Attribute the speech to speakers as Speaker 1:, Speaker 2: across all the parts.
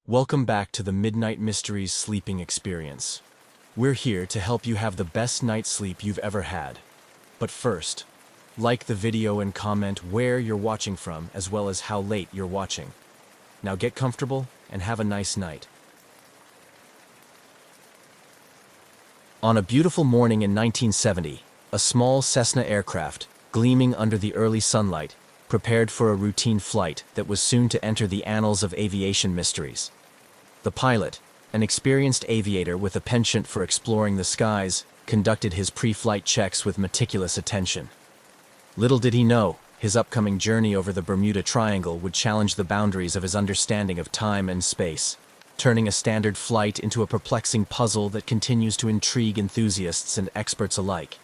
Speaker 1: Welcome back to the Midnight Mysteries sleeping experience. We're here to help you have the best night's sleep you've ever had. But first, like the video and comment where you're watching from as well as how late you're watching. Now get comfortable and have a nice night. On a beautiful morning in 1970, a small Cessna aircraft, gleaming under the early sunlight, prepared for a routine flight that was soon to enter the annals of aviation mysteries. The pilot, an experienced aviator with a penchant for exploring the skies, conducted his pre-flight checks with meticulous attention. Little did he know, his upcoming journey over the Bermuda Triangle would challenge the boundaries of his understanding of time and space, turning a standard flight into a perplexing puzzle that continues to intrigue enthusiasts and experts alike.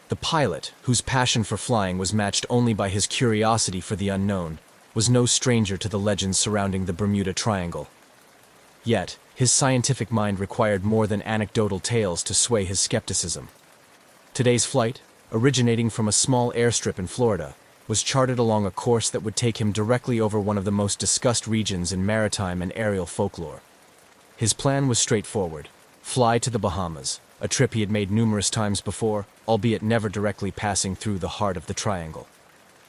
Speaker 1: The pilot, whose passion for flying was matched only by his curiosity for the unknown, was no stranger to the legends surrounding the Bermuda Triangle. Yet, his scientific mind required more than anecdotal tales to sway his skepticism. Today's flight, originating from a small airstrip in Florida, was charted along a course that would take him directly over one of the most discussed regions in maritime and aerial folklore. His plan was straightforward: fly to the Bahamas, a trip he had made numerous times before, albeit never directly passing through the heart of the triangle.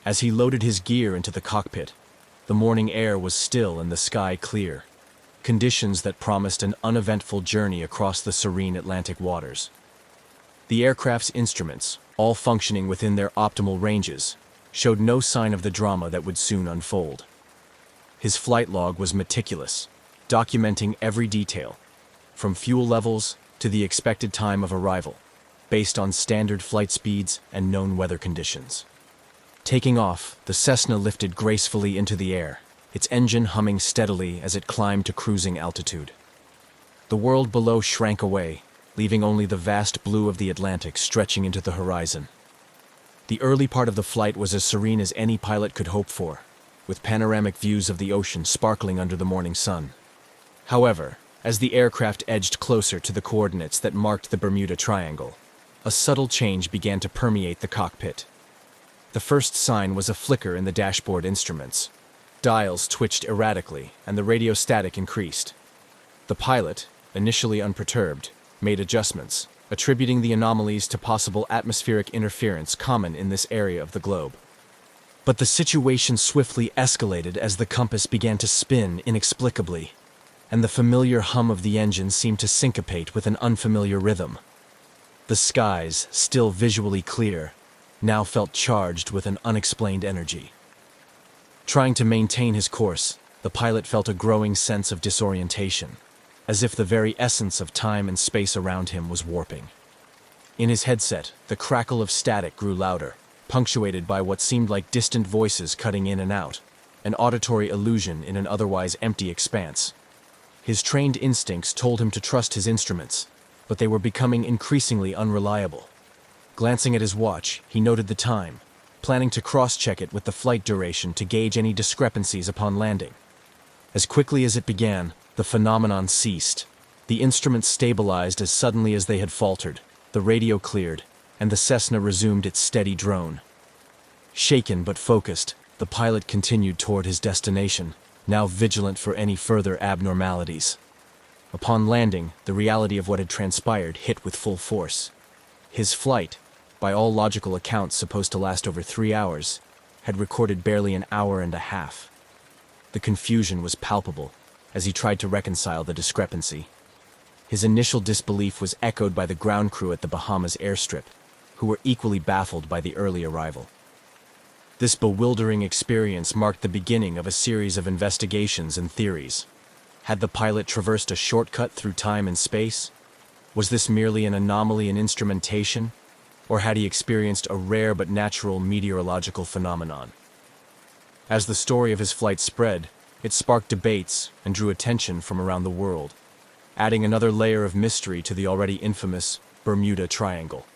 Speaker 1: As he loaded his gear into the cockpit, the morning air was still and the sky clear, conditions that promised an uneventful journey across the serene Atlantic waters. The aircraft's instruments, all functioning within their optimal ranges, showed no sign of the drama that would soon unfold. His flight log was meticulous, documenting every detail, from fuel levels to the expected time of arrival, based on standard flight speeds and known weather conditions. Taking off, the Cessna lifted gracefully into the air, its engine humming steadily as it climbed to cruising altitude. The world below shrank away, leaving only the vast blue of the Atlantic stretching into the horizon. The early part of the flight was as serene as any pilot could hope for, with panoramic views of the ocean sparkling under the morning sun. However, as the aircraft edged closer to the coordinates that marked the Bermuda Triangle, a subtle change began to permeate the cockpit. The first sign was a flicker in the dashboard instruments. Dials twitched erratically, and the radio static increased. The pilot, initially unperturbed, made adjustments, attributing the anomalies to possible atmospheric interference common in this area of the globe. But the situation swiftly escalated as the compass began to spin inexplicably, and the familiar hum of the engine seemed to syncopate with an unfamiliar rhythm. The skies, still visually clear, now felt charged with an unexplained energy. Trying to maintain his course, the pilot felt a growing sense of disorientation, as if the very essence of time and space around him was warping. In his headset, the crackle of static grew louder, punctuated by what seemed like distant voices cutting in and out, an auditory illusion in an otherwise empty expanse. His trained instincts told him to trust his instruments, but they were becoming increasingly unreliable. Glancing at his watch, he noted the time, planning to cross-check it with the flight duration to gauge any discrepancies upon landing. As quickly as it began, the phenomenon ceased. The instruments stabilized as suddenly as they had faltered, the radio cleared, and the Cessna resumed its steady drone. Shaken but focused, the pilot continued toward his destination, now vigilant for any further abnormalities. Upon landing, the reality of what had transpired hit with full force. His flight, by all logical accounts supposed to last over 3 hours, had recorded barely an hour and a half. The confusion was palpable as he tried to reconcile the discrepancy. His initial disbelief was echoed by the ground crew at the Bahamas airstrip, who were equally baffled by the early arrival. This bewildering experience marked the beginning of a series of investigations and theories. Had the pilot traversed a shortcut through time and space? Was this merely an anomaly in instrumentation? Or had he experienced a rare but natural meteorological phenomenon? As the story of his flight spread, it sparked debates and drew attention from around the world, adding another layer of mystery to the already infamous Bermuda Triangle.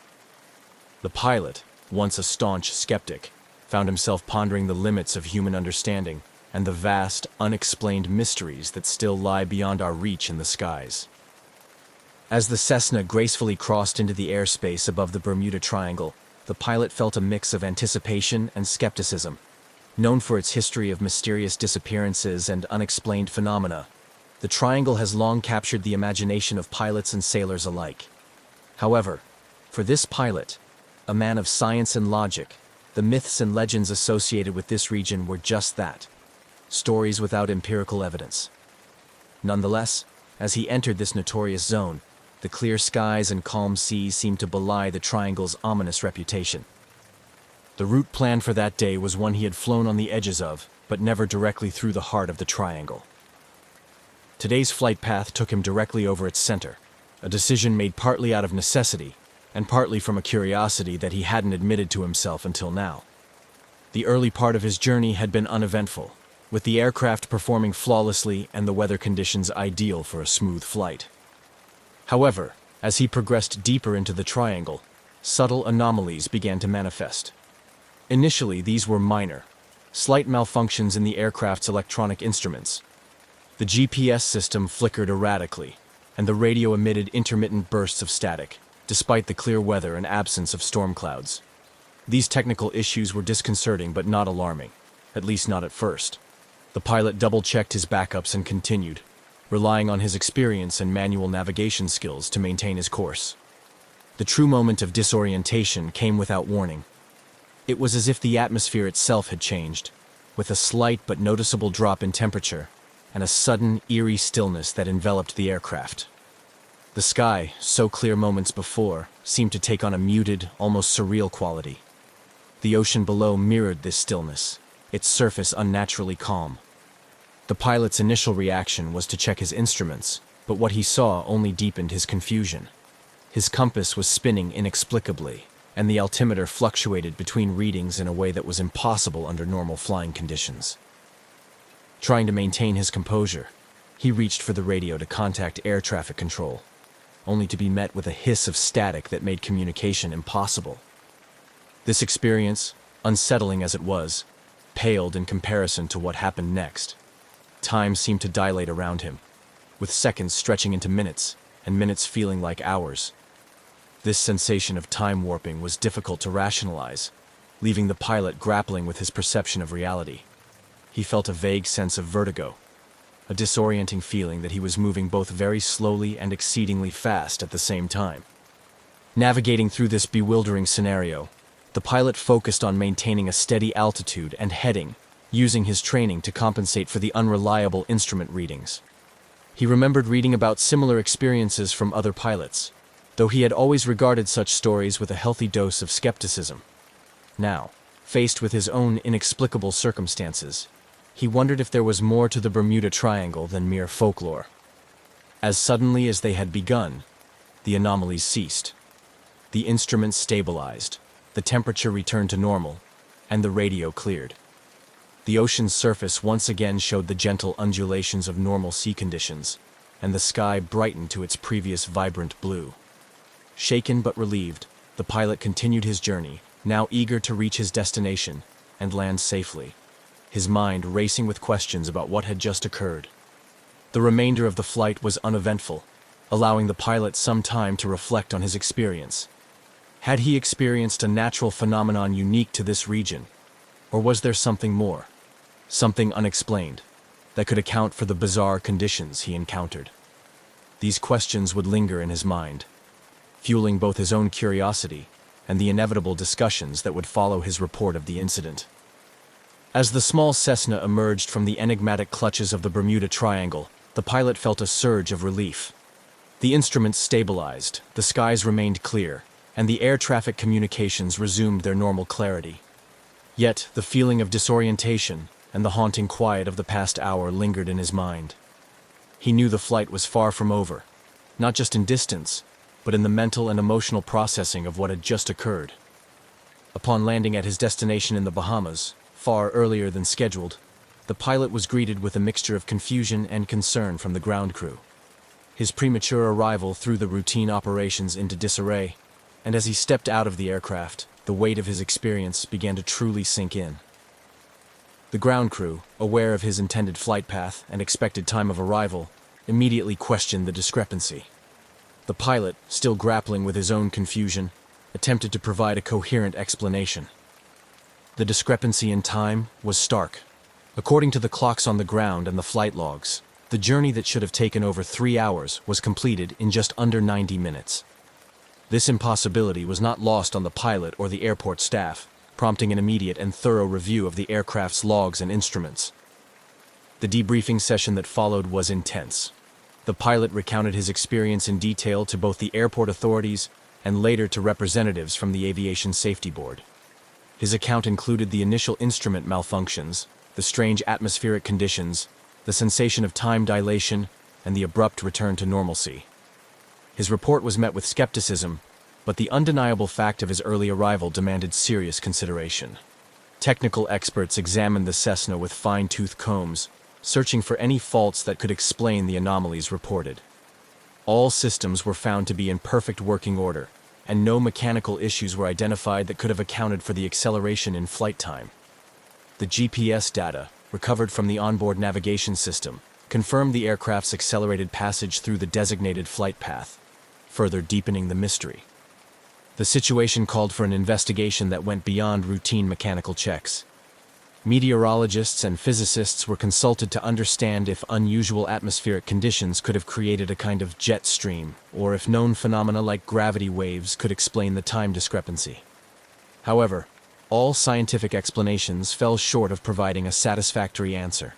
Speaker 1: The pilot, once a staunch skeptic, found himself pondering the limits of human understanding and the vast, unexplained mysteries that still lie beyond our reach in the skies. As the Cessna gracefully crossed into the airspace above the Bermuda Triangle, the pilot felt a mix of anticipation and skepticism. Known for its history of mysterious disappearances and unexplained phenomena, The triangle has long captured the imagination of pilots and sailors alike. However, for this pilot, a man of science and logic, the myths and legends associated with this region were just that, stories without empirical evidence. Nonetheless, as he entered this notorious zone, the clear skies and calm seas seemed to belie the triangle's ominous reputation. The route planned for that day was one he had flown on the edges of, but never directly through the heart of the triangle. Today's flight path took him directly over its center, a decision made partly out of necessity and partly from a curiosity that he hadn't admitted to himself until now. The early part of his journey had been uneventful, with the aircraft performing flawlessly and the weather conditions ideal for a smooth flight. However, as he progressed deeper into the triangle, subtle anomalies began to manifest. Initially, these were minor, slight malfunctions in the aircraft's electronic instruments. The GPS system flickered erratically, and the radio emitted intermittent bursts of static, despite the clear weather and absence of storm clouds. These technical issues were disconcerting but not alarming, at least not at first. The pilot double-checked his backups and continued, relying on his experience and manual navigation skills to maintain his course. The true moment of disorientation came without warning. It was as if the atmosphere itself had changed, with a slight but noticeable drop in temperature and a sudden, eerie stillness that enveloped the aircraft. The sky, so clear moments before, seemed to take on a muted, almost surreal quality. The ocean below mirrored this stillness, its surface unnaturally calm. The pilot's initial reaction was to check his instruments, but what he saw only deepened his confusion. His compass was spinning inexplicably, and the altimeter fluctuated between readings in a way that was impossible under normal flying conditions. Trying to maintain his composure, he reached for the radio to contact air traffic control, only to be met with a hiss of static that made communication impossible. This experience, unsettling as it was, paled in comparison to what happened next. Time seemed to dilate around him, with seconds stretching into minutes, and minutes feeling like hours. This sensation of time warping was difficult to rationalize, leaving the pilot grappling with his perception of reality. He felt a vague sense of vertigo, a disorienting feeling that he was moving both very slowly and exceedingly fast at the same time. Navigating through this bewildering scenario, the pilot focused on maintaining a steady altitude and heading, using his training to compensate for the unreliable instrument readings. He remembered reading about similar experiences from other pilots, though he had always regarded such stories with a healthy dose of skepticism. Now, faced with his own inexplicable circumstances, he wondered if there was more to the Bermuda Triangle than mere folklore. As suddenly as they had begun, the anomalies ceased. The instruments stabilized, the temperature returned to normal, and the radio cleared. The ocean's surface once again showed the gentle undulations of normal sea conditions, and the sky brightened to its previous vibrant blue. Shaken but relieved, the pilot continued his journey, now eager to reach his destination and land safely, his mind racing with questions about what had just occurred. The remainder of the flight was uneventful, allowing the pilot some time to reflect on his experience. Had he experienced a natural phenomenon unique to this region, or was there something more, something unexplained, that could account for the bizarre conditions he encountered? These questions would linger in his mind, fueling both his own curiosity and the inevitable discussions that would follow his report of the incident. As the small Cessna emerged from the enigmatic clutches of the Bermuda Triangle, the pilot felt a surge of relief. The instruments stabilized, the skies remained clear, and the air traffic communications resumed their normal clarity. Yet, the feeling of disorientation and the haunting quiet of the past hour lingered in his mind. He knew the flight was far from over, not just in distance, but in the mental and emotional processing of what had just occurred. Upon landing at his destination in the Bahamas, far earlier than scheduled, the pilot was greeted with a mixture of confusion and concern from the ground crew. His premature arrival threw the routine operations into disarray, and as he stepped out of the aircraft, the weight of his experience began to truly sink in. The ground crew, aware of his intended flight path and expected time of arrival, immediately questioned the discrepancy. The pilot, still grappling with his own confusion, attempted to provide a coherent explanation. The discrepancy in time was stark. According to the clocks on the ground and the flight logs, The journey that should have taken over 3 hours was completed in just under 90 minutes. This impossibility was not lost on the pilot or the airport staff, prompting an immediate and thorough review of the aircraft's logs and instruments. The debriefing session that followed was intense. The pilot recounted his experience in detail to both the airport authorities and later to representatives from the Aviation Safety Board. His account included the initial instrument malfunctions, the strange atmospheric conditions, the sensation of time dilation, and the abrupt return to normalcy. His report was met with skepticism, but the undeniable fact of his early arrival demanded serious consideration. Technical experts examined the Cessna with fine-tooth combs, searching for any faults that could explain the anomalies reported. All systems were found to be in perfect working order, and no mechanical issues were identified that could have accounted for the acceleration in flight time. The GPS data, recovered from the onboard navigation system, confirmed the aircraft's accelerated passage through the designated flight path, further deepening the mystery. The situation called for an investigation that went beyond routine mechanical checks. Meteorologists and physicists were consulted to understand if unusual atmospheric conditions could have created a kind of jet stream, or if known phenomena like gravity waves could explain the time discrepancy. However, all scientific explanations fell short of providing a satisfactory answer.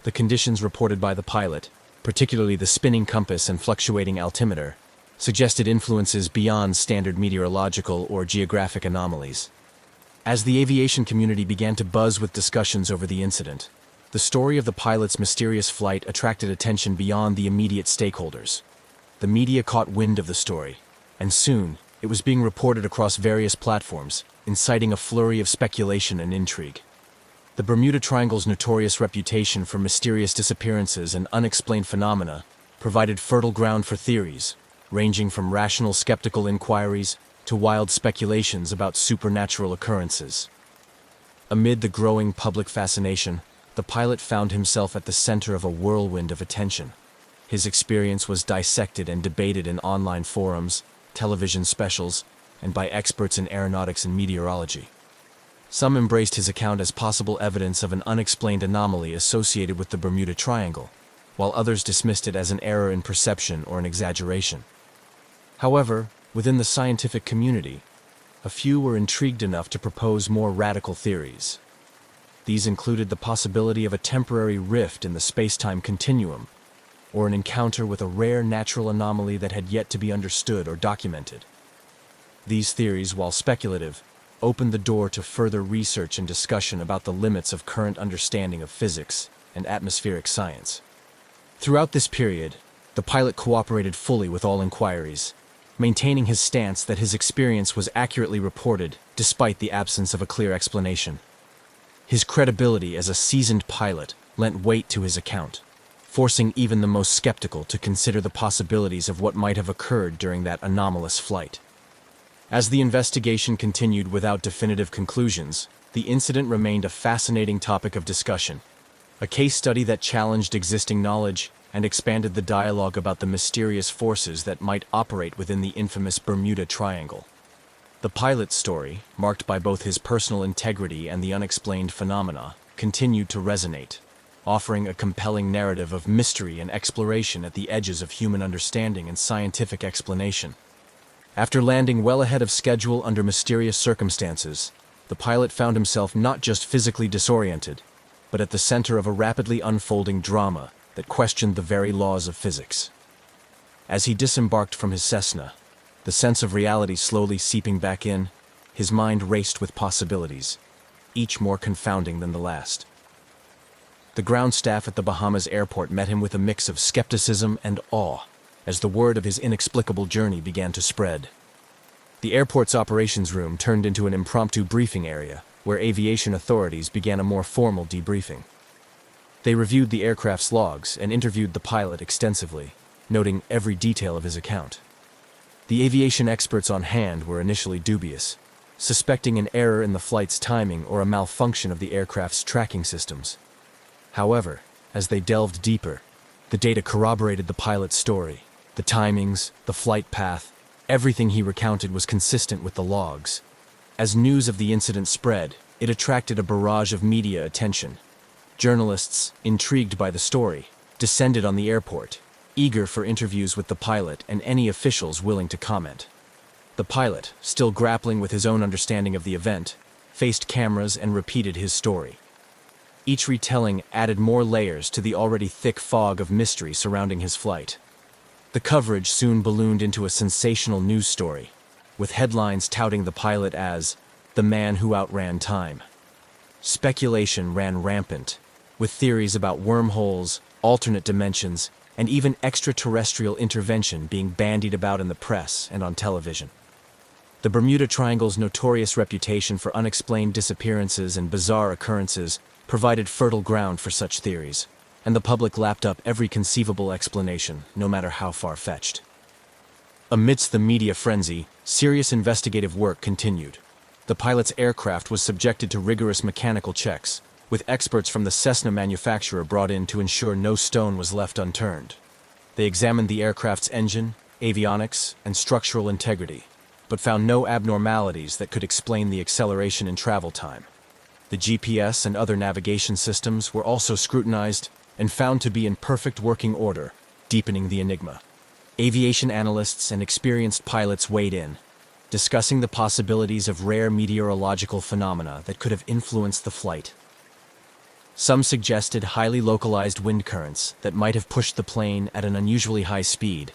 Speaker 1: The conditions reported by the pilot, particularly the spinning compass and fluctuating altimeter, suggested influences beyond standard meteorological or geographic anomalies. As the aviation community began to buzz with discussions over the incident, the story of the pilot's mysterious flight attracted attention beyond the immediate stakeholders. The media caught wind of the story, and soon it was being reported across various platforms, inciting a flurry of speculation and intrigue. The Bermuda Triangle's notorious reputation for mysterious disappearances and unexplained phenomena provided fertile ground for theories, ranging from rational skeptical inquiries to wild speculations about supernatural occurrences. Amid the growing public fascination, the pilot found himself at the center of a whirlwind of attention. His experience was dissected and debated in online forums, television specials, and by experts in aeronautics and meteorology. Some embraced his account as possible evidence of an unexplained anomaly associated with the Bermuda Triangle, while others dismissed it as an error in perception or an exaggeration. However, within the scientific community, a few were intrigued enough to propose more radical theories. These included the possibility of a temporary rift in the space-time continuum, or an encounter with a rare natural anomaly that had yet to be understood or documented. These theories, while speculative, opened the door to further research and discussion about the limits of current understanding of physics and atmospheric science. Throughout this period, the pilot cooperated fully with all inquiries, maintaining his stance that his experience was accurately reported despite the absence of a clear explanation. His credibility as a seasoned pilot lent weight to his account, forcing even the most skeptical to consider the possibilities of what might have occurred during that anomalous flight. As the investigation continued without definitive conclusions, the incident remained a fascinating topic of discussion, a case study that challenged existing knowledge and expanded the dialogue about the mysterious forces that might operate within the infamous Bermuda Triangle. The pilot's story, marked by both his personal integrity and the unexplained phenomena, continued to resonate, offering a compelling narrative of mystery and exploration at the edges of human understanding and scientific explanation. After landing well ahead of schedule under mysterious circumstances, the pilot found himself not just physically disoriented, but at the center of a rapidly unfolding drama that questioned the very laws of physics. As he disembarked from his Cessna, the sense of reality slowly seeping back in, his mind raced with possibilities, each more confounding than the last. The ground staff at the Bahamas airport met him with a mix of skepticism and awe as the word of his inexplicable journey began to spread. The airport's operations room turned into an impromptu briefing area where aviation authorities began a more formal debriefing. They reviewed the aircraft's logs and interviewed the pilot extensively, noting every detail of his account. The aviation experts on hand were initially dubious, suspecting an error in the flight's timing or a malfunction of the aircraft's tracking systems. However, as they delved deeper, the data corroborated the pilot's story. The timings, the flight path, everything he recounted was consistent with the logs. As news of the incident spread, it attracted a barrage of media attention. Journalists, intrigued by the story, descended on the airport, eager for interviews with the pilot and any officials willing to comment. The pilot, still grappling with his own understanding of the event, faced cameras and repeated his story. Each retelling added more layers to the already thick fog of mystery surrounding his flight. The coverage soon ballooned into a sensational news story, with headlines touting the pilot as the man who outran time. Speculation ran rampant, with theories about wormholes, alternate dimensions, and even extraterrestrial intervention being bandied about in the press and on television. The Bermuda Triangle's notorious reputation for unexplained disappearances and bizarre occurrences provided fertile ground for such theories, and the public lapped up every conceivable explanation, no matter how far-fetched. Amidst the media frenzy, serious investigative work continued. The pilot's aircraft was subjected to rigorous mechanical checks, with experts from the Cessna manufacturer brought in to ensure no stone was left unturned. They examined the aircraft's engine, avionics, and structural integrity, but found no abnormalities that could explain the acceleration in travel time. The GPS and other navigation systems were also scrutinized and found to be in perfect working order, deepening the enigma. Aviation analysts and experienced pilots weighed in, discussing the possibilities of rare meteorological phenomena that could have influenced the flight. Some suggested highly localized wind currents that might have pushed the plane at an unusually high speed,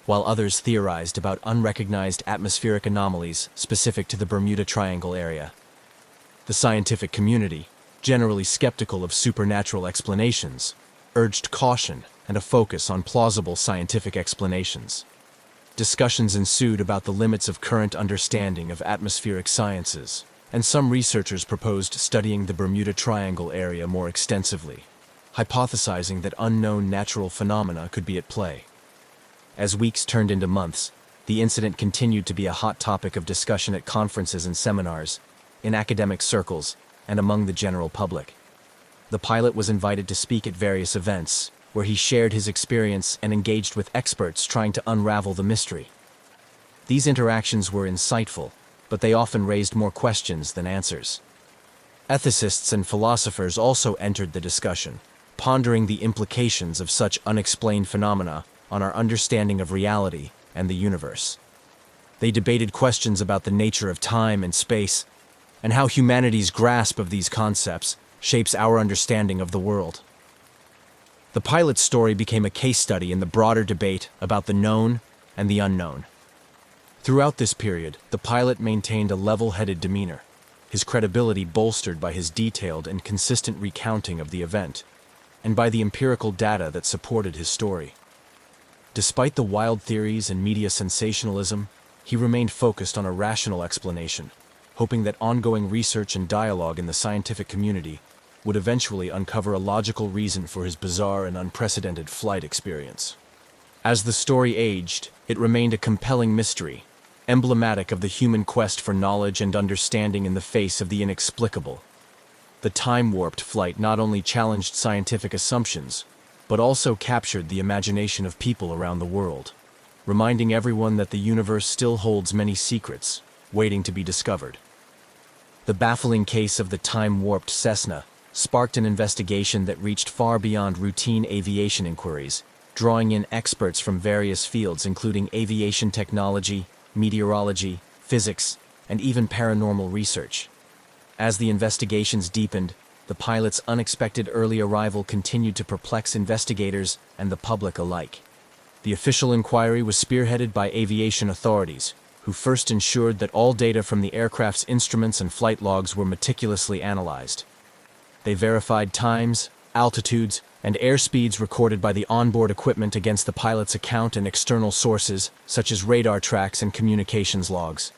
Speaker 1: while others theorized about unrecognized atmospheric anomalies specific to the Bermuda Triangle area. The scientific community, generally skeptical of supernatural explanations, urged caution and a focus on plausible scientific explanations. Discussions ensued about the limits of current understanding of atmospheric sciences, and some researchers proposed studying the Bermuda Triangle area more extensively, hypothesizing that unknown natural phenomena could be at play. As weeks turned into months, the incident continued to be a hot topic of discussion at conferences and seminars, in academic circles, and among the general public. The pilot was invited to speak at various events, where he shared his experience and engaged with experts trying to unravel the mystery. These interactions were insightful, but they often raised more questions than answers. Ethicists and philosophers also entered the discussion, pondering the implications of such unexplained phenomena on our understanding of reality and the universe. They debated questions about the nature of time and space, and how humanity's grasp of these concepts shapes our understanding of the world. The pilot's story became a case study in the broader debate about the known and the unknown. Throughout this period, the pilot maintained a level-headed demeanor, his credibility bolstered by his detailed and consistent recounting of the event, and by the empirical data that supported his story. Despite the wild theories and media sensationalism, he remained focused on a rational explanation, hoping that ongoing research and dialogue in the scientific community would eventually uncover a logical reason for his bizarre and unprecedented flight experience. As the story aged, it remained a compelling mystery, emblematic of the human quest for knowledge and understanding in the face of the inexplicable. The time-warped flight not only challenged scientific assumptions, but also captured the imagination of people around the world, reminding everyone that the universe still holds many secrets, waiting to be discovered. The baffling case of the time-warped Cessna sparked an investigation that reached far beyond routine aviation inquiries, drawing in experts from various fields including aviation technology, meteorology, physics, and even paranormal research. As the investigations deepened, the pilot's unexpected early arrival continued to perplex investigators and the public alike. The official inquiry was spearheaded by aviation authorities, who first ensured that all data from the aircraft's instruments and flight logs were meticulously analyzed. They verified times, altitudes, and airspeeds recorded by the onboard equipment against the pilot's account and external sources, such as radar tracks and communications logs.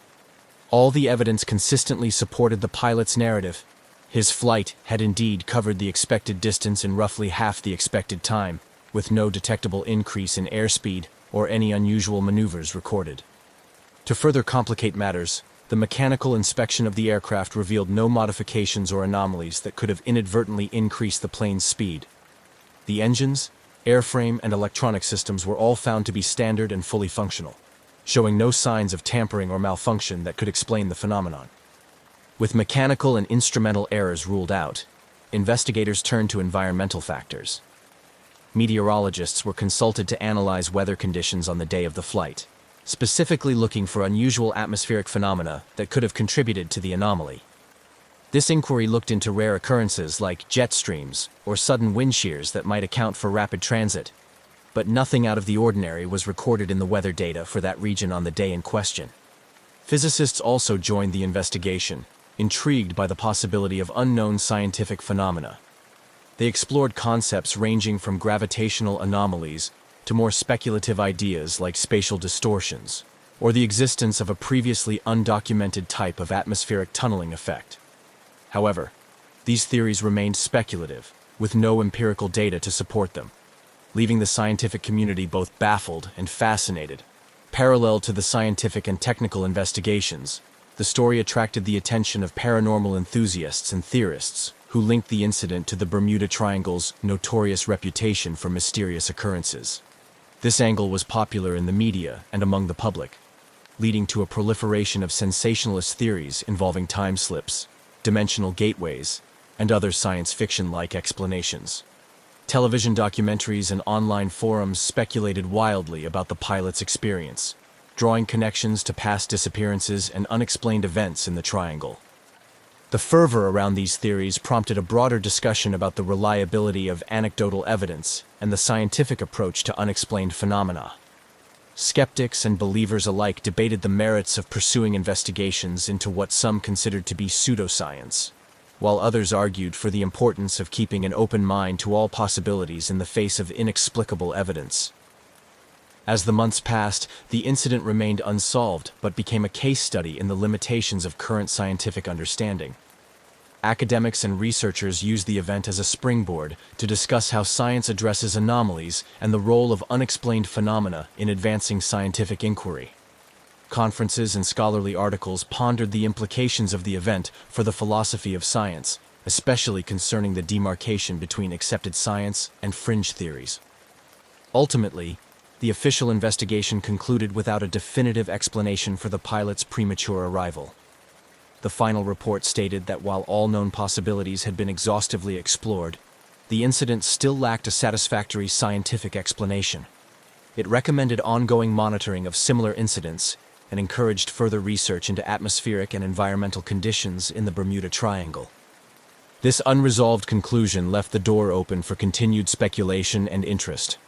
Speaker 1: All the evidence consistently supported the pilot's narrative. His flight had indeed covered the expected distance in roughly half the expected time, with no detectable increase in airspeed or any unusual maneuvers recorded. To further complicate matters, the mechanical inspection of the aircraft revealed no modifications or anomalies that could have inadvertently increased the plane's speed. The engines, airframe, and electronic systems were all found to be standard and fully functional, showing no signs of tampering or malfunction that could explain the phenomenon. With mechanical and instrumental errors ruled out, investigators turned to environmental factors. meteorologists were consulted to analyze weather conditions on the day of the flight, specifically looking for unusual atmospheric phenomena that could have contributed to the anomaly. This inquiry looked into rare occurrences like jet streams or sudden wind shears that might account for rapid transit, but nothing out of the ordinary was recorded in the weather data for that region on the day in question. Physicists also joined the investigation, intrigued by the possibility of unknown scientific phenomena. They explored concepts ranging from gravitational anomalies to more speculative ideas like spatial distortions, or the existence of a previously undocumented type of atmospheric tunneling effect. However, these theories remained speculative, with no empirical data to support them, leaving the scientific community both baffled and fascinated. Parallel to the scientific and technical investigations, the story attracted the attention of paranormal enthusiasts and theorists who linked the incident to the Bermuda Triangle's notorious reputation for mysterious occurrences. This angle was popular in the media and among the public, leading to a proliferation of sensationalist theories involving time slips, dimensional gateways, and other science fiction-like explanations. Television documentaries and online forums speculated wildly about the pilot's experience, drawing connections to past disappearances and unexplained events in the Triangle. The fervor around these theories prompted a broader discussion about the reliability of anecdotal evidence and the scientific approach to unexplained phenomena. Skeptics and believers alike debated the merits of pursuing investigations into what some considered to be pseudoscience, while others argued for the importance of keeping an open mind to all possibilities in the face of inexplicable evidence. As the months passed, the incident remained unsolved but became a case study in the limitations of current scientific understanding. Academics and researchers used the event as a springboard to discuss how science addresses anomalies and the role of unexplained phenomena in advancing scientific inquiry. Conferences and scholarly articles pondered the implications of the event for the philosophy of science, especially concerning the demarcation between accepted science and fringe theories. Ultimately, the official investigation concluded without a definitive explanation for the pilot's premature arrival. The final report stated that while all known possibilities had been exhaustively explored, the incident still lacked a satisfactory scientific explanation. It recommended ongoing monitoring of similar incidents and encouraged further research into atmospheric and environmental conditions in the Bermuda Triangle. This unresolved conclusion left the door open for continued speculation and interest.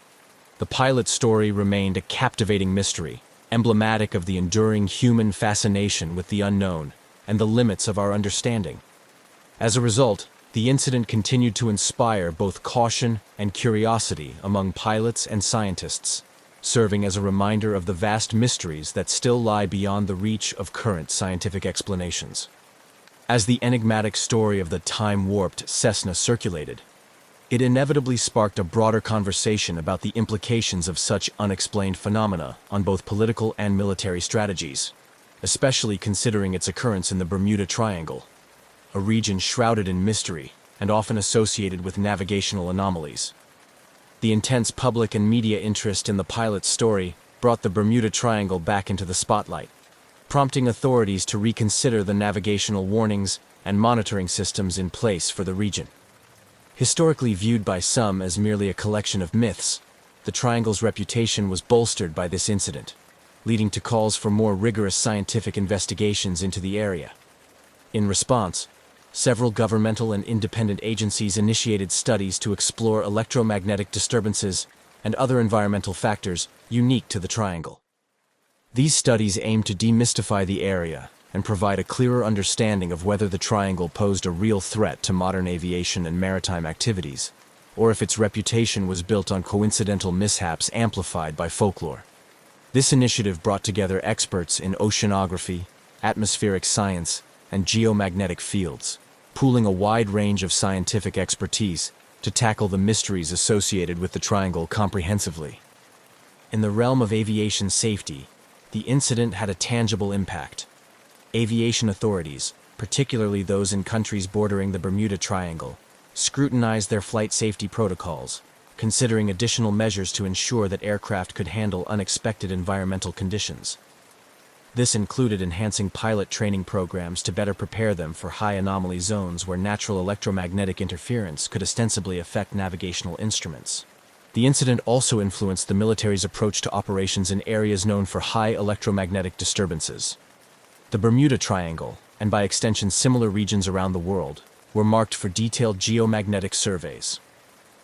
Speaker 1: The pilot's story remained a captivating mystery, emblematic of the enduring human fascination with the unknown and the limits of our understanding. As a result, the incident continued to inspire both caution and curiosity among pilots and scientists, serving as a reminder of the vast mysteries that still lie beyond the reach of current scientific explanations. As the enigmatic story of the time-warped Cessna circulated, it inevitably sparked a broader conversation about the implications of such unexplained phenomena on both political and military strategies, especially considering its occurrence in the Bermuda Triangle, a region shrouded in mystery and often associated with navigational anomalies. The intense public and media interest in the pilot's story brought the Bermuda Triangle back into the spotlight, prompting authorities to reconsider the navigational warnings and monitoring systems in place for the region. Historically viewed by some as merely a collection of myths, the Triangle's reputation was bolstered by this incident, leading to calls for more rigorous scientific investigations into the area. In response, several governmental and independent agencies initiated studies to explore electromagnetic disturbances and other environmental factors unique to the Triangle. These studies aimed to demystify the area and provide a clearer understanding of whether the Triangle posed a real threat to modern aviation and maritime activities, or if its reputation was built on coincidental mishaps amplified by folklore. This initiative brought together experts in oceanography, atmospheric science, and geomagnetic fields, pooling a wide range of scientific expertise to tackle the mysteries associated with the Triangle comprehensively. In the realm of aviation safety, the incident had a tangible impact. Aviation authorities, particularly those in countries bordering the Bermuda Triangle, scrutinized their flight safety protocols, considering additional measures to ensure that aircraft could handle unexpected environmental conditions. This included enhancing pilot training programs to better prepare them for high anomaly zones where natural electromagnetic interference could ostensibly affect navigational instruments. The incident also influenced the military's approach to operations in areas known for high electromagnetic disturbances. The Bermuda Triangle, and by extension similar regions around the world, were marked for detailed geomagnetic surveys.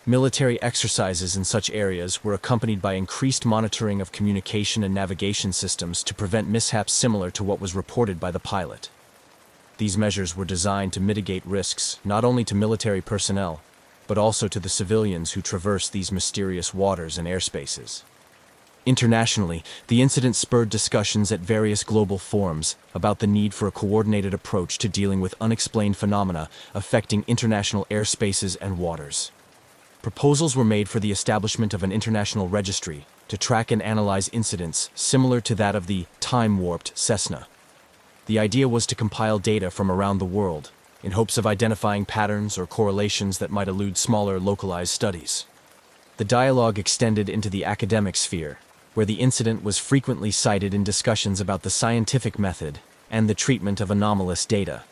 Speaker 1: Military exercises in such areas were accompanied by increased monitoring of communication and navigation systems to prevent mishaps similar to what was reported by the pilot. These measures were designed to mitigate risks not only to military personnel, but also to the civilians who traverse these mysterious waters and airspaces. Internationally, the incident spurred discussions at various global forums about the need for a coordinated approach to dealing with unexplained phenomena affecting international airspaces and waters. Proposals were made for the establishment of an international registry to track and analyze incidents similar to that of the time-warped Cessna. The idea was to compile data from around the world in hopes of identifying patterns or correlations that might elude smaller localized studies. The dialogue extended into the academic sphere, where the incident was frequently cited in discussions about the scientific method and the treatment of anomalous data.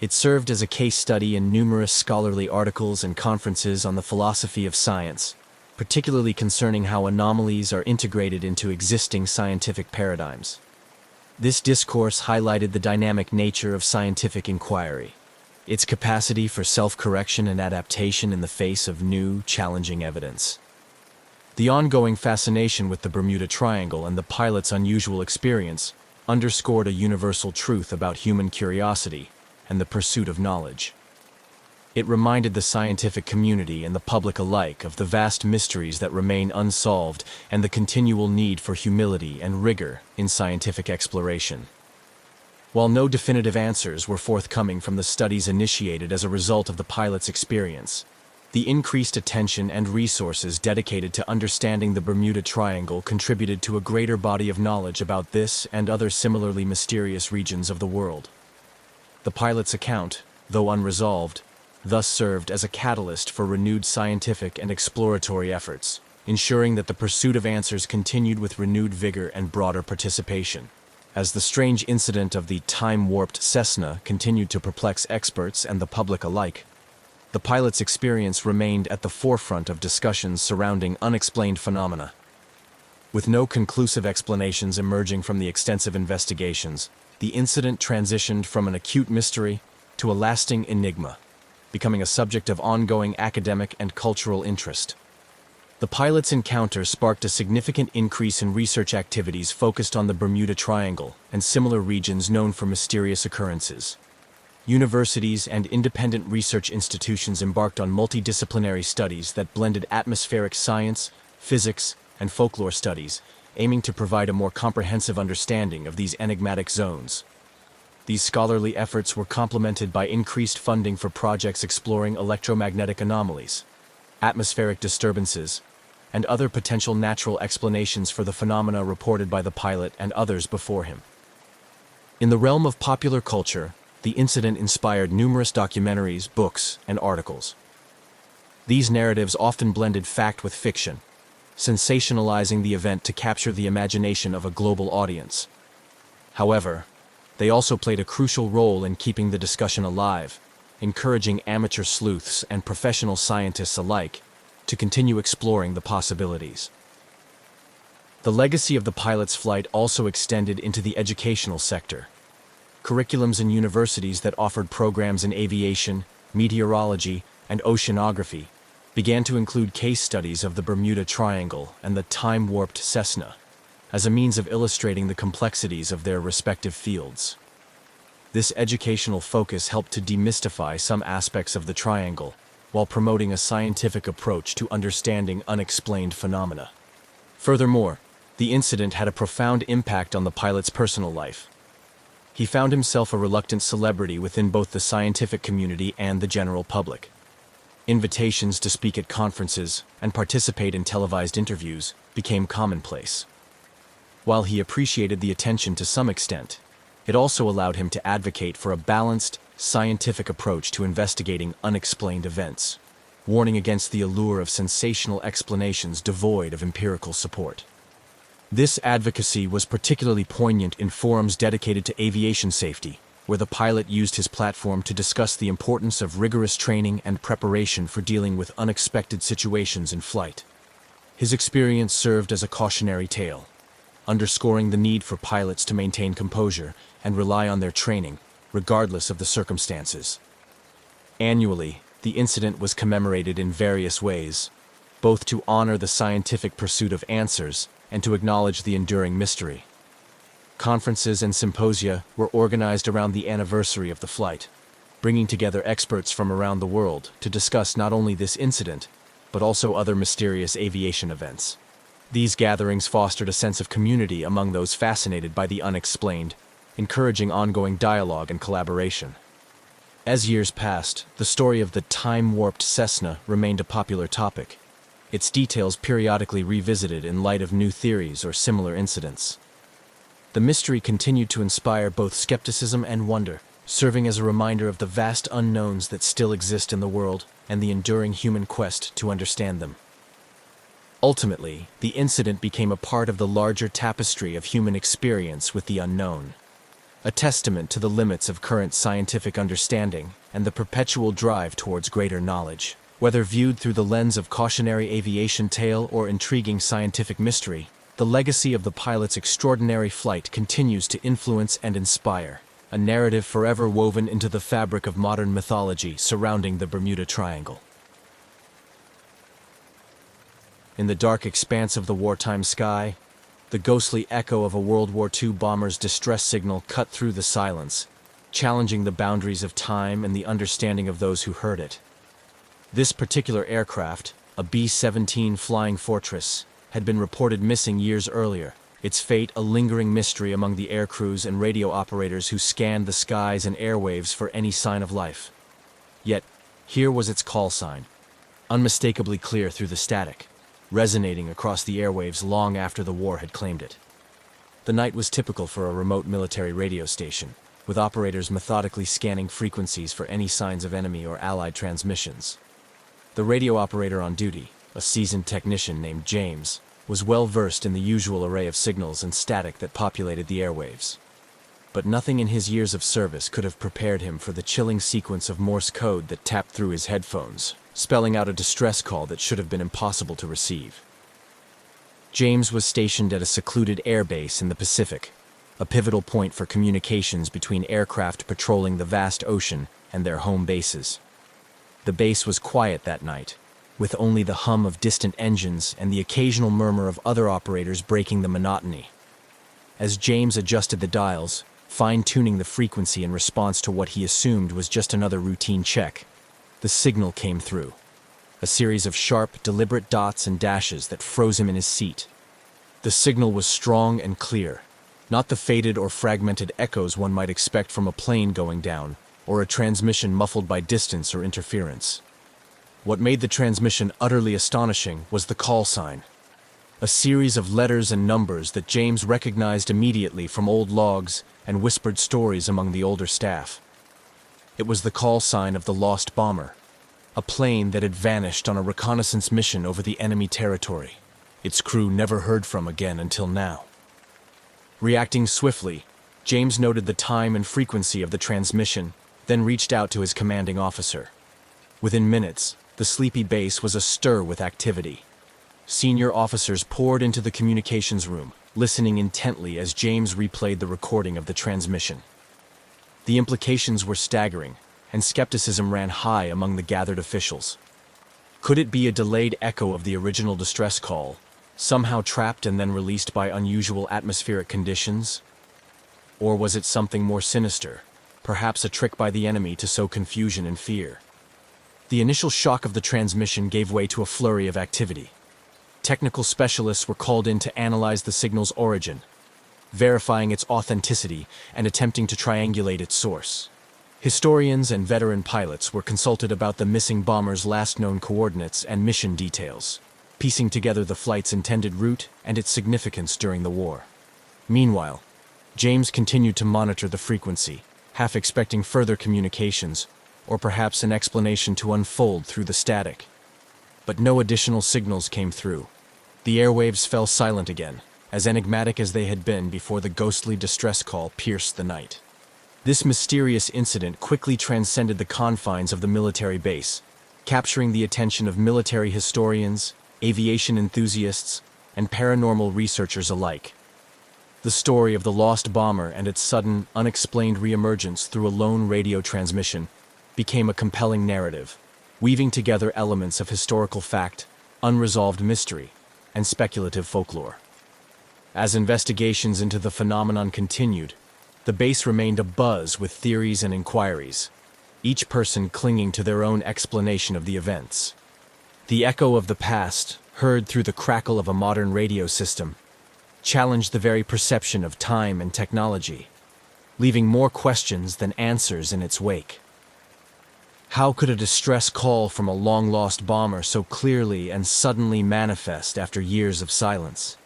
Speaker 1: It served as a case study in numerous scholarly articles and conferences on the philosophy of science, particularly concerning how anomalies are integrated into existing scientific paradigms. This discourse highlighted the dynamic nature of scientific inquiry, its capacity for self-correction and adaptation in the face of new, challenging evidence. The ongoing fascination with the Bermuda Triangle and the pilot's unusual experience underscored a universal truth about human curiosity and the pursuit of knowledge. It reminded the scientific community and the public alike of the vast mysteries that remain unsolved and the continual need for humility and rigor in scientific exploration. While no definitive answers were forthcoming from the studies initiated as a result of the pilot's experience, the increased attention and resources dedicated to understanding the Bermuda Triangle contributed to a greater body of knowledge about this and other similarly mysterious regions of the world. The pilot's account, though unresolved, thus served as a catalyst for renewed scientific and exploratory efforts, ensuring that the pursuit of answers continued with renewed vigor and broader participation. As the strange incident of the time-warped Cessna continued to perplex experts and the public alike, the pilot's experience remained at the forefront of discussions surrounding unexplained phenomena. With no conclusive explanations emerging from the extensive investigations, the incident transitioned from an acute mystery to a lasting enigma, becoming a subject of ongoing academic and cultural interest. The pilot's encounter sparked a significant increase in research activities focused on the Bermuda Triangle and similar regions known for mysterious occurrences. Universities and independent research institutions embarked on multidisciplinary studies that blended atmospheric science, physics, and folklore studies, aiming to provide a more comprehensive understanding of these enigmatic zones. These scholarly efforts were complemented by increased funding for projects exploring electromagnetic anomalies, atmospheric disturbances, and other potential natural explanations for the phenomena reported by the pilot and others before him. In the realm of popular culture, the incident inspired numerous documentaries, books, and articles. These narratives often blended fact with fiction, sensationalizing the event to capture the imagination of a global audience. However, they also played a crucial role in keeping the discussion alive, encouraging amateur sleuths and professional scientists alike to continue exploring the possibilities. The legacy of the pilot's flight also extended into the educational sector. Curriculums in universities that offered programs in aviation, meteorology, and oceanography began to include case studies of the Bermuda Triangle and the time-warped Cessna, as a means of illustrating the complexities of their respective fields. This educational focus helped to demystify some aspects of the triangle, while promoting a scientific approach to understanding unexplained phenomena. Furthermore, the incident had a profound impact on the pilot's personal life. He found himself a reluctant celebrity within both the scientific community and the general public. Invitations to speak at conferences and participate in televised interviews became commonplace. While he appreciated the attention to some extent, it also allowed him to advocate for a balanced, scientific approach to investigating unexplained events, warning against the allure of sensational explanations devoid of empirical support. This advocacy was particularly poignant in forums dedicated to aviation safety, where the pilot used his platform to discuss the importance of rigorous training and preparation for dealing with unexpected situations in flight. His experience served as a cautionary tale, underscoring the need for pilots to maintain composure and rely on their training, regardless of the circumstances. Annually, the incident was commemorated in various ways, both to honor the scientific pursuit of answers and to acknowledge the enduring mystery. Conferences and symposia were organized around the anniversary of the flight, bringing together experts from around the world to discuss not only this incident, but also other mysterious aviation events. These gatherings fostered a sense of community among those fascinated by the unexplained, encouraging ongoing dialogue and collaboration. As years passed, the story of the time-warped Cessna remained a popular topic, its details periodically revisited in light of new theories or similar incidents. The mystery continued to inspire both skepticism and wonder, serving as a reminder of the vast unknowns that still exist in the world and the enduring human quest to understand them. Ultimately, the incident became a part of the larger tapestry of human experience with the unknown, a testament to the limits of current scientific understanding and the perpetual drive towards greater knowledge. Whether viewed through the lens of cautionary aviation tale or intriguing scientific mystery, the legacy of the pilot's extraordinary flight continues to influence and inspire, a narrative forever woven into the fabric of modern mythology surrounding the Bermuda Triangle. In the dark expanse of the wartime sky, the ghostly echo of a World War II bomber's distress signal cut through the silence, challenging the boundaries of time and the understanding of those who heard it. This particular aircraft, a B-17 Flying Fortress, had been reported missing years earlier, its fate a lingering mystery among the air crews and radio operators who scanned the skies and airwaves for any sign of life. Yet, here was its call sign, unmistakably clear through the static, resonating across the airwaves long after the war had claimed it. The night was typical for a remote military radio station, with operators methodically scanning frequencies for any signs of enemy or Allied transmissions. The radio operator on duty, a seasoned technician named James, was well versed in the usual array of signals and static that populated the airwaves. But nothing in his years of service could have prepared him for the chilling sequence of Morse code that tapped through his headphones, spelling out a distress call that should have been impossible to receive. James was stationed at a secluded airbase in the Pacific, a pivotal point for communications between aircraft patrolling the vast ocean and their home bases. The base was quiet that night, with only the hum of distant engines and the occasional murmur of other operators breaking the monotony. As James adjusted the dials, fine-tuning the frequency in response to what he assumed was just another routine check, the signal came through. A series of sharp, deliberate dots and dashes that froze him in his seat. The signal was strong and clear, not the faded or fragmented echoes one might expect from a plane going down, or a transmission muffled by distance or interference. What made the transmission utterly astonishing was the call sign, a series of letters and numbers that James recognized immediately from old logs and whispered stories among the older staff. It was the call sign of the lost bomber, a plane that had vanished on a reconnaissance mission over the enemy territory, its crew never heard from again until now. Reacting swiftly, James noted the time and frequency of the transmission, then reached out to his commanding officer. Within minutes, the sleepy base was astir with activity. Senior officers poured into the communications room, listening intently as James replayed the recording of the transmission. The implications were staggering, and skepticism ran high among the gathered officials. Could it be a delayed echo of the original distress call, somehow trapped and then released by unusual atmospheric conditions? Or was it something more sinister, perhaps a trick by the enemy to sow confusion and fear? The initial shock of the transmission gave way to a flurry of activity. Technical specialists were called in to analyze the signal's origin, verifying its authenticity and attempting to triangulate its source. Historians and veteran pilots were consulted about the missing bomber's last known coordinates and mission details, piecing together the flight's intended route and its significance during the war. Meanwhile, James continued to monitor the frequency, half expecting further communications, or perhaps an explanation to unfold through the static. But no additional signals came through. The airwaves fell silent again, as enigmatic as they had been before the ghostly distress call pierced the night. This mysterious incident quickly transcended the confines of the military base, capturing the attention of military historians, aviation enthusiasts, and paranormal researchers alike. The story of the lost bomber and its sudden, unexplained reemergence through a lone radio transmission became a compelling narrative, weaving together elements of historical fact, unresolved mystery, and speculative folklore. As investigations into the phenomenon continued, the base remained abuzz with theories and inquiries, each person clinging to their own explanation of the events. The echo of the past, heard through the crackle of a modern radio system, challenged the very perception of time and technology, leaving more questions than answers in its wake. How could a distress call from a long-lost bomber so clearly and suddenly manifest after years of silence?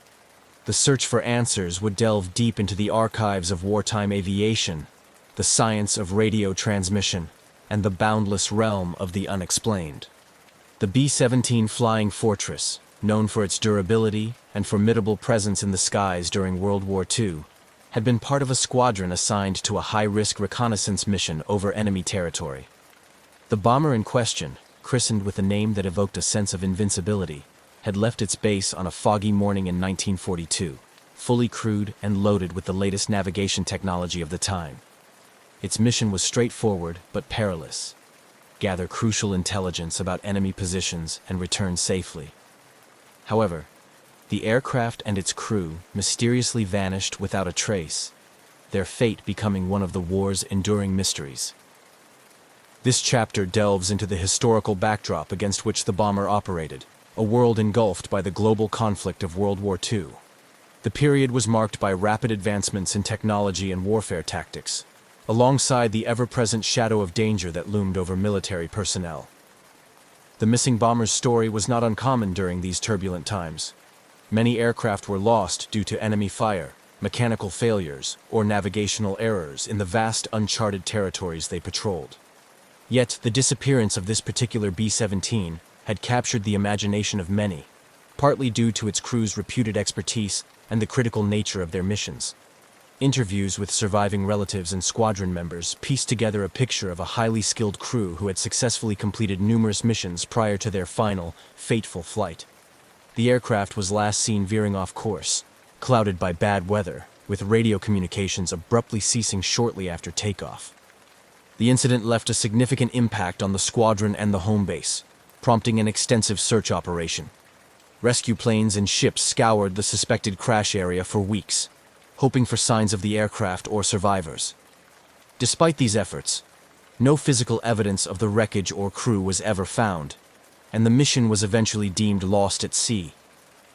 Speaker 1: The search for answers would delve deep into the archives of wartime aviation, the science of radio transmission, and the boundless realm of the unexplained. The B-17 Flying Fortress, known for its durability and formidable presence in the skies during World War II, had been part of a squadron assigned to a high-risk reconnaissance mission over enemy territory. The bomber in question, christened with a name that evoked a sense of invincibility, had left its base on a foggy morning in 1942, fully crewed and loaded with the latest navigation technology of the time. Its mission was straightforward but perilous: gather crucial intelligence about enemy positions and return safely. However, the aircraft and its crew mysteriously vanished without a trace, their fate becoming one of the war's enduring mysteries. This chapter delves into the historical backdrop against which the bomber operated, a world engulfed by the global conflict of World War II. The period was marked by rapid advancements in technology and warfare tactics, alongside the ever-present shadow of danger that loomed over military personnel. The missing bomber's story was not uncommon during these turbulent times. Many aircraft were lost due to enemy fire, mechanical failures, or navigational errors in the vast uncharted territories they patrolled. Yet, the disappearance of this particular B-17 had captured the imagination of many, partly due to its crew's reputed expertise and the critical nature of their missions. Interviews with surviving relatives and squadron members pieced together a picture of a highly skilled crew who had successfully completed numerous missions prior to their final, fateful flight. The aircraft was last seen veering off course, clouded by bad weather, with radio communications abruptly ceasing shortly after takeoff. The incident left a significant impact on the squadron and the home base, prompting an extensive search operation. Rescue planes and ships scoured the suspected crash area for weeks, hoping for signs of the aircraft or survivors. Despite these efforts, no physical evidence of the wreckage or crew was ever found, and the mission was eventually deemed lost at sea,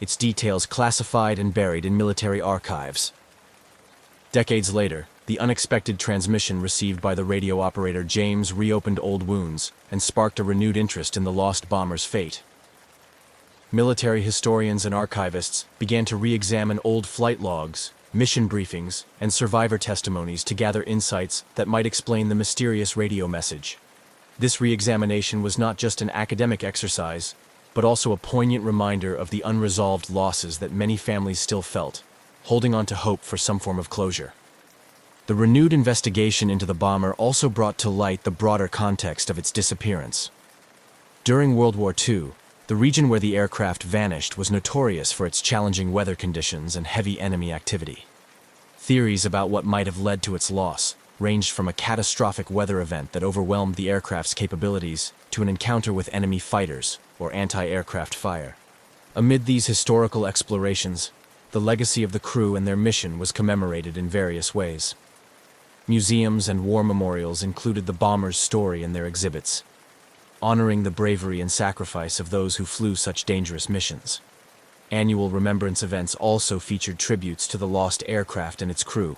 Speaker 1: its details classified and buried in military archives. Decades later, the unexpected transmission received by the radio operator James reopened old wounds and sparked a renewed interest in the lost bomber's fate. Military historians and archivists began to re-examine old flight logs, mission briefings, and survivor testimonies to gather insights that might explain the mysterious radio message. This re-examination was not just an academic exercise, but also a poignant reminder of the unresolved losses that many families still felt, holding on to hope for some form of closure. The renewed investigation into the bomber also brought to light the broader context of its disappearance. During World War II, the region where the aircraft vanished was notorious for its challenging weather conditions and heavy enemy activity. Theories about what might have led to its loss ranged from a catastrophic weather event that overwhelmed the aircraft's capabilities to an encounter with enemy fighters or anti-aircraft fire. Amid these historical explorations, the legacy of the crew and their mission was commemorated in various ways. Museums and war memorials included the bomber's story in their exhibits, honoring the bravery and sacrifice of those who flew such dangerous missions. Annual remembrance events also featured tributes to the lost aircraft and its crew,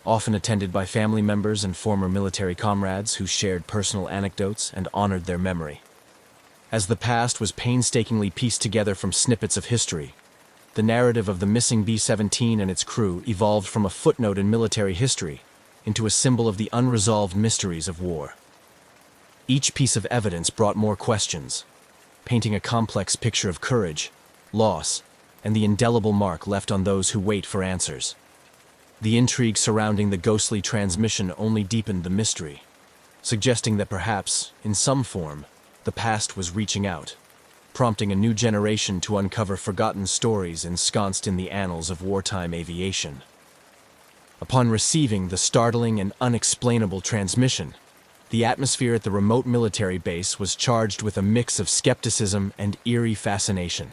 Speaker 1: often attended by family members and former military comrades who shared personal anecdotes and honored their memory. As the past was painstakingly pieced together from snippets of history, the narrative of the missing B-17 and its crew evolved from a footnote in military history into a symbol of the unresolved mysteries of war. Each piece of evidence brought more questions, painting a complex picture of courage, loss, and the indelible mark left on those who wait for answers. The intrigue surrounding the ghostly transmission only deepened the mystery, suggesting that perhaps, in some form, the past was reaching out, prompting a new generation to uncover forgotten stories ensconced in the annals of wartime aviation. Upon receiving the startling and unexplainable transmission, the atmosphere at the remote military base was charged with a mix of skepticism and eerie fascination.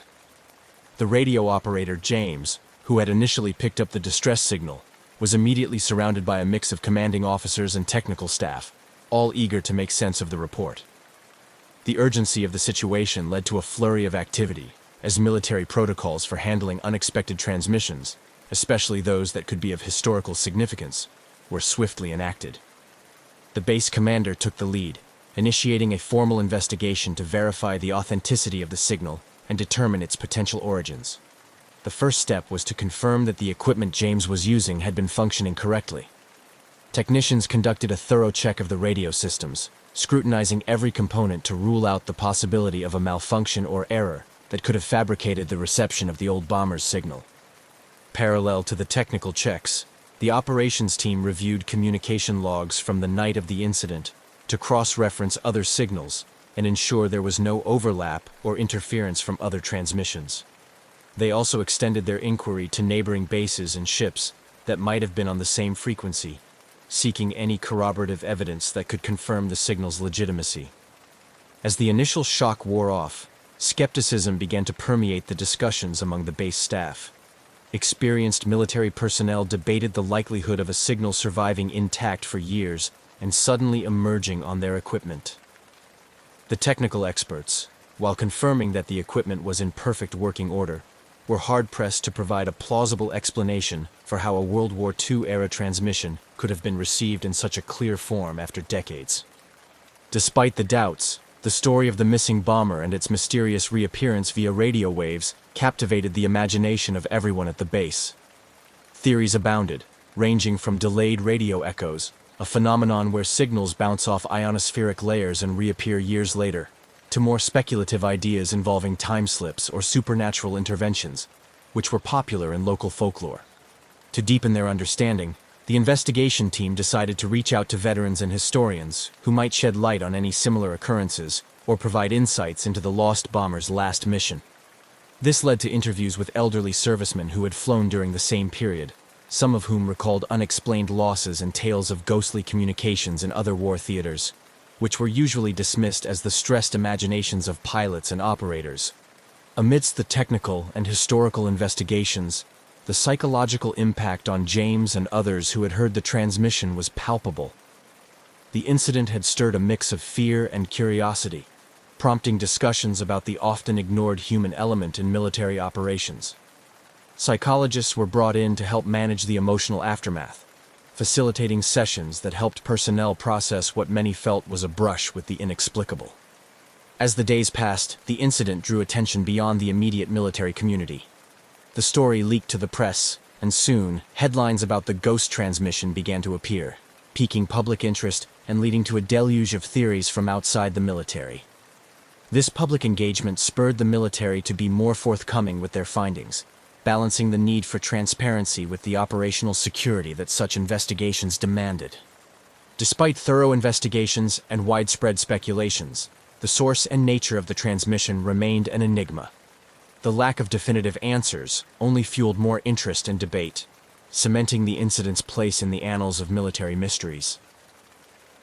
Speaker 1: The radio operator, James, who had initially picked up the distress signal, was immediately surrounded by a mix of commanding officers and technical staff, all eager to make sense of the report. The urgency of the situation led to a flurry of activity, as military protocols for handling unexpected transmissions, especially those that could be of historical significance, were swiftly enacted. The base commander took the lead, initiating a formal investigation to verify the authenticity of the signal and determine its potential origins. The first step was to confirm that the equipment James was using had been functioning correctly. Technicians conducted a thorough check of the radio systems, scrutinizing every component to rule out the possibility of a malfunction or error that could have fabricated the reception of the old bomber's signal. Parallel to the technical checks, the operations team reviewed communication logs from the night of the incident to cross-reference other signals and ensure there was no overlap or interference from other transmissions. They also extended their inquiry to neighboring bases and ships that might have been on the same frequency, seeking any corroborative evidence that could confirm the signal's legitimacy. As the initial shock wore off, skepticism began to permeate the discussions among the base staff. Experienced military personnel debated the likelihood of a signal surviving intact for years and suddenly emerging on their equipment. The technical experts, while confirming that the equipment was in perfect working order, were hard-pressed to provide a plausible explanation for how a World War II-era transmission could have been received in such a clear form after decades. Despite the doubts, the story of the missing bomber and its mysterious reappearance via radio waves captivated the imagination of everyone at the base. Theories abounded, ranging from delayed radio echoes, a phenomenon where signals bounce off ionospheric layers and reappear years later, to more speculative ideas involving time slips or supernatural interventions, which were popular in local folklore. To deepen their understanding, the investigation team decided to reach out to veterans and historians who might shed light on any similar occurrences or provide insights into the lost bomber's last mission. This led to interviews with elderly servicemen who had flown during the same period, some of whom recalled unexplained losses and tales of ghostly communications in other war theaters, which were usually dismissed as the stressed imaginations of pilots and operators. Amidst the technical and historical investigations, the psychological impact on James and others who had heard the transmission was palpable. The incident had stirred a mix of fear and curiosity, prompting discussions about the often ignored human element in military operations. Psychologists were brought in to help manage the emotional aftermath, facilitating sessions that helped personnel process what many felt was a brush with the inexplicable. As the days passed, the incident drew attention beyond the immediate military community. The story leaked to the press, and soon, headlines about the ghost transmission began to appear, piquing public interest and leading to a deluge of theories from outside the military. This public engagement spurred the military to be more forthcoming with their findings, balancing the need for transparency with the operational security that such investigations demanded. Despite thorough investigations and widespread speculations, the source and nature of the transmission remained an enigma. The lack of definitive answers only fueled more interest and debate, cementing the incident's place in the annals of military mysteries.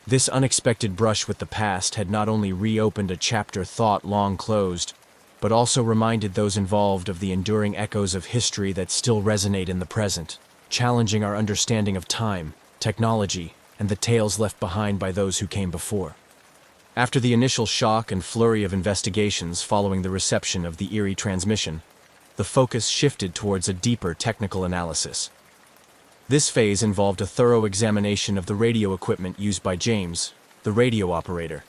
Speaker 1: This unexpected brush with the past had not only reopened a chapter thought long closed, but also reminded those involved of the enduring echoes of history that still resonate in the present, challenging our understanding of time, technology, and the tales left behind by those who came before. After the initial shock and flurry of investigations following the reception of the eerie transmission, the focus shifted towards a deeper technical analysis. This phase involved a thorough examination of the radio equipment used by James, the radio operator,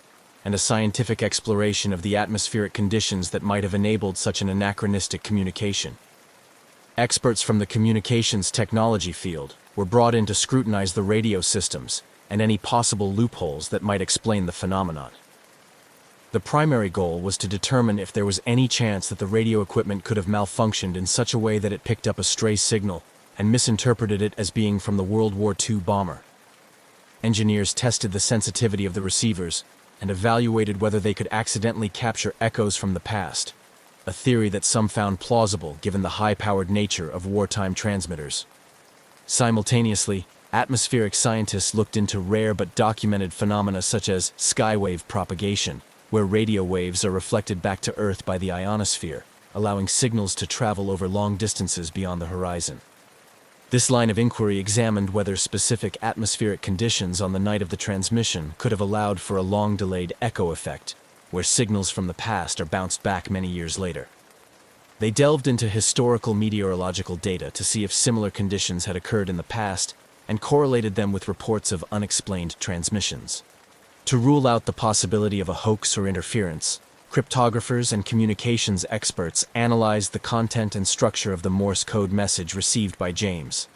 Speaker 1: and a scientific exploration of the atmospheric conditions that might have enabled such an anachronistic communication. Experts from the communications technology field were brought in to scrutinize the radio systems and any possible loopholes that might explain the phenomenon. The primary goal was to determine if there was any chance that the radio equipment could have malfunctioned in such a way that it picked up a stray signal and misinterpreted it as being from the World War II bomber. Engineers tested the sensitivity of the receivers and evaluated whether they could accidentally capture echoes from the past, a theory that some found plausible given the high-powered nature of wartime transmitters. Simultaneously, atmospheric scientists looked into rare but documented phenomena such as skywave propagation, where radio waves are reflected back to Earth by the ionosphere, allowing signals to travel over long distances beyond the horizon. This line of inquiry examined whether specific atmospheric conditions on the night of the transmission could have allowed for a long-delayed echo effect, where signals from the past are bounced back many years later. They delved into historical meteorological data to see if similar conditions had occurred in the past and correlated them with reports of unexplained transmissions. To rule out the possibility of a hoax or interference, cryptographers and communications experts analyzed the content and structure of the Morse code message received by James.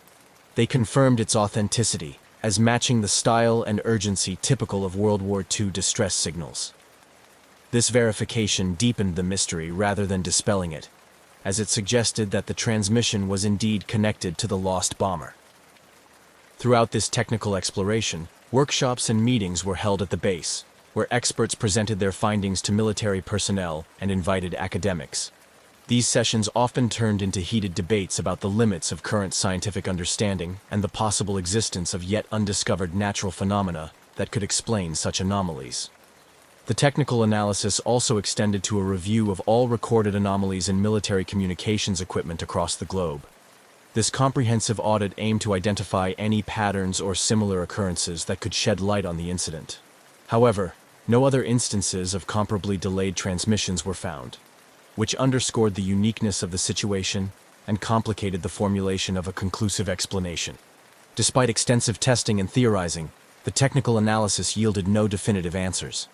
Speaker 1: They confirmed its authenticity as matching the style and urgency typical of World War II distress signals. This verification deepened the mystery rather than dispelling it, as it suggested that the transmission was indeed connected to the lost bomber. Throughout this technical exploration, workshops and meetings were held at the base, where experts presented their findings to military personnel and invited academics. These sessions often turned into heated debates about the limits of current scientific understanding and the possible existence of yet undiscovered natural phenomena that could explain such anomalies. The technical analysis also extended to a review of all recorded anomalies in military communications equipment across the globe. This comprehensive audit aimed to identify any patterns or similar occurrences that could shed light on the incident. However, no other instances of comparably delayed transmissions were found, which underscored the uniqueness of the situation and complicated the formulation of a conclusive explanation. Despite extensive testing and theorizing, the technical analysis yielded no definitive answers.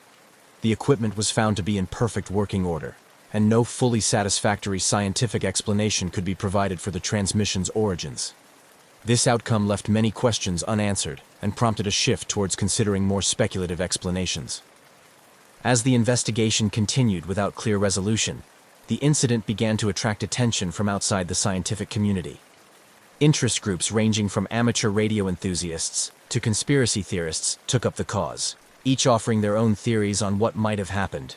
Speaker 1: The equipment was found to be in perfect working order, and no fully satisfactory scientific explanation could be provided for the transmission's origins. This outcome left many questions unanswered and prompted a shift towards considering more speculative explanations. As the investigation continued without clear resolution, the incident began to attract attention from outside the scientific community. Interest groups ranging from amateur radio enthusiasts to conspiracy theorists took up the cause, each offering their own theories on what might have happened.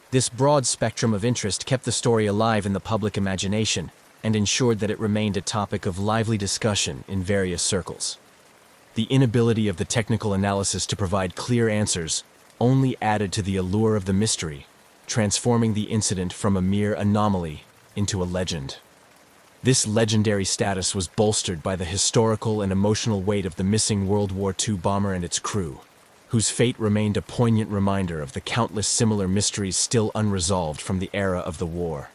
Speaker 1: This broad spectrum of interest kept the story alive in the public imagination and ensured that it remained a topic of lively discussion in various circles. The inability of the technical analysis to provide clear answers only added to the allure of the mystery, transforming the incident from a mere anomaly into a legend. This legendary status was bolstered by the historical and emotional weight of the missing World War II bomber and its crew, whose fate remained a poignant reminder of the countless similar mysteries still unresolved from the era of the war.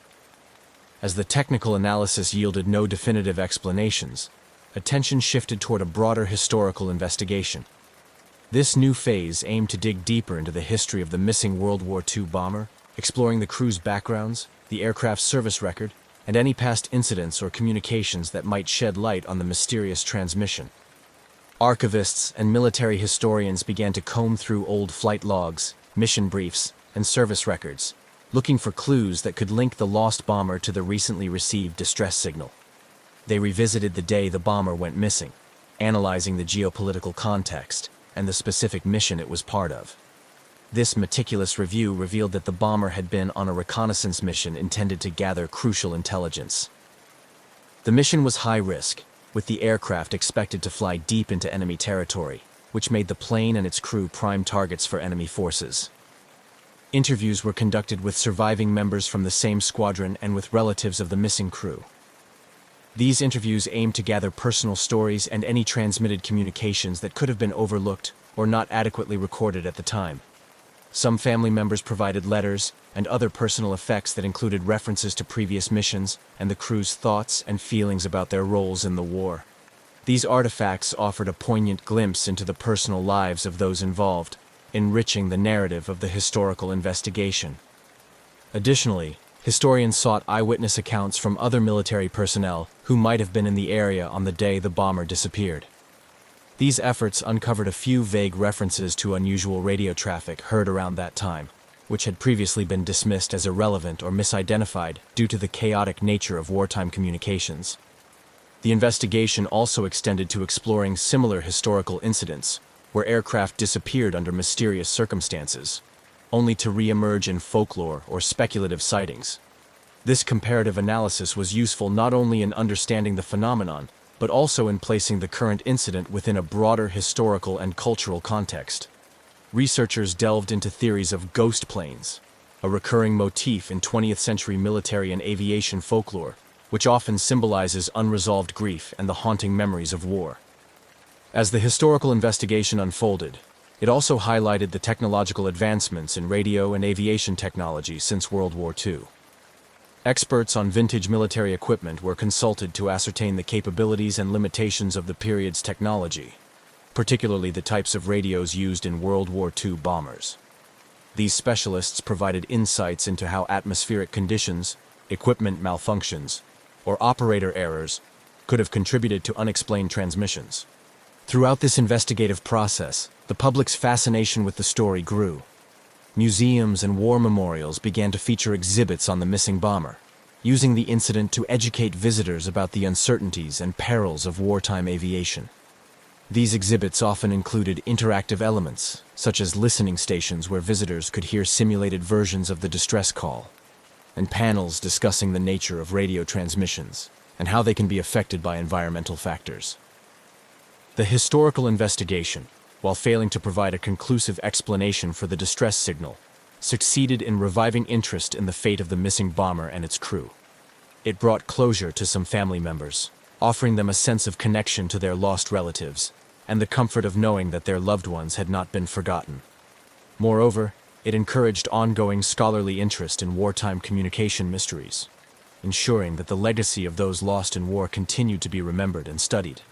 Speaker 1: As the technical analysis yielded no definitive explanations, attention shifted toward a broader historical investigation. This new phase aimed to dig deeper into the history of the missing World War II bomber, exploring the crew's backgrounds, the aircraft's service record, and any past incidents or communications that might shed light on the mysterious transmission. Archivists and military historians began to comb through old flight logs, mission briefs, and service records, looking for clues that could link the lost bomber to the recently received distress signal. They revisited the day the bomber went missing, analyzing the geopolitical context and the specific mission it was part of. This meticulous review revealed that the bomber had been on a reconnaissance mission intended to gather crucial intelligence. The mission was high risk, with the aircraft expected to fly deep into enemy territory, which made the plane and its crew prime targets for enemy forces. Interviews were conducted with surviving members from the same squadron and with relatives of the missing crew. These interviews aimed to gather personal stories and any transmitted communications that could have been overlooked or not adequately recorded at the time. Some family members provided letters and other personal effects that included references to previous missions and the crew's thoughts and feelings about their roles in the war. These artifacts offered a poignant glimpse into the personal lives of those involved, enriching the narrative of the historical investigation. Additionally, historians sought eyewitness accounts from other military personnel who might have been in the area on the day the bomber disappeared. These efforts uncovered a few vague references to unusual radio traffic heard around that time, which had previously been dismissed as irrelevant or misidentified due to the chaotic nature of wartime communications. The investigation also extended to exploring similar historical incidents, where aircraft disappeared under mysterious circumstances, only to re-emerge in folklore or speculative sightings. This comparative analysis was useful not only in understanding the phenomenon, but also in placing the current incident within a broader historical and cultural context. Researchers delved into theories of ghost planes, a recurring motif in 20th century military and aviation folklore, which often symbolizes unresolved grief and the haunting memories of war. As the historical investigation unfolded, it also highlighted the technological advancements in radio and aviation technology since World War II. Experts on vintage military equipment were consulted to ascertain the capabilities and limitations of the period's technology, particularly the types of radios used in World War II bombers. These specialists provided insights into how atmospheric conditions, equipment malfunctions, or operator errors could have contributed to unexplained transmissions. Throughout this investigative process, the public's fascination with the story grew. Museums and war memorials began to feature exhibits on the missing bomber, using the incident to educate visitors about the uncertainties and perils of wartime aviation. These exhibits often included interactive elements, such as listening stations where visitors could hear simulated versions of the distress call, and panels discussing the nature of radio transmissions and how they can be affected by environmental factors. The historical investigation, while failing to provide a conclusive explanation for the distress signal, succeeded in reviving interest in the fate of the missing bomber and its crew. It brought closure to some family members, offering them a sense of connection to their lost relatives and the comfort of knowing that their loved ones had not been forgotten. Moreover, it encouraged ongoing scholarly interest in wartime communication mysteries, ensuring that the legacy of those lost in war continued to be remembered and studied.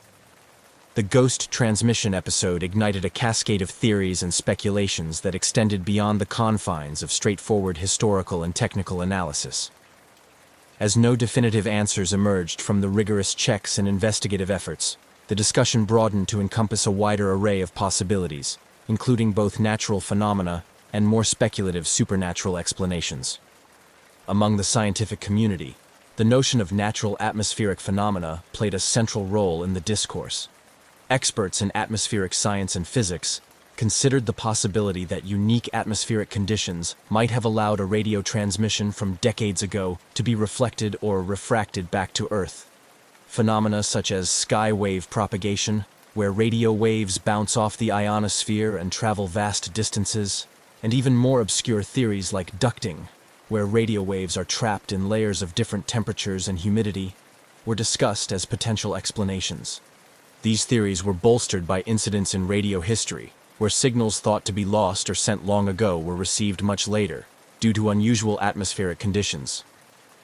Speaker 1: The ghost transmission episode ignited a cascade of theories and speculations that extended beyond the confines of straightforward historical and technical analysis. As no definitive answers emerged from the rigorous checks and investigative efforts, the discussion broadened to encompass a wider array of possibilities, including both natural phenomena and more speculative supernatural explanations. Among the scientific community, the notion of natural atmospheric phenomena played a central role in the discourse. Experts in atmospheric science and physics considered the possibility that unique atmospheric conditions might have allowed a radio transmission from decades ago to be reflected or refracted back to Earth. Phenomena such as sky wave propagation, where radio waves bounce off the ionosphere and travel vast distances, and even more obscure theories like ducting, where radio waves are trapped in layers of different temperatures and humidity, were discussed as potential explanations. These theories were bolstered by incidents in radio history, where signals thought to be lost or sent long ago were received much later, due to unusual atmospheric conditions.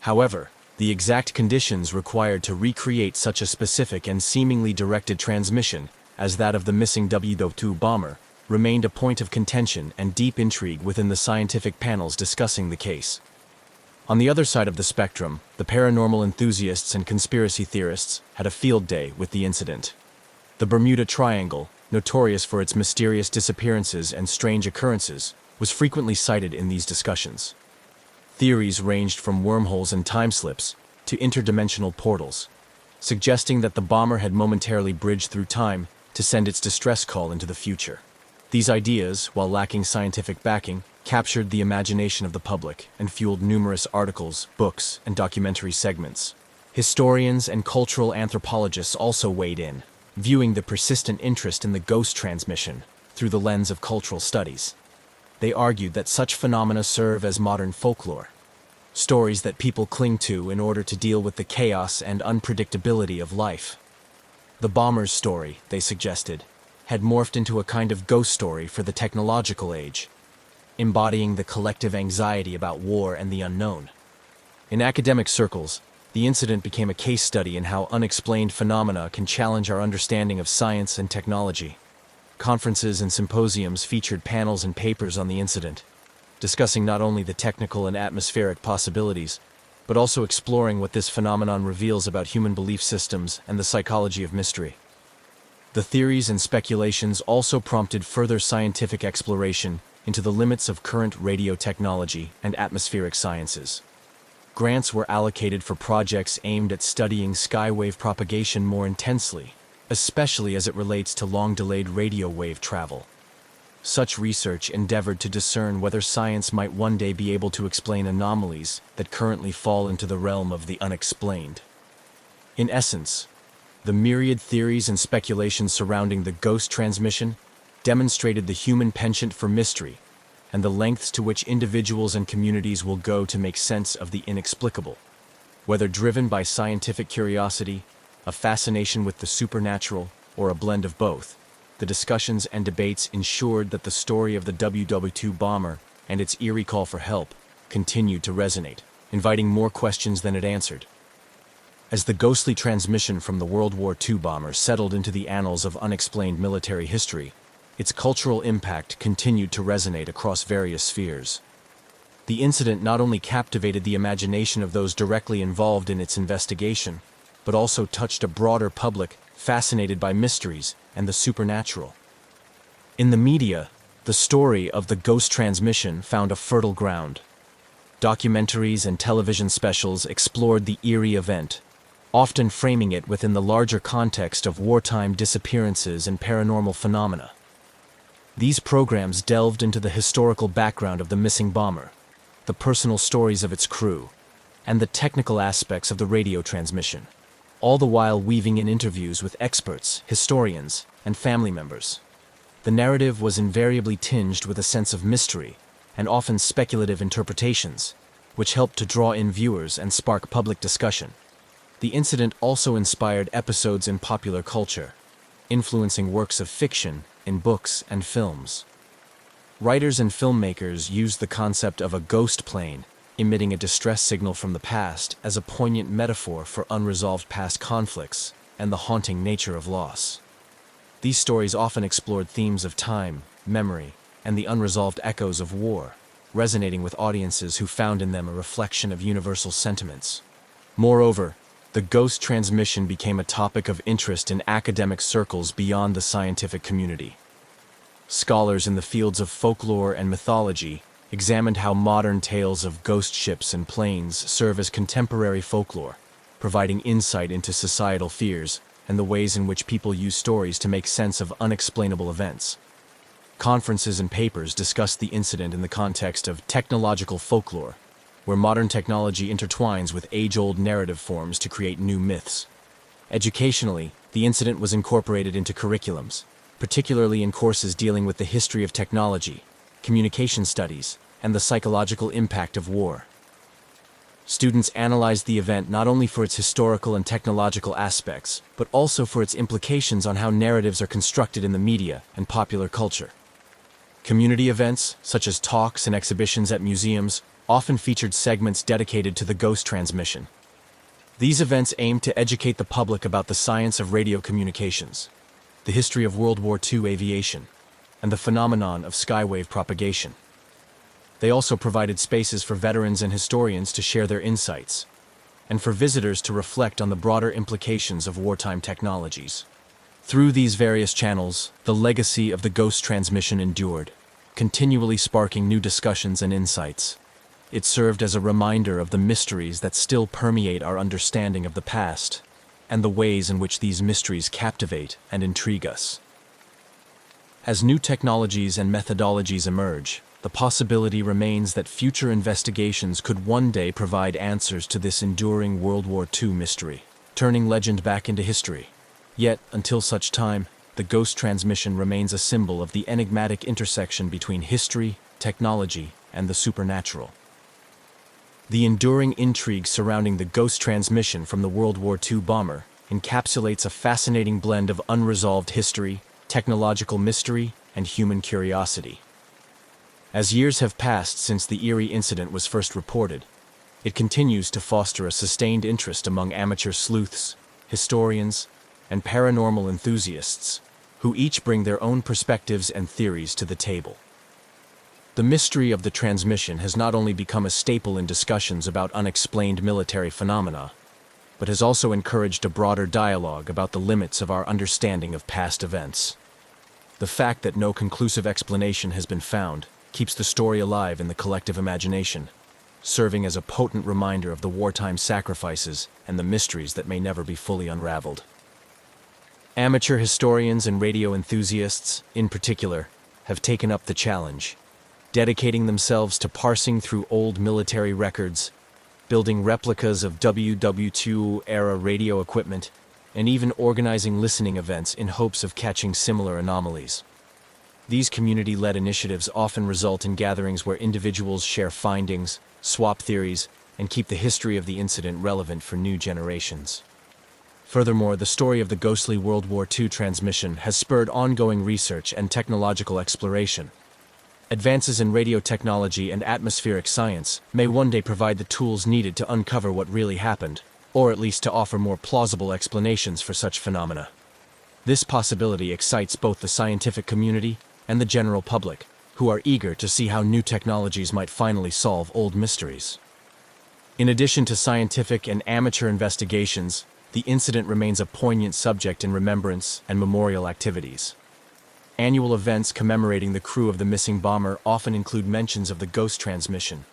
Speaker 1: However, the exact conditions required to recreate such a specific and seemingly directed transmission as that of the missing W-2 bomber remained a point of contention and deep intrigue within the scientific panels discussing the case. On the other side of the spectrum, the paranormal enthusiasts and conspiracy theorists had a field day with the incident. The Bermuda Triangle, notorious for its mysterious disappearances and strange occurrences, was frequently cited in these discussions. Theories ranged from wormholes and time slips to interdimensional portals, suggesting that the bomber had momentarily bridged through time to send its distress call into the future. These ideas, while lacking scientific backing, captured the imagination of the public and fueled numerous articles, books, and documentary segments. Historians and cultural anthropologists also weighed in, viewing the persistent interest in the ghost transmission through the lens of cultural studies. They argued that such phenomena serve as modern folklore, stories that people cling to in order to deal with the chaos and unpredictability of life. The bomber's story, they suggested, had morphed into a kind of ghost story for the technological age, embodying the collective anxiety about war and the unknown. In academic circles, the incident became a case study in how unexplained phenomena can challenge our understanding of science and technology. Conferences and symposiums featured panels and papers on the incident, discussing not only the technical and atmospheric possibilities, but also exploring what this phenomenon reveals about human belief systems and the psychology of mystery. The theories and speculations also prompted further scientific exploration into the limits of current radio technology and atmospheric sciences. Grants were allocated for projects aimed at studying skywave propagation more intensely, especially as it relates to long-delayed radio wave travel. Such research endeavored to discern whether science might one day be able to explain anomalies that currently fall into the realm of the unexplained. In essence, the myriad theories and speculations surrounding the ghost transmission demonstrated the human penchant for mystery and the lengths to which individuals and communities will go to make sense of the inexplicable. Whether driven by scientific curiosity, a fascination with the supernatural, or a blend of both, the discussions and debates ensured that the story of the WW2 bomber and its eerie call for help continued to resonate, inviting more questions than it answered. As the ghostly transmission from the World War II bomber settled into the annals of unexplained military history, its cultural impact continued to resonate across various spheres. The incident not only captivated the imagination of those directly involved in its investigation, but also touched a broader public fascinated by mysteries and the supernatural. In the media, the story of the ghost transmission found a fertile ground. Documentaries and television specials explored the eerie event, often framing it within the larger context of wartime disappearances and paranormal phenomena. These programs delved into the historical background of the missing bomber, the personal stories of its crew, and the technical aspects of the radio transmission, all the while weaving in interviews with experts, historians, and family members. The narrative was invariably tinged with a sense of mystery and often speculative interpretations, which helped to draw in viewers and spark public discussion. The incident also inspired episodes in popular culture, influencing works of fiction in books and films. Writers and filmmakers used the concept of a ghost plane emitting a distress signal from the past as a poignant metaphor for unresolved past conflicts and the haunting nature of loss. These stories often explored themes of time, memory, and the unresolved echoes of war, resonating with audiences who found in them a reflection of universal sentiments. Moreover, the ghost transmission became a topic of interest in academic circles beyond the scientific community. Scholars in the fields of folklore and mythology examined how modern tales of ghost ships and planes serve as contemporary folklore, providing insight into societal fears and the ways in which people use stories to make sense of unexplainable events. Conferences and papers discussed the incident in the context of technological folklore, where modern technology intertwines with age-old narrative forms to create new myths. Educationally, the incident was incorporated into curriculums, particularly in courses dealing with the history of technology, communication studies, and the psychological impact of war. Students analyzed the event not only for its historical and technological aspects, but also for its implications on how narratives are constructed in the media and popular culture. Community events, such as talks and exhibitions at museums, often featured segments dedicated to the ghost transmission. These events aimed to educate the public about the science of radio communications, the history of World War II aviation, and the phenomenon of skywave propagation. They also provided spaces for veterans and historians to share their insights, and for visitors to reflect on the broader implications of wartime technologies. Through these various channels, the legacy of the ghost transmission endured, continually sparking new discussions and insights. It served as a reminder of the mysteries that still permeate our understanding of the past, and the ways in which these mysteries captivate and intrigue us. As new technologies and methodologies emerge, the possibility remains that future investigations could one day provide answers to this enduring World War II mystery, turning legend back into history. Yet, until such time, the ghost transmission remains a symbol of the enigmatic intersection between history, technology, and the supernatural. The enduring intrigue surrounding the ghost transmission from the World War II bomber encapsulates a fascinating blend of unresolved history, technological mystery, and human curiosity. As years have passed since the eerie incident was first reported, it continues to foster a sustained interest among amateur sleuths, historians, and paranormal enthusiasts, who each bring their own perspectives and theories to the table. The mystery of the transmission has not only become a staple in discussions about unexplained military phenomena, but has also encouraged a broader dialogue about the limits of our understanding of past events. The fact that no conclusive explanation has been found keeps the story alive in the collective imagination, serving as a potent reminder of the wartime sacrifices and the mysteries that may never be fully unraveled. Amateur historians and radio enthusiasts, in particular, have taken up the challenge, dedicating themselves to parsing through old military records, building replicas of WW2-era radio equipment, and even organizing listening events in hopes of catching similar anomalies. These community-led initiatives often result in gatherings where individuals share findings, swap theories, and keep the history of the incident relevant for new generations. Furthermore, the story of the ghostly World War II transmission has spurred ongoing research and technological exploration. Advances in radio technology and atmospheric science may one day provide the tools needed to uncover what really happened, or at least to offer more plausible explanations for such phenomena. This possibility excites both the scientific community and the general public, who are eager to see how new technologies might finally solve old mysteries. In addition to scientific and amateur investigations, the incident remains a poignant subject in remembrance and memorial activities. Annual events commemorating the crew of the missing bomber often include mentions of the ghost transmission,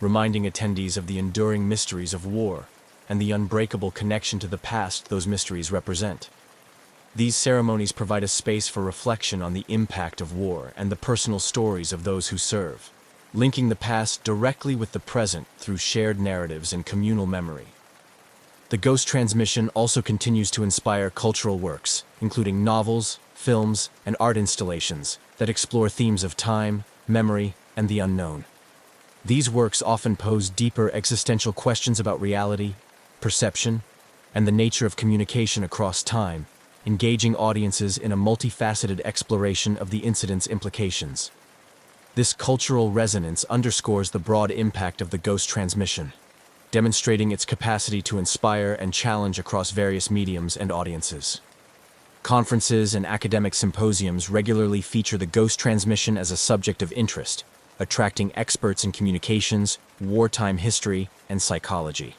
Speaker 1: reminding attendees of the enduring mysteries of war and the unbreakable connection to the past those mysteries represent. These ceremonies provide a space for reflection on the impact of war and the personal stories of those who serve, linking the past directly with the present through shared narratives and communal memory. The ghost transmission also continues to inspire cultural works, including novels, films, and art installations that explore themes of time, memory, and the unknown. These works often pose deeper existential questions about reality, perception, and the nature of communication across time, engaging audiences in a multifaceted exploration of the incident's implications. This cultural resonance underscores the broad impact of the ghost transmission, demonstrating its capacity to inspire and challenge across various mediums and audiences. Conferences and academic symposiums regularly feature the ghost transmission as a subject of interest, attracting experts in communications, wartime history, and psychology.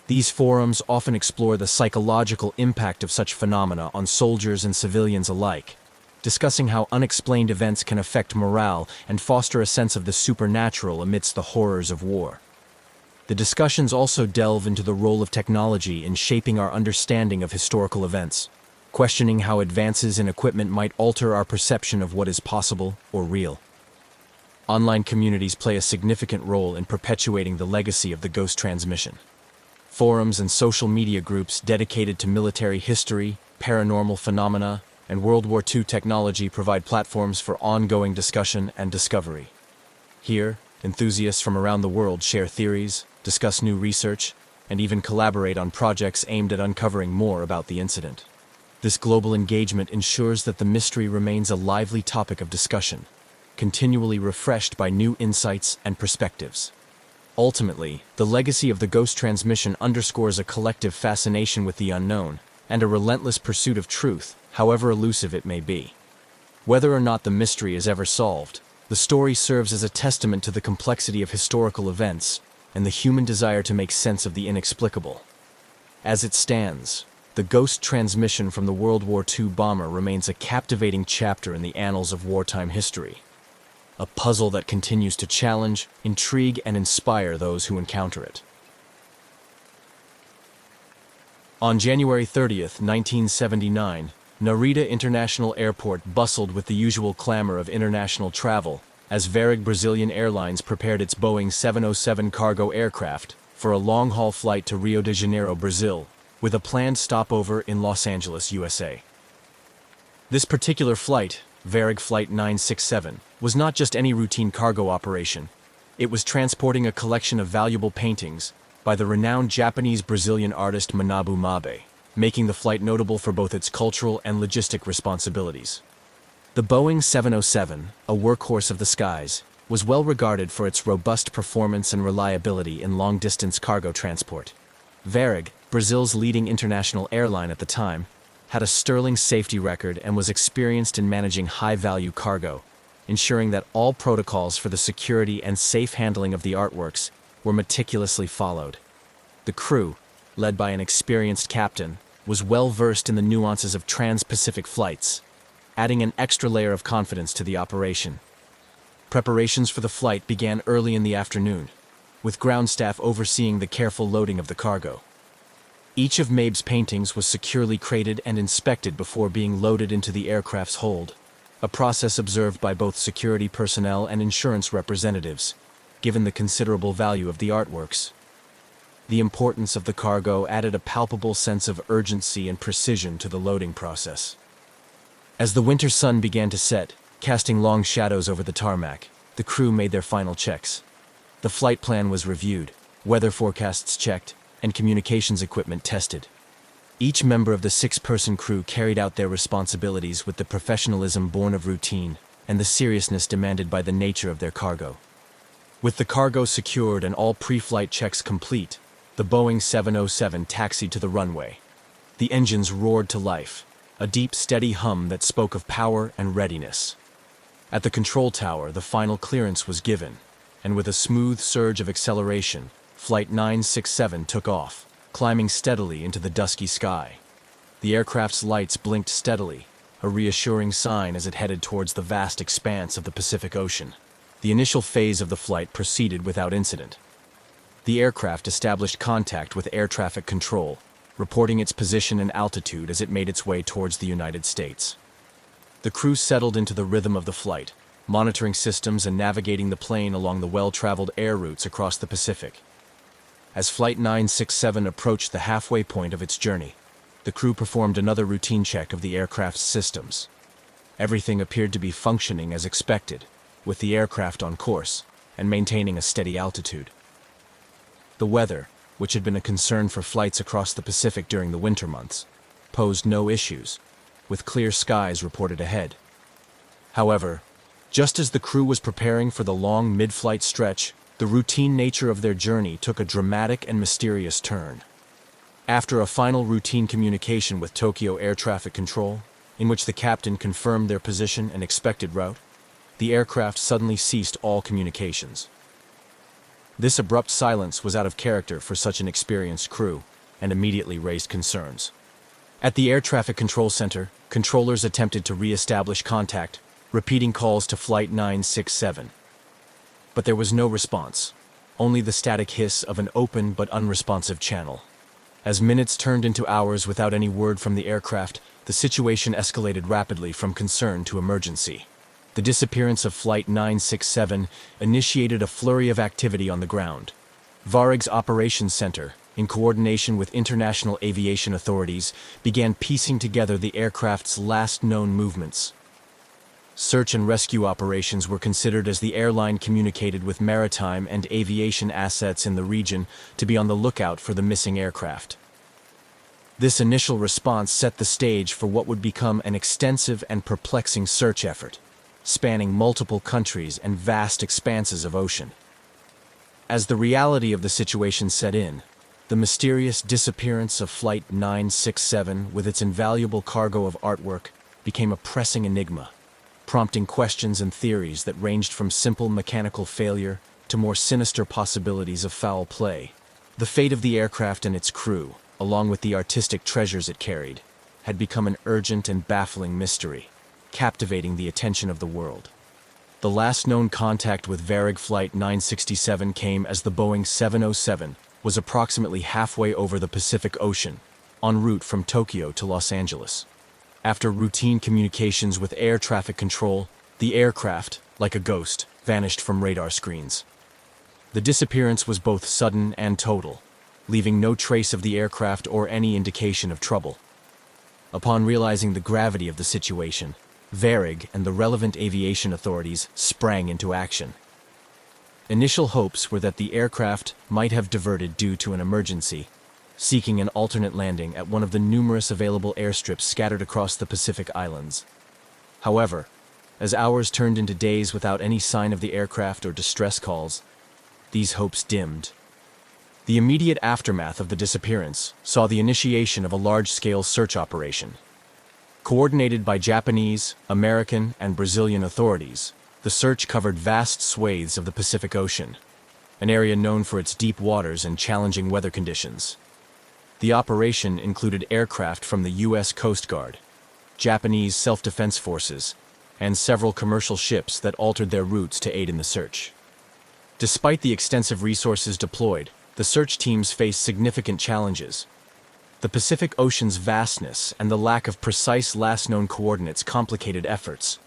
Speaker 1: These forums often explore the psychological impact of such phenomena on soldiers and civilians alike, discussing how unexplained events can affect morale and foster a sense of the supernatural amidst the horrors of war. The discussions also delve into the role of technology in shaping our understanding of historical events, questioning how advances in equipment might alter our perception of what is possible or real. Online communities play a significant role in perpetuating the legacy of the ghost transmission. Forums and social media groups dedicated to military history, paranormal phenomena, and World War II technology provide platforms for ongoing discussion and discovery. Here, enthusiasts from around the world share theories, discuss new research, and even collaborate on projects aimed at uncovering more about the incident. This global engagement ensures that the mystery remains a lively topic of discussion, continually refreshed by new insights and perspectives. Ultimately, the legacy of the ghost transmission underscores a collective fascination with the unknown and a relentless pursuit of truth, however elusive it may be. Whether or not the mystery is ever solved, the story serves as a testament to the complexity of historical events and the human desire to make sense of the inexplicable. As it stands, the ghost transmission from the World War II bomber remains a captivating chapter in the annals of wartime history, a puzzle that continues to challenge, intrigue, and inspire those who encounter it. On January 30th, 1979, Narita International Airport bustled with the usual clamor of international travel as Varig Brazilian Airlines prepared its Boeing 707 cargo aircraft for a long-haul flight to Rio de Janeiro, Brazil, with a planned stopover in Los Angeles, USA. This particular flight, Varig Flight 967, was not just any routine cargo operation. It was transporting a collection of valuable paintings by the renowned Japanese-Brazilian artist Manabu Mabe, making the flight notable for both its cultural and logistic responsibilities. The Boeing 707, a workhorse of the skies, was well regarded for its robust performance and reliability in long-distance cargo transport. Varig, Brazil's leading international airline at the time, had a sterling safety record and was experienced in managing high-value cargo, ensuring that all protocols for the security and safe handling of the artworks were meticulously followed. The crew, led by an experienced captain, was well versed in the nuances of trans-Pacific flights, adding an extra layer of confidence to the operation. Preparations for the flight began early in the afternoon, with ground staff overseeing the careful loading of the cargo. Each of Mabe's paintings was securely crated and inspected before being loaded into the aircraft's hold, a process observed by both security personnel and insurance representatives, given the considerable value of the artworks. The importance of the cargo added a palpable sense of urgency and precision to the loading process. As the winter sun began to set, casting long shadows over the tarmac, the crew made their final checks. The flight plan was reviewed, weather forecasts checked, and communications equipment tested. Each member of the 6-person crew carried out their responsibilities with the professionalism born of routine and the seriousness demanded by the nature of their cargo. With the cargo secured and all pre-flight checks complete, the Boeing 707 taxied to the runway. The engines roared to life, a deep, steady hum that spoke of power and readiness. At the control tower, the final clearance was given, and with a smooth surge of acceleration, Flight 967 took off, climbing steadily into the dusky sky. The aircraft's lights blinked steadily, a reassuring sign as it headed towards the vast expanse of the Pacific Ocean. The initial phase of the flight proceeded without incident. The aircraft established contact with air traffic control, reporting its position and altitude as it made its way towards the United States. The crew settled into the rhythm of the flight, monitoring systems and navigating the plane along the well-traveled air routes across the Pacific. As Flight 967 approached the halfway point of its journey, the crew performed another routine check of the aircraft's systems. Everything appeared to be functioning as expected, with the aircraft on course and maintaining a steady altitude. The weather, which had been a concern for flights across the Pacific during the winter months, posed no issues, with clear skies reported ahead. However, just as the crew was preparing for the long mid-flight stretch, the routine nature of their journey took a dramatic and mysterious turn. After a final routine communication with Tokyo Air Traffic Control, in which the captain confirmed their position and expected route, the aircraft suddenly ceased all communications. This abrupt silence was out of character for such an experienced crew, and immediately raised concerns. At the Air Traffic Control Center, controllers attempted to re-establish contact, repeating calls to Flight 967. But there was no response, only the static hiss of an open but unresponsive channel. As minutes turned into hours without any word from the aircraft, the situation escalated rapidly from concern to emergency. The disappearance of Flight 967 initiated a flurry of activity on the ground. Varig's Operations Center, in coordination with international aviation authorities, began piecing together the aircraft's last known movements. Search and rescue operations were considered as the airline communicated with maritime and aviation assets in the region to be on the lookout for the missing aircraft. This initial response set the stage for what would become an extensive and perplexing search effort, spanning multiple countries and vast expanses of ocean. As the reality of the situation set in, the mysterious disappearance of Flight 967 with its invaluable cargo of artwork became a pressing enigma, prompting questions and theories that ranged from simple mechanical failure to more sinister possibilities of foul play. The fate of the aircraft and its crew, along with the artistic treasures it carried, had become an urgent and baffling mystery, captivating the attention of the world. The last known contact with Varig Flight 967 came as the Boeing 707 was approximately halfway over the Pacific Ocean, en route from Tokyo to Los Angeles. After routine communications with air traffic control, the aircraft, like a ghost, vanished from radar screens. The disappearance was both sudden and total, leaving no trace of the aircraft or any indication of trouble. Upon realizing the gravity of the situation, Varig and the relevant aviation authorities sprang into action. Initial hopes were that the aircraft might have diverted due to an emergency, seeking an alternate landing at one of the numerous available airstrips scattered across the Pacific Islands. However, as hours turned into days without any sign of the aircraft or distress calls, these hopes dimmed. The immediate aftermath of the disappearance saw the initiation of a large-scale search operation. Coordinated by Japanese, American, and Brazilian authorities, the search covered vast swathes of the Pacific Ocean, an area known for its deep waters and challenging weather conditions. The operation included aircraft from the U.S. Coast Guard, Japanese self-defense forces, and several commercial ships that altered their routes to aid in the search. Despite the extensive resources deployed, the search teams faced significant challenges. The Pacific Ocean's vastness and the lack of precise last-known coordinates complicated efforts,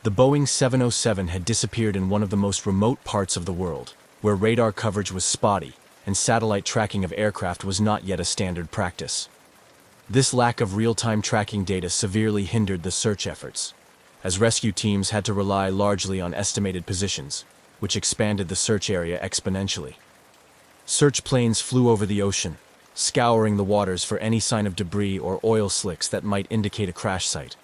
Speaker 1: The Boeing 707 had disappeared in one of the most remote parts of the world, where radar coverage was spotty and satellite tracking of aircraft was not yet a standard practice. This lack of real-time tracking data severely hindered the search efforts, as rescue teams had to rely largely on estimated positions, which expanded the search area exponentially. Search planes flew over the ocean, scouring the waters for any sign of debris or oil slicks that might indicate a crash site.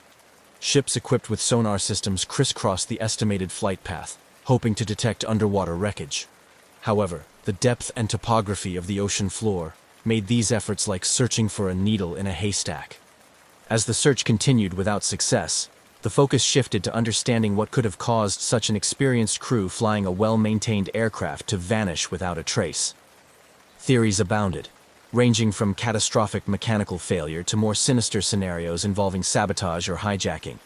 Speaker 1: Ships equipped with sonar systems crisscrossed the estimated flight path, hoping to detect underwater wreckage. However, the depth and topography of the ocean floor made these efforts like searching for a needle in a haystack. As the search continued without success, the focus shifted to understanding what could have caused such an experienced crew flying a well-maintained aircraft to vanish without a trace. Theories abounded, ranging from catastrophic mechanical failure to more sinister scenarios involving sabotage or hijacking.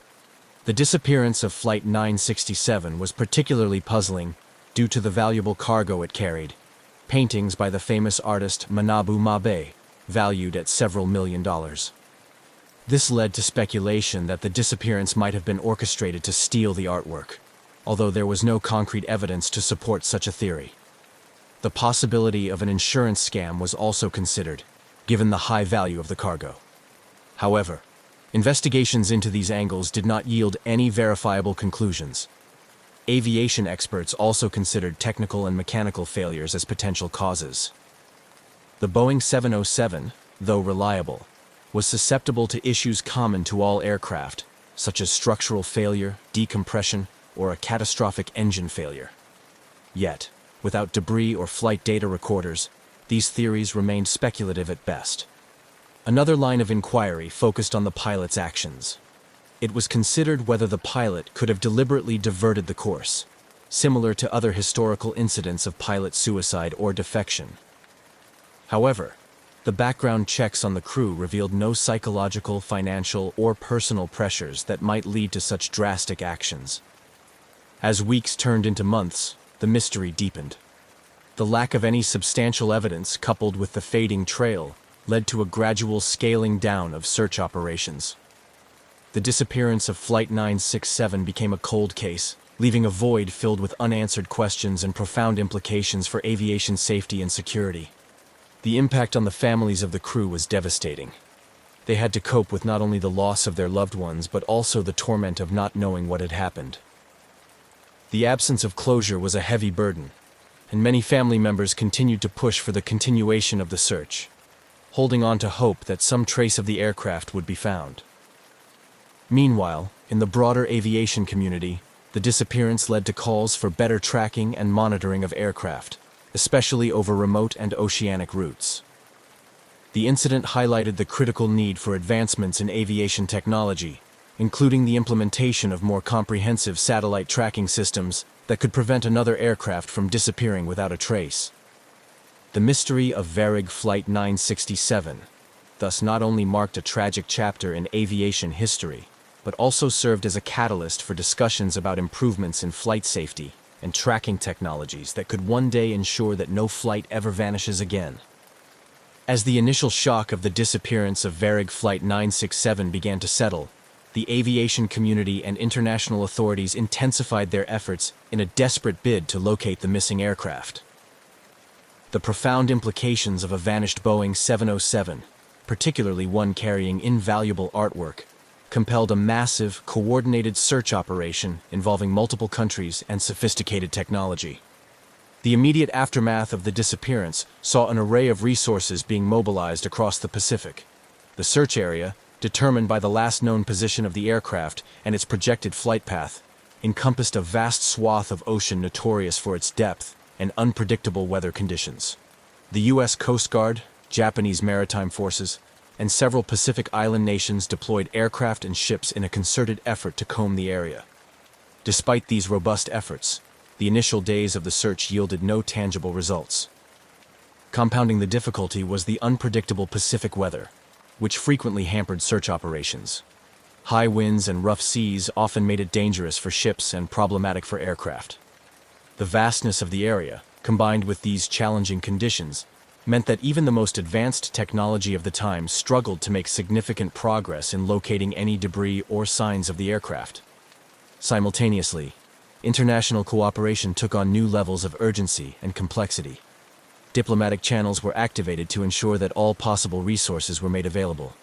Speaker 1: The disappearance of Flight 967 was particularly puzzling due to the valuable cargo it carried, paintings by the famous artist Manabu Mabe, valued at several $million. This led to speculation that the disappearance might have been orchestrated to steal the artwork, although there was no concrete evidence to support such a theory. The possibility of an insurance scam was also considered, given the high value of the cargo. However, investigations into these angles did not yield any verifiable conclusions. Aviation experts also considered technical and mechanical failures as potential causes. The Boeing 707, though reliable, was susceptible to issues common to all aircraft, such as structural failure, decompression, or a catastrophic engine failure. Yet, without debris or flight data recorders, these theories remained speculative at best. Another line of inquiry focused on the pilot's actions. It was considered whether the pilot could have deliberately diverted the course, similar to other historical incidents of pilot suicide or defection. However, the background checks on the crew revealed no psychological, financial, or personal pressures that might lead to such drastic actions. As weeks turned into months, the mystery deepened. The lack of any substantial evidence, coupled with the fading trail, led to a gradual scaling down of search operations. The disappearance of Flight 967 became a cold case, leaving a void filled with unanswered questions and profound implications for aviation safety and security. The impact on the families of the crew was devastating. They had to cope with not only the loss of their loved ones, but also the torment of not knowing what had happened. The absence of closure was a heavy burden, and many family members continued to push for the continuation of the search, holding on to hope that some trace of the aircraft would be found. Meanwhile, in the broader aviation community, the disappearance led to calls for better tracking and monitoring of aircraft, especially over remote and oceanic routes. The incident highlighted the critical need for advancements in aviation technology, including the implementation of more comprehensive satellite tracking systems that could prevent another aircraft from disappearing without a trace. The mystery of Varig Flight 967 thus not only marked a tragic chapter in aviation history, but also served as a catalyst for discussions about improvements in flight safety and tracking technologies that could one day ensure that no flight ever vanishes again. As the initial shock of the disappearance of Varig Flight 967 began to settle, the aviation community and international authorities intensified their efforts in a desperate bid to locate the missing aircraft. The profound implications of a vanished Boeing 707, particularly one carrying invaluable artwork, compelled a massive, coordinated search operation involving multiple countries and sophisticated technology. The immediate aftermath of the disappearance saw an array of resources being mobilized across the Pacific. The search area, determined by the last known position of the aircraft and its projected flight path, encompassed a vast swath of ocean notorious for its depth and unpredictable weather conditions. The U.S. Coast Guard, Japanese maritime forces, and several Pacific island nations deployed aircraft and ships in a concerted effort to comb the area. Despite these robust efforts, the initial days of the search yielded no tangible results. Compounding the difficulty was the unpredictable Pacific weather, which frequently hampered search operations. High winds and rough seas often made it dangerous for ships and problematic for aircraft. The vastness of the area, combined with these challenging conditions, meant that even the most advanced technology of the time struggled to make significant progress in locating any debris or signs of the aircraft. Simultaneously, international cooperation took on new levels of urgency and complexity. Diplomatic channels were activated to ensure that all possible resources were made available.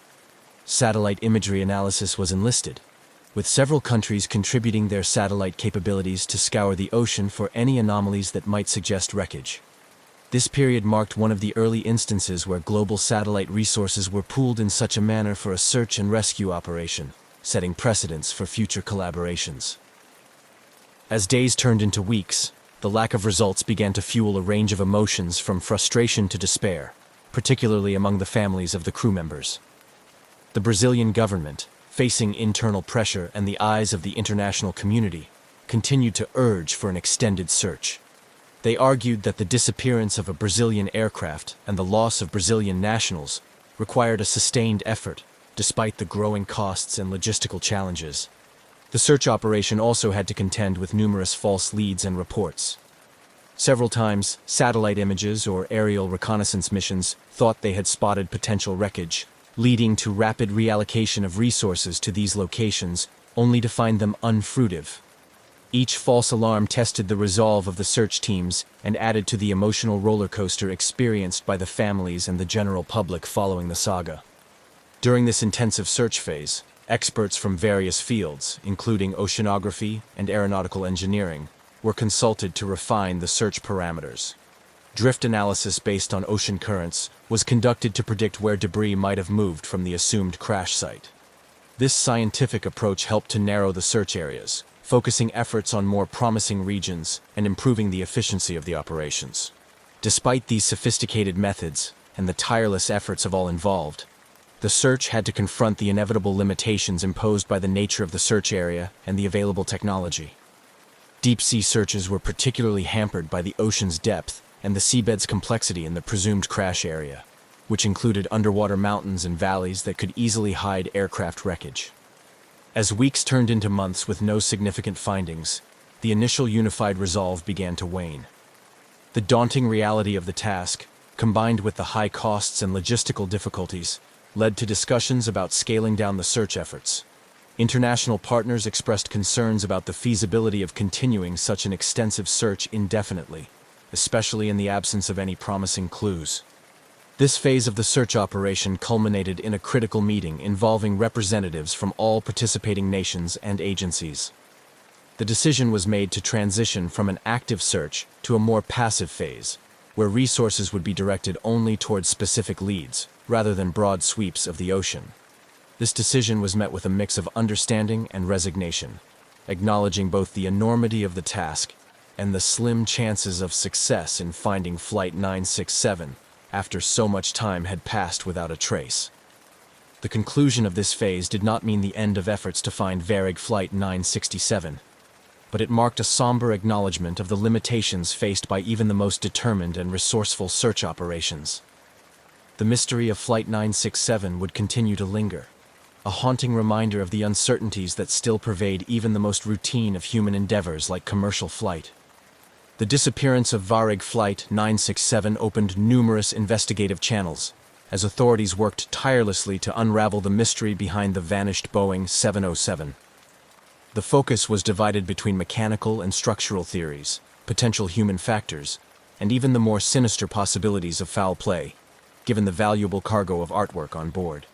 Speaker 1: Satellite imagery analysis was enlisted, with several countries contributing their satellite capabilities to scour the ocean for any anomalies that might suggest wreckage. This period marked one of the early instances where global satellite resources were pooled in such a manner for a search and rescue operation, setting precedents for future collaborations. As days turned into weeks, the lack of results began to fuel a range of emotions from frustration to despair, particularly among the families of the crew members. The Brazilian government, facing internal pressure and the eyes of the international community, continued to urge for an extended search. They argued that the disappearance of a Brazilian aircraft and the loss of Brazilian nationals required a sustained effort, despite the growing costs and logistical challenges. The search operation also had to contend with numerous false leads and reports. Several times, satellite images or aerial reconnaissance missions thought they had spotted potential wreckage, leading to rapid reallocation of resources to these locations, only to find them unfruitive. Each false alarm tested the resolve of the search teams and added to the emotional roller coaster experienced by the families and the general public following the saga. During this intensive search phase, experts from various fields, including oceanography and aeronautical engineering, were consulted to refine the search parameters. Drift analysis based on ocean currents was conducted to predict where debris might have moved from the assumed crash site. This scientific approach helped to narrow the search areas, focusing efforts on more promising regions and improving the efficiency of the operations. Despite these sophisticated methods and the tireless efforts of all involved, the search had to confront the inevitable limitations imposed by the nature of the search area and the available technology. Deep-sea searches were particularly hampered by the ocean's depth and the seabed's complexity in the presumed crash area, which included underwater mountains and valleys that could easily hide aircraft wreckage. As weeks turned into months with no significant findings, the initial unified resolve began to wane. The daunting reality of the task, combined with the high costs and logistical difficulties, led to discussions about scaling down the search efforts. International partners expressed concerns about the feasibility of continuing such an extensive search indefinitely, especially in the absence of any promising clues. This phase of the search operation culminated in a critical meeting involving representatives from all participating nations and agencies. The decision was made to transition from an active search to a more passive phase, where resources would be directed only towards specific leads, rather than broad sweeps of the ocean. This decision was met with a mix of understanding and resignation, acknowledging both the enormity of the task and the slim chances of success in finding Flight 967 after so much time had passed without a trace. The conclusion of this phase did not mean the end of efforts to find Varig Flight 967, but it marked a somber acknowledgement of the limitations faced by even the most determined and resourceful search operations. The mystery of Flight 967 would continue to linger, a haunting reminder of the uncertainties that still pervade even the most routine of human endeavors like commercial flight. The disappearance of Varig Flight 967 opened numerous investigative channels, as authorities worked tirelessly to unravel the mystery behind the vanished Boeing 707. The focus was divided between mechanical and structural theories, potential human factors, and even the more sinister possibilities of foul play, given the valuable cargo of artwork on board.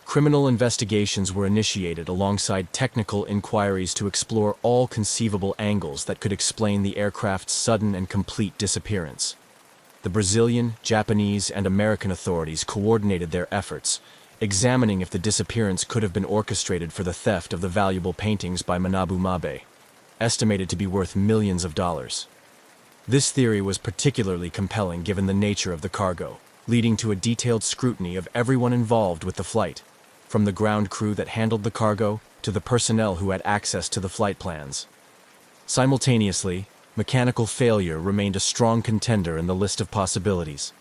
Speaker 1: Criminal investigations were initiated alongside technical inquiries to explore all conceivable angles that could explain the aircraft's sudden and complete disappearance. The Brazilian, Japanese, and American authorities coordinated their efforts, examining if the disappearance could have been orchestrated for the theft of the valuable paintings by Manabu Mabe, estimated to be worth millions of dollars. This theory was particularly compelling given the nature of the cargo, leading to a detailed scrutiny of everyone involved with the flight, from the ground crew that handled the cargo to the personnel who had access to the flight plans. Simultaneously, mechanical failure remained a strong contender in the list of possibilities.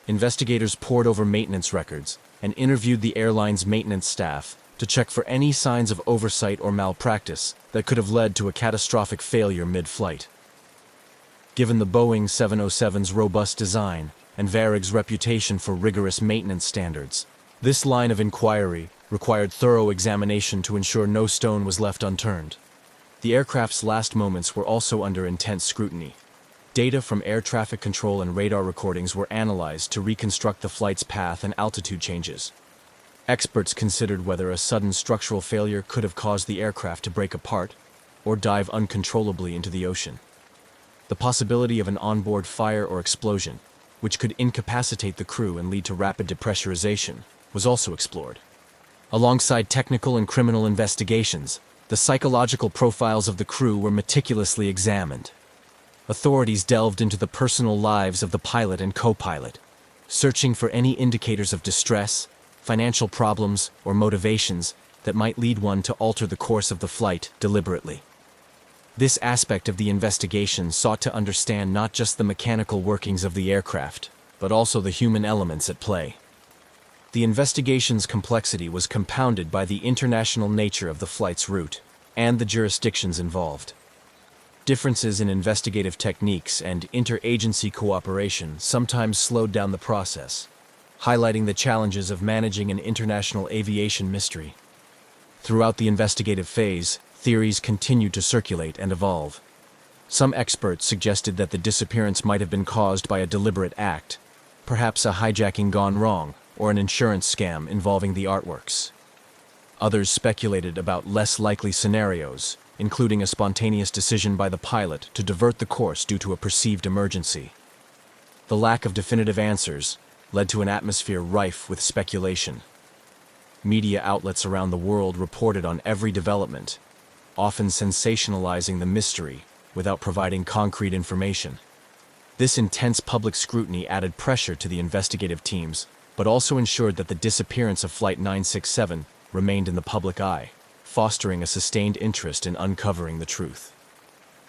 Speaker 1: Investigators pored over maintenance records and interviewed the airline's maintenance staff to check for any signs of oversight or malpractice that could have led to a catastrophic failure mid-flight. Given the Boeing 707's robust design and Varig's reputation for rigorous maintenance standards, this line of inquiry required thorough examination to ensure no stone was left unturned. The aircraft's last moments were also under intense scrutiny. Data from air traffic control and radar recordings were analyzed to reconstruct the flight's path and altitude changes. Experts considered whether a sudden structural failure could have caused the aircraft to break apart or dive uncontrollably into the ocean. The possibility of an onboard fire or explosion, which could incapacitate the crew and lead to rapid depressurization, was also explored. Alongside technical and criminal investigations, the psychological profiles of the crew were meticulously examined. Authorities delved into the personal lives of the pilot and co-pilot, searching for any indicators of distress, financial problems, or motivations that might lead one to alter the course of the flight deliberately. This aspect of the investigation sought to understand not just the mechanical workings of the aircraft, but also the human elements at play. The investigation's complexity was compounded by the international nature of the flight's route and the jurisdictions involved. Differences in investigative techniques and interagency cooperation sometimes slowed down the process, highlighting the challenges of managing an international aviation mystery. Throughout the investigative phase, theories continued to circulate and evolve. Some experts suggested that the disappearance might have been caused by a deliberate act, perhaps a hijacking gone wrong, or an insurance scam involving the artworks. Others speculated about less likely scenarios, including a spontaneous decision by the pilot to divert the course due to a perceived emergency. The lack of definitive answers led to an atmosphere rife with speculation. Media outlets around the world reported on every development, often sensationalizing the mystery without providing concrete information. This intense public scrutiny added pressure to the investigative teams, but also ensured that the disappearance of Flight 967 remained in the public eye, fostering a sustained interest in uncovering the truth.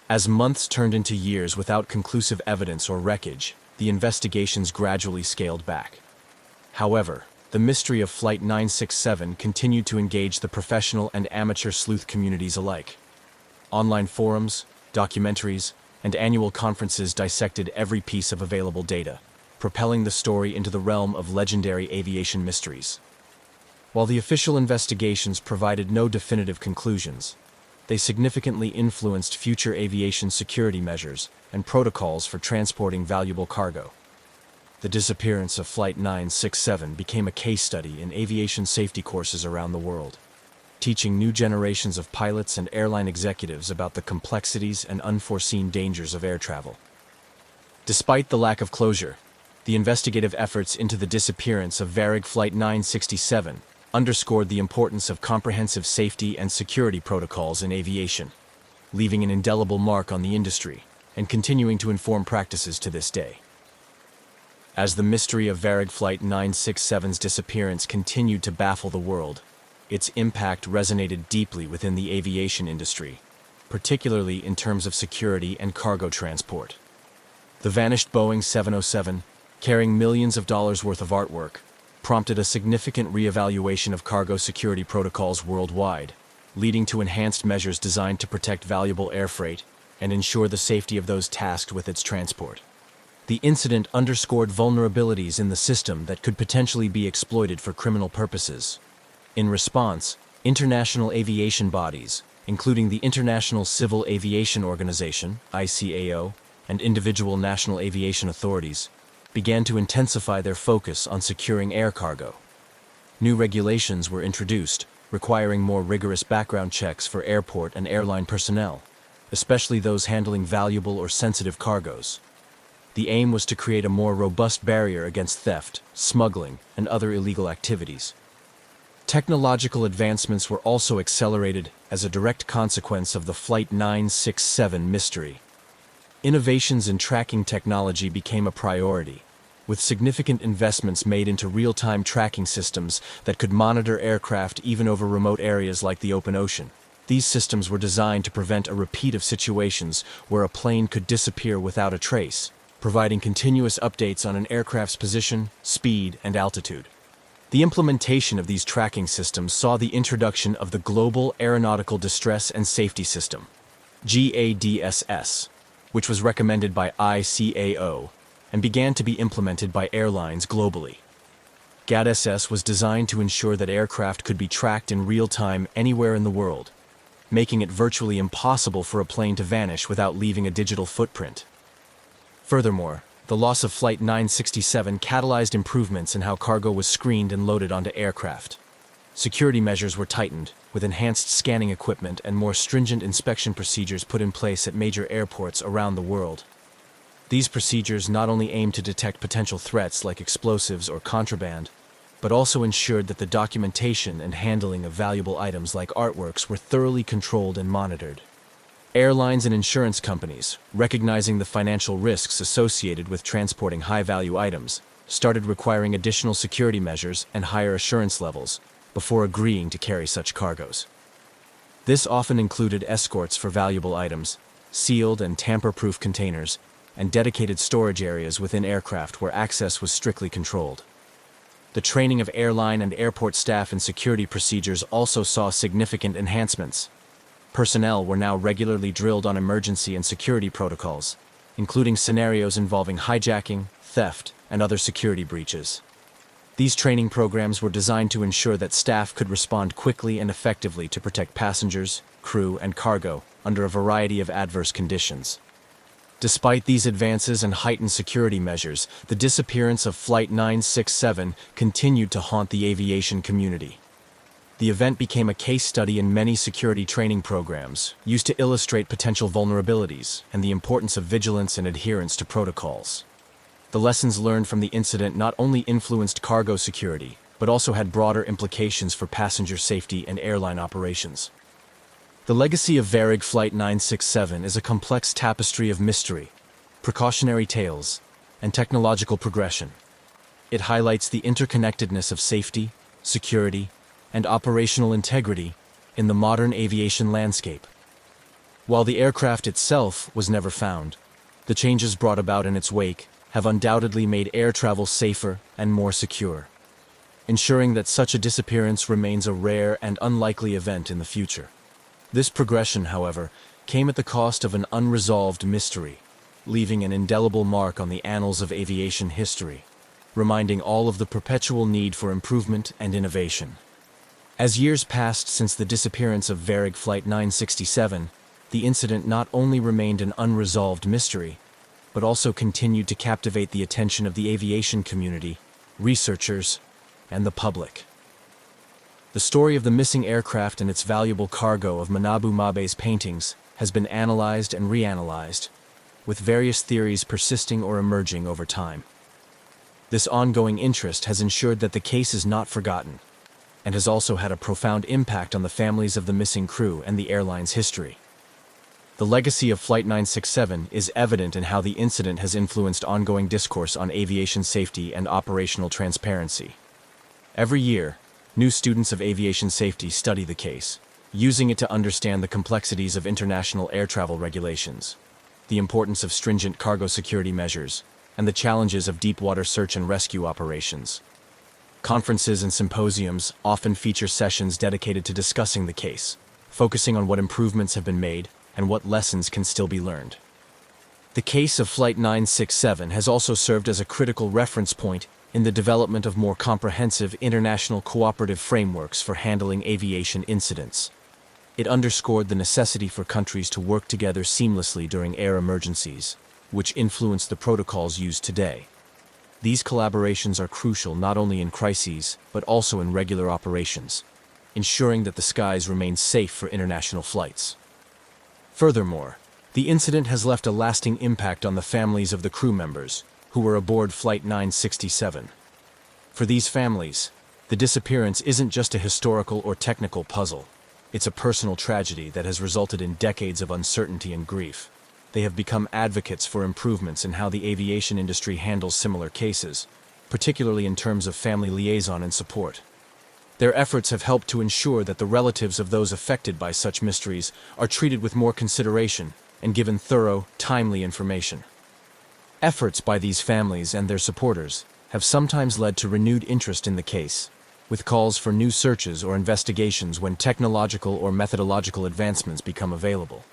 Speaker 1: As months turned into years without conclusive evidence or wreckage, the investigations gradually scaled back. However, the mystery of Flight 967 continued to engage the professional and amateur sleuth communities alike. Online forums, documentaries, and annual conferences dissected every piece of available data, propelling the story into the realm of legendary aviation mysteries. While the official investigations provided no definitive conclusions, they significantly influenced future aviation security measures and protocols for transporting valuable cargo. The disappearance of Flight 967 became a case study in aviation safety courses around the world, teaching new generations of pilots and airline executives about the complexities and unforeseen dangers of air travel. Despite the lack of closure, the investigative efforts into the disappearance of Varig Flight 967 underscored the importance of comprehensive safety and security protocols in aviation, leaving an indelible mark on the industry and continuing to inform practices to this day. As the mystery of Varig Flight 967's disappearance continued to baffle the world, its impact resonated deeply within the aviation industry, particularly in terms of security and cargo transport. The vanished Boeing 707, carrying millions of dollars worth of artwork, prompted a significant reevaluation of cargo security protocols worldwide, leading to enhanced measures designed to protect valuable air freight and ensure the safety of those tasked with its transport. The incident underscored vulnerabilities in the system that could potentially be exploited for criminal purposes. In response, international aviation bodies, including the International Civil Aviation Organization, ICAO, and individual national aviation authorities, began to intensify their focus on securing air cargo. New regulations were introduced, requiring more rigorous background checks for airport and airline personnel, especially those handling valuable or sensitive cargoes. The aim was to create a more robust barrier against theft, smuggling, and other illegal activities. Technological advancements were also accelerated as a direct consequence of the Flight 967 mystery. Innovations in tracking technology became a priority, with significant investments made into real-time tracking systems that could monitor aircraft even over remote areas like the open ocean. These systems were designed to prevent a repeat of situations where a plane could disappear without a trace, providing continuous updates on an aircraft's position, speed, and altitude. The implementation of these tracking systems saw the introduction of the Global Aeronautical Distress and Safety System, GADSS, which was recommended by ICAO and began to be implemented by airlines globally. GADSS was designed to ensure that aircraft could be tracked in real time anywhere in the world, making it virtually impossible for a plane to vanish without leaving a digital footprint. Furthermore, the loss of Flight 967 catalyzed improvements in how cargo was screened and loaded onto aircraft. Security measures were tightened, with enhanced scanning equipment and more stringent inspection procedures put in place at major airports around the world. These procedures not only aimed to detect potential threats like explosives or contraband, but also ensured that the documentation and handling of valuable items like artworks were thoroughly controlled and monitored. Airlines and insurance companies, recognizing the financial risks associated with transporting high-value items, started requiring additional security measures and higher assurance levels before agreeing to carry such cargoes. This often included escorts for valuable items, sealed and tamper-proof containers, and dedicated storage areas within aircraft where access was strictly controlled. The training of airline and airport staff in security procedures also saw significant enhancements. Personnel were now regularly drilled on emergency and security protocols, including scenarios involving hijacking, theft, and other security breaches. These training programs were designed to ensure that staff could respond quickly and effectively to protect passengers, crew, and cargo under a variety of adverse conditions. Despite these advances and heightened security measures, the disappearance of Flight 967 continued to haunt the aviation community. The event became a case study in many security training programs, used to illustrate potential vulnerabilities and the importance of vigilance and adherence to protocols. The lessons learned from the incident not only influenced cargo security, but also had broader implications for passenger safety and airline operations. The legacy of Varig Flight 967 is a complex tapestry of mystery, precautionary tales, and technological progression. It highlights the interconnectedness of safety, security, and operational integrity in the modern aviation landscape. While the aircraft itself was never found, the changes brought about in its wake have undoubtedly made air travel safer and more secure, ensuring that such a disappearance remains a rare and unlikely event in the future. This progression, however, came at the cost of an unresolved mystery, leaving an indelible mark on the annals of aviation history, reminding all of the perpetual need for improvement and innovation. As years passed since the disappearance of Varig Flight 967, the incident not only remained an unresolved mystery, but also continued to captivate the attention of the aviation community, researchers, and the public. The story of the missing aircraft and its valuable cargo of Manabu Mabe's paintings has been analyzed and reanalyzed, with various theories persisting or emerging over time. This ongoing interest has ensured that the case is not forgotten, and has also had a profound impact on the families of the missing crew and the airline's history. The legacy of Flight 967 is evident in how the incident has influenced ongoing discourse on aviation safety and operational transparency. Every year, new students of aviation safety study the case, using it to understand the complexities of international air travel regulations, the importance of stringent cargo security measures, and the challenges of deep-water search and rescue operations. Conferences and symposiums often feature sessions dedicated to discussing the case, focusing on what improvements have been made and what lessons can still be learned. The case of Flight 967 has also served as a critical reference point in the development of more comprehensive international cooperative frameworks for handling aviation incidents. It underscored the necessity for countries to work together seamlessly during air emergencies, which influence the protocols used today. These collaborations are crucial not only in crises, but also in regular operations, ensuring that the skies remain safe for international flights. Furthermore, the incident has left a lasting impact on the families of the crew members who were aboard Flight 967. For these families, the disappearance isn't just a historical or technical puzzle. It's a personal tragedy that has resulted in decades of uncertainty and grief. They have become advocates for improvements in how the aviation industry handles similar cases, particularly in terms of family liaison and support. Their efforts have helped to ensure that the relatives of those affected by such mysteries are treated with more consideration and given thorough, timely information. Efforts by these families and their supporters have sometimes led to renewed interest in the case, with calls for new searches or investigations when technological or methodological advancements become available.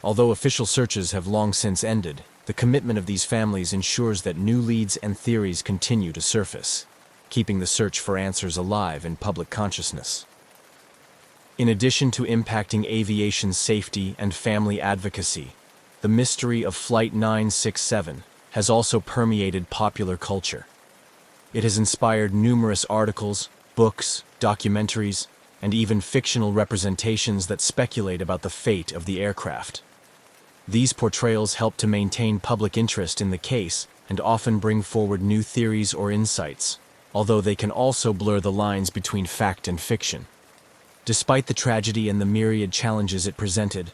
Speaker 1: Although official searches have long since ended, the commitment of these families ensures that new leads and theories continue to surface, keeping the search for answers alive in public consciousness. In addition to impacting aviation safety and family advocacy, the mystery of Flight 967 has also permeated popular culture. It has inspired numerous articles, books, documentaries, and even fictional representations that speculate about the fate of the aircraft. These portrayals help to maintain public interest in the case and often bring forward new theories or insights, although they can also blur the lines between fact and fiction. Despite the tragedy and the myriad challenges it presented,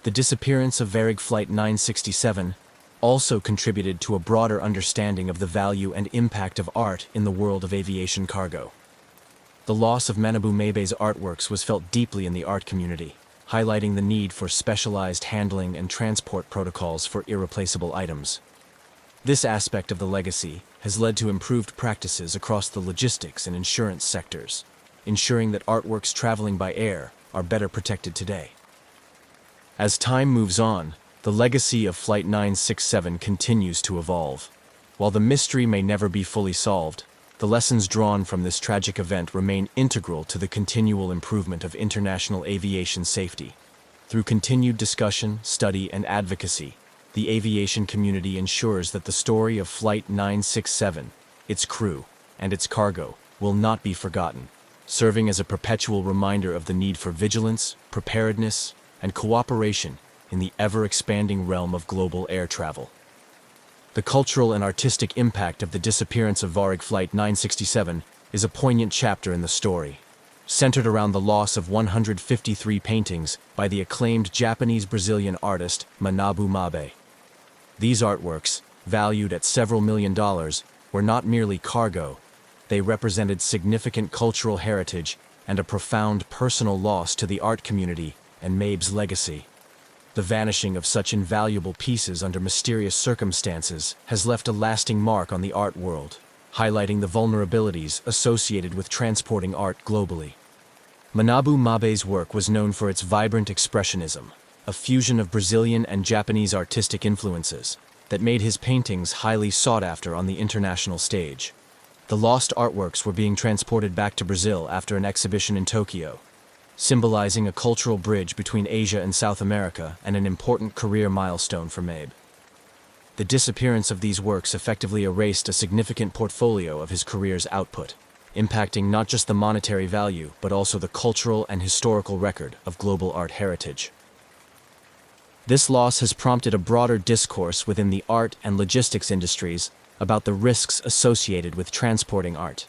Speaker 1: the disappearance of Varig Flight 967 also contributed to a broader understanding of the value and impact of art in the world of aviation cargo. The loss of Manabu Mabe's artworks was felt deeply in the art community, highlighting the need for specialized handling and transport protocols for irreplaceable items. This aspect of the legacy has led to improved practices across the logistics and insurance sectors, ensuring that artworks traveling by air are better protected today. As time moves on, the legacy of Flight 967 continues to evolve. While the mystery may never be fully solved, the lessons drawn from this tragic event remain integral to the continual improvement of international aviation safety. Through continued discussion, study, and advocacy, the aviation community ensures that the story of Flight 967, its crew, and its cargo will not be forgotten, serving as a perpetual reminder of the need for vigilance, preparedness, and cooperation in the ever-expanding realm of global air travel. The cultural and artistic impact of the disappearance of Varig Flight 967 is a poignant chapter in the story, centered around the loss of 153 paintings by the acclaimed Japanese-Brazilian artist Manabu Mabe. These artworks, valued at several $million, were not merely cargo. They represented significant cultural heritage and a profound personal loss to the art community and Mabe's legacy. The vanishing of such invaluable pieces under mysterious circumstances has left a lasting mark on the art world, highlighting the vulnerabilities associated with transporting art globally. Manabu Mabe's work was known for its vibrant expressionism, a fusion of Brazilian and Japanese artistic influences that made his paintings highly sought after on the international stage. The lost artworks were being transported back to Brazil after an exhibition in Tokyo, symbolizing a cultural bridge between Asia and South America and an important career milestone for Mabe. The disappearance of these works effectively erased a significant portfolio of his career's output, impacting not just the monetary value but also the cultural and historical record of global art heritage. This loss has prompted a broader discourse within the art and logistics industries about the risks associated with transporting art.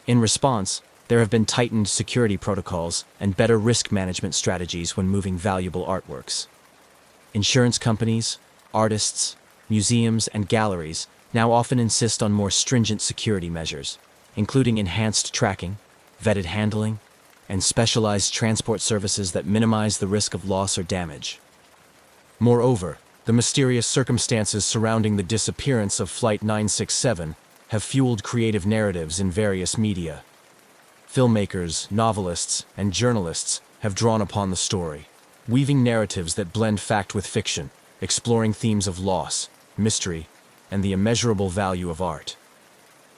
Speaker 1: In response, there have been tightened security protocols and better risk management strategies when moving valuable artworks. Insurance companies, artists, museums, and galleries now often insist on more stringent security measures, including enhanced tracking, vetted handling, and specialized transport services that minimize the risk of loss or damage. Moreover, the mysterious circumstances surrounding the disappearance of Flight 967 have fueled creative narratives in various media. Filmmakers, novelists, and journalists have drawn upon the story, weaving narratives that blend fact with fiction, exploring themes of loss, mystery, and the immeasurable value of art.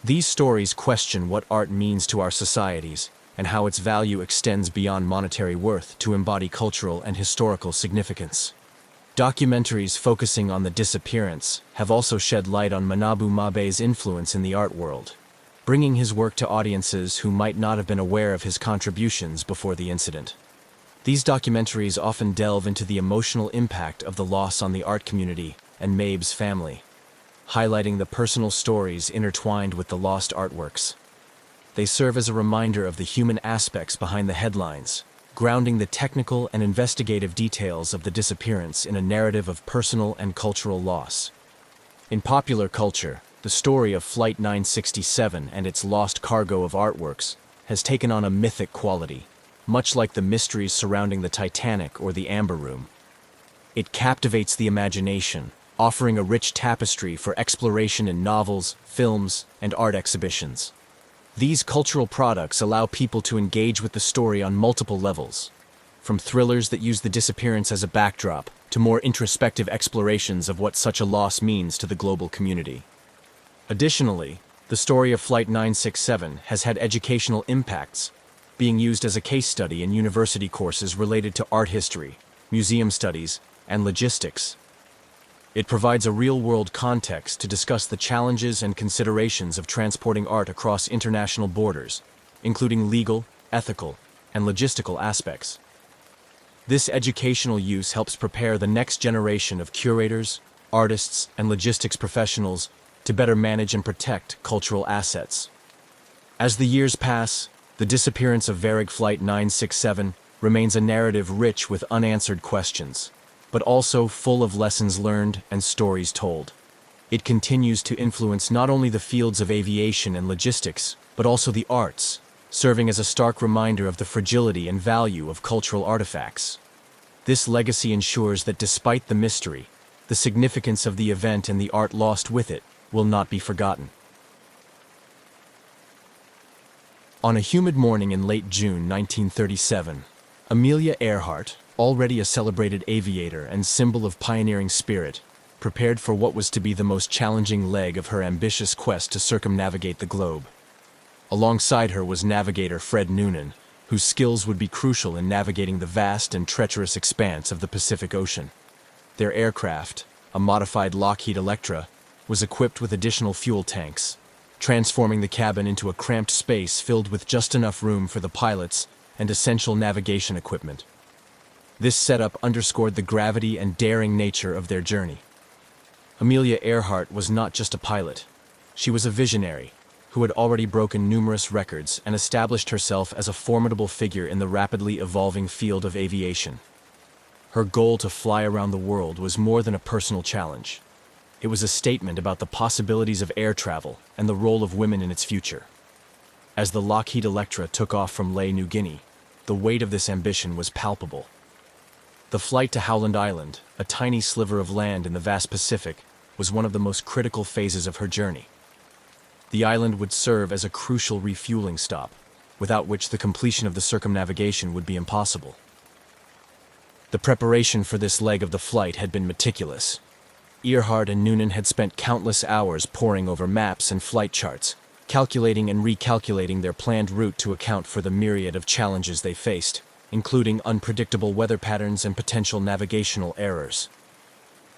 Speaker 1: These stories question what art means to our societies and how its value extends beyond monetary worth to embody cultural and historical significance. Documentaries focusing on the disappearance have also shed light on Manabu Mabe's influence in the art world, bringing his work to audiences who might not have been aware of his contributions before the incident. These documentaries often delve into the emotional impact of the loss on the art community and Mabe's family, highlighting the personal stories intertwined with the lost artworks. They serve as a reminder of the human aspects behind the headlines, grounding the technical and investigative details of the disappearance in a narrative of personal and cultural loss. In popular culture, the story of Flight 967 and its lost cargo of artworks has taken on a mythic quality, much like the mysteries surrounding the Titanic or the Amber Room. It captivates the imagination, offering a rich tapestry for exploration in novels, films, and art exhibitions. These cultural products allow people to engage with the story on multiple levels, from thrillers that use the disappearance as a backdrop to more introspective explorations of what such a loss means to the global community. Additionally, the story of Flight 967 has had educational impacts, being used as a case study in university courses related to art history, museum studies, and logistics. It provides a real-world context to discuss the challenges and considerations of transporting art across international borders, including legal, ethical, and logistical aspects. This educational use helps prepare the next generation of curators, artists, and logistics professionals to better manage and protect cultural assets. As the years pass, the disappearance of Varig Flight 967 remains a narrative rich with unanswered questions, but also full of lessons learned and stories told. It continues to influence not only the fields of aviation and logistics, but also the arts, serving as a stark reminder of the fragility and value of cultural artifacts. This legacy ensures that despite the mystery, the significance of the event and the art lost with it will not be forgotten. On a humid morning in late June 1937, Amelia Earhart, already a celebrated aviator and symbol of pioneering spirit, prepared for what was to be the most challenging leg of her ambitious quest to circumnavigate the globe. Alongside her was navigator Fred Noonan, whose skills would be crucial in navigating the vast and treacherous expanse of the Pacific Ocean. Their aircraft, a modified Lockheed Electra, was equipped with additional fuel tanks, transforming the cabin into a cramped space filled with just enough room for the pilots and essential navigation equipment. This setup underscored the gravity and daring nature of their journey. Amelia Earhart was not just a pilot. She was a visionary who had already broken numerous records and established herself as a formidable figure in the rapidly evolving field of aviation. Her goal to fly around the world was more than a personal challenge. It was a statement about the possibilities of air travel and the role of women in its future. As the Lockheed Electra took off from Lae, New Guinea, the weight of this ambition was palpable. The flight to Howland Island, a tiny sliver of land in the vast Pacific, was one of the most critical phases of her journey. The island would serve as a crucial refueling stop, without which the completion of the circumnavigation would be impossible. The preparation for this leg of the flight had been meticulous. Earhart and Noonan had spent countless hours poring over maps and flight charts, calculating and recalculating their planned route to account for the myriad of challenges they faced, including unpredictable weather patterns and potential navigational errors.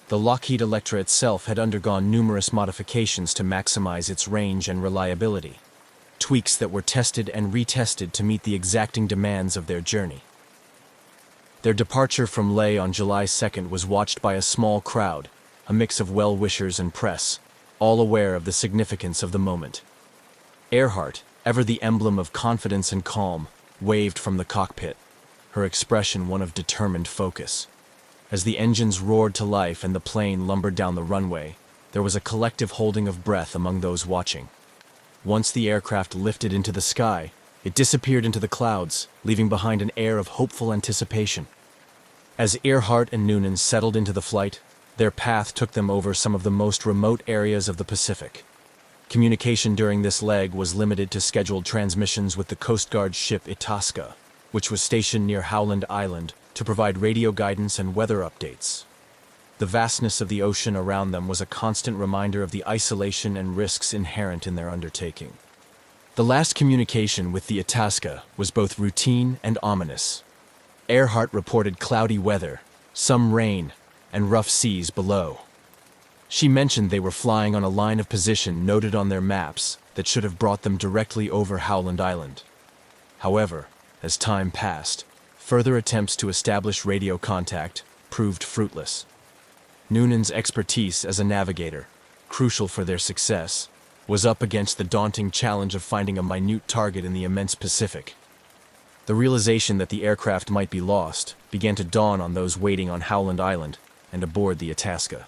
Speaker 1: The Lockheed Electra itself had undergone numerous modifications to maximize its range and reliability, tweaks that were tested and retested to meet the exacting demands of their journey. Their departure from Lae on July 2nd was watched by a small crowd, a mix of well-wishers and press, all aware of the significance of the moment. Earhart, ever the emblem of confidence and calm, waved from the cockpit, her expression one of determined focus. As the engines roared to life and the plane lumbered down the runway, there was a collective holding of breath among those watching. Once the aircraft lifted into the sky, it disappeared into the clouds, leaving behind an air of hopeful anticipation. As Earhart and Noonan settled into the flight, their path took them over some of the most remote areas of the Pacific. Communication during this leg was limited to scheduled transmissions with the Coast Guard ship Itasca, which was stationed near Howland Island to provide radio guidance and weather updates. The vastness of the ocean around them was a constant reminder of the isolation and risks inherent in their undertaking. The last communication with the Itasca was both routine and ominous. Earhart reported cloudy weather, some rain, and rough seas below. She mentioned they were flying on a line of position noted on their maps that should have brought them directly over Howland Island. However, as time passed, further attempts to establish radio contact proved fruitless. Noonan's expertise as a navigator, crucial for their success, was up against the daunting challenge of finding a minute target in the immense Pacific. The realization that the aircraft might be lost began to dawn on those waiting on Howland Island and aboard the Itasca.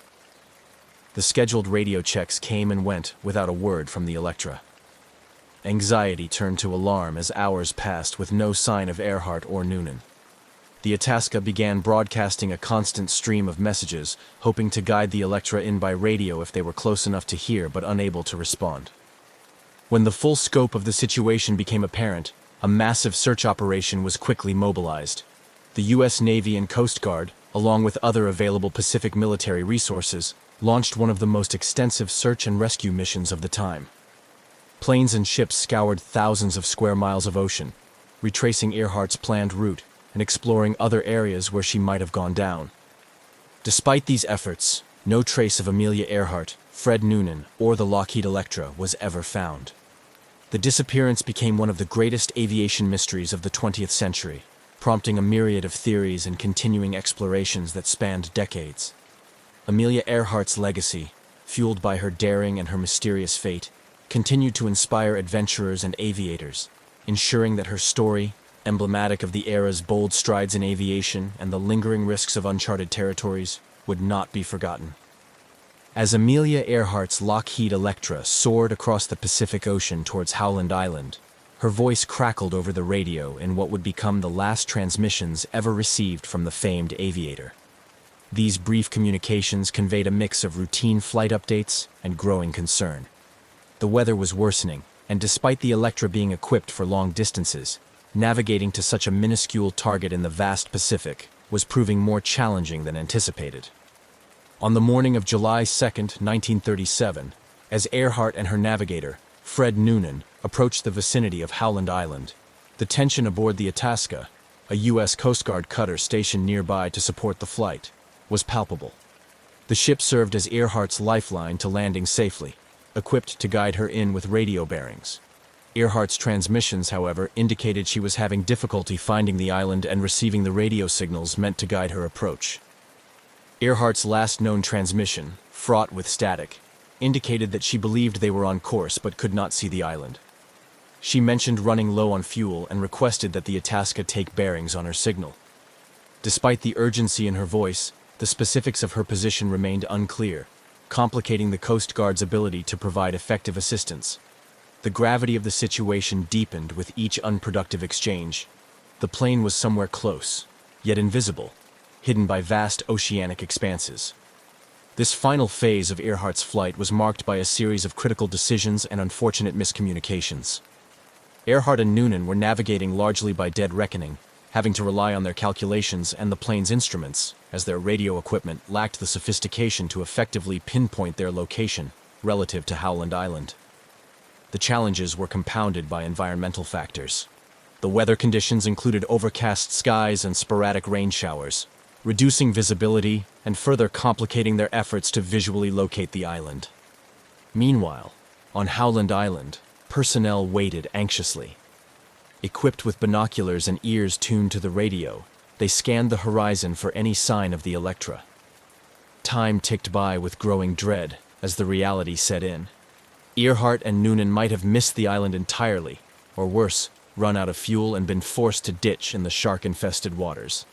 Speaker 1: The scheduled radio checks came and went without a word from the Electra. Anxiety turned to alarm as hours passed with no sign of Earhart or Noonan. The Itasca began broadcasting a constant stream of messages, hoping to guide the Electra in by radio if they were close enough to hear but unable to respond. When the full scope of the situation became apparent, a massive search operation was quickly mobilized. The U.S. Navy and Coast Guard, along with other available Pacific military resources, launched one of the most extensive search and rescue missions of the time. Planes and ships scoured thousands of square miles of ocean, retracing Earhart's planned route and exploring other areas where she might have gone down. Despite these efforts, no trace of Amelia Earhart, Fred Noonan, or the Lockheed Electra was ever found. The disappearance became one of the greatest aviation mysteries of the 20th century, prompting a myriad of theories and continuing explorations that spanned decades. Amelia Earhart's legacy, fueled by her daring and her mysterious fate, continued to inspire adventurers and aviators, ensuring that her story, emblematic of the era's bold strides in aviation and the lingering risks of uncharted territories, would not be forgotten. As Amelia Earhart's Lockheed Electra soared across the Pacific Ocean towards Howland Island, her voice crackled over the radio in what would become the last transmissions ever received from the famed aviator. These brief communications conveyed a mix of routine flight updates and growing concern. The weather was worsening, and despite the Electra being equipped for long distances, navigating to such a minuscule target in the vast Pacific was proving more challenging than anticipated. On the morning of July 2, 1937, as Earhart and her navigator, Fred Noonan, approached the vicinity of Howland Island, the tension aboard the Itasca, a U.S. Coast Guard cutter stationed nearby to support the flight, was palpable. The ship served as Earhart's lifeline to landing safely, equipped to guide her in with radio bearings. Earhart's transmissions, however, indicated she was having difficulty finding the island and receiving the radio signals meant to guide her approach. Earhart's last known transmission, fraught with static, indicated that she believed they were on course but could not see the island. She mentioned running low on fuel and requested that the Itasca take bearings on her signal. Despite the urgency in her voice, the specifics of her position remained unclear, complicating the Coast Guard's ability to provide effective assistance. The gravity of the situation deepened with each unproductive exchange. The plane was somewhere close, yet invisible, hidden by vast oceanic expanses. This final phase of Earhart's flight was marked by a series of critical decisions and unfortunate miscommunications. Earhart and Noonan were navigating largely by dead reckoning, having to rely on their calculations and the plane's instruments, as their radio equipment lacked the sophistication to effectively pinpoint their location relative to Howland Island. The challenges were compounded by environmental factors. The weather conditions included overcast skies and sporadic rain showers, reducing visibility and further complicating their efforts to visually locate the island. Meanwhile, on Howland Island, personnel waited anxiously. Equipped with binoculars and ears tuned to the radio, they scanned the horizon for any sign of the Electra. Time ticked by with growing dread as the reality set in. Earhart and Noonan might have missed the island entirely, or worse, run out of fuel and been forced to ditch in the shark-infested waters.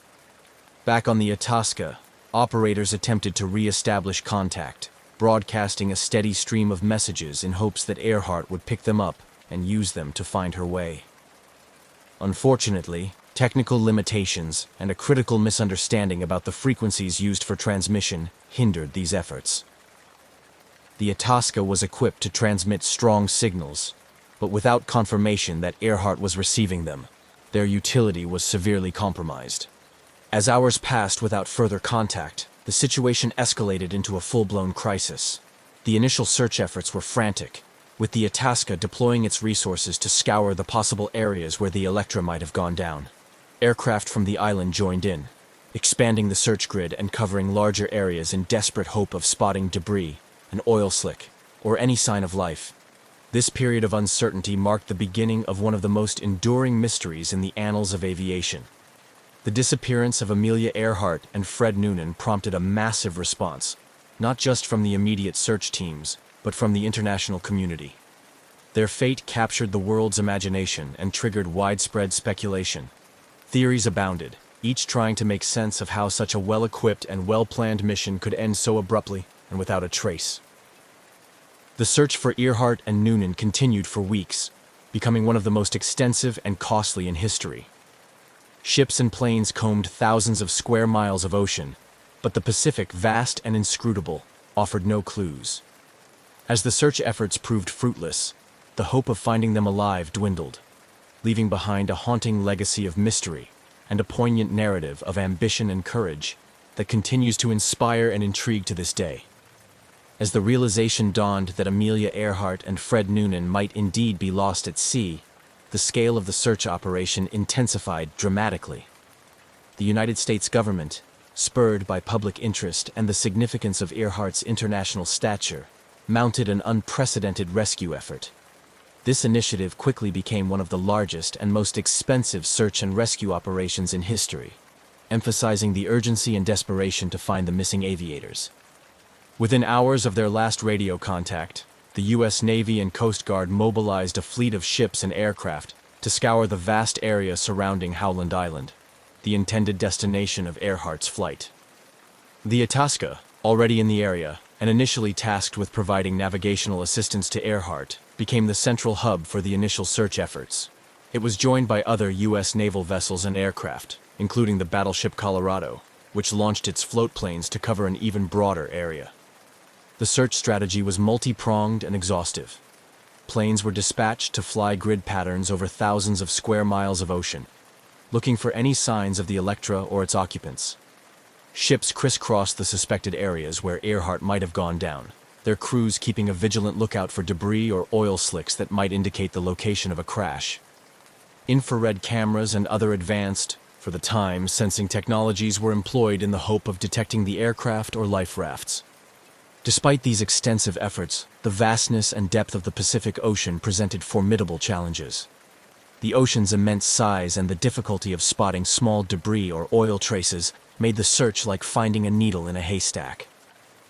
Speaker 1: Back on the Itasca, operators attempted to re-establish contact, broadcasting a steady stream of messages in hopes that Earhart would pick them up and use them to find her way. Unfortunately, technical limitations and a critical misunderstanding about the frequencies used for transmission hindered these efforts. The Itasca was equipped to transmit strong signals, but without confirmation that Earhart was receiving them, their utility was severely compromised. As hours passed without further contact, the situation escalated into a full-blown crisis. The initial search efforts were frantic, with the Itasca deploying its resources to scour the possible areas where the Electra might have gone down. Aircraft from the island joined in, expanding the search grid and covering larger areas in desperate hope of spotting debris, an oil slick, or any sign of life. This period of uncertainty marked the beginning of one of the most enduring mysteries in the annals of aviation. The disappearance of Amelia Earhart and Fred Noonan prompted a massive response, not just from the immediate search teams, but from the international community. Their fate captured the world's imagination and triggered widespread speculation. Theories abounded, each trying to make sense of how such a well-equipped and well-planned mission could end so abruptly and without a trace. The search for Earhart and Noonan continued for weeks, becoming one of the most extensive and costly in history. Ships and planes combed thousands of square miles of ocean, but the Pacific, vast and inscrutable, offered no clues. As the search efforts proved fruitless, the hope of finding them alive dwindled, leaving behind a haunting legacy of mystery and a poignant narrative of ambition and courage that continues to inspire and intrigue to this day. As the realization dawned that Amelia Earhart and Fred Noonan might indeed be lost at sea, the scale of the search operation intensified dramatically. The United States government, spurred by public interest and the significance of Earhart's international stature, mounted an unprecedented rescue effort. This initiative quickly became one of the largest and most expensive search and rescue operations in history, emphasizing the urgency and desperation to find the missing aviators. Within hours of their last radio contact, the U.S. Navy and Coast Guard mobilized a fleet of ships and aircraft to scour the vast area surrounding Howland Island, the intended destination of Earhart's flight. The Itasca, already in the area and initially tasked with providing navigational assistance to Earhart, became the central hub for the initial search efforts. It was joined by other U.S. naval vessels and aircraft, including the battleship Colorado, which launched its float planes to cover an even broader area. The search strategy was multi-pronged and exhaustive. Planes were dispatched to fly grid patterns over thousands of square miles of ocean, looking for any signs of the Electra or its occupants. Ships crisscrossed the suspected areas where Earhart might have gone down, their crews keeping a vigilant lookout for debris or oil slicks that might indicate the location of a crash. Infrared cameras and other advanced, for the time, sensing technologies were employed in the hope of detecting the aircraft or life rafts. Despite these extensive efforts, the vastness and depth of the Pacific Ocean presented formidable challenges. The ocean's immense size and the difficulty of spotting small debris or oil traces made the search like finding a needle in a haystack.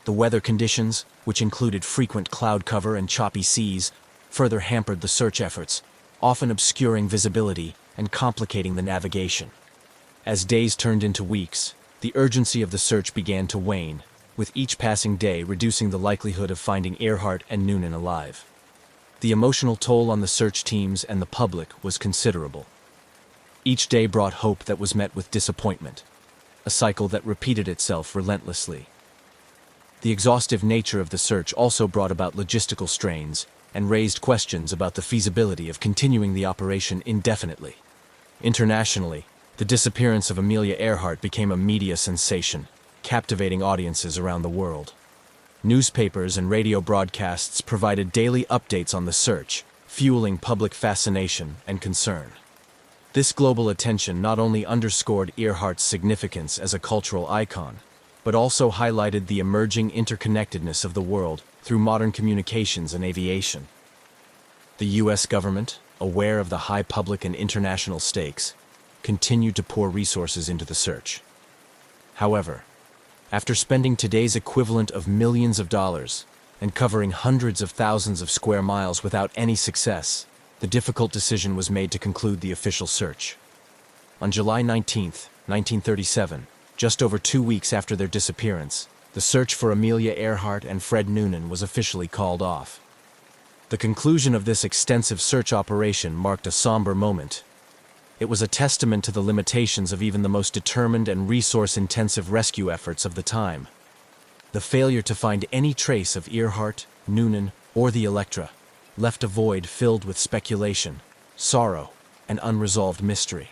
Speaker 1: The weather conditions, which included frequent cloud cover and choppy seas, further hampered the search efforts, often obscuring visibility and complicating the navigation. As days turned into weeks, the urgency of the search began to wane, with each passing day reducing the likelihood of finding Earhart and Noonan alive. The emotional toll on the search teams and the public was considerable. Each day brought hope that was met with disappointment, a cycle that repeated itself relentlessly. The exhaustive nature of the search also brought about logistical strains and raised questions about the feasibility of continuing the operation indefinitely. Internationally, the disappearance of Amelia Earhart became a media sensation, captivating audiences around the world. Newspapers and radio broadcasts provided daily updates on the search, fueling public fascination and concern. This global attention not only underscored Earhart's significance as a cultural icon, but also highlighted the emerging interconnectedness of the world through modern communications and aviation. The U.S. government, aware of the high public and international stakes, continued to pour resources into the search. However, after spending today's equivalent of millions of dollars and covering hundreds of thousands of square miles without any success, the difficult decision was made to conclude the official search. On July 19, 1937, just over 2 weeks after their disappearance, the search for Amelia Earhart and Fred Noonan was officially called off. The conclusion of this extensive search operation marked a somber moment. It was a testament to the limitations of even the most determined and resource-intensive rescue efforts of the time. The failure to find any trace of Earhart, Noonan, or the Electra left a void filled with speculation, sorrow, and unresolved mystery.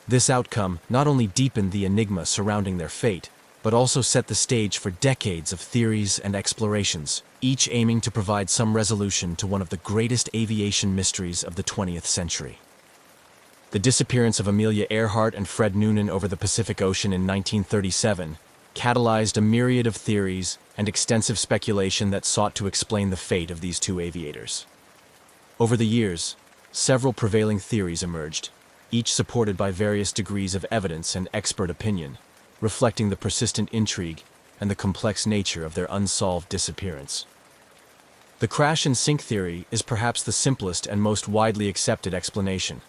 Speaker 1: This outcome not only deepened the enigma surrounding their fate, but also set the stage for decades of theories and explorations, each aiming to provide some resolution to one of the greatest aviation mysteries of the 20th century. The disappearance of Amelia Earhart and Fred Noonan over the Pacific Ocean in 1937 catalyzed a myriad of theories and extensive speculation that sought to explain the fate of these two aviators. Over the years, several prevailing theories emerged, each supported by various degrees of evidence and expert opinion, reflecting the persistent intrigue and the complex nature of their unsolved disappearance. The crash and sink theory is perhaps the simplest and most widely accepted explanation.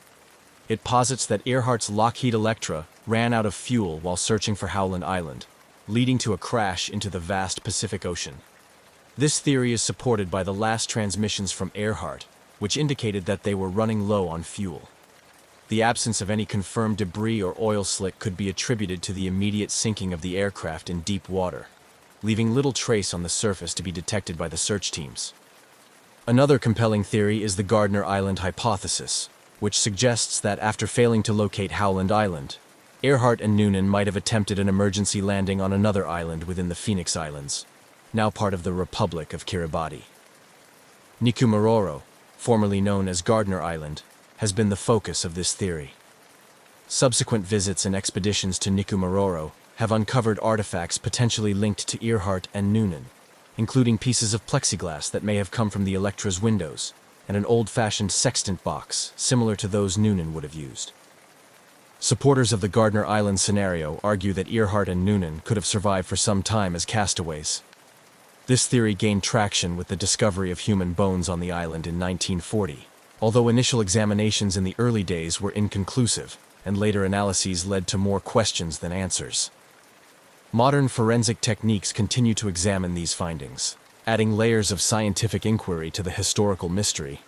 Speaker 1: It posits that Earhart's Lockheed Electra ran out of fuel while searching for Howland Island, leading to a crash into the vast Pacific Ocean. This theory is supported by the last transmissions from Earhart, which indicated that they were running low on fuel. The absence of any confirmed debris or oil slick could be attributed to the immediate sinking of the aircraft in deep water, leaving little trace on the surface to be detected by the search teams. Another compelling theory is the Gardner Island hypothesis, which suggests that after failing to locate Howland Island, Earhart and Noonan might have attempted an emergency landing on another island within the Phoenix Islands, now part of the Republic of Kiribati. Nikumaroro, formerly known as Gardner Island, has been the focus of this theory. Subsequent visits and expeditions to Nikumaroro have uncovered artifacts potentially linked to Earhart and Noonan, including pieces of plexiglass that may have come from the Electra's windows, and an old-fashioned sextant box similar to those Noonan would have used. Supporters of the Gardner Island scenario argue that Earhart and Noonan could have survived for some time as castaways. This theory gained traction with the discovery of human bones on the island in 1940, although initial examinations in the early days were inconclusive, and later analyses led to more questions than answers. Modern forensic techniques continue to examine these findings, adding layers of scientific inquiry to the historical mystery.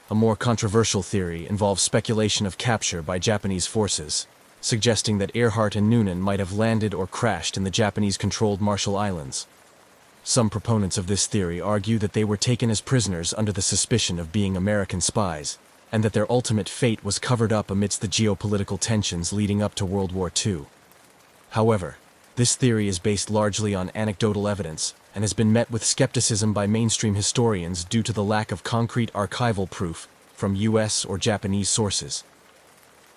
Speaker 1: A more controversial theory involves speculation of capture by Japanese forces, suggesting that Earhart and Noonan might have landed or crashed in the Japanese-controlled Marshall Islands. Some proponents of this theory argue that they were taken as prisoners under the suspicion of being American spies, and that their ultimate fate was covered up amidst the geopolitical tensions leading up to World War II. However, this theory is based largely on anecdotal evidence and has been met with skepticism by mainstream historians due to the lack of concrete archival proof from US or Japanese sources.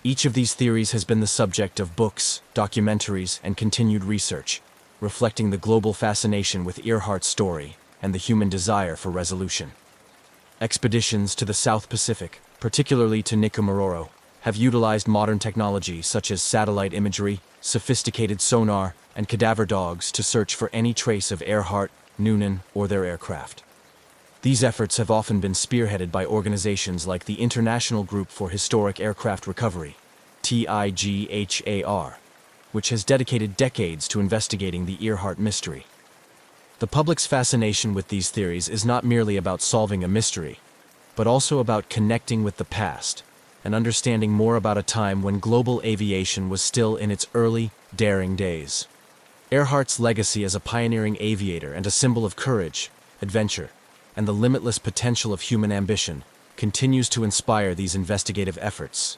Speaker 1: Each of these theories has been the subject of books, documentaries, and continued research, reflecting the global fascination with Earhart's story and the human desire for resolution. Expeditions to the South Pacific, particularly to Nikumaroro, have utilized modern technology such as satellite imagery, sophisticated sonar, and cadaver dogs to search for any trace of Earhart, Noonan, or their aircraft. These efforts have often been spearheaded by organizations like the International Group for Historic Aircraft Recovery, TIGHAR, which has dedicated decades to investigating the Earhart mystery. The public's fascination with these theories is not merely about solving a mystery, but also about connecting with the past and understanding more about a time when global aviation was still in its early, daring days. Earhart's legacy as a pioneering aviator and a symbol of courage, adventure, and the limitless potential of human ambition continues to inspire these investigative efforts.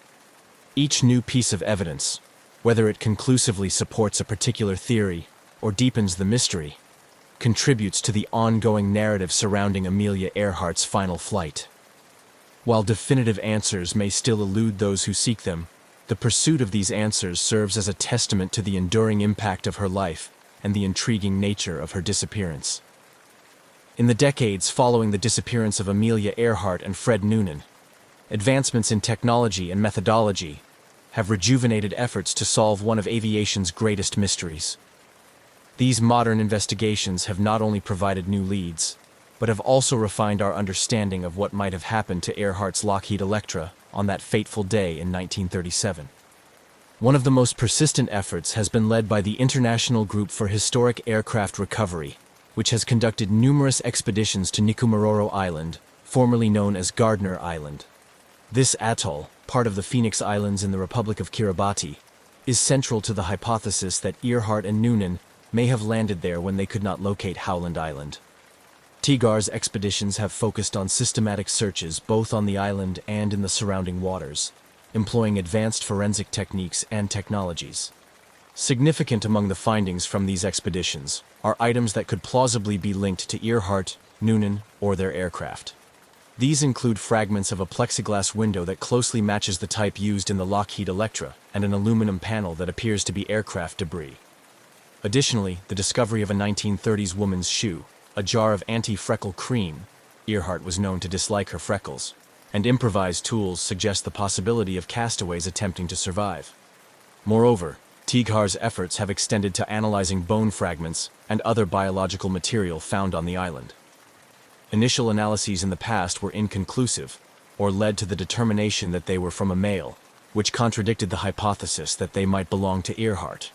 Speaker 1: Each new piece of evidence, whether it conclusively supports a particular theory or deepens the mystery, contributes to the ongoing narrative surrounding Amelia Earhart's final flight. While definitive answers may still elude those who seek them, the pursuit of these answers serves as a testament to the enduring impact of her life and the intriguing nature of her disappearance. In the decades following the disappearance of Amelia Earhart and Fred Noonan, advancements in technology and methodology have rejuvenated efforts to solve one of aviation's greatest mysteries. These modern investigations have not only provided new leads, but have also refined our understanding of what might have happened to Earhart's Lockheed Electra on that fateful day in 1937. One of the most persistent efforts has been led by the International Group for Historic Aircraft Recovery, which has conducted numerous expeditions to Nikumaroro Island, formerly known as Gardner Island. This atoll, part of the Phoenix Islands in the Republic of Kiribati, is central to the hypothesis that Earhart and Noonan may have landed there when they could not locate Howland Island. TIGHAR's expeditions have focused on systematic searches both on the island and in the surrounding waters, employing advanced forensic techniques and technologies. Significant among the findings from these expeditions are items that could plausibly be linked to Earhart, Noonan, or their aircraft. These include fragments of a plexiglass window that closely matches the type used in the Lockheed Electra and an aluminum panel that appears to be aircraft debris. Additionally, the discovery of a 1930s woman's shoe, a jar of anti-freckle cream — Earhart was known to dislike her freckles — and improvised tools suggest the possibility of castaways attempting to survive. Moreover, TIGHAR's efforts have extended to analyzing bone fragments and other biological material found on the island. Initial analyses in the past were inconclusive, or led to the determination that they were from a male, which contradicted the hypothesis that they might belong to Earhart.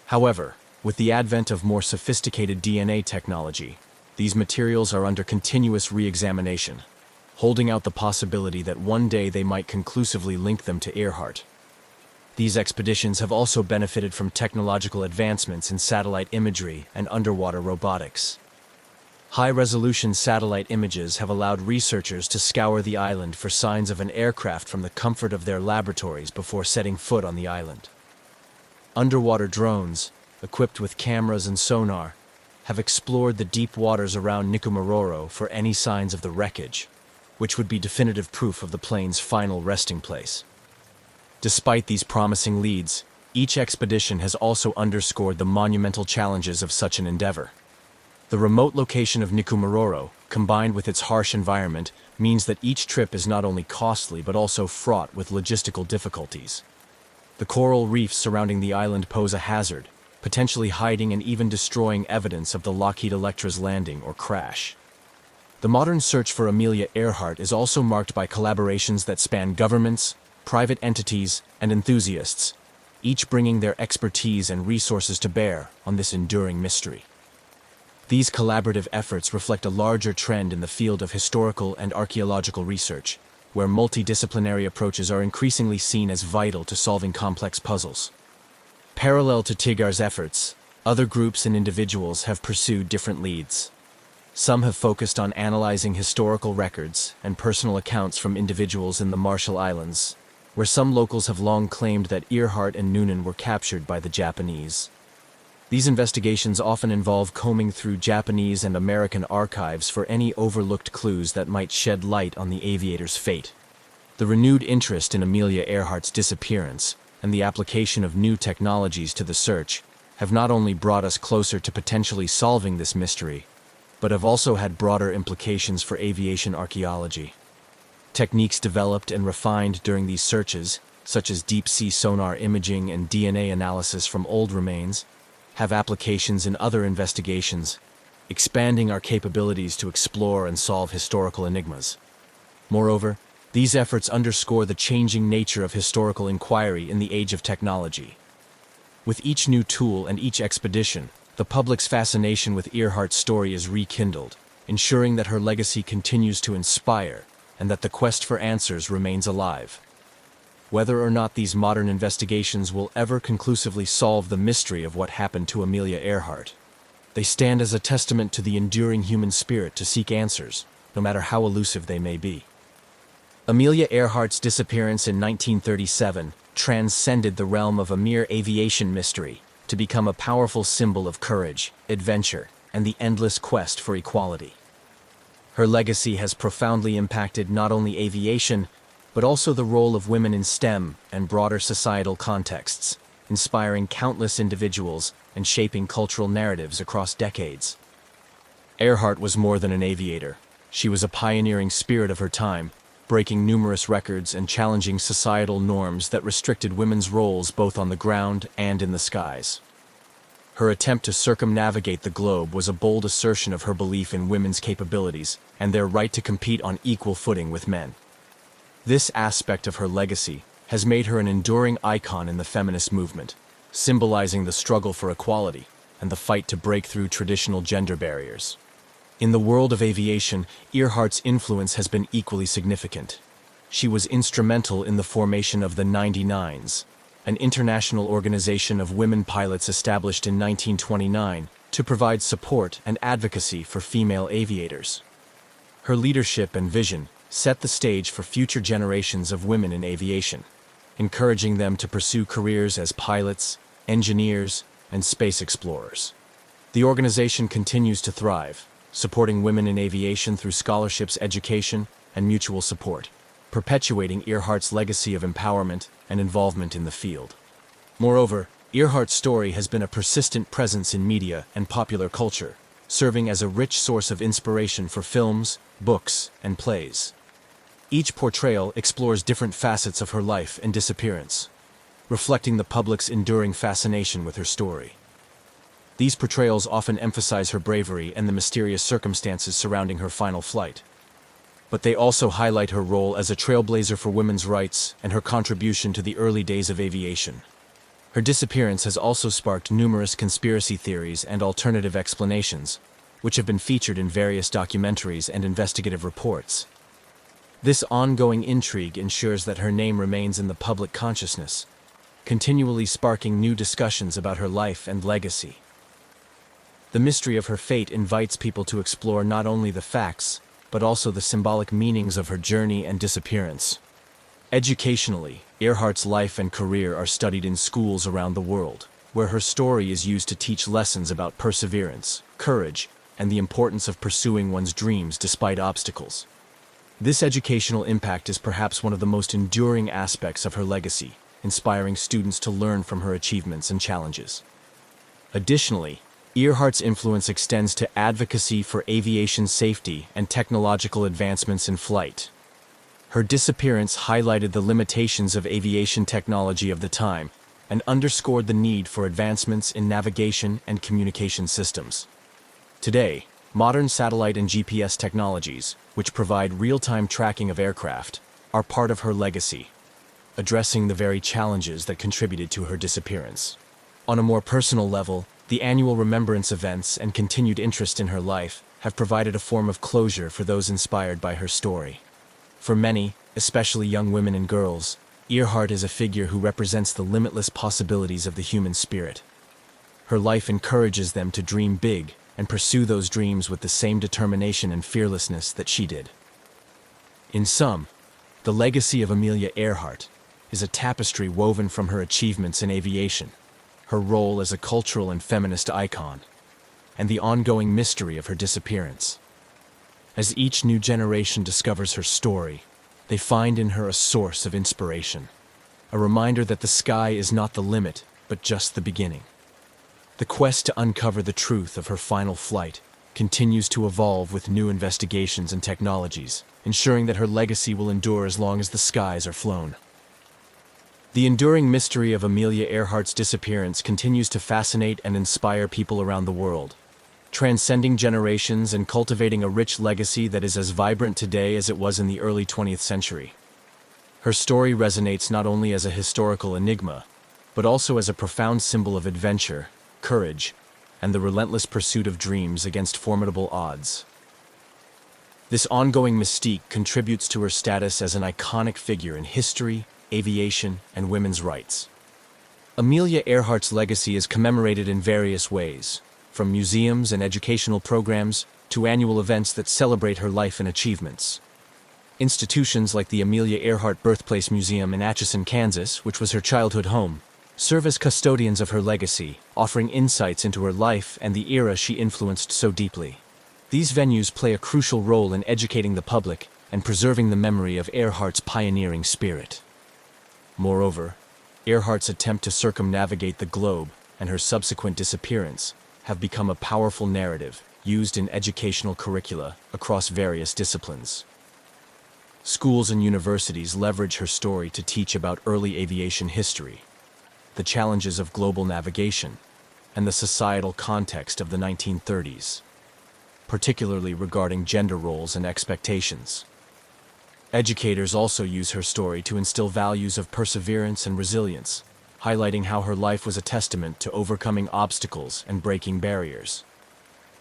Speaker 1: However, with the advent of more sophisticated DNA technology, these materials are under continuous re-examination, holding out the possibility that one day they might conclusively link them to Earhart. These expeditions have also benefited from technological advancements in satellite imagery and underwater robotics. High-resolution satellite images have allowed researchers to scour the island for signs of an aircraft from the comfort of their laboratories before setting foot on the island. Underwater drones, equipped with cameras and sonar, have explored the deep waters around Nikumaroro for any signs of the wreckage, which would be definitive proof of the plane's final resting place. Despite these promising leads, each expedition has also underscored the monumental challenges of such an endeavor. The remote location of Nikumaroro, combined with its harsh environment, means that each trip is not only costly but also fraught with logistical difficulties. The coral reefs surrounding the island pose a hazard, potentially hiding and even destroying evidence of the Lockheed Electra's landing or crash. The modern search for Amelia Earhart is also marked by collaborations that span governments, private entities, and enthusiasts, each bringing their expertise and resources to bear on this enduring mystery. These collaborative efforts reflect a larger trend in the field of historical and archaeological research, where multidisciplinary approaches are increasingly seen as vital to solving complex puzzles. Parallel to Tigar's efforts, other groups and individuals have pursued different leads. Some have focused on analyzing historical records and personal accounts from individuals in the Marshall Islands, where some locals have long claimed that Earhart and Noonan were captured by the Japanese. These investigations often involve combing through Japanese and American archives for any overlooked clues that might shed light on the aviator's fate. The renewed interest in Amelia Earhart's disappearance and the application of new technologies to the search have not only brought us closer to potentially solving this mystery, but have also had broader implications for aviation archaeology. Techniques developed and refined during these searches, such as deep-sea sonar imaging and DNA analysis from old remains, have applications in other investigations, expanding our capabilities to explore and solve historical enigmas. Moreover, these efforts underscore the changing nature of historical inquiry in the age of technology. With each new tool and each expedition, the public's fascination with Earhart's story is rekindled, ensuring that her legacy continues to inspire and that the quest for answers remains alive. Whether or not these modern investigations will ever conclusively solve the mystery of what happened to Amelia Earhart, they stand as a testament to the enduring human spirit to seek answers, no matter how elusive they may be. Amelia Earhart's disappearance in 1937 transcended the realm of a mere aviation mystery to become a powerful symbol of courage, adventure, and the endless quest for equality. Her legacy has profoundly impacted not only aviation, but also the role of women in STEM and broader societal contexts, inspiring countless individuals and shaping cultural narratives across decades. Earhart was more than an aviator. She was a pioneering spirit of her time, breaking numerous records and challenging societal norms that restricted women's roles both on the ground and in the skies. Her attempt to circumnavigate the globe was a bold assertion of her belief in women's capabilities and their right to compete on equal footing with men. This aspect of her legacy has made her an enduring icon in the feminist movement, symbolizing the struggle for equality and the fight to break through traditional gender barriers. In the world of aviation, Earhart's influence has been equally significant. She was instrumental in the formation of the 99s, an international organization of women pilots established in 1929 to provide support and advocacy for female aviators. Her leadership and vision set the stage for future generations of women in aviation, encouraging them to pursue careers as pilots, engineers, and space explorers. The organization continues to thrive, supporting women in aviation through scholarships, education, and mutual support, perpetuating Earhart's legacy of empowerment and involvement in the field. Moreover, Earhart's story has been a persistent presence in media and popular culture, serving as a rich source of inspiration for films, books, and plays. Each portrayal explores different facets of her life and disappearance, reflecting the public's enduring fascination with her story. These portrayals often emphasize her bravery and the mysterious circumstances surrounding her final flight. But they also highlight her role as a trailblazer for women's rights and her contribution to the early days of aviation. Her disappearance has also sparked numerous conspiracy theories and alternative explanations, which have been featured in various documentaries and investigative reports. This ongoing intrigue ensures that her name remains in the public consciousness, continually sparking new discussions about her life and legacy. The mystery of her fate invites people to explore not only the facts, but also the symbolic meanings of her journey and disappearance. Educationally, Earhart's life and career are studied in schools around the world, where her story is used to teach lessons about perseverance, courage, and the importance of pursuing one's dreams despite obstacles. This educational impact is perhaps one of the most enduring aspects of her legacy, inspiring students to learn from her achievements and challenges. Additionally, Earhart's influence extends to advocacy for aviation safety and technological advancements in flight. Her disappearance highlighted the limitations of aviation technology of the time and underscored the need for advancements in navigation and communication systems. Today, modern satellite and GPS technologies, which provide real-time tracking of aircraft, are part of her legacy, addressing the very challenges that contributed to her disappearance. On a more personal level, the annual remembrance events and continued interest in her life have provided a form of closure for those inspired by her story. For many, especially young women and girls, Earhart is a figure who represents the limitless possibilities of the human spirit. Her life encourages them to dream big and pursue those dreams with the same determination and fearlessness that she did. In sum, the legacy of Amelia Earhart is a tapestry woven from her achievements in aviation, her role as a cultural and feminist icon, and the ongoing mystery of her disappearance. As each new generation discovers her story, they find in her a source of inspiration, a reminder that the sky is not the limit, but just the beginning. The quest to uncover the truth of her final flight continues to evolve with new investigations and technologies, ensuring that her legacy will endure as long as the skies are flown. The enduring mystery of Amelia Earhart's disappearance continues to fascinate and inspire people around the world, transcending generations and cultivating a rich legacy that is as vibrant today as it was in the early 20th century. Her story resonates not only as a historical enigma, but also as a profound symbol of adventure, courage, and the relentless pursuit of dreams against formidable odds. This ongoing mystique contributes to her status as an iconic figure in history, aviation, and women's rights. Amelia Earhart's legacy is commemorated in various ways, from museums and educational programs to annual events that celebrate her life and achievements. Institutions like the Amelia Earhart Birthplace Museum in Atchison, Kansas, which was her childhood home, serve as custodians of her legacy, offering insights into her life and the era she influenced so deeply. These venues play a crucial role in educating the public and preserving the memory of Earhart's pioneering spirit. Moreover, Earhart's attempt to circumnavigate the globe and her subsequent disappearance have become a powerful narrative used in educational curricula across various disciplines. Schools and universities leverage her story to teach about early aviation history, the challenges of global navigation, and the societal context of the 1930s, particularly regarding gender roles and expectations. Educators also use her story to instill values of perseverance and resilience, highlighting how her life was a testament to overcoming obstacles and breaking barriers.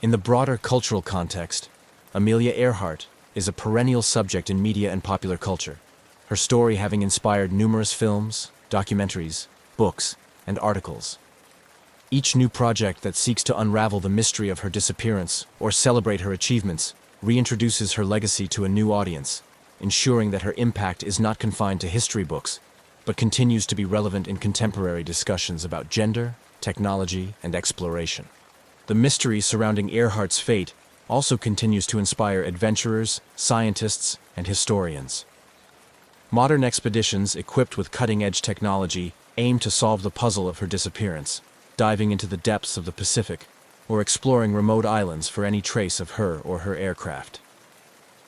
Speaker 1: In the broader cultural context, Amelia Earhart is a perennial subject in media and popular culture, her story having inspired numerous films, documentaries, books, and articles. Each new project that seeks to unravel the mystery of her disappearance or celebrate her achievements reintroduces her legacy to a new audience, ensuring that her impact is not confined to history books, but continues to be relevant in contemporary discussions about gender, technology, and exploration. The mystery surrounding Earhart's fate also continues to inspire adventurers, scientists, and historians. Modern expeditions equipped with cutting-edge technology aim to solve the puzzle of her disappearance, diving into the depths of the Pacific or exploring remote islands for any trace of her or her aircraft.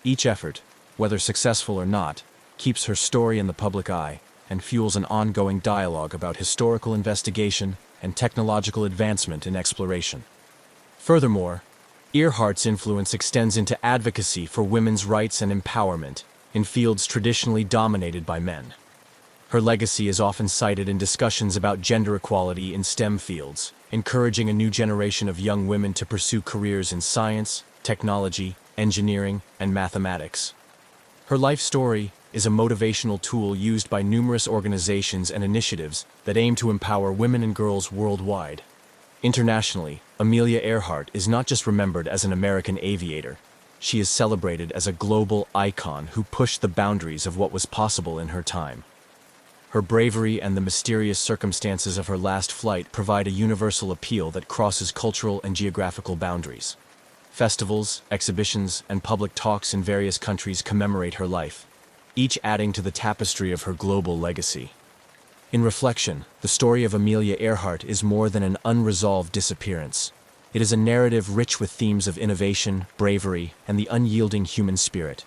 Speaker 1: Each effort, whether successful or not, keeps her story in the public eye and fuels an ongoing dialogue about historical investigation and technological advancement in exploration. Furthermore, Earhart's influence extends into advocacy for women's rights and empowerment in fields traditionally dominated by men. Her legacy is often cited in discussions about gender equality in STEM fields, encouraging a new generation of young women to pursue careers in science, technology, engineering, and mathematics. Her life story is a motivational tool used by numerous organizations and initiatives that aim to empower women and girls worldwide. Internationally, Amelia Earhart is not just remembered as an American aviator. She is celebrated as a global icon who pushed the boundaries of what was possible in her time. Her bravery and the mysterious circumstances of her last flight provide a universal appeal that crosses cultural and geographical boundaries. Festivals, exhibitions, and public talks in various countries commemorate her life, each adding to the tapestry of her global legacy. In reflection, the story of Amelia Earhart is more than an unresolved disappearance. It is a narrative rich with themes of innovation, bravery, and the unyielding human spirit.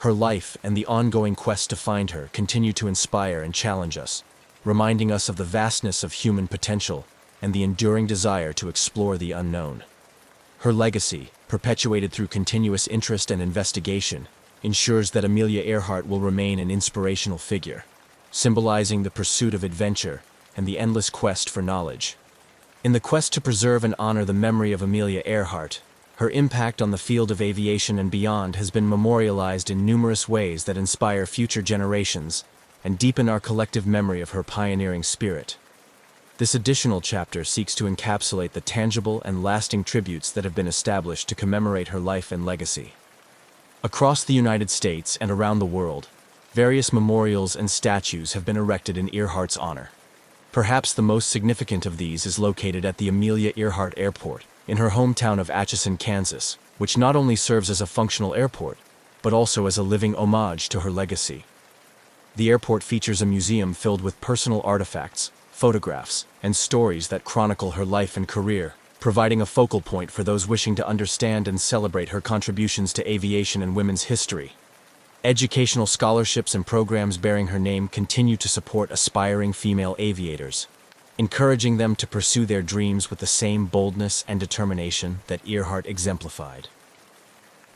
Speaker 1: Her life and the ongoing quest to find her continue to inspire and challenge us, reminding us of the vastness of human potential and the enduring desire to explore the unknown. Her legacy, perpetuated through continuous interest and investigation, ensures that Amelia Earhart will remain an inspirational figure, symbolizing the pursuit of adventure and the endless quest for knowledge. In the quest to preserve and honor the memory of Amelia Earhart, her impact on the field of aviation and beyond has been memorialized in numerous ways that inspire future generations and deepen our collective memory of her pioneering spirit. This additional chapter seeks to encapsulate the tangible and lasting tributes that have been established to commemorate her life and legacy. Across the United States and around the world, various memorials and statues have been erected in Earhart's honor. Perhaps the most significant of these is located at the Amelia Earhart Airport, in her hometown of Atchison, Kansas, which not only serves as a functional airport, but also as a living homage to her legacy. The airport features a museum filled with personal artifacts, photographs, and stories that chronicle her life and career, providing a focal point for those wishing to understand and celebrate her contributions to aviation and women's history. Educational scholarships and programs bearing her name continue to support aspiring female aviators, encouraging them to pursue their dreams with the same boldness and determination that Earhart exemplified.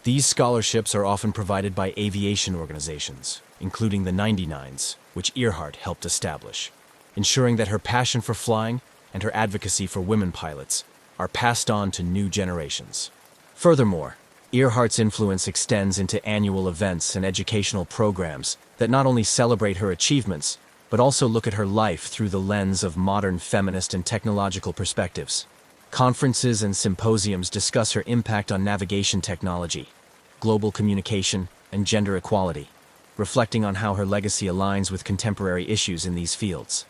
Speaker 1: These scholarships are often provided by aviation organizations, including the 99s, which Earhart helped establish, ensuring that her passion for flying and her advocacy for women pilots are passed on to new generations. Furthermore, Earhart's influence extends into annual events and educational programs that not only celebrate her achievements, but also look at her life through the lens of modern feminist and technological perspectives. Conferences and symposiums discuss her impact on navigation technology, global communication, and gender equality, reflecting on how her legacy aligns with contemporary issues in these fields.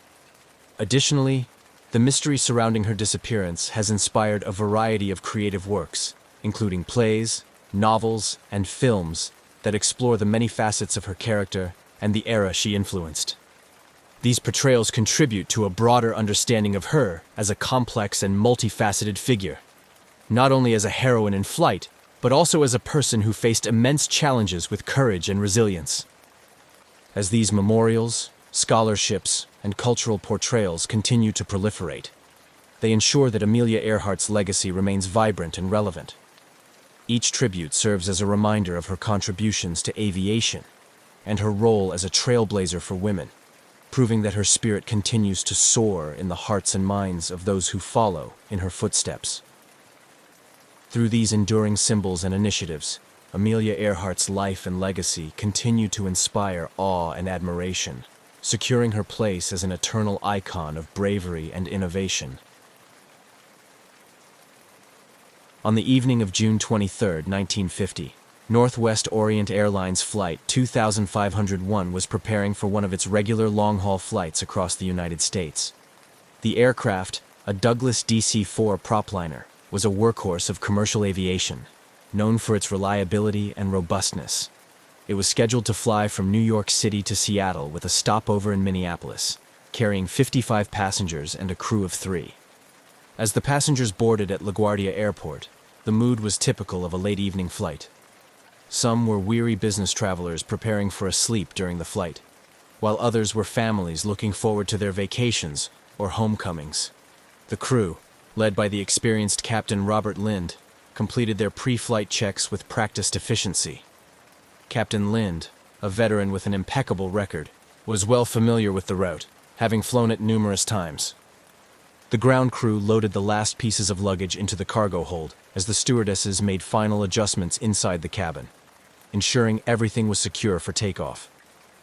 Speaker 1: Additionally, the mystery surrounding her disappearance has inspired a variety of creative works, including plays, novels, and films that explore the many facets of her character and the era she influenced. These portrayals contribute to a broader understanding of her as a complex and multifaceted figure, not only as a heroine in flight, but also as a person who faced immense challenges with courage and resilience. As these memorials, scholarships, and cultural portrayals continue to proliferate, they ensure that Amelia Earhart's legacy remains vibrant and relevant. Each tribute serves as a reminder of her contributions to aviation and her role as a trailblazer for women, proving that her spirit continues to soar in the hearts and minds of those who follow in her footsteps. Through these enduring symbols and initiatives, Amelia Earhart's life and legacy continue to inspire awe and admiration, securing her place as an eternal icon of bravery and innovation. On the evening of June 23, 1950, Northwest Orient Airlines Flight 2501 was preparing for one of its regular long-haul flights across the United States. The aircraft, a Douglas DC-4 propliner, was a workhorse of commercial aviation, known for its reliability and robustness. It was scheduled to fly from New York City to Seattle with a stopover in Minneapolis, carrying 55 passengers and a crew of 3. As the passengers boarded at LaGuardia Airport, the mood was typical of a late evening flight. Some were weary business travelers preparing for a sleep during the flight, while others were families looking forward to their vacations or homecomings. The crew, led by the experienced Captain Robert Lind, completed their pre-flight checks with practiced efficiency. Captain Lind, a veteran with an impeccable record, was well familiar with the route, having flown it numerous times. The ground crew loaded the last pieces of luggage into the cargo hold as the stewardesses made final adjustments inside the cabin, ensuring everything was secure for takeoff.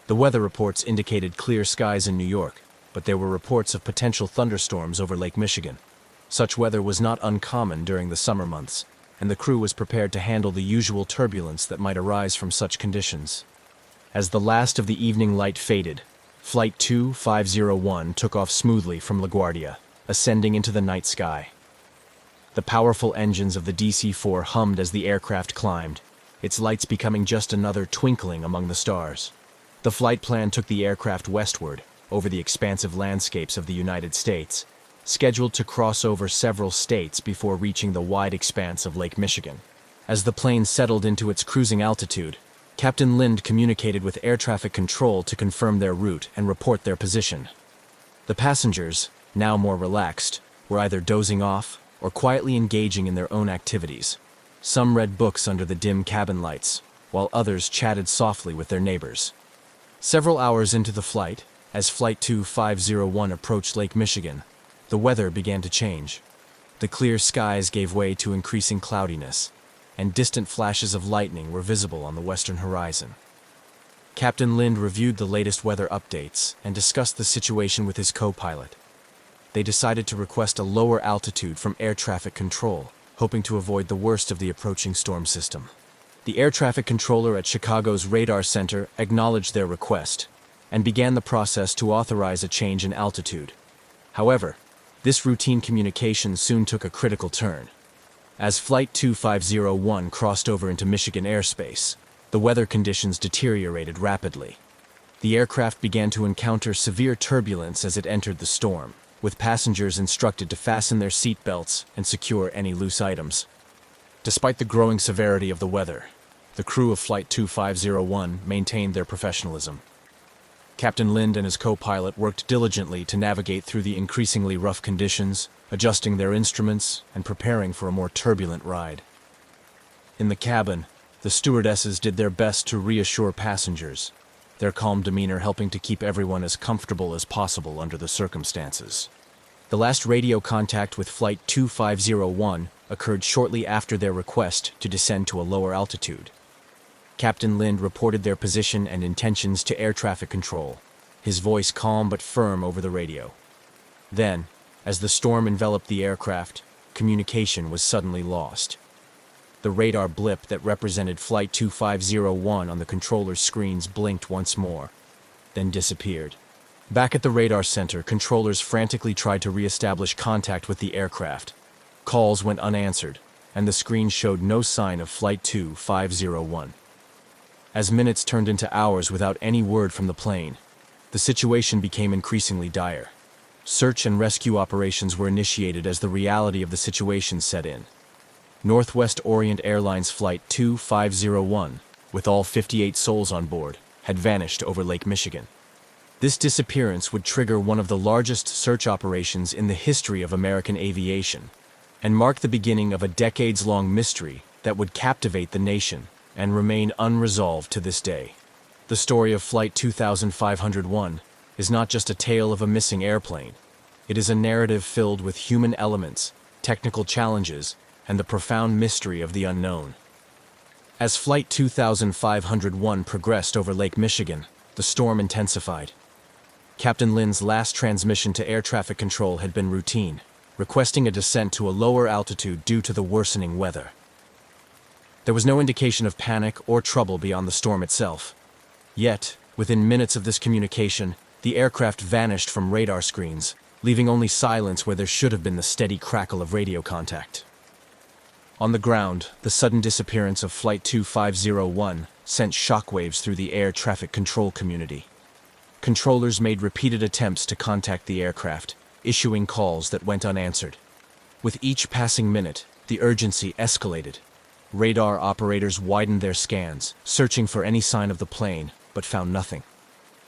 Speaker 1: The weather reports indicated clear skies in New York, but there were reports of potential thunderstorms over Lake Michigan. Such weather was not uncommon during the summer months, and the crew was prepared to handle the usual turbulence that might arise from such conditions. As the last of the evening light faded, Flight 2501 took off smoothly from LaGuardia, ascending into the night sky. The powerful engines of the DC-4 hummed as the aircraft climbed, its lights becoming just another twinkling among the stars. The flight plan took the aircraft westward, over the expansive landscapes of the United States, scheduled to cross over several states before reaching the wide expanse of Lake Michigan. As the plane settled into its cruising altitude, Captain Lind communicated with air traffic control to confirm their route and report their position. The passengers, now more relaxed, were either dozing off or quietly engaging in their own activities. Some read books under the dim cabin lights, while others chatted softly with their neighbors. Several hours into the flight, as Flight 2501 approached Lake Michigan, the weather began to change. The clear skies gave way to increasing cloudiness, and distant flashes of lightning were visible on the western horizon. Captain Lind reviewed the latest weather updates and discussed the situation with his co-pilot. They decided to request a lower altitude from air traffic control, hoping to avoid the worst of the approaching storm system. The air traffic controller at Chicago's radar center acknowledged their request and began the process to authorize a change in altitude. However, this routine communication soon took a critical turn. As Flight 2501 crossed over into Michigan airspace, the weather conditions deteriorated rapidly. The aircraft began to encounter severe turbulence as it entered the storm, with passengers instructed to fasten their seat belts and secure any loose items. Despite the growing severity of the weather, the crew of Flight 2501 maintained their professionalism. Captain Lind and his co-pilot worked diligently to navigate through the increasingly rough conditions, adjusting their instruments and preparing for a more turbulent ride. In the cabin, the stewardesses did their best to reassure passengers, their calm demeanor helping to keep everyone as comfortable as possible under the circumstances. The last radio contact with Flight 2501 occurred shortly after their request to descend to a lower altitude. Captain Lind reported their position and intentions to air traffic control, his voice calm but firm over the radio. Then, as the storm enveloped the aircraft, communication was suddenly lost. The radar blip that represented Flight 2501 on the controller's screens blinked once more, then disappeared. Back at the radar center, controllers frantically tried to re-establish contact with the aircraft. Calls went unanswered, and the screen showed no sign of Flight 2501. As minutes turned into hours without any word from the plane, the situation became increasingly dire. Search and rescue operations were initiated as the reality of the situation set in. Northwest Orient Airlines Flight 2501, with all 58 souls on board, had vanished over Lake Michigan. This disappearance would trigger one of the largest search operations in the history of American aviation, and mark the beginning of a decades-long mystery that would captivate the nation and remain unresolved to this day. The story of Flight 2501 is not just a tale of a missing airplane. It is a narrative filled with human elements, technical challenges, and the profound mystery of the unknown. As Flight 2501 progressed over Lake Michigan, the storm intensified. Captain Lind's last transmission to air traffic control had been routine, requesting a descent to a lower altitude due to the worsening weather. There was no indication of panic or trouble beyond the storm itself. Yet, within minutes of this communication, the aircraft vanished from radar screens, leaving only silence where there should have been the steady crackle of radio contact. On the ground, the sudden disappearance of Flight 2501 sent shockwaves through the air traffic control community. Controllers made repeated attempts to contact the aircraft, issuing calls that went unanswered. With each passing minute, the urgency escalated. Radar operators widened their scans, searching for any sign of the plane, but found nothing.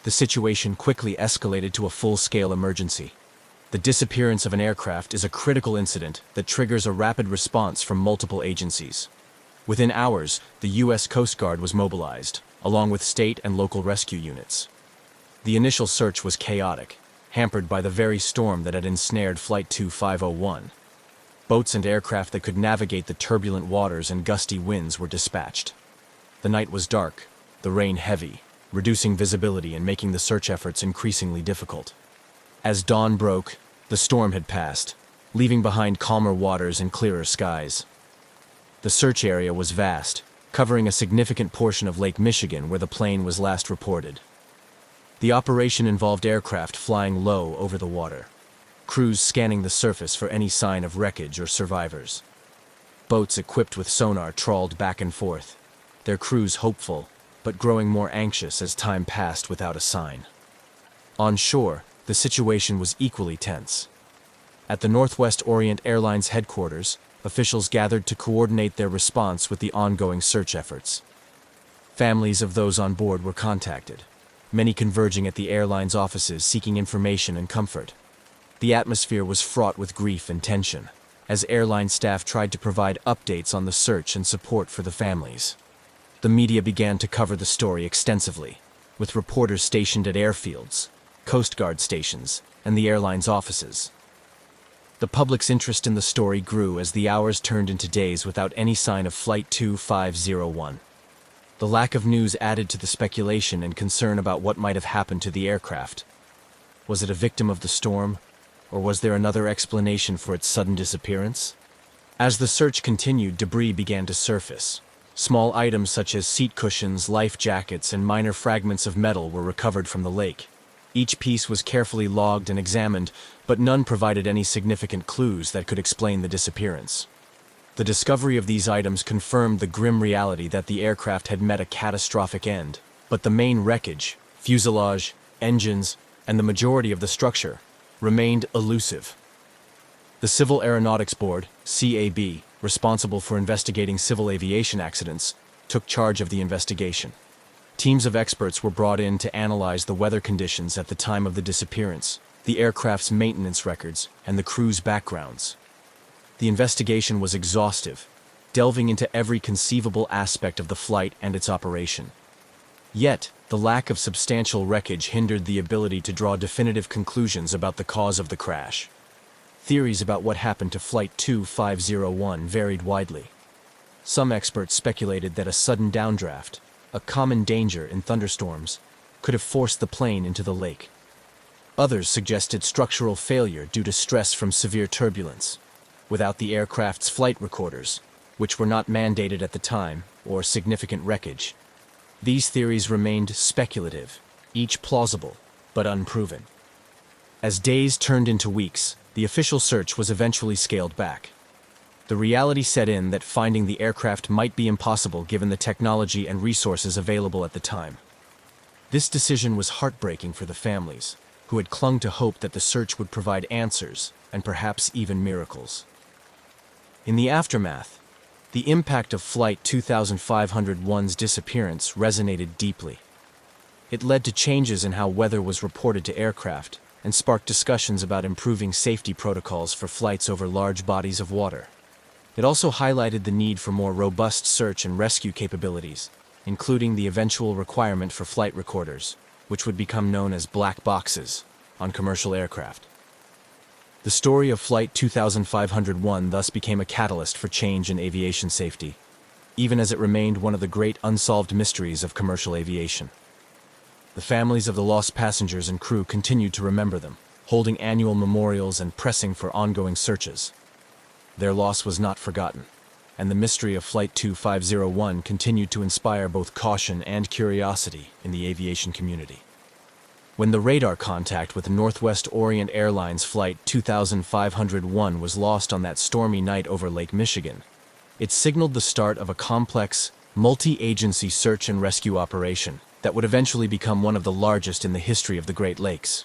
Speaker 1: The situation quickly escalated to a full-scale emergency. The disappearance of an aircraft is a critical incident that triggers a rapid response from multiple agencies. Within hours, the U.S. Coast Guard was mobilized, along with state and local rescue units. The initial search was chaotic, hampered by the very storm that had ensnared Flight 2501. Boats and aircraft that could navigate the turbulent waters and gusty winds were dispatched. The night was dark, the rain heavy, reducing visibility and making the search efforts increasingly difficult. As dawn broke, the storm had passed, leaving behind calmer waters and clearer skies. The search area was vast, covering a significant portion of Lake Michigan where the plane was last reported. The operation involved aircraft flying low over the water. crews scanning the surface for any sign of wreckage or survivors. Boats equipped with sonar trawled back and forth, their crews hopeful, but growing more anxious as time passed without a sign. On shore, the situation was equally tense. At the Northwest Orient Airlines headquarters, officials gathered to coordinate their response with the ongoing search efforts. Families of those on board were contacted, many converging at the airline's offices seeking information and comfort. The atmosphere was fraught with grief and tension, as airline staff tried to provide updates on the search and support for the families. The media began to cover the story extensively, with reporters stationed at airfields, Coast Guard stations, and the airline's offices. The public's interest in the story grew as the hours turned into days without any sign of Flight 2501. The lack of news added to the speculation and concern about what might have happened to the aircraft. Was it a victim of the storm, or was there another explanation for its sudden disappearance? As the search continued, debris began to surface. Small items such as seat cushions, life jackets, and minor fragments of metal were recovered from the lake. Each piece was carefully logged and examined, but none provided any significant clues that could explain the disappearance. The discovery of these items confirmed the grim reality that the aircraft had met a catastrophic end, but the main wreckage, fuselage, engines, and the majority of the structure remained elusive. The Civil Aeronautics Board, CAB, responsible for investigating civil aviation accidents, took charge of the investigation. Teams of experts were brought in to analyze the weather conditions at the time of the disappearance, the aircraft's maintenance records, and the crew's backgrounds. The investigation was exhaustive, delving into every conceivable aspect of the flight and its operation. Yet, the lack of substantial wreckage hindered the ability to draw definitive conclusions about the cause of the crash. Theories about what happened to Flight 2501 varied widely. Some experts speculated that a sudden downdraft, a common danger in thunderstorms, could have forced the plane into the lake. Others suggested structural failure due to stress from severe turbulence, without the aircraft's flight recorders, which were not mandated at the time, or significant wreckage. These theories remained speculative, each plausible, but unproven. As days turned into weeks, the official search was eventually scaled back. The reality set in that finding the aircraft might be impossible given the technology and resources available at the time. This decision was heartbreaking for the families, who had clung to hope that the search would provide answers, and perhaps even miracles. In the aftermath, the impact of Flight 2501's disappearance resonated deeply. It led to changes in how weather was reported to aircraft, and sparked discussions about improving safety protocols for flights over large bodies of water. It also highlighted the need for more robust search and rescue capabilities, including the eventual requirement for flight recorders, which would become known as black boxes, on commercial aircraft. The story of Flight 2501 thus became a catalyst for change in aviation safety, even as it remained one of the great unsolved mysteries of commercial aviation. The families of the lost passengers and crew continued to remember them, holding annual memorials and pressing for ongoing searches. Their loss was not forgotten, and the mystery of Flight 2501 continued to inspire both caution and curiosity in the aviation community. When the radar contact with Northwest Orient Airlines Flight 2501 was lost on that stormy night over Lake Michigan, it signaled the start of a complex, multi-agency search and rescue operation that would eventually become one of the largest in the history of the Great Lakes.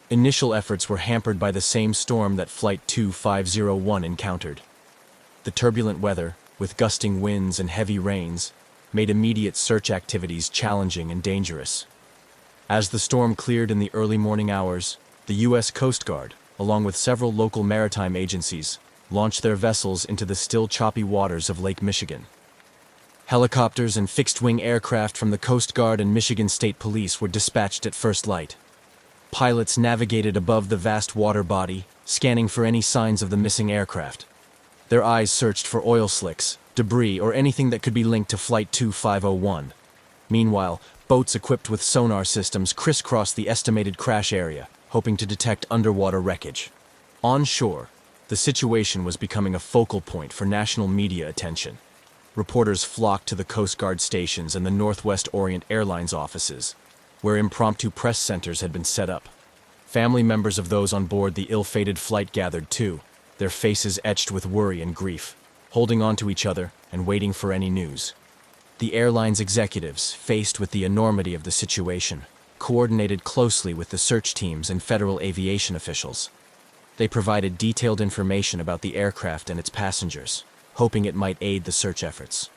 Speaker 1: Initial efforts were hampered by the same storm that Flight 2501 encountered. The turbulent weather, with gusting winds and heavy rains, made immediate search activities challenging and dangerous. As the storm cleared in the early morning hours, the U.S. Coast Guard, along with several local maritime agencies, launched their vessels into the still choppy waters of Lake Michigan. Helicopters and fixed-wing aircraft from the Coast Guard and Michigan State Police were dispatched at first light. Pilots navigated above the vast water body, scanning for any signs of the missing aircraft. Their eyes searched for oil slicks, debris, or anything that could be linked to Flight 2501. Meanwhile, boats equipped with sonar systems crisscrossed the estimated crash area, hoping to detect underwater wreckage. On shore, the situation was becoming a focal point for national media attention. Reporters flocked to the Coast Guard stations and the Northwest Orient Airlines offices, where impromptu press centers had been set up. Family members of those on board the ill-fated flight gathered too, their faces etched with worry and grief, holding on to each other and waiting for any news. The airline's executives, faced with the enormity of the situation, coordinated closely with the search teams and federal aviation officials. They provided detailed information about the aircraft and its passengers, hoping it might aid the search efforts.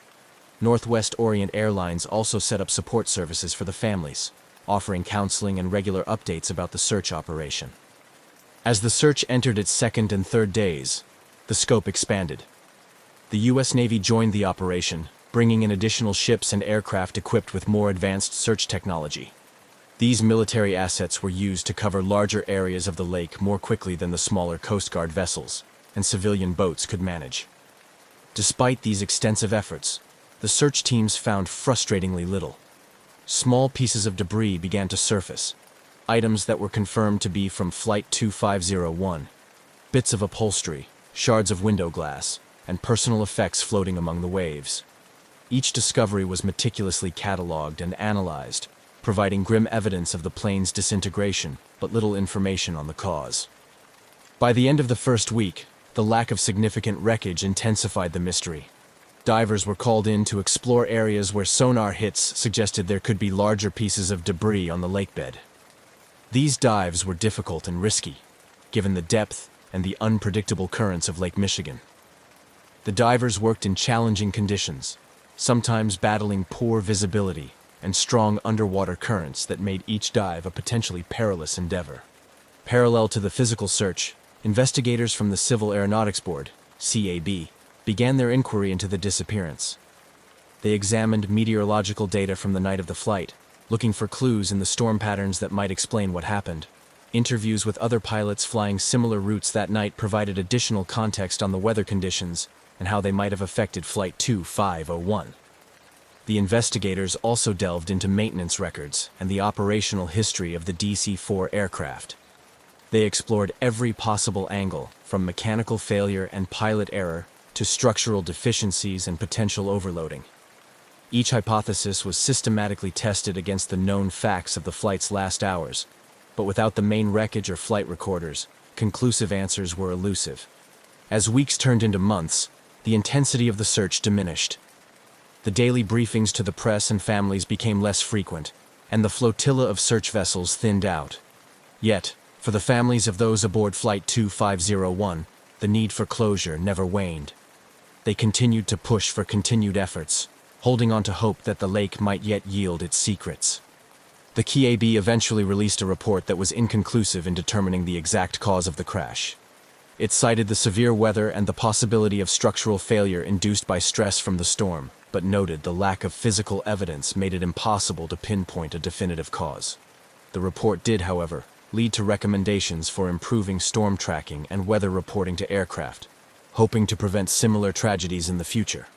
Speaker 1: Northwest Orient Airlines also set up support services for the families, offering counseling and regular updates about the search operation. As the search entered its second and third days, the scope expanded. The U.S. Navy joined the operation, bringing in additional ships and aircraft equipped with more advanced search technology. These military assets were used to cover larger areas of the lake more quickly than the smaller Coast Guard vessels and civilian boats could manage. Despite these extensive efforts, the search teams found frustratingly little. Small pieces of debris began to surface, items that were confirmed to be from Flight 2501, bits of upholstery, shards of window glass, and personal effects floating among the waves. Each discovery was meticulously catalogued and analyzed, providing grim evidence of the plane's disintegration, but little information on the cause. By the end of the first week, the lack of significant wreckage intensified the mystery. Divers were called in to explore areas where sonar hits suggested there could be larger pieces of debris on the lakebed. These dives were difficult and risky, given the depth and the unpredictable currents of Lake Michigan. The divers worked in challenging conditions, sometimes battling poor visibility and strong underwater currents that made each dive a potentially perilous endeavor. Parallel to the physical search, investigators from the Civil Aeronautics Board, CAB, began their inquiry into the disappearance. They examined meteorological data from the night of the flight, looking for clues in the storm patterns that might explain what happened. Interviews with other pilots flying similar routes that night provided additional context on the weather conditions and how they might have affected Flight 2501. The investigators also delved into maintenance records and the operational history of the DC-4 aircraft. They explored every possible angle, from mechanical failure and pilot error to structural deficiencies and potential overloading. Each hypothesis was systematically tested against the known facts of the flight's last hours, but without the main wreckage or flight recorders, conclusive answers were elusive. As weeks turned into months, the intensity of the search diminished. The daily briefings to the press and families became less frequent, and the flotilla of search vessels thinned out. Yet, for the families of those aboard Flight 2501, the need for closure never waned. They continued to push for continued efforts, holding on to hope that the lake might yet yield its secrets. The CAB eventually released a report that was inconclusive in determining the exact cause of the crash. It cited the severe weather and the possibility of structural failure induced by stress from the storm, but noted the lack of physical evidence made it impossible to pinpoint a definitive cause. The report did, however, lead to recommendations for improving storm tracking and weather reporting to aircraft, hoping to prevent similar tragedies in the future.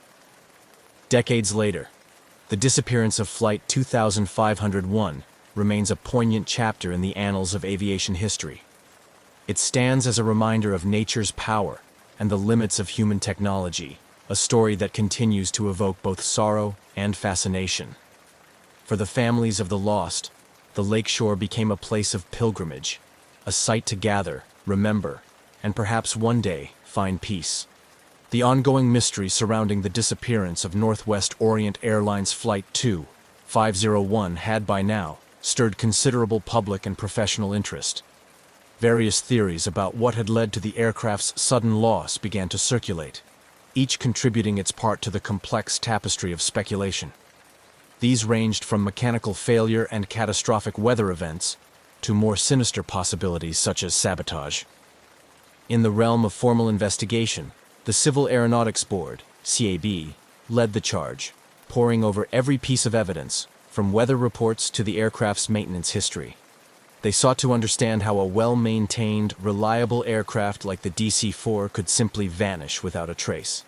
Speaker 1: Decades later, the disappearance of Flight 2501 remains a poignant chapter in the annals of aviation history. It stands as a reminder of nature's power and the limits of human technology, a story that continues to evoke both sorrow and fascination. For the families of the lost, the lakeshore became a place of pilgrimage, a site to gather, remember, and perhaps one day find peace. The ongoing mystery surrounding the disappearance of Northwest Orient Airlines Flight 2501 had by now stirred considerable public and professional interest. Various theories about what had led to the aircraft's sudden loss began to circulate, each contributing its part to the complex tapestry of speculation. These ranged from mechanical failure and catastrophic weather events to more sinister possibilities such as sabotage. In the realm of formal investigation, the Civil Aeronautics Board, CAB, led the charge, poring over every piece of evidence, from weather reports to the aircraft's maintenance history. They sought to understand how a well-maintained, reliable aircraft like the DC-4 could simply vanish without a trace.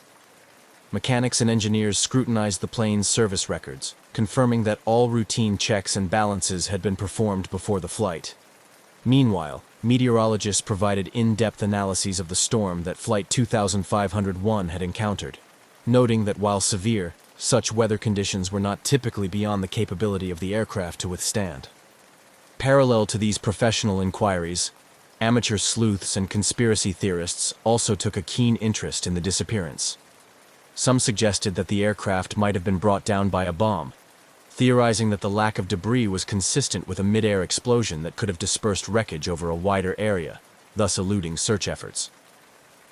Speaker 1: Mechanics and engineers scrutinized the plane's service records, confirming that all routine checks and balances had been performed before the flight. Meanwhile, meteorologists provided in-depth analyses of the storm that Flight 2501 had encountered, noting that while severe, such weather conditions were not typically beyond the capability of the aircraft to withstand. Parallel to these professional inquiries, amateur sleuths and conspiracy theorists also took a keen interest in the disappearance. Some suggested that the aircraft might have been brought down by a bomb, theorizing that the lack of debris was consistent with a mid-air explosion that could have dispersed wreckage over a wider area, thus eluding search efforts.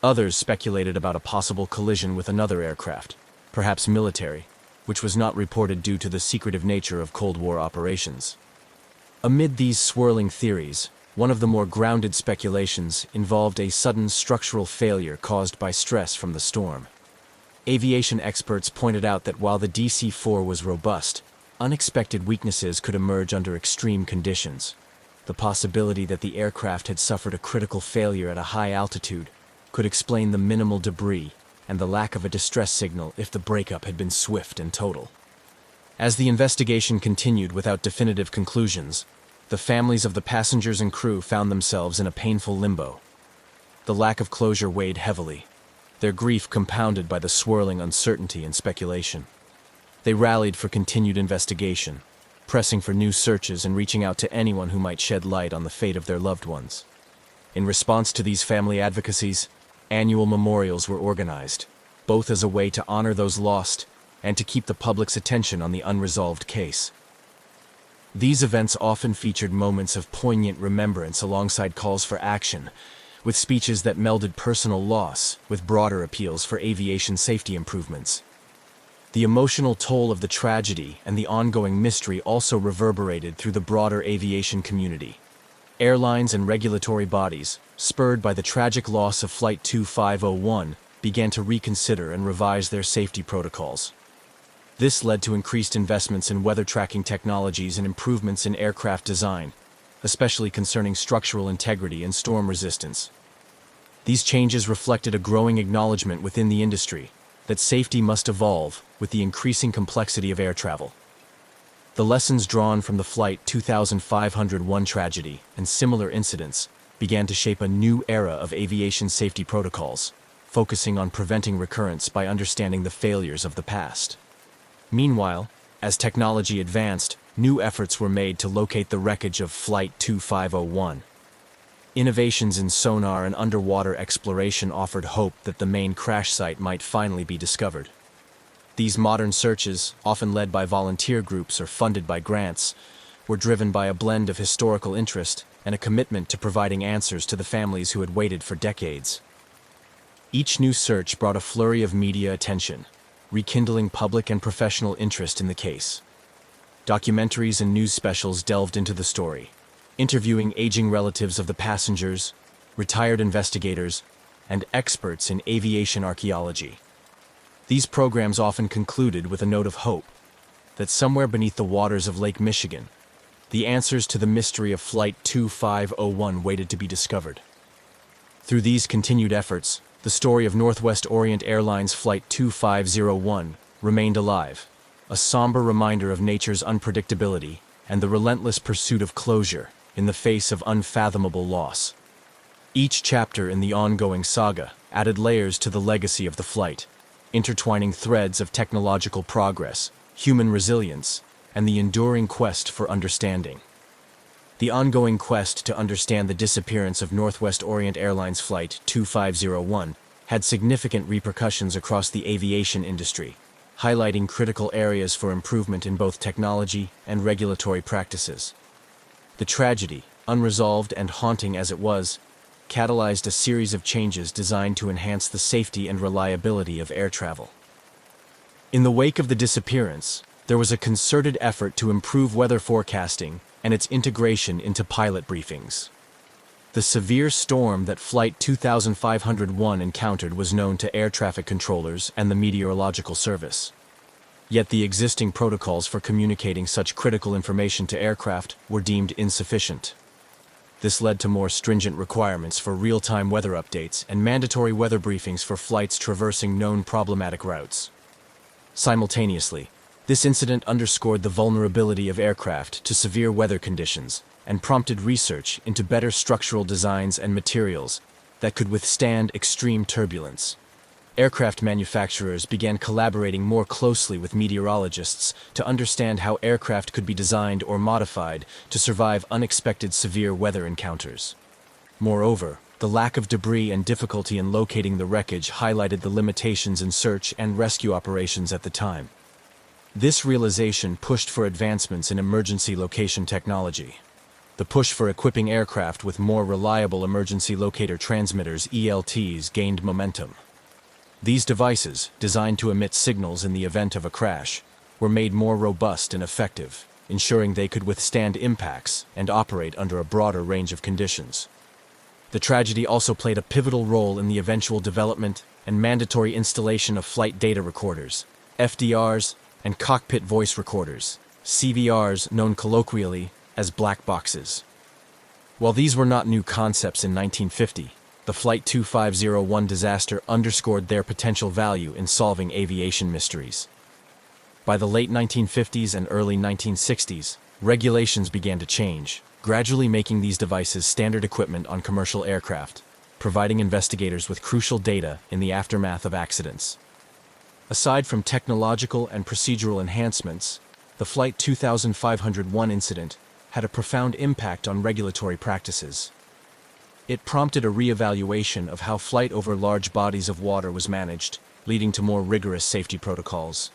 Speaker 1: Others speculated about a possible collision with another aircraft, perhaps military, which was not reported due to the secretive nature of Cold War operations. Amid these swirling theories, one of the more grounded speculations involved a sudden structural failure caused by stress from the storm. Aviation experts pointed out that while the DC-4 was robust, unexpected weaknesses could emerge under extreme conditions. The possibility that the aircraft had suffered a critical failure at a high altitude could explain the minimal debris and the lack of a distress signal if the breakup had been swift and total. As the investigation continued without definitive conclusions, the families of the passengers and crew found themselves in a painful limbo. The lack of closure weighed heavily, their grief compounded by the swirling uncertainty and speculation. They rallied for continued investigation, pressing for new searches and reaching out to anyone who might shed light on the fate of their loved ones. In response to these family advocacies, annual memorials were organized, both as a way to honor those lost and to keep the public's attention on the unresolved case. These events often featured moments of poignant remembrance alongside calls for action, with speeches that melded personal loss with broader appeals for aviation safety improvements. The emotional toll of the tragedy and the ongoing mystery also reverberated through the broader aviation community. Airlines and regulatory bodies, spurred by the tragic loss of Flight 2501, began to reconsider and revise their safety protocols. This led to increased investments in weather tracking technologies and improvements in aircraft design, especially concerning structural integrity and storm resistance. These changes reflected a growing acknowledgement within the industry that safety must evolve with the increasing complexity of air travel. The lessons drawn from the Flight 2501 tragedy and similar incidents began to shape a new era of aviation safety protocols, focusing on preventing recurrence by understanding the failures of the past. Meanwhile, as technology advanced, new efforts were made to locate the wreckage of Flight 2501. Innovations in sonar and underwater exploration offered hope that the main crash site might finally be discovered. These modern searches, often led by volunteer groups or funded by grants, were driven by a blend of historical interest and a commitment to providing answers to the families who had waited for decades. Each new search brought a flurry of media attention, rekindling public and professional interest in the case. Documentaries and news specials delved into the story, interviewing aging relatives of the passengers, retired investigators, and experts in aviation archaeology. These programs often concluded with a note of hope that somewhere beneath the waters of Lake Michigan, the answers to the mystery of Flight 2501 waited to be discovered. Through these continued efforts, the story of Northwest Orient Airlines Flight 2501 remained alive, a somber reminder of nature's unpredictability and the relentless pursuit of closure in the face of unfathomable loss. Each chapter in the ongoing saga added layers to the legacy of the flight, intertwining threads of technological progress, human resilience, and the enduring quest for understanding. The ongoing quest to understand the disappearance of Northwest Orient Airlines Flight 2501 had significant repercussions across the aviation industry, highlighting critical areas for improvement in both technology and regulatory practices. The tragedy, unresolved and haunting as it was, catalyzed a series of changes designed to enhance the safety and reliability of air travel. In the wake of the disappearance, there was a concerted effort to improve weather forecasting and its integration into pilot briefings. The severe storm that Flight 2501 encountered was known to air traffic controllers and the Meteorological Service. Yet the existing protocols for communicating such critical information to aircraft were deemed insufficient. This led to more stringent requirements for real-time weather updates and mandatory weather briefings for flights traversing known problematic routes. Simultaneously, this incident underscored the vulnerability of aircraft to severe weather conditions and prompted research into better structural designs and materials that could withstand extreme turbulence. aircraft manufacturers began collaborating more closely with meteorologists to understand how aircraft could be designed or modified to survive unexpected severe weather encounters. Moreover, the lack of debris and difficulty in locating the wreckage highlighted the limitations in search and rescue operations at the time. This realization pushed for advancements in emergency location technology. The push for equipping aircraft with more reliable emergency locator transmitters (ELTs) gained momentum. These devices, designed to emit signals in the event of a crash, were made more robust and effective, ensuring they could withstand impacts and operate under a broader range of conditions. The tragedy also played a pivotal role in the eventual development and mandatory installation of flight data recorders, FDRs, and cockpit voice recorders, CVRs, known colloquially as black boxes. While these were not new concepts in 1950, the Flight 2501 disaster underscored their potential value in solving aviation mysteries. By the late 1950s and early 1960s, regulations began to change, gradually making these devices standard equipment on commercial aircraft, providing investigators with crucial data in the aftermath of accidents. Aside from technological and procedural enhancements, the Flight 2501 incident had a profound impact on regulatory practices. It prompted a re-evaluation of how flight over large bodies of water was managed, leading to more rigorous safety protocols.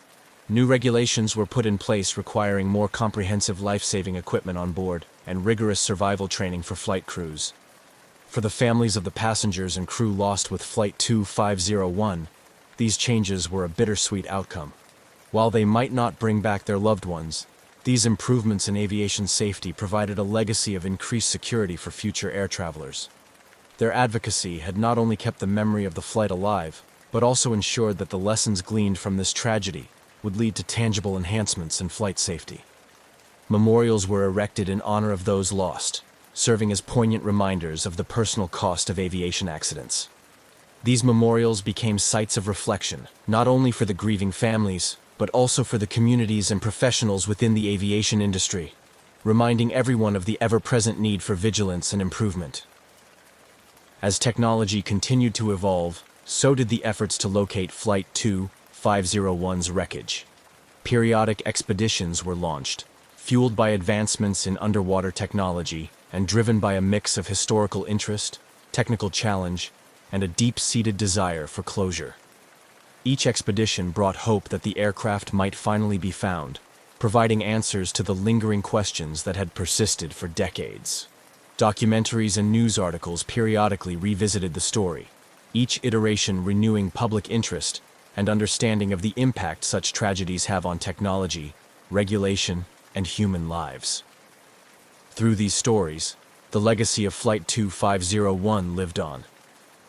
Speaker 1: New regulations were put in place requiring more comprehensive life-saving equipment on board and rigorous survival training for flight crews. For the families of the passengers and crew lost with Flight 2501, these changes were a bittersweet outcome. While they might not bring back their loved ones, these improvements in aviation safety provided a legacy of increased security for future air travelers. Their advocacy had not only kept the memory of the flight alive, but also ensured that the lessons gleaned from this tragedy would lead to tangible enhancements in flight safety. Memorials were erected in honor of those lost, serving as poignant reminders of the personal cost of aviation accidents. These memorials became sites of reflection, not only for the grieving families, but also for the communities and professionals within the aviation industry, reminding everyone of the ever-present need for vigilance and improvement. As technology continued to evolve, so did the efforts to locate Flight 2501's wreckage. Periodic expeditions were launched, fueled by advancements in underwater technology and driven by a mix of historical interest, technical challenge, and a deep-seated desire for closure. Each expedition brought hope that the aircraft might finally be found, providing answers to the lingering questions that had persisted for decades. Documentaries and news articles periodically revisited the story, each iteration renewing public interest and understanding of the impact such tragedies have on technology, regulation, and human lives. Through these stories, the legacy of Flight 2501 lived on,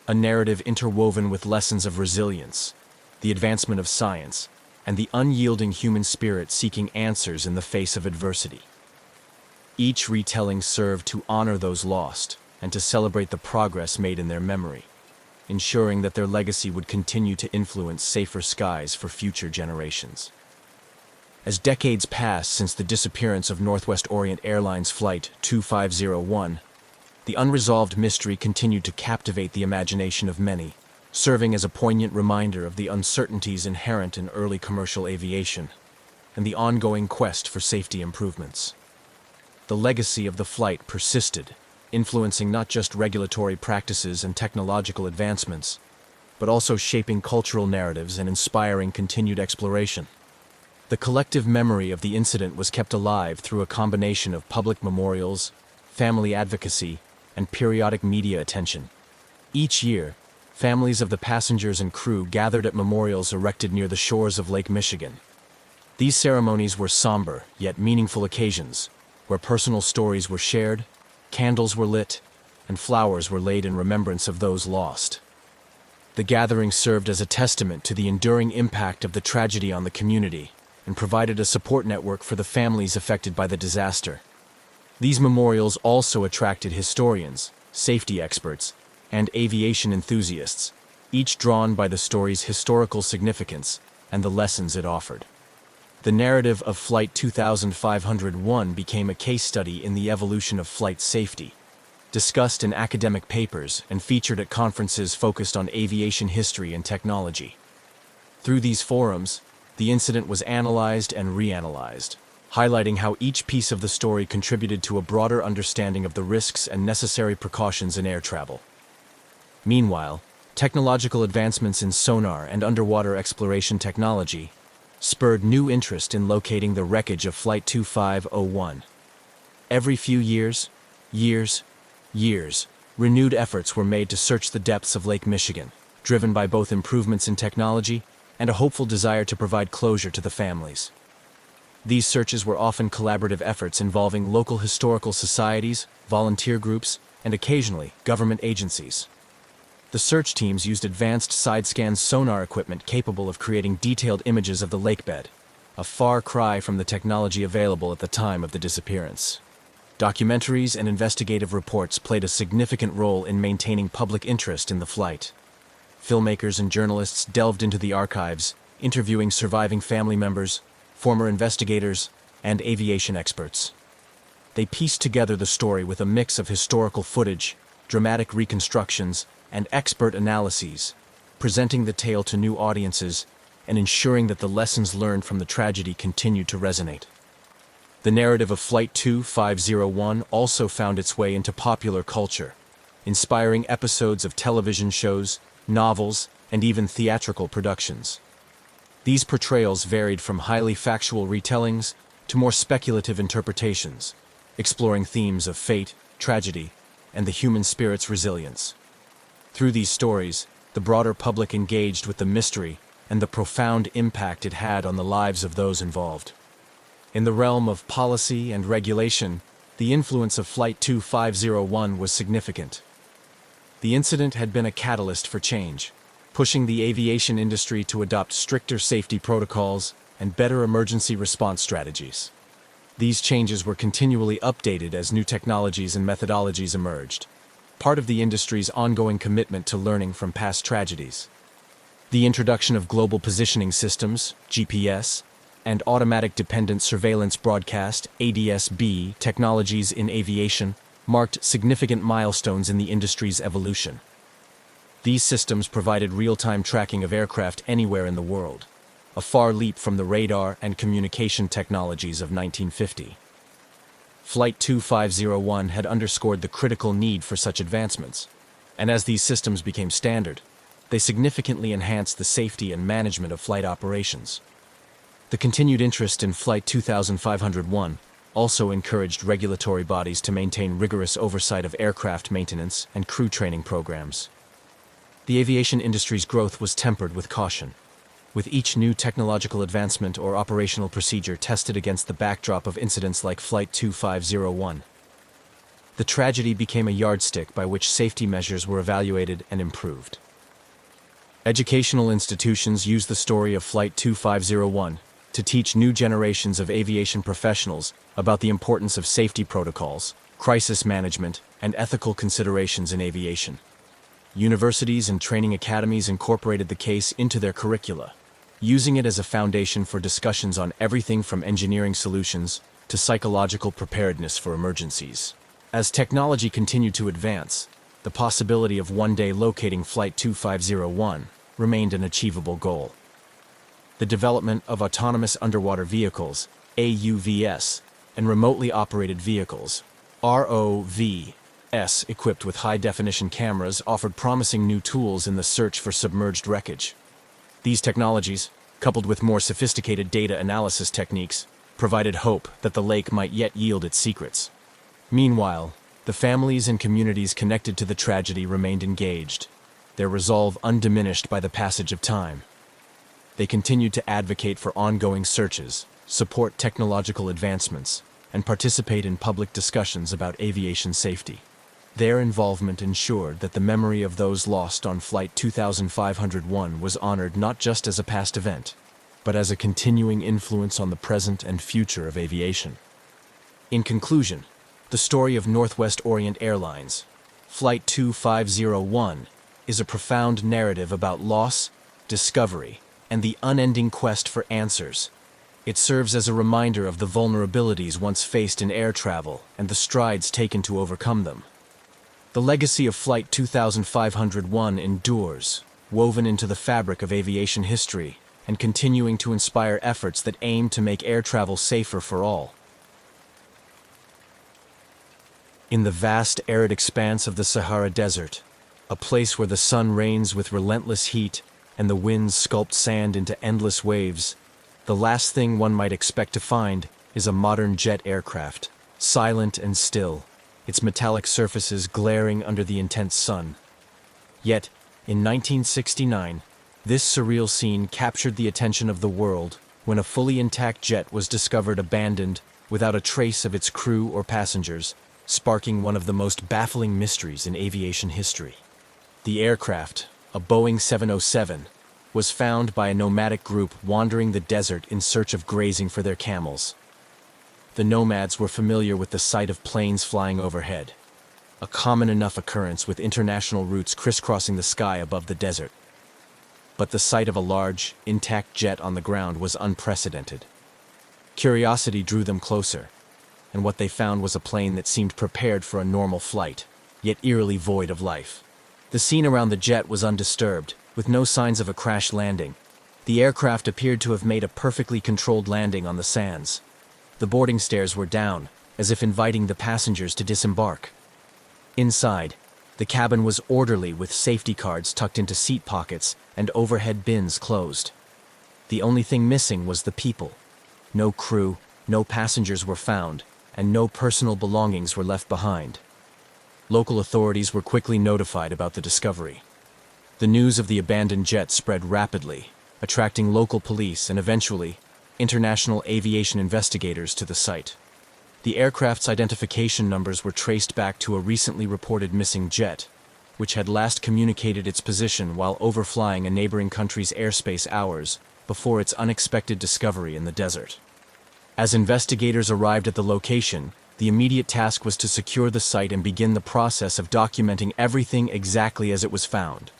Speaker 1: a narrative interwoven with lessons of resilience, the advancement of science, and the unyielding human spirit seeking answers in the face of adversity. Each retelling served to honor those lost and to celebrate the progress made in their memory, ensuring that their legacy would continue to influence safer skies for future generations. As decades passed since the disappearance of Northwest Orient Airlines Flight 2501, the unresolved mystery continued to captivate the imagination of many, serving as a poignant reminder of the uncertainties inherent in early commercial aviation and the ongoing quest for safety improvements. The legacy of the flight persisted, influencing not just regulatory practices and technological advancements, but also shaping cultural narratives and inspiring continued exploration. The collective memory of the incident was kept alive through a combination of public memorials, family advocacy, and periodic media attention. Each year, families of the passengers and crew gathered at memorials erected near the shores of Lake Michigan. These ceremonies were somber, yet meaningful occasions, where personal stories were shared, candles were lit, and flowers were laid in remembrance of those lost. The gathering served as a testament to the enduring impact of the tragedy on the community and provided a support network for the families affected by the disaster. These memorials also attracted historians, safety experts, and aviation enthusiasts, each drawn by the story's historical significance and the lessons it offered. The narrative of Flight 2501 became a case study in the evolution of flight safety, discussed in academic papers, and featured at conferences focused on aviation history and technology. Through these forums, the incident was analyzed and reanalyzed, highlighting how each piece of the story contributed to a broader understanding of the risks and necessary precautions in air travel. Meanwhile, technological advancements in sonar and underwater exploration technology spurred new interest in locating the wreckage of Flight 2501. Every few years, renewed efforts were made to search the depths of Lake Michigan, driven by both improvements in technology and a hopeful desire to provide closure to the families. These searches were often collaborative efforts involving local historical societies, volunteer groups, and occasionally government agencies. The search teams used advanced side-scan sonar equipment capable of creating detailed images of the lakebed, a far cry from the technology available at the time of the disappearance. Documentaries and investigative reports played a significant role in maintaining public interest in the flight. Filmmakers and journalists delved into the archives, interviewing surviving family members, former investigators, and aviation experts. They pieced together the story with a mix of historical footage, dramatic reconstructions, and expert analyses, presenting the tale to new audiences and ensuring that the lessons learned from the tragedy continued to resonate. The narrative of Flight 2501 also found its way into popular culture, inspiring episodes of television shows, novels, and even theatrical productions. These portrayals varied from highly factual retellings to more speculative interpretations, exploring themes of fate, tragedy, and the human spirit's resilience. Through these stories, the broader public engaged with the mystery and the profound impact it had on the lives of those involved. In the realm of policy and regulation, the influence of Flight 2501 was significant. The incident had been a catalyst for change, pushing the aviation industry to adopt stricter safety protocols and better emergency response strategies. These changes were continually updated as new technologies and methodologies emerged, part of the industry's ongoing commitment to learning from past tragedies. The introduction of global positioning systems, GPS, and automatic dependent surveillance broadcast, ADS-B, technologies in aviation marked significant milestones in the industry's evolution. These systems provided real-time tracking of aircraft anywhere in the world, a far leap from the radar and communication technologies of 1950. Flight 2501 had underscored the critical need for such advancements, and as these systems became standard, they significantly enhanced the safety and management of flight operations. The continued interest in Flight 2501 also encouraged regulatory bodies to maintain rigorous oversight of aircraft maintenance and crew training programs. The aviation industry's growth was tempered with caution, with each new technological advancement or operational procedure tested against the backdrop of incidents like Flight 2501. The tragedy became a yardstick by which safety measures were evaluated and improved. Educational institutions used the story of Flight 2501 to teach new generations of aviation professionals about the importance of safety protocols, crisis management, and ethical considerations in aviation. Universities and training academies incorporated the case into their curricula, using it as a foundation for discussions on everything from engineering solutions to psychological preparedness for emergencies. As technology continued to advance, the possibility of one day locating Flight 2501 remained an achievable goal. The development of autonomous underwater vehicles, AUVs, and remotely operated vehicles, ROVs, equipped with high-definition cameras offered promising new tools in the search for submerged wreckage. These technologies, coupled with more sophisticated data analysis techniques, provided hope that the lake might yet yield its secrets. Meanwhile, the families and communities connected to the tragedy remained engaged, their resolve undiminished by the passage of time. They continued to advocate for ongoing searches, support technological advancements, and participate in public discussions about aviation safety. Their involvement ensured that the memory of those lost on Flight 2501 was honored not just as a past event, but as a continuing influence on the present and future of aviation. In conclusion, the story of Northwest Orient Airlines, Flight 2501, is a profound narrative about loss, discovery, and the unending quest for answers. It serves as a reminder of the vulnerabilities once faced in air travel and the strides taken to overcome them. The legacy of Flight 2501 endures, woven into the fabric of aviation history, and continuing to inspire efforts that aim to make air travel safer for all. In the vast arid expanse of the Sahara Desert, a place where the sun reigns with relentless heat and the winds sculpt sand into endless waves, the last thing one might expect to find is a modern jet aircraft, silent and still, its metallic surfaces glaring under the intense sun. Yet, in 1969, this surreal scene captured the attention of the world when a fully intact jet was discovered abandoned without a trace of its crew or passengers, sparking one of the most baffling mysteries in aviation history. The aircraft, a Boeing 707, was found by a nomadic group wandering the desert in search of grazing for their camels. The nomads were familiar with the sight of planes flying overhead, a common enough occurrence with international routes crisscrossing the sky above the desert. But the sight of a large, intact jet on the ground was unprecedented. Curiosity drew them closer, and what they found was a plane that seemed prepared for a normal flight, yet eerily void of life. The scene around the jet was undisturbed, with no signs of a crash landing. The aircraft appeared to have made a perfectly controlled landing on the sands. The boarding stairs were down, as if inviting the passengers to disembark. Inside, the cabin was orderly with safety cards tucked into seat pockets and overhead bins closed. The only thing missing was the people. No crew, no passengers were found, and no personal belongings were left behind. Local authorities were quickly notified about the discovery. The news of the abandoned jet spread rapidly, attracting local police and eventually, international aviation investigators to the site. The aircraft's identification numbers were traced back to a recently reported missing jet, which had last communicated its position while overflying a neighboring country's airspace hours before its unexpected discovery in the desert. As investigators arrived at the location, the immediate task was to secure the site and begin the process of documenting everything exactly as it was found.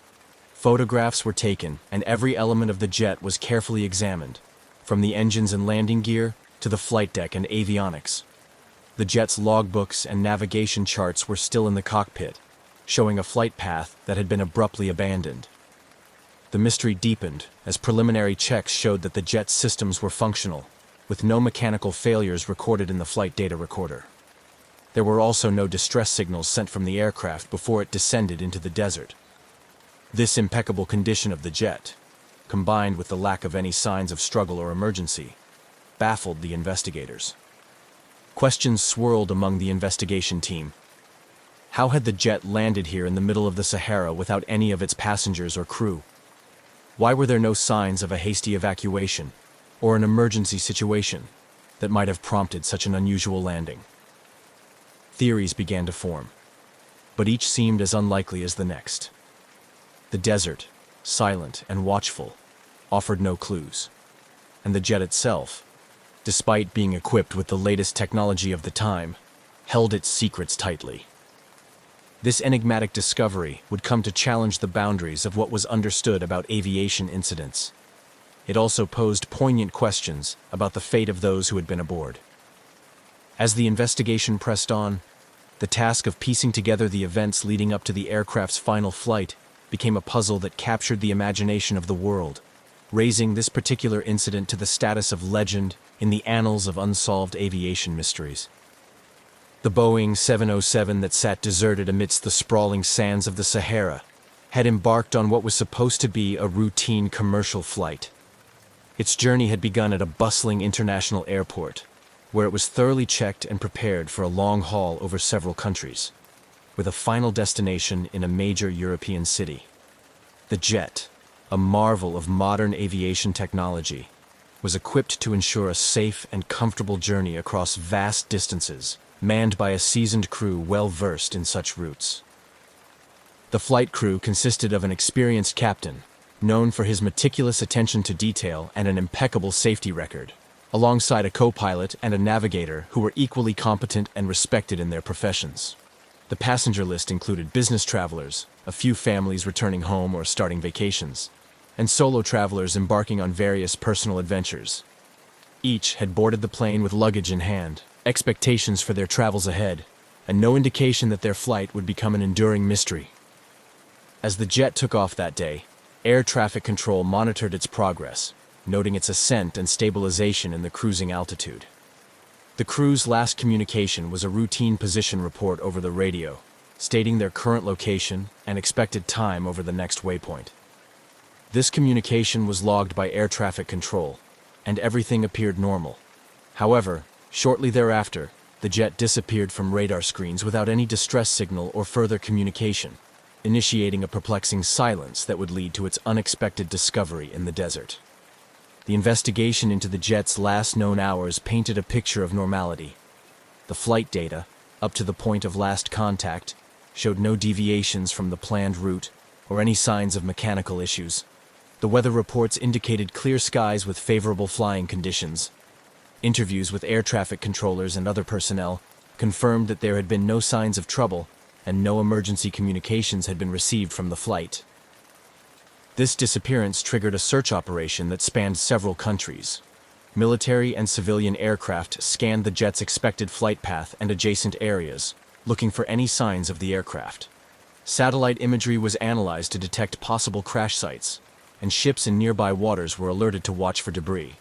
Speaker 1: Photographs were taken, and every element of the jet was carefully examined, from the engines and landing gear to the flight deck and avionics. The jet's logbooks and navigation charts were still in the cockpit, showing a flight path that had been abruptly abandoned. The mystery deepened as preliminary checks showed that the jet's systems were functional, with no mechanical failures recorded in the flight data recorder. There were also no distress signals sent from the aircraft before it descended into the desert. This impeccable condition of the jet, combined with the lack of any signs of struggle or emergency, baffled the investigators. Questions swirled among the investigation team. How had the jet landed here in the middle of the Sahara without any of its passengers or crew? Why were there no signs of a hasty evacuation or an emergency situation that might have prompted such an unusual landing? Theories began to form, but each seemed as unlikely as the next. The desert, silent and watchful, offered no clues, and the jet itself, despite being equipped with the latest technology of the time, held its secrets tightly. This enigmatic discovery would come to challenge the boundaries of what was understood about aviation incidents. It also posed poignant questions about the fate of those who had been aboard. As the investigation pressed on, the task of piecing together the events leading up to the aircraft's final flight became a puzzle that captured the imagination of the world, raising this particular incident to the status of legend in the annals of unsolved aviation mysteries. The Boeing 707 that sat deserted amidst the sprawling sands of the Sahara had embarked on what was supposed to be a routine commercial flight. Its journey had begun at a bustling international airport, where it was thoroughly checked and prepared for a long haul over several countries, with a final destination in a major European city. The jet, a marvel of modern aviation technology, was equipped to ensure a safe and comfortable journey across vast distances, manned by a seasoned crew well-versed in such routes. The flight crew consisted of an experienced captain, known for his meticulous attention to detail and an impeccable safety record, alongside a co-pilot and a navigator who were equally competent and respected in their professions. The passenger list included business travelers, a few families returning home or starting vacations, and solo travelers embarking on various personal adventures. Each had boarded the plane with luggage in hand, expectations for their travels ahead, and no indication that their flight would become an enduring mystery. As the jet took off that day, air traffic control monitored its progress, noting its ascent and stabilization in the cruising altitude. The crew's last communication was a routine position report over the radio, stating their current location and expected time over the next waypoint. This communication was logged by air traffic control, and everything appeared normal. However, shortly thereafter, the jet disappeared from radar screens without any distress signal or further communication, initiating a perplexing silence that would lead to its unexpected discovery in the desert. The investigation into the jet's last known hours painted a picture of normality. The flight data, up to the point of last contact, showed no deviations from the planned route or any signs of mechanical issues. The weather reports indicated clear skies with favorable flying conditions. Interviews with air traffic controllers and other personnel confirmed that there had been no signs of trouble and no emergency communications had been received from the flight. This disappearance triggered a search operation that spanned several countries. Military and civilian aircraft scanned the jet's expected flight path and adjacent areas, looking for any signs of the aircraft. Satellite imagery was analyzed to detect possible crash sites, and ships in nearby waters were alerted to watch for debris.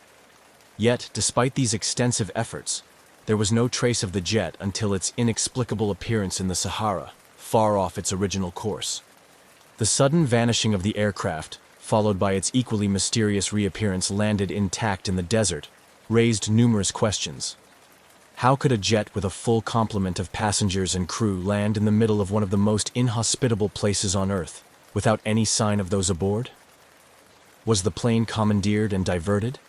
Speaker 1: Yet, despite these extensive efforts, there was no trace of the jet until its inexplicable appearance in the Sahara, far off its original course. The sudden vanishing of the aircraft, followed by its equally mysterious reappearance landed intact in the desert, raised numerous questions. How could a jet with a full complement of passengers and crew land in the middle of one of the most inhospitable places on Earth, without any sign of those aboard? Was the plane commandeered and diverted?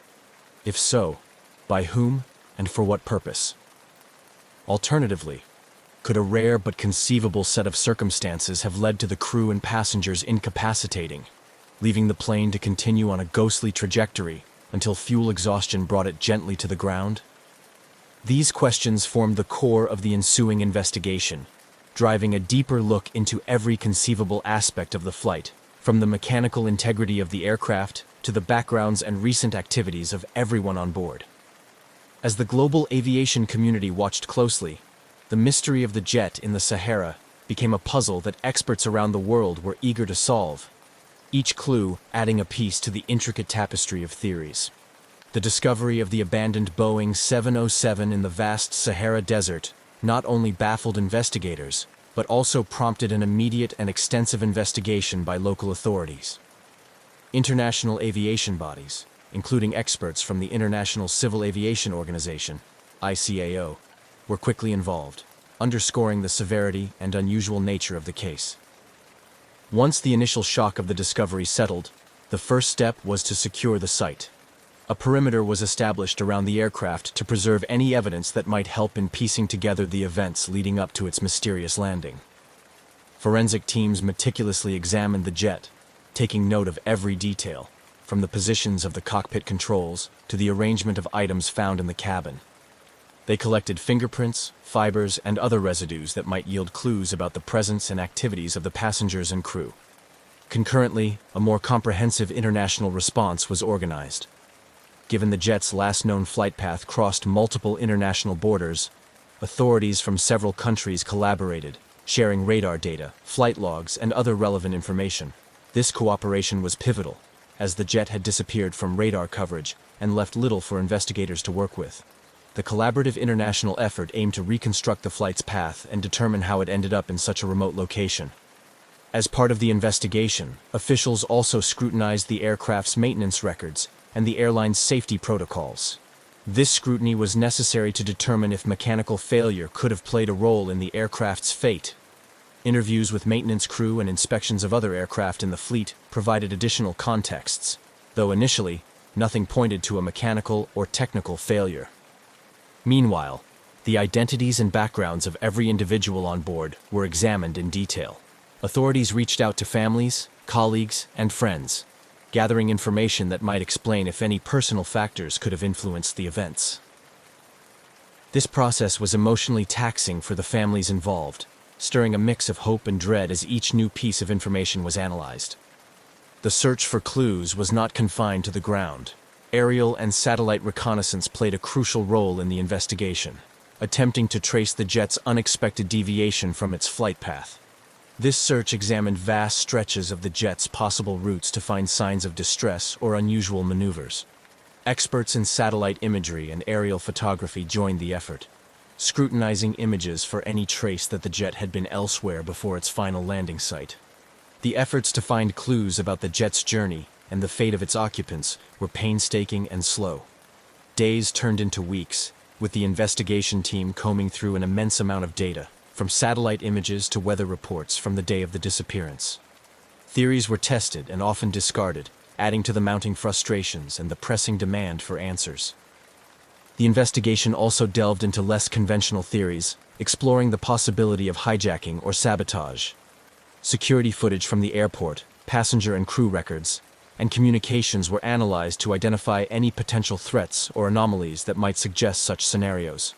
Speaker 1: If so, by whom and for what purpose? Alternatively, could a rare but conceivable set of circumstances have led to the crew and passengers incapacitating, leaving the plane to continue on a ghostly trajectory until fuel exhaustion brought it gently to the ground? These questions formed the core of the ensuing investigation, driving a deeper look into every conceivable aspect of the flight, from the mechanical integrity of the aircraft to the backgrounds and recent activities of everyone on board. As the global aviation community watched closely, the mystery of the jet in the Sahara became a puzzle that experts around the world were eager to solve, each clue adding a piece to the intricate tapestry of theories. The discovery of the abandoned Boeing 707 in the vast Sahara Desert not only baffled investigators, but also prompted an immediate and extensive investigation by local authorities. International aviation bodies, including experts from the International Civil Aviation Organization, ICAO, were quickly involved, underscoring the severity and unusual nature of the case. Once the initial shock of the discovery settled, the first step was to secure the site. A perimeter was established around the aircraft to preserve any evidence that might help in piecing together the events leading up to its mysterious landing. Forensic teams meticulously examined the jet, taking note of every detail, from the positions of the cockpit controls to the arrangement of items found in the cabin. They collected fingerprints, fibers, and other residues that might yield clues about the presence and activities of the passengers and crew. Concurrently, a more comprehensive international response was organized. Given the jet's last known flight path crossed multiple international borders, authorities from several countries collaborated, sharing radar data, flight logs, and other relevant information. This cooperation was pivotal, as the jet had disappeared from radar coverage and left little for investigators to work with. The collaborative international effort aimed to reconstruct the flight's path and determine how it ended up in such a remote location. As part of the investigation, officials also scrutinized the aircraft's maintenance records and the airline's safety protocols. This scrutiny was necessary to determine if mechanical failure could have played a role in the aircraft's fate. Interviews with maintenance crew and inspections of other aircraft in the fleet provided additional contexts, though initially, nothing pointed to a mechanical or technical failure. Meanwhile, the identities and backgrounds of every individual on board were examined in detail. Authorities reached out to families, colleagues, and friends, gathering information that might explain if any personal factors could have influenced the events. This process was emotionally taxing for the families involved, stirring a mix of hope and dread as each new piece of information was analyzed. The search for clues was not confined to the ground. Aerial and satellite reconnaissance played a crucial role in the investigation. attempting to trace the jet's unexpected deviation from its flight path. This search examined vast stretches of the jet's possible routes to find signs of distress or unusual maneuvers. Experts in satellite imagery and aerial photography joined the effort, scrutinizing images for any trace that the jet had been elsewhere before its final landing site. The efforts to find clues about the jet's journey and the fate of its occupants were painstaking and slow. Days turned into weeks, with the investigation team combing through an immense amount of data, from satellite images to weather reports from the day of the disappearance. Theories were tested and often discarded, adding to the mounting frustrations and the pressing demand for answers. The investigation also delved into less conventional theories, exploring the possibility of hijacking or sabotage. Security footage from the airport, passenger and crew records, and communications were analyzed to identify any potential threats or anomalies that might suggest such scenarios.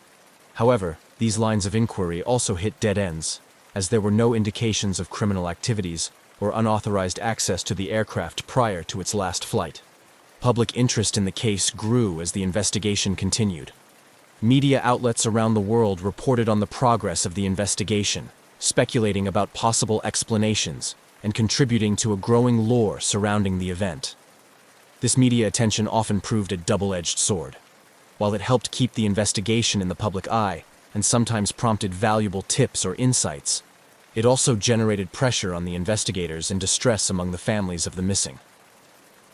Speaker 1: However, these lines of inquiry also hit dead ends, as there were no indications of criminal activities or unauthorized access to the aircraft prior to its last flight. Public interest in the case grew as the investigation continued. Media outlets around the world reported on the progress of the investigation, speculating about possible explanations and contributing to a growing lore surrounding the event. This media attention often proved a double-edged sword. While it helped keep the investigation in the public eye and sometimes prompted valuable tips or insights, it also generated pressure on the investigators and distress among the families of the missing.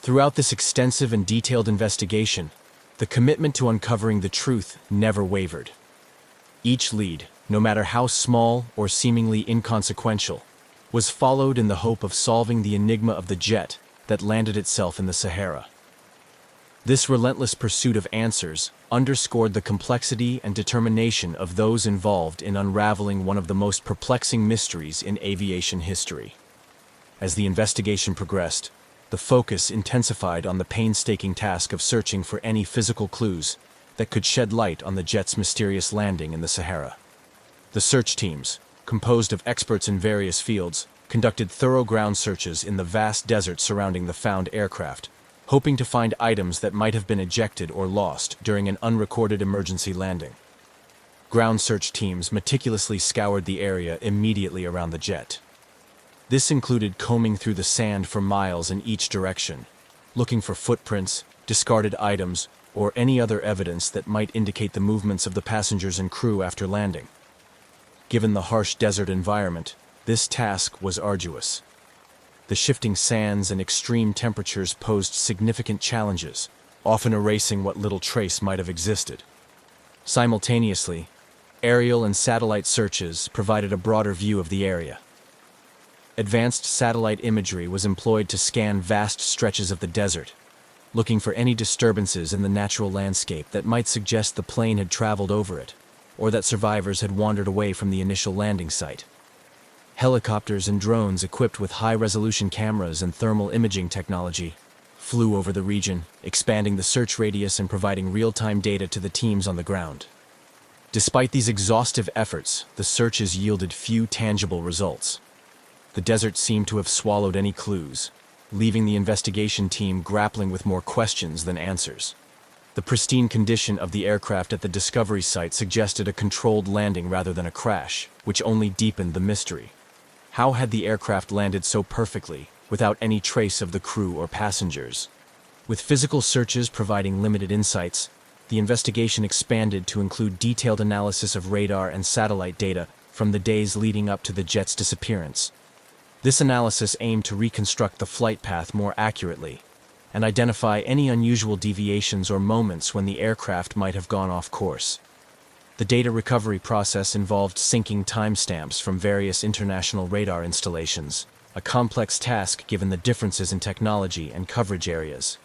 Speaker 1: Throughout this extensive and detailed investigation, the commitment to uncovering the truth never wavered. Each lead, no matter how small or seemingly inconsequential, was followed in the hope of solving the enigma of the jet that landed itself in the Sahara. This relentless pursuit of answers underscored the complexity and determination of those involved in unraveling one of the most perplexing mysteries in aviation history. As the investigation progressed, the focus intensified on the painstaking task of searching for any physical clues that could shed light on the jet's mysterious landing in the Sahara. The search teams, composed of experts in various fields, conducted thorough ground searches in the vast desert surrounding the found aircraft, hoping to find items that might have been ejected or lost during an unrecorded emergency landing. Ground search teams meticulously scoured the area immediately around the jet. This included combing through the sand for miles in each direction, looking for footprints, discarded items, or any other evidence that might indicate the movements of the passengers and crew after landing. Given the harsh desert environment, this task was arduous. The shifting sands and extreme temperatures posed significant challenges, often erasing what little trace might have existed. Simultaneously, aerial and satellite searches provided a broader view of the area. Advanced satellite imagery was employed to scan vast stretches of the desert, looking for any disturbances in the natural landscape that might suggest the plane had traveled over it, or that survivors had wandered away from the initial landing site. Helicopters and drones equipped with high-resolution cameras and thermal imaging technology flew over the region, expanding the search radius and providing real-time data to the teams on the ground. Despite these exhaustive efforts, the searches yielded few tangible results. The desert seemed to have swallowed any clues, leaving the investigation team grappling with more questions than answers. The pristine condition of the aircraft at the discovery site suggested a controlled landing rather than a crash, which only deepened the mystery. How had the aircraft landed so perfectly, without any trace of the crew or passengers? With physical searches providing limited insights, the investigation expanded to include detailed analysis of radar and satellite data from the days leading up to the jet's disappearance. This analysis aimed to reconstruct the flight path more accurately and identify any unusual deviations or moments when the aircraft might have gone off course. The data recovery process involved syncing timestamps from various international radar installations, a complex task given the differences in technology and coverage areas.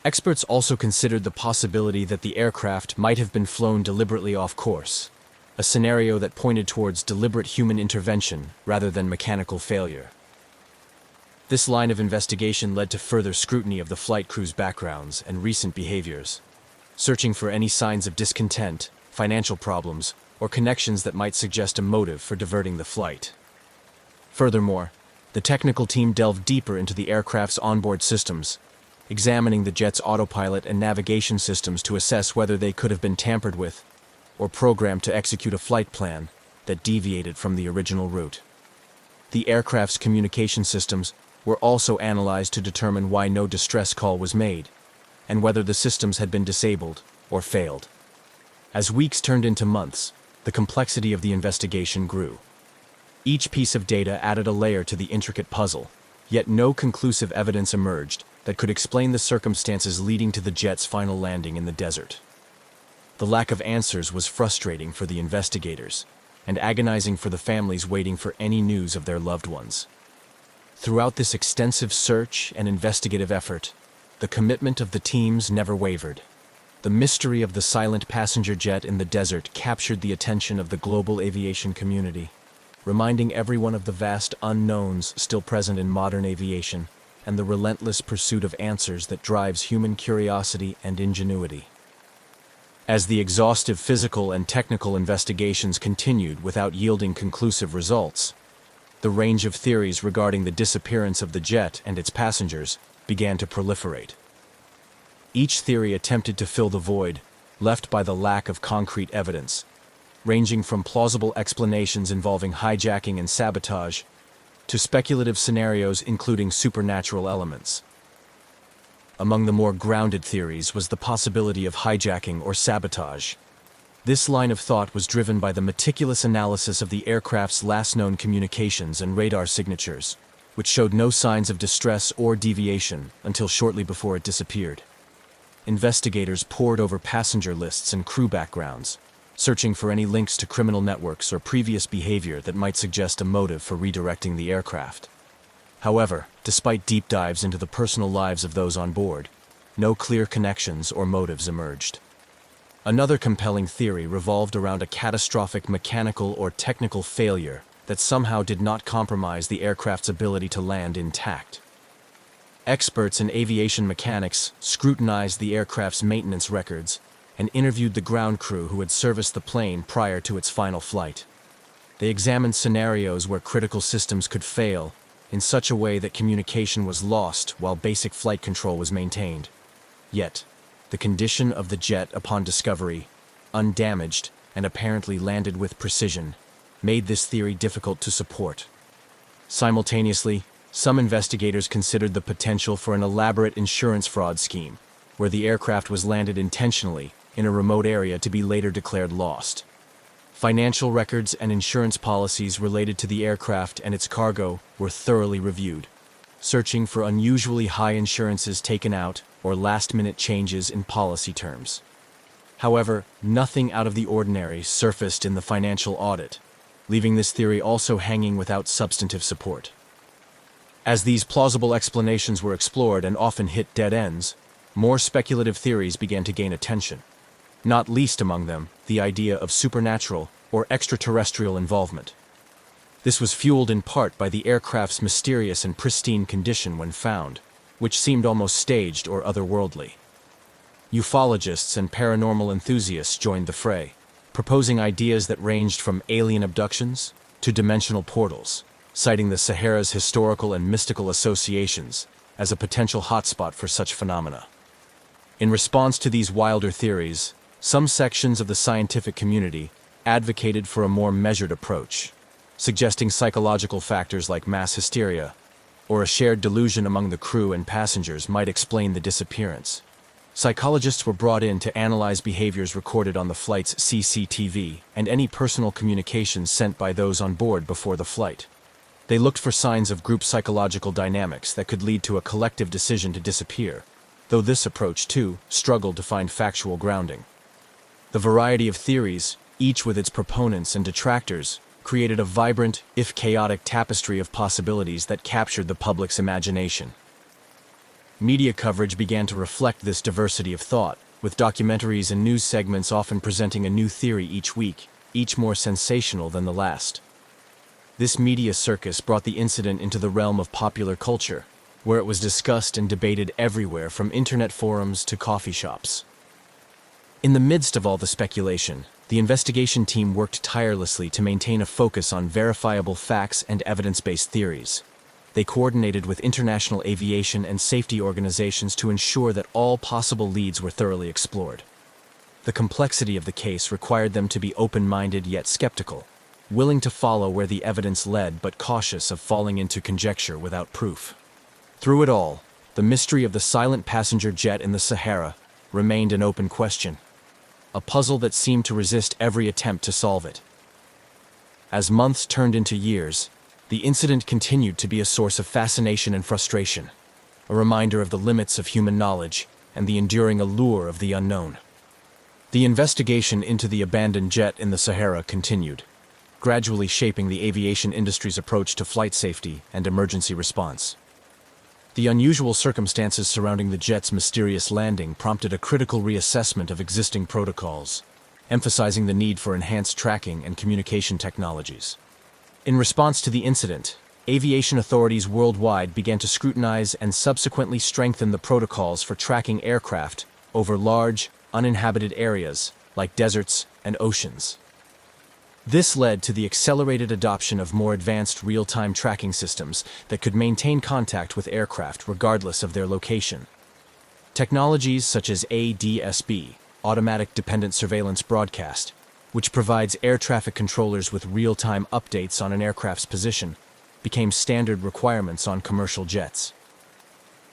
Speaker 1: Experts also considered the possibility that the aircraft might have been flown deliberately off course, a scenario that pointed towards deliberate human intervention rather than mechanical failure. This line of investigation led to further scrutiny of the flight crew's backgrounds and recent behaviors, searching for any signs of discontent, financial problems, or connections that might suggest a motive for diverting the flight. Furthermore, the technical team delved deeper into the aircraft's onboard systems, examining the jet's autopilot and navigation systems to assess whether they could have been tampered with or programmed to execute a flight plan that deviated from the original route. The aircraft's communication systems were also analyzed to determine why no distress call was made, and whether the systems had been disabled or failed. As weeks turned into months, the complexity of the investigation grew. Each piece of data added a layer to the intricate puzzle, yet no conclusive evidence emerged that could explain the circumstances leading to the jet's final landing in the desert. The lack of answers was frustrating for the investigators, and agonizing for the families waiting for any news of their loved ones. Throughout this extensive search and investigative effort, the commitment of the teams never wavered. The mystery of the silent passenger jet in the desert captured the attention of the global aviation community, reminding everyone of the vast unknowns still present in modern aviation and the relentless pursuit of answers that drives human curiosity and ingenuity. As the exhaustive physical and technical investigations continued without yielding conclusive results, the range of theories regarding the disappearance of the jet and its passengers began to proliferate. Each theory attempted to fill the void left by the lack of concrete evidence, ranging from plausible explanations involving hijacking and sabotage to speculative scenarios including supernatural elements. Among the more grounded theories was the possibility of hijacking or sabotage. This line of thought was driven by the meticulous analysis of the aircraft's last known communications and radar signatures, which showed no signs of distress or deviation until shortly before it disappeared. Investigators pored over passenger lists and crew backgrounds, searching for any links to criminal networks or previous behavior that might suggest a motive for redirecting the aircraft. However, despite deep dives into the personal lives of those on board, no clear connections or motives emerged. Another compelling theory revolved around a catastrophic mechanical or technical failure that somehow did not compromise the aircraft's ability to land intact. Experts in aviation mechanics scrutinized the aircraft's maintenance records and interviewed the ground crew who had serviced the plane prior to its final flight. They examined scenarios where critical systems could fail in such a way that communication was lost while basic flight control was maintained. Yet, the condition of the jet upon discovery, undamaged and apparently landed with precision, made this theory difficult to support. Simultaneously, some investigators considered the potential for an elaborate insurance fraud scheme, where the aircraft was landed intentionally in a remote area to be later declared lost. Financial records and insurance policies related to the aircraft and its cargo were thoroughly reviewed, searching for unusually high insurances taken out or last-minute changes in policy terms. However, nothing out of the ordinary surfaced in the financial audit, leaving this theory also hanging without substantive support. As these plausible explanations were explored and often hit dead ends, more speculative theories began to gain attention. Not least among them, the idea of supernatural or extraterrestrial involvement. This was fueled in part by the aircraft's mysterious and pristine condition when found, which seemed almost staged or otherworldly. Ufologists and paranormal enthusiasts joined the fray, proposing ideas that ranged from alien abductions to dimensional portals, citing the Sahara's historical and mystical associations as a potential hotspot for such phenomena. In response to these wilder theories, some sections of the scientific community advocated for a more measured approach, suggesting psychological factors like mass hysteria or a shared delusion among the crew and passengers might explain the disappearance. Psychologists were brought in to analyze behaviors recorded on the flight's CCTV and any personal communications sent by those on board before the flight. They looked for signs of group psychological dynamics that could lead to a collective decision to disappear, though this approach, too, struggled to find factual grounding. The variety of theories, each with its proponents and detractors, created a vibrant, if chaotic, tapestry of possibilities that captured the public's imagination. Media coverage began to reflect this diversity of thought, with documentaries and news segments often presenting a new theory each week, each more sensational than the last. This media circus brought the incident into the realm of popular culture, where it was discussed and debated everywhere from internet forums to coffee shops. In the midst of all the speculation, the investigation team worked tirelessly to maintain a focus on verifiable facts and evidence-based theories. They coordinated with international aviation and safety organizations to ensure that all possible leads were thoroughly explored. The The complexity of the case required them to be open-minded yet skeptical, willing to follow where the evidence led but cautious of falling into conjecture without proof. Through it all, the mystery of the silent passenger jet in the Sahara remained an open question, a puzzle that seemed to resist every attempt to solve it. As months turned into years, the incident continued to be a source of fascination and frustration, a reminder of the limits of human knowledge and the enduring allure of the unknown. The investigation into the abandoned jet in the Sahara continued, gradually shaping the aviation industry's approach to flight safety and emergency response. The unusual circumstances surrounding the jet's mysterious landing prompted a critical reassessment of existing protocols, emphasizing the need for enhanced tracking and communication technologies. In response to the incident, aviation authorities worldwide began to scrutinize and subsequently strengthen the protocols for tracking aircraft over large, uninhabited areas like deserts and oceans. This led to the accelerated adoption of more advanced real-time tracking systems that could maintain contact with aircraft regardless of their location. Technologies such as ADS-B, Automatic Dependent Surveillance Broadcast, which provides air traffic controllers with real-time updates on an aircraft's position, became standard requirements on commercial jets.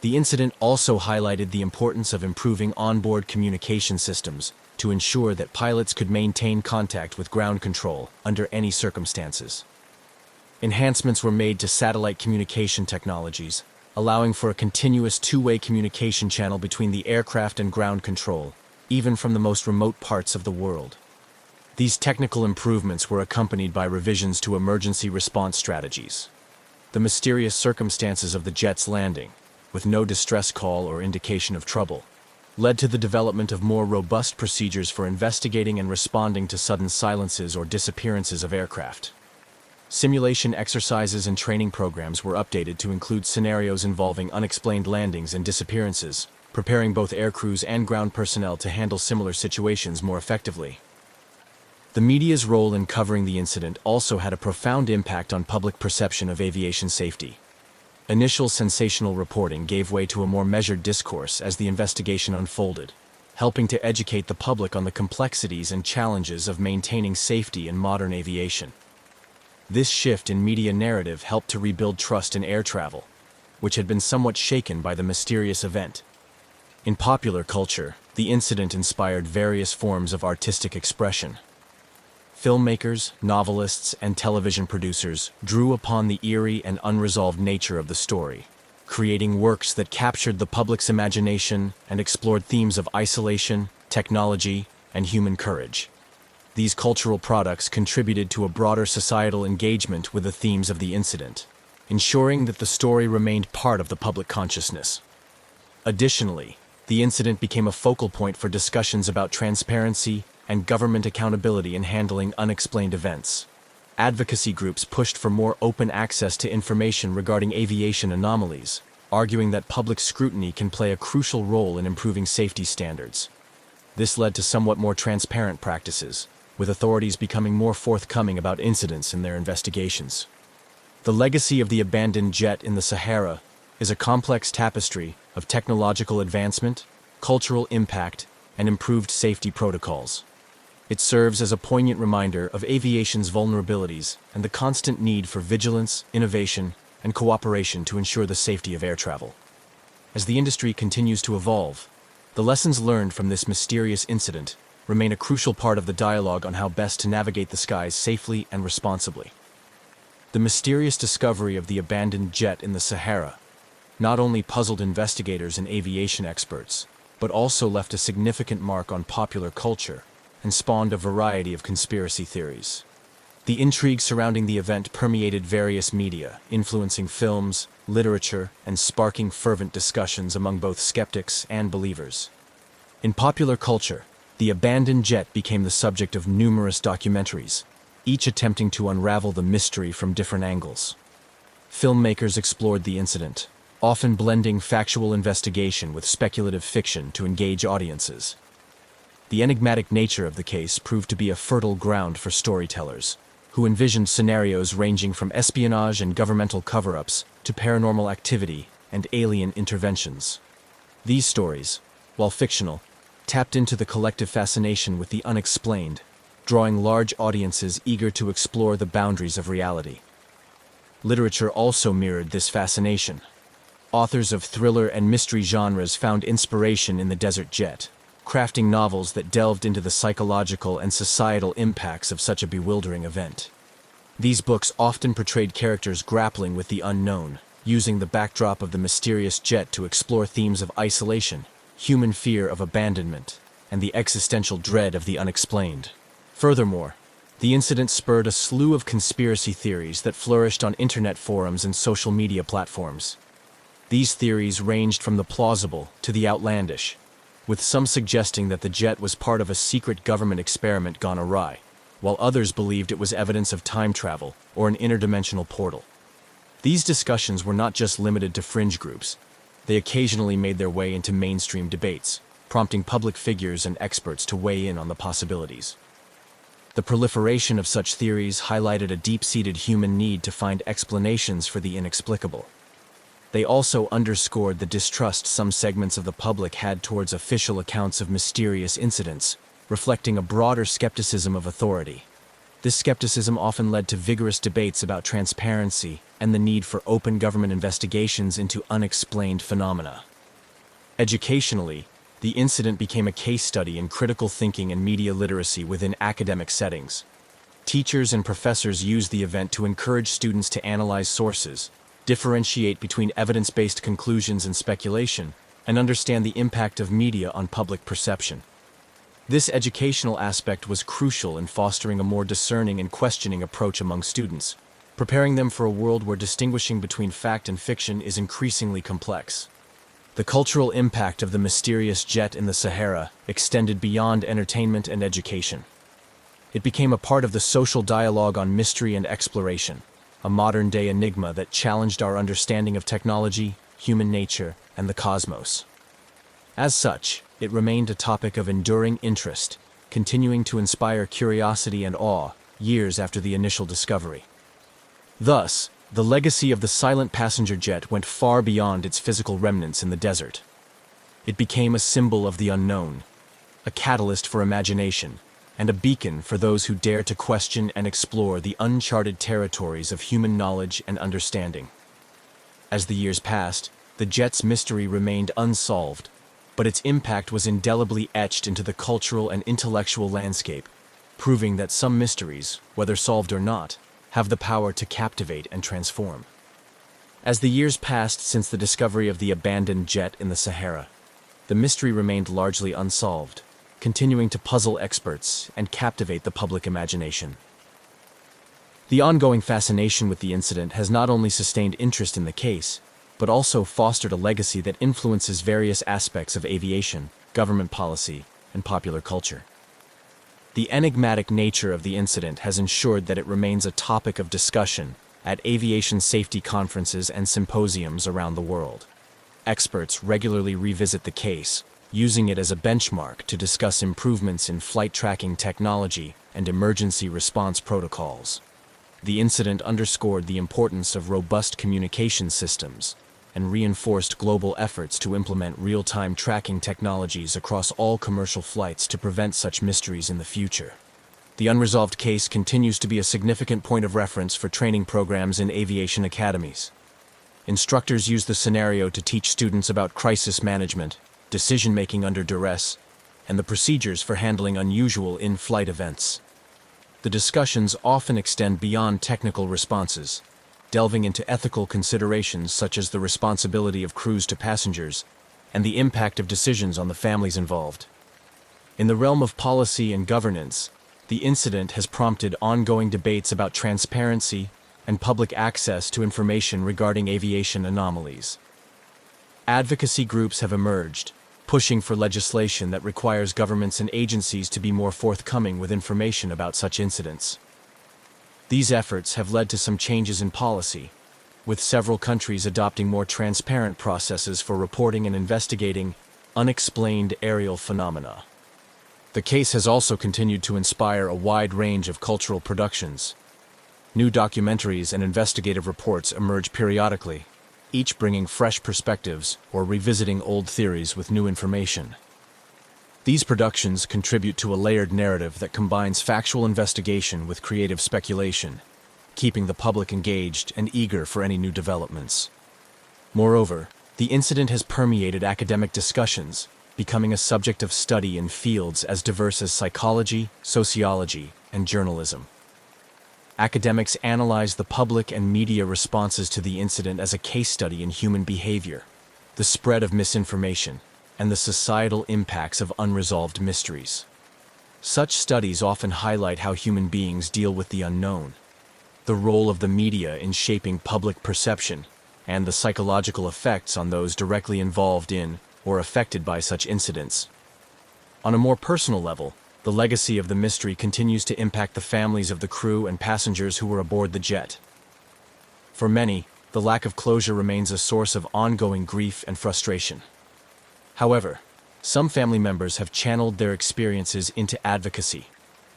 Speaker 1: The incident also highlighted the importance of improving onboard communication systems to ensure that pilots could maintain contact with ground control under any circumstances. Enhancements were made to satellite communication technologies, allowing for a continuous two-way communication channel between the aircraft and ground control, even from the most remote parts of the world. These technical improvements were accompanied by revisions to emergency response strategies. The mysterious circumstances of the jet's landing, with no distress call or indication of trouble, led to the development of more robust procedures for investigating and responding to sudden silences or disappearances of aircraft. Simulation exercises and training programs were updated to include scenarios involving unexplained landings and disappearances, preparing both aircrews and ground personnel to handle similar situations more effectively. The media's role in covering the incident also had a profound impact on public perception of aviation safety. Initial sensational reporting gave way to a more measured discourse as the investigation unfolded, helping to educate the public on the complexities and challenges of maintaining safety in modern aviation. This shift in media narrative helped to rebuild trust in air travel, which had been somewhat shaken by the mysterious event. In popular culture, the incident inspired various forms of artistic expression. Filmmakers, novelists, and television producers drew upon the eerie and unresolved nature of the story, creating works that captured the public's imagination and explored themes of isolation, technology, and human courage. These cultural products contributed to a broader societal engagement with the themes of the incident, ensuring that the story remained part of the public consciousness. Additionally, the incident became a focal point for discussions about transparency and government accountability in handling unexplained events. Advocacy groups pushed for more open access to information regarding aviation anomalies, arguing that public scrutiny can play a crucial role in improving safety standards. This led to somewhat more transparent practices, with authorities becoming more forthcoming about incidents in their investigations. The legacy of the abandoned jet in the Sahara is a complex tapestry of technological advancement, cultural impact, and improved safety protocols. It serves as a poignant reminder of aviation's vulnerabilities and the constant need for vigilance, innovation, and cooperation to ensure the safety of air travel. As the industry continues to evolve, the lessons learned from this mysterious incident remain a crucial part of the dialogue on how best to navigate the skies safely and responsibly. The mysterious discovery of the abandoned jet in the Sahara not only puzzled investigators and aviation experts, but also left a significant mark on popular culture and spawned a variety of conspiracy theories. The intrigue surrounding the event permeated various media, influencing films, literature, and sparking fervent discussions among both skeptics and believers. In popular culture, the abandoned jet became the subject of numerous documentaries, each attempting to unravel the mystery from different angles. Filmmakers explored the incident, often blending factual investigation with speculative fiction to engage audiences. The enigmatic nature of the case proved to be a fertile ground for storytellers, who envisioned scenarios ranging from espionage and governmental cover-ups to paranormal activity and alien interventions. These stories, while fictional, tapped into the collective fascination with the unexplained, drawing large audiences eager to explore the boundaries of reality. Literature also mirrored this fascination. Authors of thriller and mystery genres found inspiration in the Desert Jet, crafting novels that delved into the psychological and societal impacts of such a bewildering event. These books often portrayed characters grappling with the unknown, using the backdrop of the mysterious jet to explore themes of isolation, human fear of abandonment, and the existential dread of the unexplained. Furthermore, the incident spurred a slew of conspiracy theories that flourished on internet forums and social media platforms. These theories ranged from the plausible to the outlandish, with some suggesting that the jet was part of a secret government experiment gone awry, while others believed it was evidence of time travel or an interdimensional portal. These discussions were not just limited to fringe groups. They occasionally made their way into mainstream debates, prompting public figures and experts to weigh in on the possibilities. The proliferation of such theories highlighted a deep-seated human need to find explanations for the inexplicable. They also underscored the distrust some segments of the public had towards official accounts of mysterious incidents, reflecting a broader skepticism of authority. This skepticism often led to vigorous debates about transparency and the need for open government investigations into unexplained phenomena. Educationally, the incident became a case study in critical thinking and media literacy within academic settings. Teachers and professors used the event to encourage students to analyze sources, differentiate between evidence-based conclusions and speculation, and understand the impact of media on public perception. This educational aspect was crucial in fostering a more discerning and questioning approach among students, preparing them for a world where distinguishing between fact and fiction is increasingly complex. The cultural impact of the mysterious jet in the Sahara extended beyond entertainment and education. It became a part of the social dialogue on mystery and exploration, a modern-day enigma that challenged our understanding of technology, human nature, and the cosmos. As such, it remained a topic of enduring interest, continuing to inspire curiosity and awe years after the initial discovery. Thus, the legacy of the silent passenger jet went far beyond its physical remnants in the desert. It became a symbol of the unknown, a catalyst for imagination, and a beacon for those who dare to question and explore the uncharted territories of human knowledge and understanding. As the years passed, the jet's mystery remained unsolved, but its impact was indelibly etched into the cultural and intellectual landscape, proving that some mysteries, whether solved or not, have the power to captivate and transform. As the years passed since the discovery of the abandoned jet in the Sahara, the mystery remained largely unsolved, continuing to puzzle experts and captivate the public imagination. The ongoing fascination with the incident has not only sustained interest in the case, but also fostered a legacy that influences various aspects of aviation, government policy, and popular culture. The enigmatic nature of the incident has ensured that it remains a topic of discussion at aviation safety conferences and symposiums around the world. Experts regularly revisit the case, using it as a benchmark to discuss improvements in flight tracking technology and emergency response protocols. The incident underscored the importance of robust communication systems and reinforced global efforts to implement real-time tracking technologies across all commercial flights to prevent such mysteries in the future. The unresolved case continues to be a significant point of reference for training programs in aviation academies. Instructors use the scenario to teach students about crisis management, decision-making under duress, and the procedures for handling unusual in-flight events. The discussions often extend beyond technical responses, delving into ethical considerations such as the responsibility of crews to passengers and the impact of decisions on the families involved. In the realm of policy and governance, the incident has prompted ongoing debates about transparency and public access to information regarding aviation anomalies. Advocacy groups have emerged, pushing for legislation that requires governments and agencies to be more forthcoming with information about such incidents. These efforts have led to some changes in policy, with several countries adopting more transparent processes for reporting and investigating unexplained aerial phenomena. The case has also continued to inspire a wide range of cultural productions. New documentaries and investigative reports emerge periodically, each bringing fresh perspectives or revisiting old theories with new information. These productions contribute to a layered narrative that combines factual investigation with creative speculation, keeping the public engaged and eager for any new developments. Moreover, the incident has permeated academic discussions, becoming a subject of study in fields as diverse as psychology, sociology, and journalism. Academics analyze the public and media responses to the incident as a case study in human behavior, the spread of misinformation, and the societal impacts of unresolved mysteries. Such studies often highlight how human beings deal with the unknown, the role of the media in shaping public perception, and the psychological effects on those directly involved in or affected by such incidents. On a more personal level, the legacy of the mystery continues to impact the families of the crew and passengers who were aboard the jet. For many, the lack of closure remains a source of ongoing grief and frustration. However, some family members have channeled their experiences into advocacy,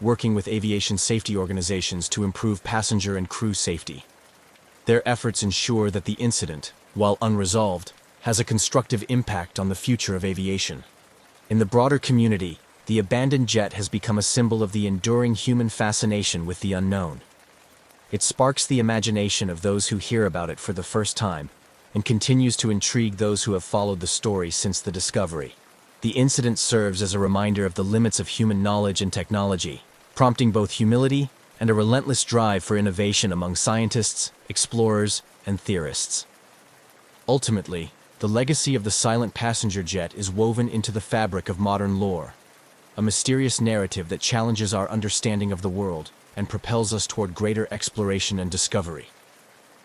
Speaker 1: working with aviation safety organizations to improve passenger and crew safety. Their efforts ensure that the incident, while unresolved, has a constructive impact on the future of aviation. In the broader community, the abandoned jet has become a symbol of the enduring human fascination with the unknown. It sparks the imagination of those who hear about it for the first time, and continues to intrigue those who have followed the story since the discovery. The incident serves as a reminder of the limits of human knowledge and technology, prompting both humility and a relentless drive for innovation among scientists, explorers, and theorists. Ultimately, the legacy of the silent passenger jet is woven into the fabric of modern lore, a mysterious narrative that challenges our understanding of the world and propels us toward greater exploration and discovery.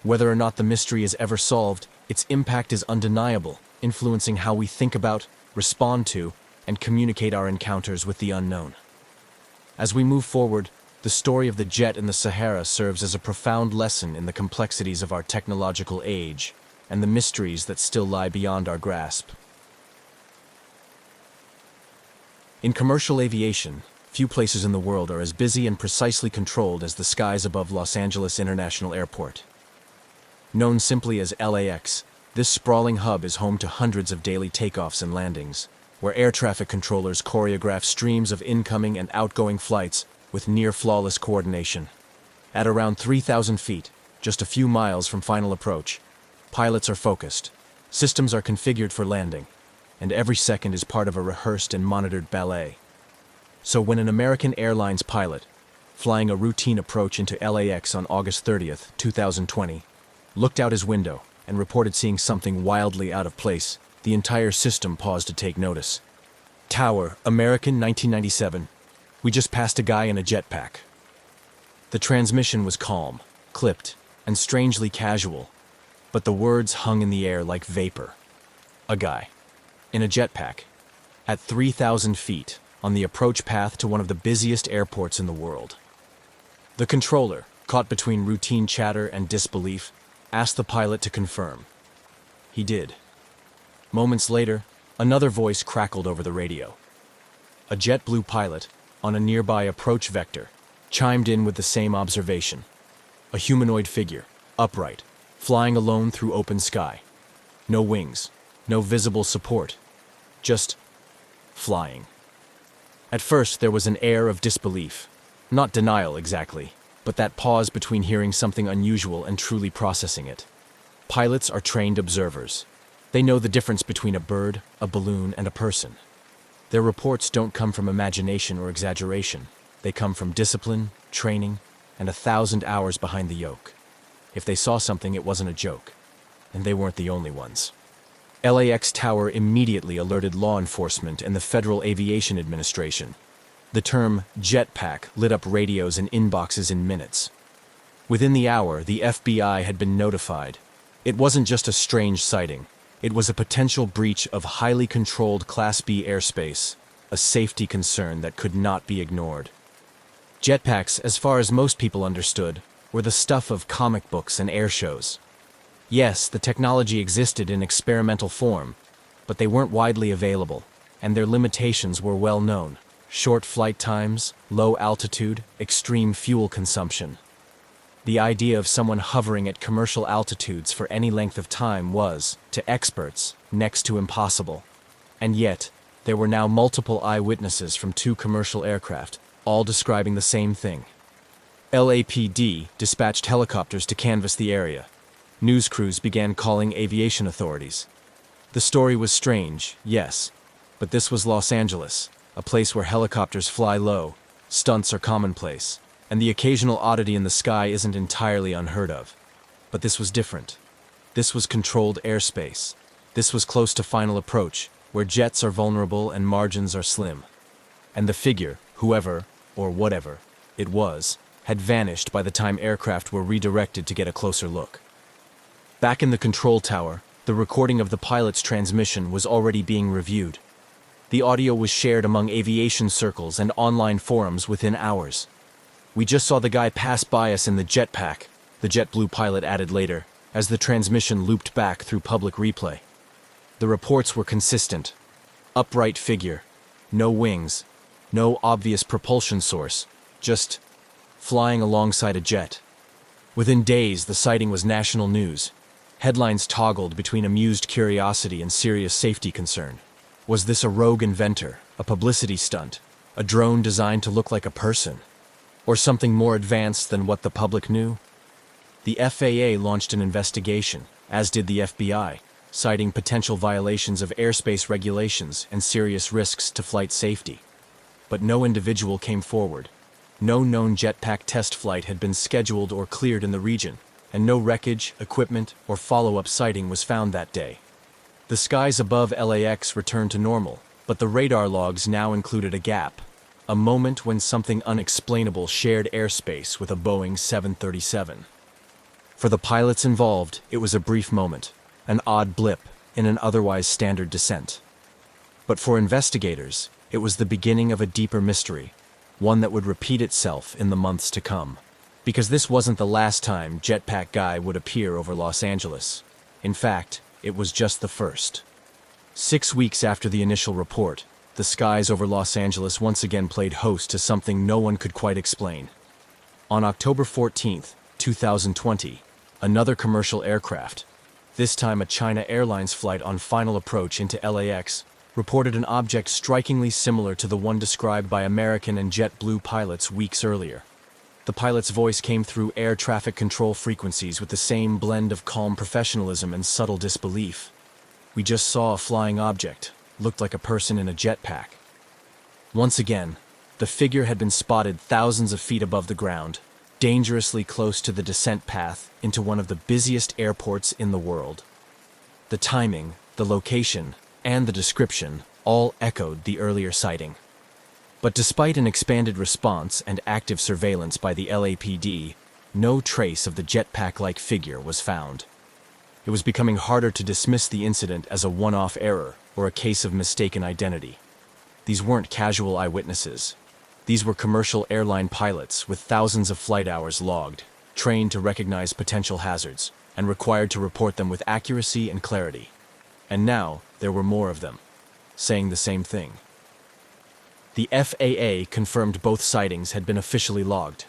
Speaker 1: Whether or not the mystery is ever solved, its impact is undeniable, influencing how we think about, respond to, and communicate our encounters with the unknown. As we move forward, the story of the jet in the Sahara serves as a profound lesson in the complexities of our technological age and the mysteries that still lie beyond our grasp. In commercial aviation, few places in the world are as busy and precisely controlled as the skies above Los Angeles International Airport. Known simply as LAX, this sprawling hub is home to hundreds of daily takeoffs and landings, where air traffic controllers choreograph streams of incoming and outgoing flights with near-flawless coordination. At around 3,000 feet, just a few miles from final approach, pilots are focused, systems are configured for landing, and every second is part of a rehearsed and monitored ballet. So when an American Airlines pilot, flying a routine approach into LAX on August 30th, 2020, looked out his window and reported seeing something wildly out of place, the entire system paused to take notice. Tower, American 1997. We just passed a guy in a jetpack. The transmission was calm, clipped, and strangely casual, but the words hung in the air like vapor. A guy. In a jetpack. At 3,000 feet, on the approach path to one of the busiest airports in the world. The controller, caught between routine chatter and disbelief, asked the pilot to confirm. He did. Moments later, another voice crackled over the radio. A JetBlue pilot, on a nearby approach vector, chimed in with the same observation. A humanoid figure, upright, flying alone through open sky. No wings, no visible support, just flying. At first, there was an air of disbelief. Not denial exactly, but that pause between hearing something unusual and truly processing it. Pilots are trained observers. They know the difference between a bird, a balloon, and a person. Their reports don't come from imagination or exaggeration. They come from discipline, training, and 1,000 hours behind the yoke. If they saw something, it wasn't a joke. And they weren't the only ones. LAX Tower immediately alerted law enforcement and the Federal Aviation Administration. The term jetpack lit up radios and inboxes in minutes. Within the hour, the FBI had been notified. It wasn't just a strange sighting. It was a potential breach of highly controlled Class B airspace, a safety concern that could not be ignored. Jetpacks, as far as most people understood, were the stuff of comic books and air shows. Yes, the technology existed in experimental form, but they weren't widely available, and their limitations were well known. Short flight times, low altitude, extreme fuel consumption. The idea of someone hovering at commercial altitudes for any length of time was, to experts, next to impossible. And yet, There were now multiple eyewitnesses from 2 commercial aircraft, all describing the same thing. LAPD dispatched helicopters to canvass the area. News crews began calling aviation authorities. The story was strange, yes, but this was Los Angeles, a place where helicopters fly low, stunts are commonplace, and the occasional oddity in the sky isn't entirely unheard of. But this was different. This was controlled airspace. This was close to final approach, where jets are vulnerable and margins are slim. And the figure, whoever or whatever it was, had vanished by the time aircraft were redirected to get a closer look. Back in the control tower, the recording of the pilot's transmission was already being reviewed. The audio was shared among aviation circles and online forums within hours. "We just saw the guy pass by us in the jetpack," the JetBlue pilot added later, as the transmission looped back through public replay. The reports were consistent. Upright figure, no wings, no obvious propulsion source, just flying alongside a jet. Within days, the sighting was national news. Headlines toggled between amused curiosity and serious safety concern. Was this a rogue inventor, a publicity stunt, a drone designed to look like a person, or something more advanced than what the public knew? The FAA launched an investigation, as did the FBI, citing potential violations of airspace regulations and serious risks to flight safety. But no individual came forward. No known jetpack test flight had been scheduled or cleared in the region, and no wreckage, equipment, or follow-up sighting was found that day. The skies above LAX returned to normal, but the radar logs now included a gap, a moment when something unexplainable shared airspace with a Boeing 737. For the pilots involved, it was a brief moment, an odd blip in an otherwise standard descent. But for investigators, it was the beginning of a deeper mystery, one that would repeat itself in the months to come. Because this wasn't the last time Jetpack Guy would appear over Los Angeles. In fact, it was just the first. 6 weeks after the initial report, the skies over Los Angeles once again played host to something no one could quite explain. On October 14th, 2020, another commercial aircraft, this time a China Airlines flight on final approach into LAX, reported an object strikingly similar to the one described by American and JetBlue pilots weeks earlier. The pilot's voice came through air traffic control frequencies with the same blend of calm professionalism and subtle disbelief. "We just saw a flying object, looked like a person in a jetpack." Once again, the figure had been spotted thousands of feet above the ground, dangerously close to the descent path into one of the busiest airports in the world. The timing, the location, and the description all echoed the earlier sighting. But despite an expanded response and active surveillance by the LAPD, no trace of the jetpack-like figure was found. It was becoming harder to dismiss the incident as a one-off error or a case of mistaken identity. These weren't casual eyewitnesses. These were commercial airline pilots with thousands of flight hours logged, trained to recognize potential hazards, and required to report them with accuracy and clarity. And now, there were more of them, saying the same thing. The FAA confirmed both sightings had been officially logged.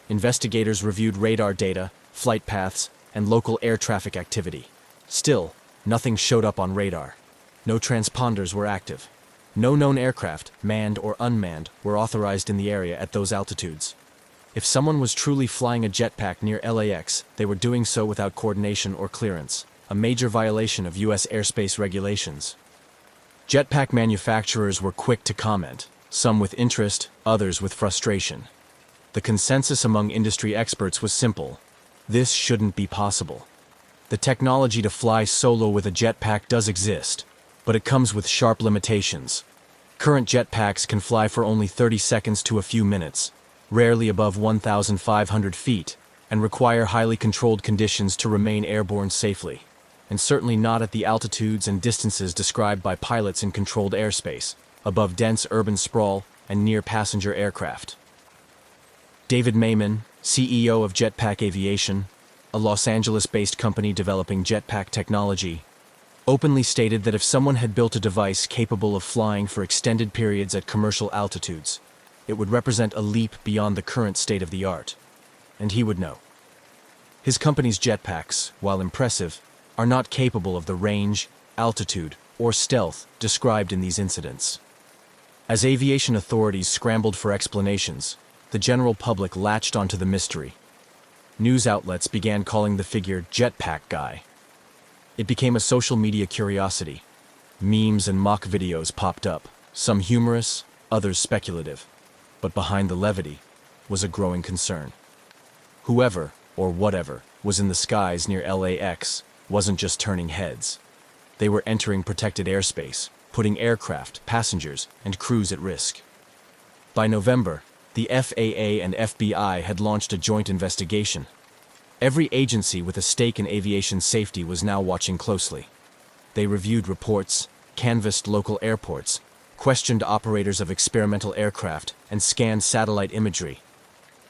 Speaker 1: Investigators reviewed radar data, flight paths, and local air traffic activity. Still, nothing showed up on radar. No transponders were active. No known aircraft, manned or unmanned, were authorized in the area at those altitudes. If someone was truly flying a jetpack near LAX, they were doing so without coordination or clearance, a major violation of U.S. airspace regulations. Jetpack manufacturers were quick to comment, some with interest, others with frustration. The consensus among industry experts was simple: this shouldn't be possible. The technology to fly solo with a jetpack does exist, but it comes with sharp limitations. Current jetpacks can fly for only 30 seconds to a few minutes, rarely above 1,500 feet, and require highly controlled conditions to remain airborne safely, and certainly not at the altitudes and distances described by pilots in controlled airspace, above dense urban sprawl and near passenger aircraft. David Mayman, CEO of Jetpack Aviation, a Los Angeles-based company developing jetpack technology, openly stated that if someone had built a device capable of flying for extended periods at commercial altitudes, it would represent a leap beyond the current state of the art, and he would know. His company's jetpacks, while impressive, are not capable of the range, altitude, or stealth described in these incidents. As aviation authorities scrambled for explanations, the general public latched onto the mystery. News outlets began calling the figure Jetpack Guy. It became a social media curiosity. Memes and mock videos popped up, some humorous, others speculative. But behind the levity was a growing concern. Whoever, or whatever, was in the skies near LAX wasn't just turning heads. They were entering protected airspace, putting aircraft, passengers, and crews at risk. By November, the FAA and FBI had launched a joint investigation. Every agency with a stake in aviation safety was now watching closely. They reviewed reports, canvassed local airports, questioned operators of experimental aircraft, and scanned satellite imagery.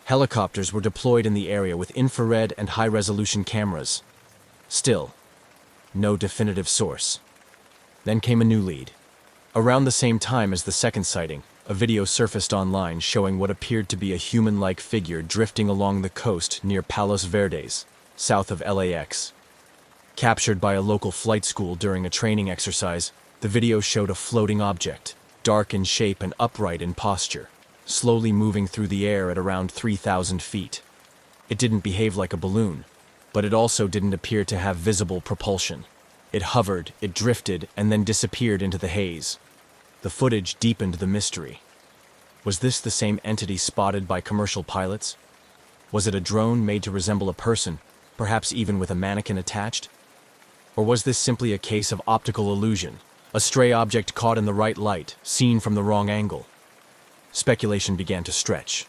Speaker 1: Helicopters were deployed in the area with infrared and high-resolution cameras. Still, no definitive source. Then came a new lead. Around the same time as the second sighting, a video surfaced online showing what appeared to be a human-like figure drifting along the coast near Palos Verdes, south of LAX. Captured by a local flight school during a training exercise, the video showed a floating object, dark in shape and upright in posture, slowly moving through the air at around 3,000 feet. It didn't behave like a balloon, but it also didn't appear to have visible propulsion. It hovered, it drifted, and then disappeared into the haze. The footage deepened the mystery. Was this the same entity spotted by commercial pilots? Was it a drone made to resemble a person, perhaps even with a mannequin attached? Or was this simply a case of optical illusion, a stray object caught in the right light, seen from the wrong angle? Speculation began to stretch.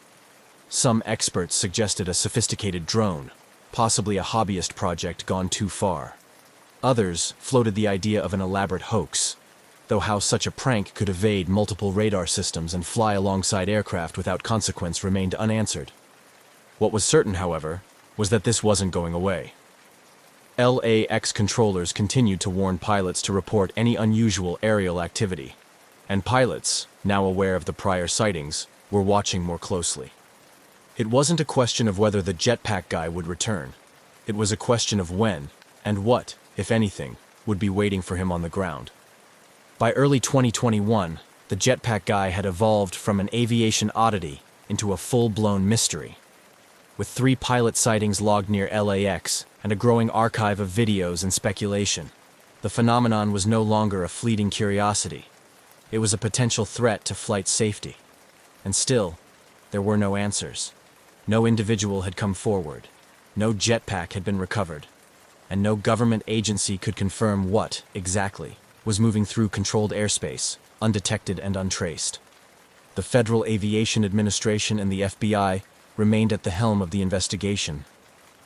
Speaker 1: Some experts suggested a sophisticated drone, possibly a hobbyist project gone too far. Others floated the idea of an elaborate hoax, though how such a prank could evade multiple radar systems and fly alongside aircraft without consequence remained unanswered. What was certain, however, was that this wasn't going away. LAX controllers continued to warn pilots to report any unusual aerial activity, and pilots, now aware of the prior sightings, were watching more closely. It wasn't a question of whether the jetpack guy would return. It was a question of when, and what, if anything, would be waiting for him on the ground. By early 2021, the jetpack guy had evolved from an aviation oddity into a full-blown mystery. With 3 pilot sightings logged near LAX and a growing archive of videos and speculation, the phenomenon was no longer a fleeting curiosity. It was a potential threat to flight safety. And still, there were no answers. No individual had come forward. No jetpack had been recovered. And no government agency could confirm what, exactly, was moving through controlled airspace, undetected and untraced. The Federal Aviation Administration and the FBI remained at the helm of the investigation,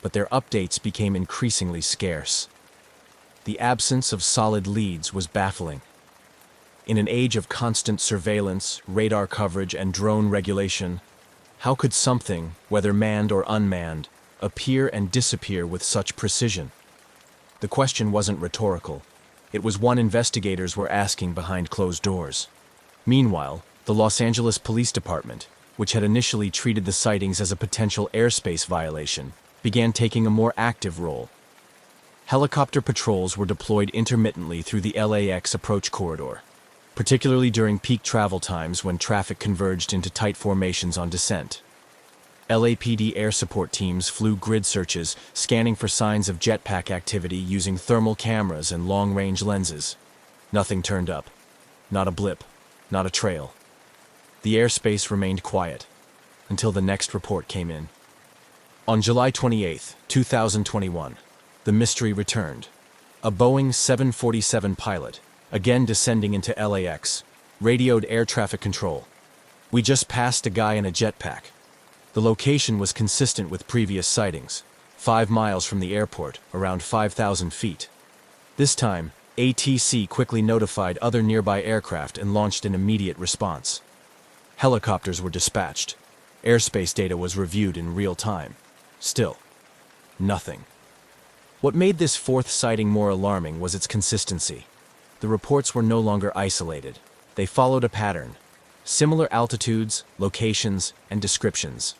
Speaker 1: but their updates became increasingly scarce. The absence of solid leads was baffling. In an age of constant surveillance, radar coverage, and drone regulation, how could something, whether manned or unmanned, appear and disappear with such precision? The question wasn't rhetorical. It was one investigators were asking behind closed doors. Meanwhile, the Los Angeles Police Department, which had initially treated the sightings as a potential airspace violation, began taking a more active role. Helicopter patrols were deployed intermittently through the LAX approach corridor, particularly during peak travel times when traffic converged into tight formations on descent. LAPD air support teams flew grid searches, scanning for signs of jetpack activity using thermal cameras and long-range lenses. Nothing turned up. Not a blip. Not a trail. The airspace remained quiet until the next report came in. On July 28, 2021, the mystery returned. A Boeing 747 pilot, again descending into LAX, radioed air traffic control. "We just passed a guy in a jetpack." The location was consistent with previous sightings, 5 miles from the airport, around 5,000 feet. This time, ATC quickly notified other nearby aircraft and launched an immediate response. Helicopters were dispatched. Airspace data was reviewed in real time. Still, nothing. What made this 4th sighting more alarming was its consistency. The reports were no longer isolated. They followed a pattern. Similar altitudes, locations, and descriptions.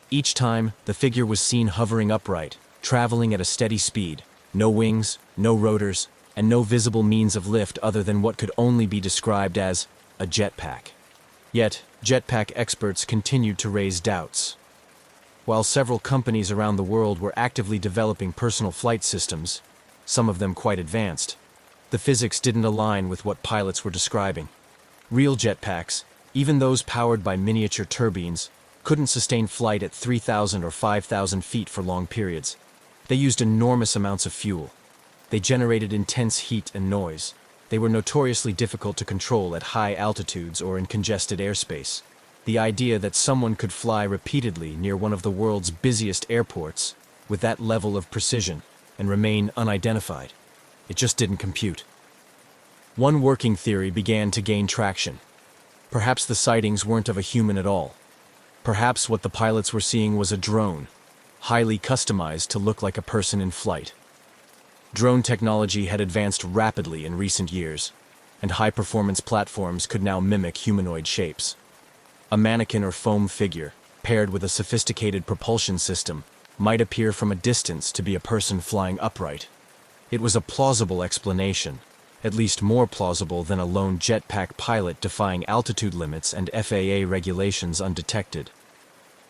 Speaker 1: Each time, the figure was seen hovering upright, traveling at a steady speed, no wings, no rotors, and no visible means of lift other than what could only be described as a jetpack. Yet, jetpack experts continued to raise doubts. While several companies around the world were actively developing personal flight systems, some of them quite advanced, the physics didn't align with what pilots were describing. Real jetpacks, even those powered by miniature turbines, couldn't sustain flight at 3,000 or 5,000 feet for long periods. They used enormous amounts of fuel. They generated intense heat and noise. They were notoriously difficult to control at high altitudes or in congested airspace. The idea that someone could fly repeatedly near one of the world's busiest airports with that level of precision and remain unidentified, it just didn't compute. One working theory began to gain traction. Perhaps the sightings weren't of a human at all. Perhaps what the pilots were seeing was a drone, highly customized to look like a person in flight. Drone technology had advanced rapidly in recent years, and high-performance platforms could now mimic humanoid shapes. A mannequin or foam figure, paired with a sophisticated propulsion system, might appear from a distance to be a person flying upright. It was a plausible explanation, at least more plausible than a lone jetpack pilot defying altitude limits and FAA regulations undetected.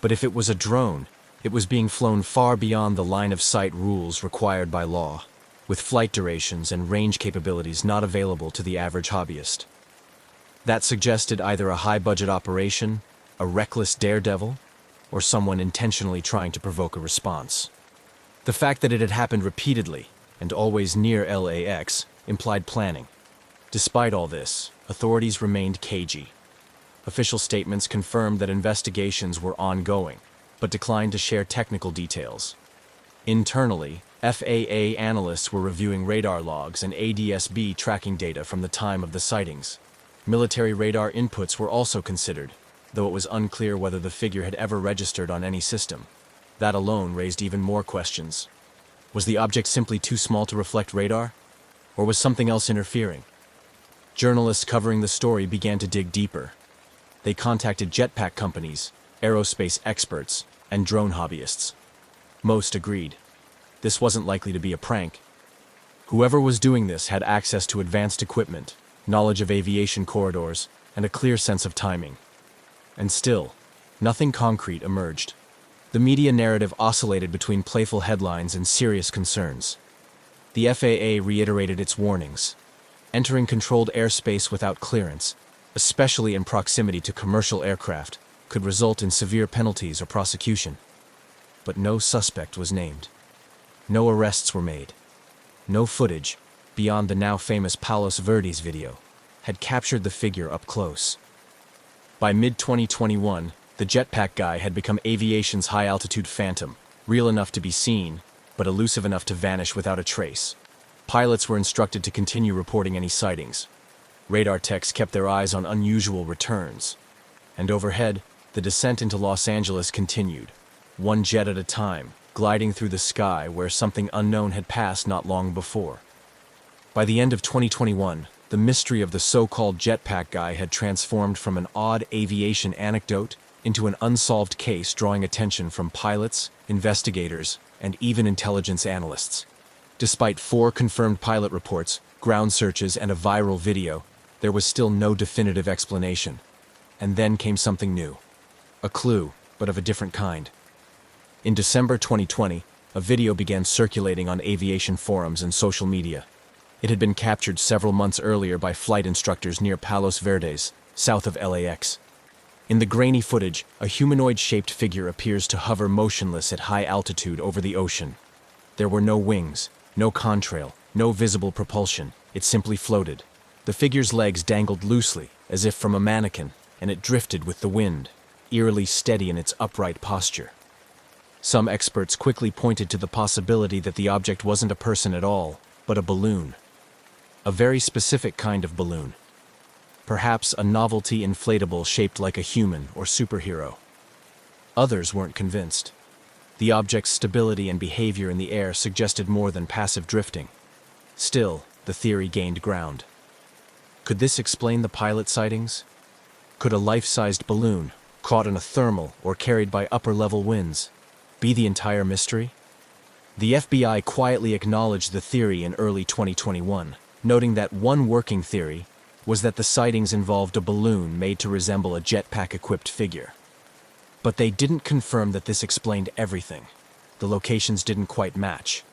Speaker 1: But if it was a drone, it was being flown far beyond the line-of-sight rules required by law, with flight durations and range capabilities not available to the average hobbyist. That suggested either a high-budget operation, a reckless daredevil, or someone intentionally trying to provoke a response. The fact that it had happened repeatedly, and always near LAX, implied planning. Despite all this, authorities remained cagey. Official statements confirmed that investigations were ongoing, but declined to share technical details. Internally, FAA analysts were reviewing radar logs and ADS-B tracking data from the time of the sightings. Military radar inputs were also considered, though it was unclear whether the figure had ever registered on any system. That alone raised even more questions. Was the object simply too small to reflect radar? Or was something else interfering? Journalists covering the story began to dig deeper. They contacted jetpack companies, aerospace experts, and drone hobbyists. Most agreed. This wasn't likely to be a prank. Whoever was doing this had access to advanced equipment, knowledge of aviation corridors, and a clear sense of timing. And still, nothing concrete emerged. The media narrative oscillated between playful headlines and serious concerns. The FAA reiterated its warnings. Entering controlled airspace without clearance, especially in proximity to commercial aircraft, could result in severe penalties or prosecution. But no suspect was named. No arrests were made. No footage, beyond the now famous Palos Verdes video, had captured the figure up close. By mid-2021, the jetpack guy had become aviation's high-altitude phantom, real enough to be seen, but elusive enough to vanish without a trace. Pilots were instructed to continue reporting any sightings. Radar techs kept their eyes on unusual returns. And overhead, the descent into Los Angeles continued, one jet at a time, gliding through the sky where something unknown had passed not long before. By the end of 2021, the mystery of the so-called jetpack guy had transformed from an odd aviation anecdote into an unsolved case drawing attention from pilots, investigators, and even intelligence analysts. Despite 4 confirmed pilot reports, ground searches, and a viral video, there was still no definitive explanation. And then came something new. A clue, but of a different kind. In December 2020, a video began circulating on aviation forums and social media. It had been captured several months earlier by flight instructors near Palos Verdes, south of LAX. In the grainy footage, a humanoid-shaped figure appears to hover motionless at high altitude over the ocean. There were no wings, no contrail, no visible propulsion. It simply floated. The figure's legs dangled loosely, as if from a mannequin, and it drifted with the wind, eerily steady in its upright posture. Some experts quickly pointed to the possibility that the object wasn't a person at all, but a balloon. A very specific kind of balloon. Perhaps a novelty inflatable shaped like a human or superhero. Others weren't convinced. The object's stability and behavior in the air suggested more than passive drifting. Still, the theory gained ground. Could this explain the pilot sightings? Could a life-sized balloon, caught in a thermal or carried by upper-level winds, be the entire mystery? The FBI quietly acknowledged the theory in early 2021, noting that one working theory, was that the sightings involved a balloon made to resemble a jetpack-equipped figure. But they didn't confirm that this explained everything. The locations didn't quite match.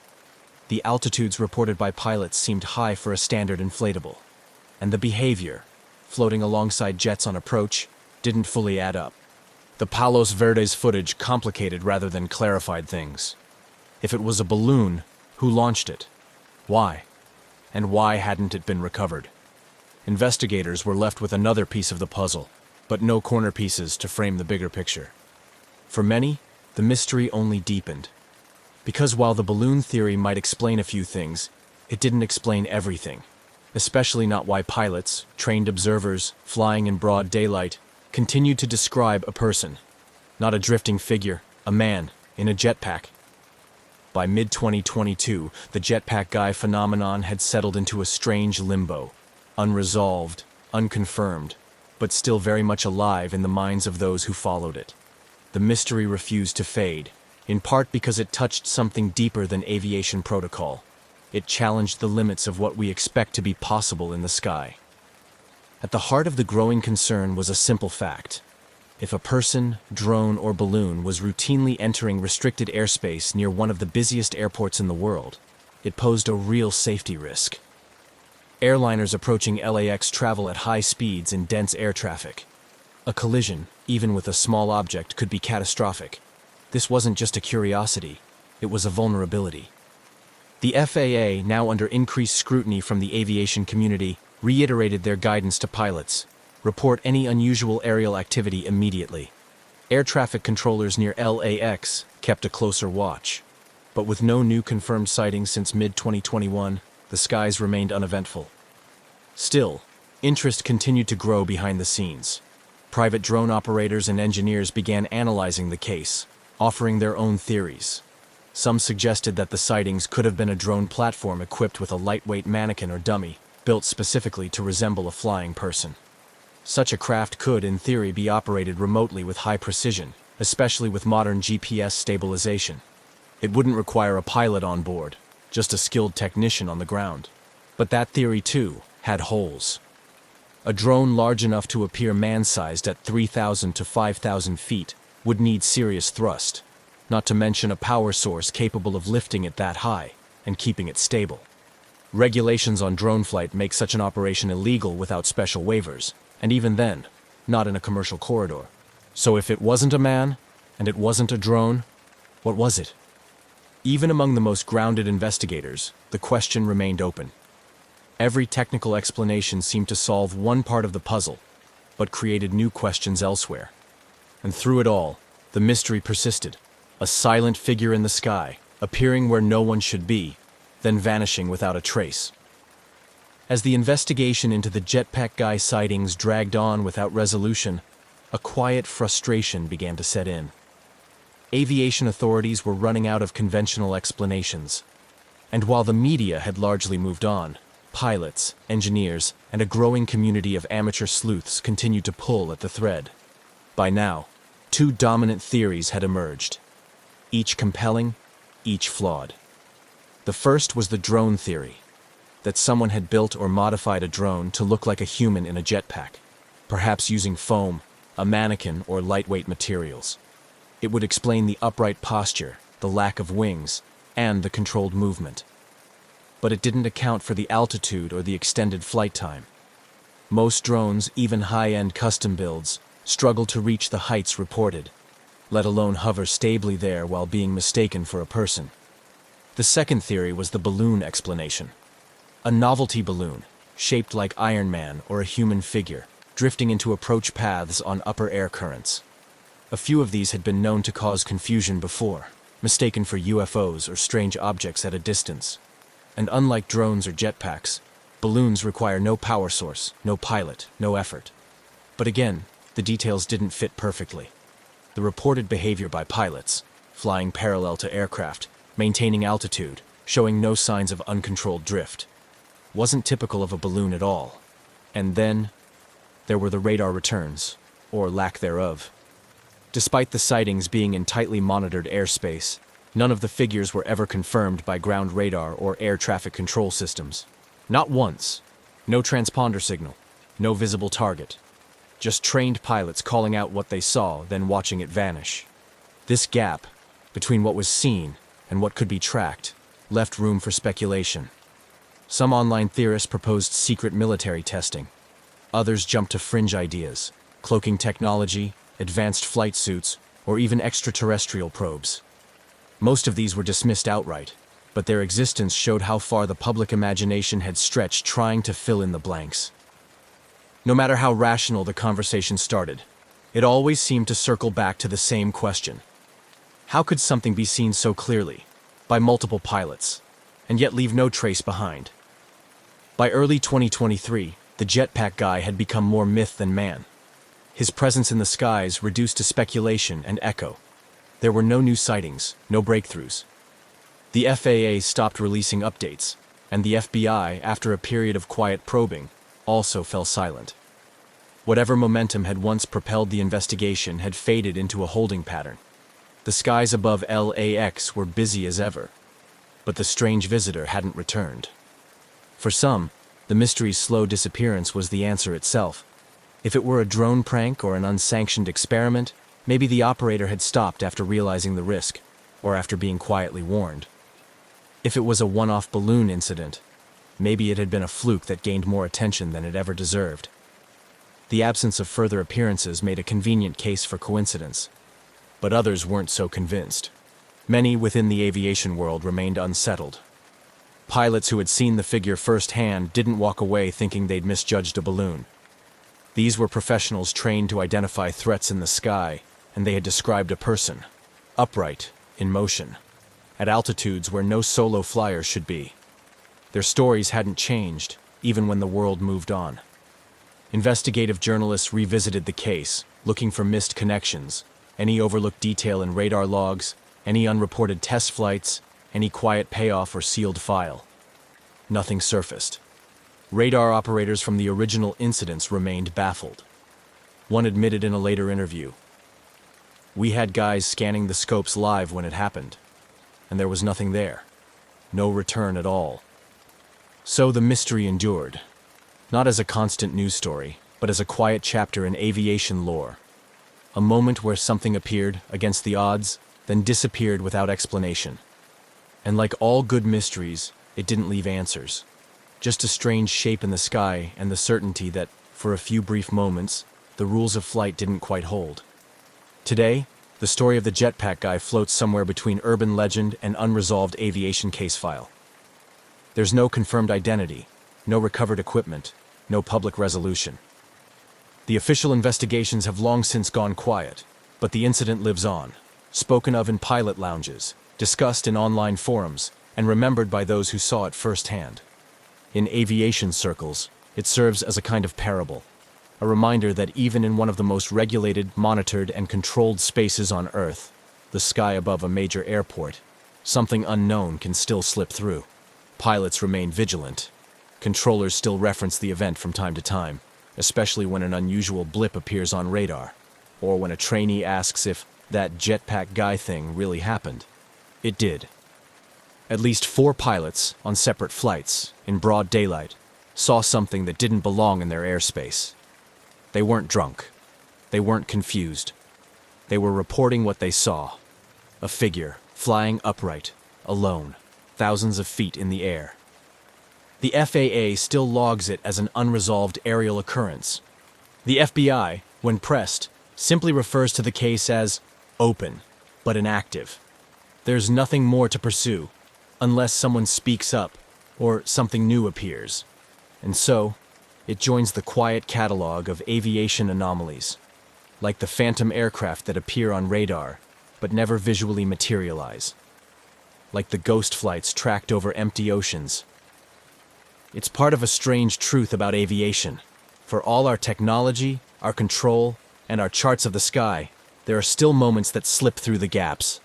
Speaker 1: The altitudes reported by pilots seemed high for a standard inflatable, and the behavior, floating alongside jets on approach, didn't fully add up. The Palos Verdes footage complicated rather than clarified things. If it was a balloon, who launched it? Why? And why hadn't it been recovered? Investigators were left with another piece of the puzzle, but no corner pieces to frame the bigger picture. For many, the mystery only deepened. Because while the balloon theory might explain a few things, it didn't explain everything, especially not why pilots, trained observers, flying in broad daylight, continued to describe a person, not a drifting figure, a man, in a jetpack. By mid-2022, the jetpack guy phenomenon had settled into a strange limbo, unresolved, unconfirmed, but still very much alive in the minds of those who followed it. The mystery refused to fade, in part because it touched something deeper than aviation protocol. It challenged the limits of what we expect to be possible in the sky. At the heart of the growing concern was a simple fact. If a person, drone, or balloon was routinely entering restricted airspace near one of the busiest airports in the world, it posed a real safety risk. Airliners approaching LAX travel at high speeds in dense air traffic. A collision, even with a small object, could be catastrophic. This wasn't just a curiosity, it was a vulnerability. The FAA, now under increased scrutiny from the aviation community, reiterated their guidance to pilots: report any unusual aerial activity immediately. Air traffic controllers near LAX kept a closer watch. But with no new confirmed sightings since mid-2021, the skies remained uneventful. Still, interest continued to grow behind the scenes. Private drone operators and engineers began analyzing the case, offering their own theories. Some suggested that the sightings could have been a drone platform equipped with a lightweight mannequin or dummy, built specifically to resemble a flying person. Such a craft could, in theory, be operated remotely with high precision, especially with modern GPS stabilization. It wouldn't require a pilot on board, just a skilled technician on the ground. But that theory, too, had holes. A drone large enough to appear man-sized at 3,000 to 5,000 feet would need serious thrust, not to mention a power source capable of lifting it that high and keeping it stable. Regulations on drone flight make such an operation illegal without special waivers, and even then, not in a commercial corridor. So if it wasn't a man, and it wasn't a drone, what was it? Even among the most grounded investigators, the question remained open. Every technical explanation seemed to solve one part of the puzzle, but created new questions elsewhere. And through it all, the mystery persisted. A silent figure in the sky, appearing where no one should be, then vanishing without a trace. As the investigation into the jetpack guy sightings dragged on without resolution, a quiet frustration began to set in. Aviation authorities were running out of conventional explanations. And while the media had largely moved on, pilots, engineers, and a growing community of amateur sleuths continued to pull at the thread. By now, two dominant theories had emerged, each compelling, each flawed. The first was the drone theory, that someone had built or modified a drone to look like a human in a jetpack, perhaps using foam, a mannequin, or lightweight materials. It would explain the upright posture, the lack of wings, and the controlled movement. But it didn't account for the altitude or the extended flight time. Most drones, even high-end custom builds, struggle to reach the heights reported, let alone hover stably there while being mistaken for a person. The second theory was the balloon explanation. A novelty balloon, shaped like Iron Man or a human figure, drifting into approach paths on upper air currents. A few of these had been known to cause confusion before, mistaken for UFOs or strange objects at a distance. And unlike drones or jetpacks, balloons require no power source, no pilot, no effort. But again, the details didn't fit perfectly. The reported behavior by pilots, flying parallel to aircraft, maintaining altitude, showing no signs of uncontrolled drift, wasn't typical of a balloon at all. And then, there were the radar returns, or lack thereof. Despite the sightings being in tightly monitored airspace, none of the figures were ever confirmed by ground radar or air traffic control systems. Not once. No transponder signal. No visible target. Just trained pilots calling out what they saw, then watching it vanish. This gap, between what was seen and what could be tracked, left room for speculation. Some online theorists proposed secret military testing. Others jumped to fringe ideas, cloaking technology, advanced flight suits, or even extraterrestrial probes. Most of these were dismissed outright, but their existence showed how far the public imagination had stretched trying to fill in the blanks. No matter how rational the conversation started, it always seemed to circle back to the same question. How could something be seen so clearly, by multiple pilots, and yet leave no trace behind? By early 2023, the jetpack guy had become more myth than man. His presence in the skies reduced to speculation and echo. There were no new sightings, no breakthroughs. The FAA stopped releasing updates, and the FBI, after a period of quiet probing, also fell silent. Whatever momentum had once propelled the investigation had faded into a holding pattern. The skies above LAX were busy as ever, but the strange visitor hadn't returned. For some, the mystery's slow disappearance was the answer itself. If it were a drone prank or an unsanctioned experiment, maybe the operator had stopped after realizing the risk, or after being quietly warned. If it was a one-off balloon incident, maybe it had been a fluke that gained more attention than it ever deserved. The absence of further appearances made a convenient case for coincidence, but others weren't so convinced. Many within the aviation world remained unsettled. Pilots who had seen the figure firsthand didn't walk away thinking they'd misjudged a balloon. These were professionals trained to identify threats in the sky, and they had described a person, upright, in motion, at altitudes where no solo flyer should be. Their stories hadn't changed, even when the world moved on. Investigative journalists revisited the case, looking for missed connections, any overlooked detail in radar logs, any unreported test flights, any quiet payoff or sealed file. Nothing surfaced. Radar operators from the original incidents remained baffled. One admitted in a later interview, "We had guys scanning the scopes live when it happened, and there was nothing there. No return at all." So the mystery endured, not as a constant news story, but as a quiet chapter in aviation lore. A moment where something appeared against the odds, then disappeared without explanation. And like all good mysteries, it didn't leave answers. Just a strange shape in the sky and the certainty that, for a few brief moments, the rules of flight didn't quite hold. Today, the story of the jetpack guy floats somewhere between urban legend and unresolved aviation case file. There's no confirmed identity, no recovered equipment, no public resolution. The official investigations have long since gone quiet, but the incident lives on, spoken of in pilot lounges, discussed in online forums, and remembered by those who saw it firsthand. In aviation circles, it serves as a kind of parable, a reminder that even in one of the most regulated, monitored, and controlled spaces on Earth, the sky above a major airport, something unknown can still slip through. Pilots remain vigilant. Controllers still reference the event from time to time, especially when an unusual blip appears on radar, or when a trainee asks if that jetpack guy thing really happened. It did. At least 4 pilots, on separate flights, in broad daylight, saw something that didn't belong in their airspace. They weren't drunk. They weren't confused. They were reporting what they saw. A figure, flying upright, alone, thousands of feet in the air. The FAA still logs it as an unresolved aerial occurrence. The FBI, when pressed, simply refers to the case as open, but inactive. There's nothing more to pursue, unless someone speaks up or something new appears. And so, it joins the quiet catalog of aviation anomalies, like the phantom aircraft that appear on radar but never visually materialize, like the ghost flights tracked over empty oceans. It's part of a strange truth about aviation. For all our technology, our control, and our charts of the sky, there are still moments that slip through the gaps.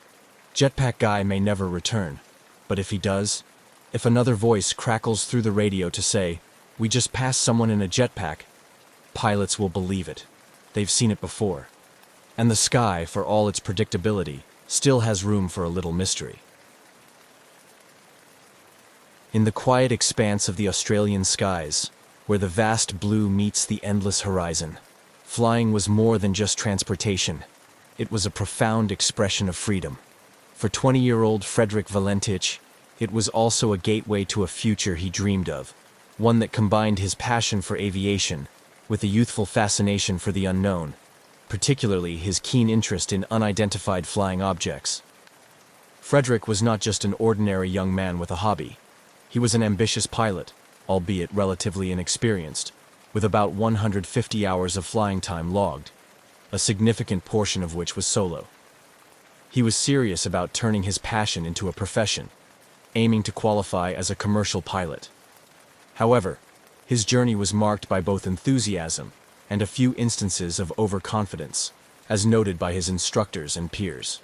Speaker 1: Jetpack guy may never return, but if he does, if another voice crackles through the radio to say, "We just passed someone in a jetpack," pilots will believe it. They've seen it before. And the sky, for all its predictability, still has room for a little mystery. In the quiet expanse of the Australian skies, where the vast blue meets the endless horizon. Flying was more than just transportation. It was a profound expression of freedom. For 20-year-old Frederick Valentich, it was also a gateway to a future he dreamed of, one that combined his passion for aviation with a youthful fascination for the unknown, particularly his keen interest in unidentified flying objects. Frederick was not just an ordinary young man with a hobby. He was an ambitious pilot, albeit relatively inexperienced, with about 150 hours of flying time logged, a significant portion of which was solo. He was serious about turning his passion into a profession, aiming to qualify as a commercial pilot. However, his journey was marked by both enthusiasm and a few instances of overconfidence, as noted by his instructors and peers.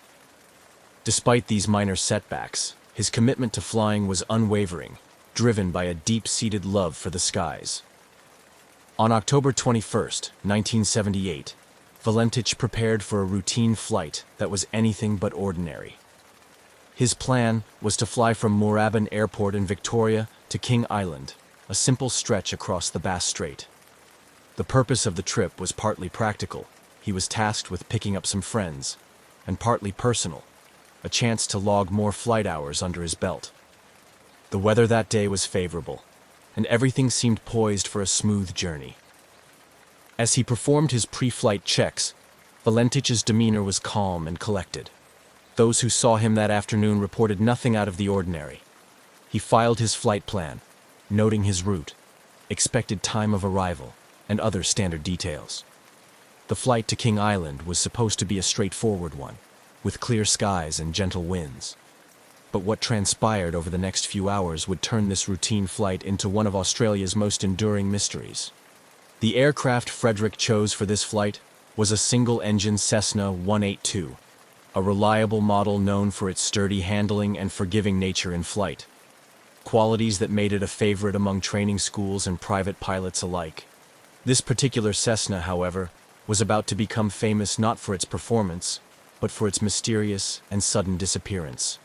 Speaker 1: Despite these minor setbacks, his commitment to flying was unwavering, driven by a deep-seated love for the skies. On October 21, 1978, Valentich prepared for a routine flight that was anything but ordinary. His plan was to fly from Moorabbin Airport in Victoria to King Island, a simple stretch across the Bass Strait. The purpose of the trip was partly practical. He was tasked with picking up some friends, and partly personal, a chance to log more flight hours under his belt. The weather that day was favorable, and everything seemed poised for a smooth journey. As he performed his pre-flight checks, Valentich's demeanor was calm and collected. Those who saw him that afternoon reported nothing out of the ordinary. He filed his flight plan, noting his route, expected time of arrival, and other standard details. The flight to King Island was supposed to be a straightforward one, with clear skies and gentle winds. But what transpired over the next few hours would turn this routine flight into one of Australia's most enduring mysteries. The aircraft Frederick chose for this flight was a single-engine Cessna 182, a reliable model known for its sturdy handling and forgiving nature in flight, qualities that made it a favorite among training schools and private pilots alike. This particular Cessna, however, was about to become famous not for its performance, but for its mysterious and sudden disappearance.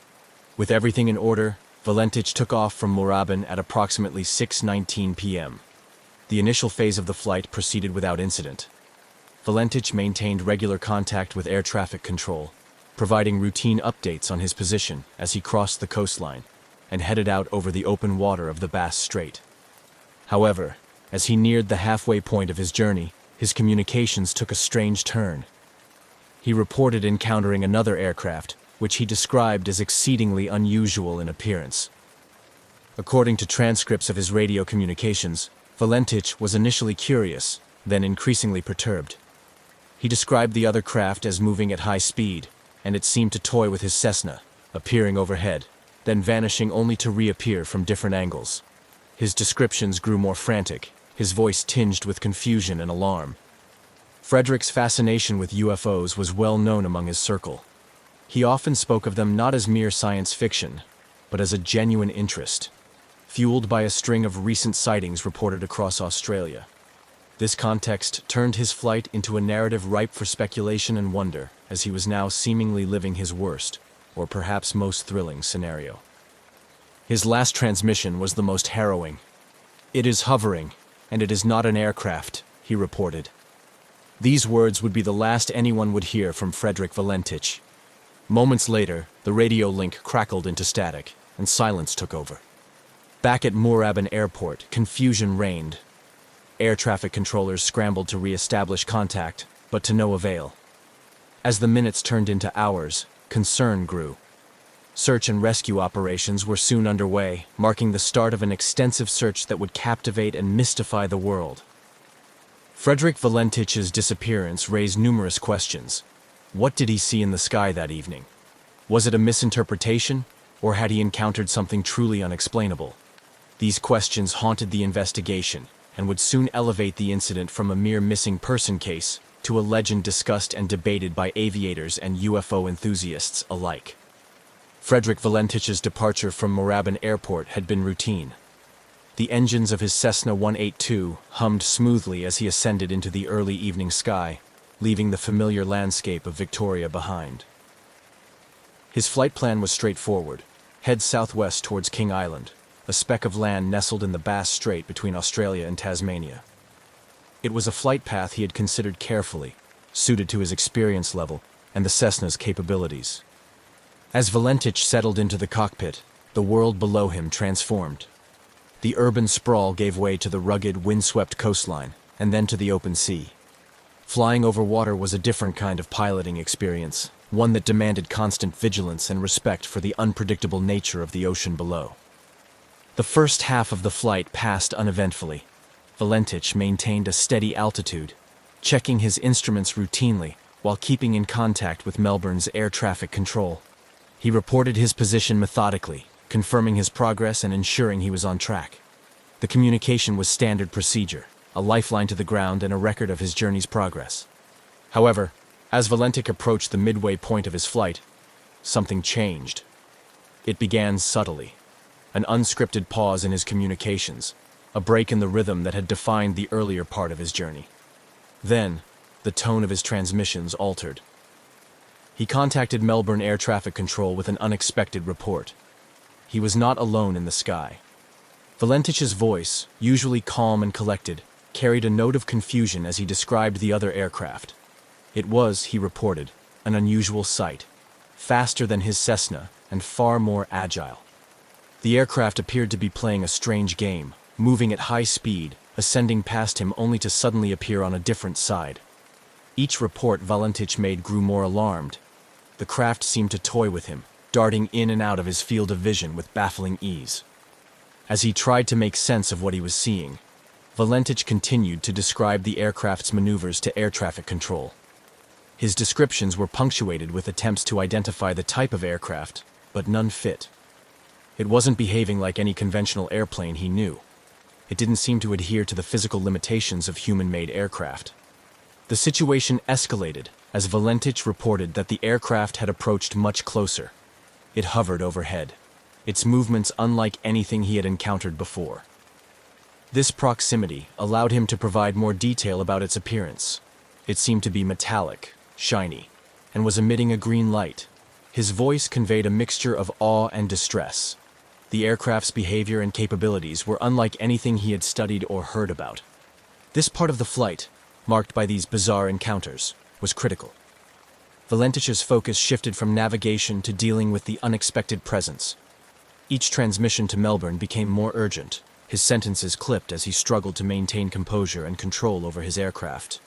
Speaker 1: With everything in order, Valentich took off from Moorabbin at approximately 6:19 p.m. The initial phase of the flight proceeded without incident. Valentich maintained regular contact with air traffic control, providing routine updates on his position as he crossed the coastline and headed out over the open water of the Bass Strait. However, as he neared the halfway point of his journey, his communications took a strange turn. He reported encountering another aircraft, which he described as exceedingly unusual in appearance. According to transcripts of his radio communications, Valentich was initially curious, then increasingly perturbed. He described the other craft as moving at high speed, and it seemed to toy with his Cessna, appearing overhead, then vanishing only to reappear from different angles. His descriptions grew more frantic, his voice tinged with confusion and alarm. Frederick's fascination with UFOs was well known among his circle. He often spoke of them not as mere science fiction, but as a genuine interest, fueled by a string of recent sightings reported across Australia. This context turned his flight into a narrative ripe for speculation and wonder, as he was now seemingly living his worst, or perhaps most thrilling, scenario. His last transmission was the most harrowing. "It is hovering, and it is not an aircraft," he reported. These words would be the last anyone would hear from Frederick Valentich. Moments later, the radio link crackled into static, and silence took over. Back at Moorabbin Airport, confusion reigned. Air traffic controllers scrambled to re-establish contact, but to no avail. As the minutes turned into hours, concern grew. Search and rescue operations were soon underway, marking the start of an extensive search that would captivate and mystify the world. Frederick Valentich's disappearance raised numerous questions. What did he see in the sky that evening? Was it a misinterpretation, or had he encountered something truly unexplainable? These questions haunted the investigation and would soon elevate the incident from a mere missing person case to a legend discussed and debated by aviators and UFO enthusiasts alike. Frederick Valentich's departure from Moorabbin Airport had been routine. The engines of his Cessna 182 hummed smoothly as he ascended into the early evening sky, leaving the familiar landscape of Victoria behind. His flight plan was straightforward: head southwest towards King Island, a speck of land nestled in the Bass Strait between Australia and Tasmania. It was a flight path he had considered carefully, suited to his experience level and the Cessna's capabilities. As Valentich settled into the cockpit, the world below him transformed. The urban sprawl gave way to the rugged, windswept coastline, and then to the open sea. Flying over water was a different kind of piloting experience, one that demanded constant vigilance and respect for the unpredictable nature of the ocean below. The first half of the flight passed uneventfully. Valentich maintained a steady altitude, checking his instruments routinely while keeping in contact with Melbourne's air traffic control. He reported his position methodically, confirming his progress and ensuring he was on track. The communication was standard procedure, a lifeline to the ground and a record of his journey's progress. However, as Valentich approached the midway point of his flight, something changed. It began subtly, an unscripted pause in his communications, a break in the rhythm that had defined the earlier part of his journey. Then, the tone of his transmissions altered. He contacted Melbourne Air Traffic Control with an unexpected report. He was not alone in the sky. Valentich's voice, usually calm and collected, carried a note of confusion as he described the other aircraft. It was, he reported, an unusual sight, faster than his Cessna and far more agile. The aircraft appeared to be playing a strange game, moving at high speed, ascending past him only to suddenly appear on a different side. Each report Valentich made grew more alarmed. The craft seemed to toy with him, darting in and out of his field of vision with baffling ease. As he tried to make sense of what he was seeing, Valentich continued to describe the aircraft's maneuvers to air traffic control. His descriptions were punctuated with attempts to identify the type of aircraft, but none fit. It wasn't behaving like any conventional airplane he knew. It didn't seem to adhere to the physical limitations of human-made aircraft. The situation escalated as Valentich reported that the aircraft had approached much closer. It hovered overhead, its movements unlike anything he had encountered before. This proximity allowed him to provide more detail about its appearance. It seemed to be metallic, shiny, and was emitting a green light. His voice conveyed a mixture of awe and distress. The aircraft's behavior and capabilities were unlike anything he had studied or heard about. This part of the flight, marked by these bizarre encounters, was critical. Valentich's focus shifted from navigation to dealing with the unexpected presence. Each transmission to Melbourne became more urgent, his sentences clipped as he struggled to maintain composure and control over his aircraft.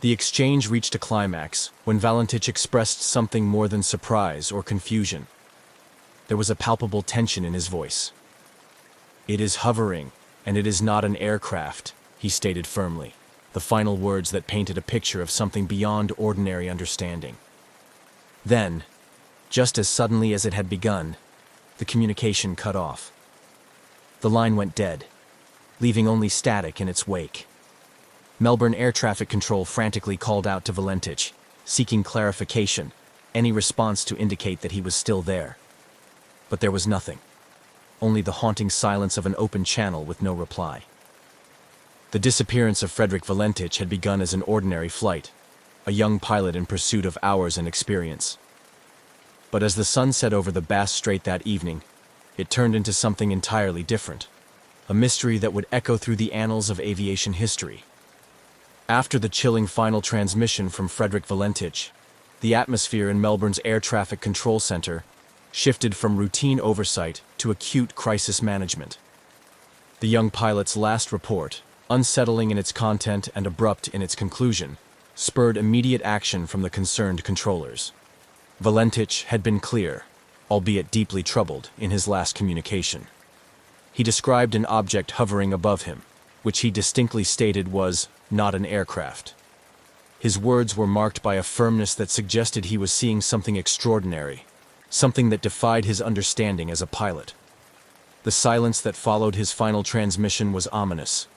Speaker 1: The exchange reached a climax when Valentich expressed something more than surprise or confusion. There was a palpable tension in his voice. "It is hovering, and it is not an aircraft," he stated firmly, the final words that painted a picture of something beyond ordinary understanding. Then, just as suddenly as it had begun, the communication cut off. The line went dead, leaving only static in its wake. Melbourne Air Traffic Control frantically called out to Valentich, seeking clarification, any response to indicate that he was still there. But there was nothing, only the haunting silence of an open channel with no reply. The disappearance of Frederick Valentich had begun as an ordinary flight, a young pilot in pursuit of hours and experience. But as the sun set over the Bass Strait that evening, it turned into something entirely different, a mystery that would echo through the annals of aviation history. After the chilling final transmission from Frederick Valentich, the atmosphere in Melbourne's Air Traffic Control Centre shifted from routine oversight to acute crisis management. The young pilot's last report, unsettling in its content and abrupt in its conclusion, spurred immediate action from the concerned controllers. Valentich had been clear, albeit deeply troubled, in his last communication. He described an object hovering above him, which he distinctly stated was not an aircraft. His words were marked by a firmness that suggested he was seeing something extraordinary, something that defied his understanding as a pilot. The silence that followed his final transmission was ominous,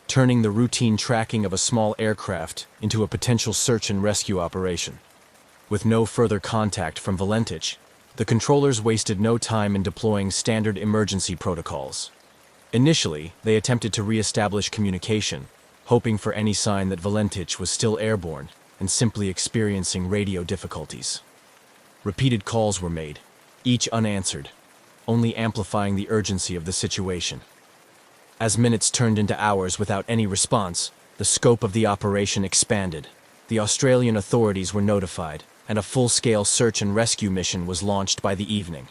Speaker 1: turning the routine tracking of a small aircraft into a potential search and rescue operation. With no further contact from Valentich, the controllers wasted no time in deploying standard emergency protocols. Initially, they attempted to re-establish communication, hoping for any sign that Valentich was still airborne and simply experiencing radio difficulties. Repeated calls were made, each unanswered, only amplifying the urgency of the situation. As minutes turned into hours without any response, the scope of the operation expanded. The Australian authorities were notified, and a full-scale search and rescue mission was launched by the evening.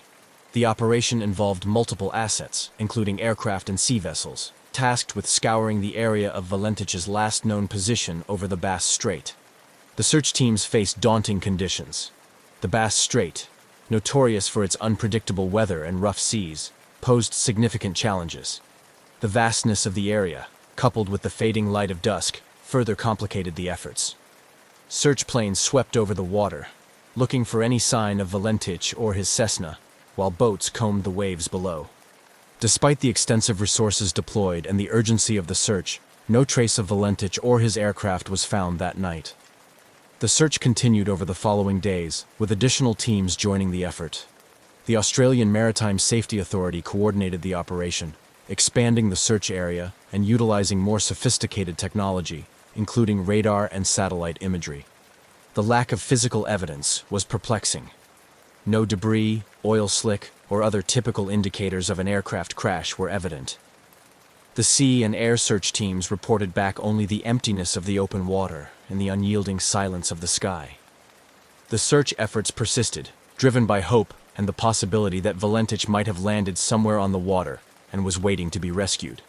Speaker 1: The operation involved multiple assets, including aircraft and sea vessels, tasked with scouring the area of Valentich's last known position over the Bass Strait. The search teams faced daunting conditions. The Bass Strait, notorious for its unpredictable weather and rough seas, posed significant challenges. The vastness of the area, coupled with the fading light of dusk, further complicated the efforts. Search planes swept over the water, looking for any sign of Valentich or his Cessna, while boats combed the waves below. Despite the extensive resources deployed and the urgency of the search, no trace of Valentich or his aircraft was found that night. The search continued over the following days, with additional teams joining the effort. The Australian Maritime Safety Authority coordinated the operation, expanding the search area and utilizing more sophisticated technology, including radar and satellite imagery. The lack of physical evidence was perplexing. No debris, oil slick, or other typical indicators of an aircraft crash were evident. The sea and air search teams reported back only the emptiness of the open water and the unyielding silence of the sky. The search efforts persisted, driven by hope and the possibility that Valentich might have landed somewhere on the water and was waiting to be rescued.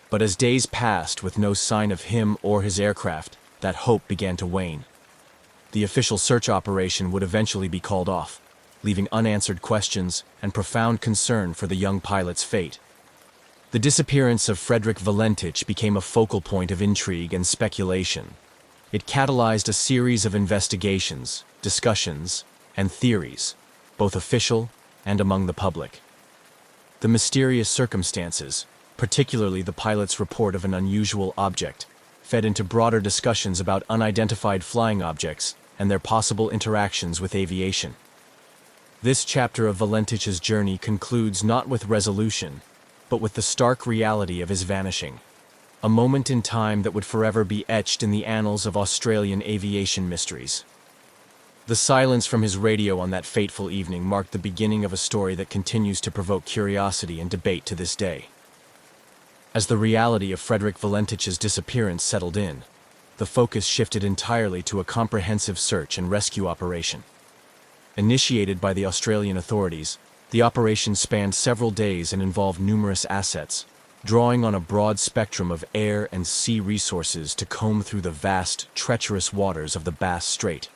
Speaker 1: But as days passed with no sign of him or his aircraft, that hope began to wane. The official search operation would eventually be called off, leaving unanswered questions and profound concern for the young pilot's fate. The disappearance of Frederick Valentich became a focal point of intrigue and speculation. It catalyzed a series of investigations, discussions, and theories, both official and among the public. The mysterious circumstances, particularly the pilot's report of an unusual object, fed into broader discussions about unidentified flying objects and their possible interactions with aviation. This chapter of Valentich's journey concludes not with resolution, but with the stark reality of his vanishing, a moment in time that would forever be etched in the annals of Australian aviation mysteries. The silence from his radio on that fateful evening marked the beginning of a story that continues to provoke curiosity and debate to this day. As the reality of Frederick Valentich's disappearance settled in, the focus shifted entirely to a comprehensive search and rescue operation. Initiated by the Australian authorities, the operation spanned several days and involved numerous assets, drawing on a broad spectrum of air and sea resources to comb through the vast, treacherous waters of the Bass Strait.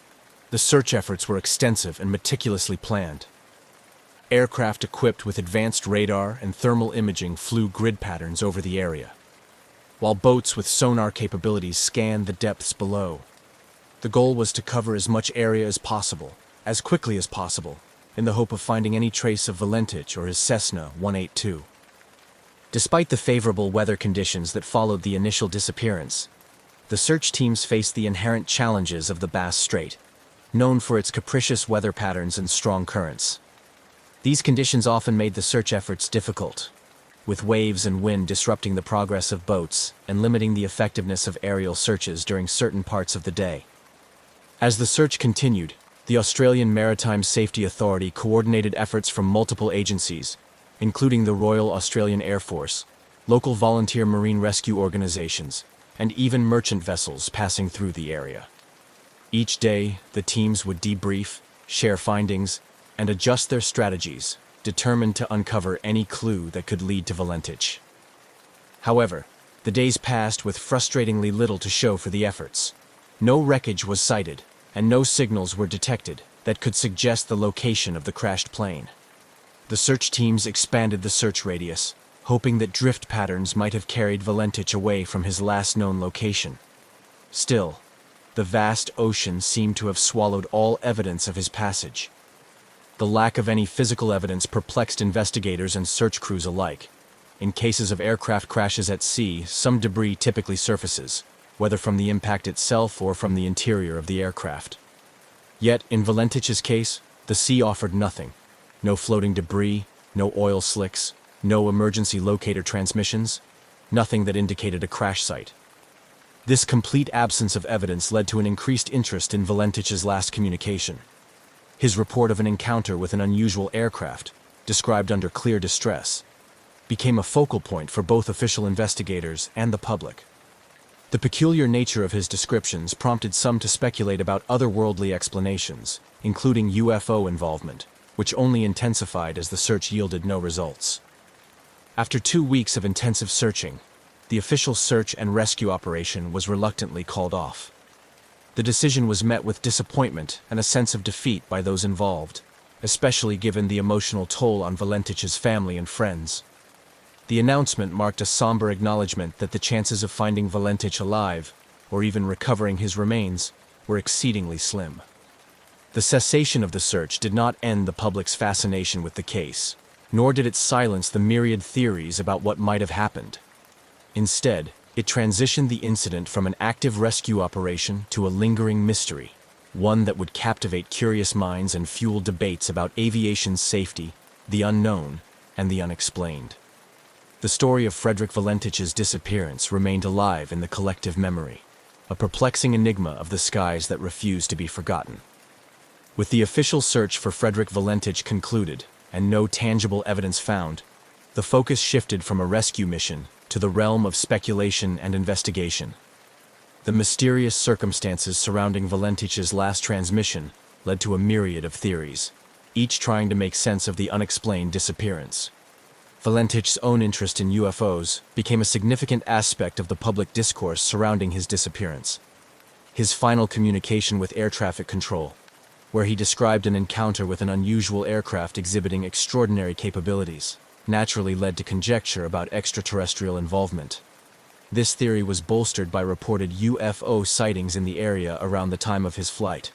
Speaker 1: The search efforts were extensive and meticulously planned. Aircraft equipped with advanced radar and thermal imaging flew grid patterns over the area, while boats with sonar capabilities scanned the depths below. The goal was to cover as much area as possible, as quickly as possible, in the hope of finding any trace of Valentich or his Cessna 182. Despite the favorable weather conditions that followed the initial disappearance, the search teams faced the inherent challenges of the Bass Strait, known for its capricious weather patterns and strong currents. These conditions often made the search efforts difficult, with waves and wind disrupting the progress of boats and limiting the effectiveness of aerial searches during certain parts of the day. As the search continued, the Australian Maritime Safety Authority coordinated efforts from multiple agencies, including the Royal Australian Air Force, local volunteer marine rescue organizations, and even merchant vessels passing through the area. Each day, the teams would debrief, share findings, and adjust their strategies, determined to uncover any clue that could lead to Valentich. However, the days passed with frustratingly little to show for the efforts. No wreckage was sighted, and no signals were detected that could suggest the location of the crashed plane. The search teams expanded the search radius, hoping that drift patterns might have carried Valentich away from his last known location. Still, the vast ocean seemed to have swallowed all evidence of his passage. The lack of any physical evidence perplexed investigators and search crews alike. In cases of aircraft crashes at sea, some debris typically surfaces, whether from the impact itself or from the interior of the aircraft. Yet, in Valentich's case, the sea offered nothing. No floating debris, no oil slicks, no emergency locator transmissions, nothing that indicated a crash site. This complete absence of evidence led to an increased interest in Valentich's last communication. His report of an encounter with an unusual aircraft, described under clear distress, became a focal point for both official investigators and the public. The peculiar nature of his descriptions prompted some to speculate about otherworldly explanations, including UFO involvement, which only intensified as the search yielded no results. After 2 weeks of intensive searching, the official search and rescue operation was reluctantly called off. The decision was met with disappointment and a sense of defeat by those involved, especially given the emotional toll on Valentich's family and friends. The announcement marked a somber acknowledgement that the chances of finding Valentich alive, or even recovering his remains, were exceedingly slim. The cessation of the search did not end the public's fascination with the case, nor did it silence the myriad theories about what might have happened. Instead, it transitioned the incident from an active rescue operation to a lingering mystery, one that would captivate curious minds and fuel debates about aviation's safety, the unknown, and the unexplained. The story of Frederick Valentich's disappearance remained alive in the collective memory, a perplexing enigma of the skies that refused to be forgotten. With the official search for Frederick Valentich concluded and no tangible evidence found, the focus shifted from a rescue mission to the realm of speculation and investigation. The mysterious circumstances surrounding Valentich's last transmission led to a myriad of theories, each trying to make sense of the unexplained disappearance. Valentich's own interest in UFOs became a significant aspect of the public discourse surrounding his disappearance. His final communication with air traffic control, where he described an encounter with an unusual aircraft exhibiting extraordinary capabilities, naturally led to conjecture about extraterrestrial involvement. This theory was bolstered by reported UFO sightings in the area around the time of his flight.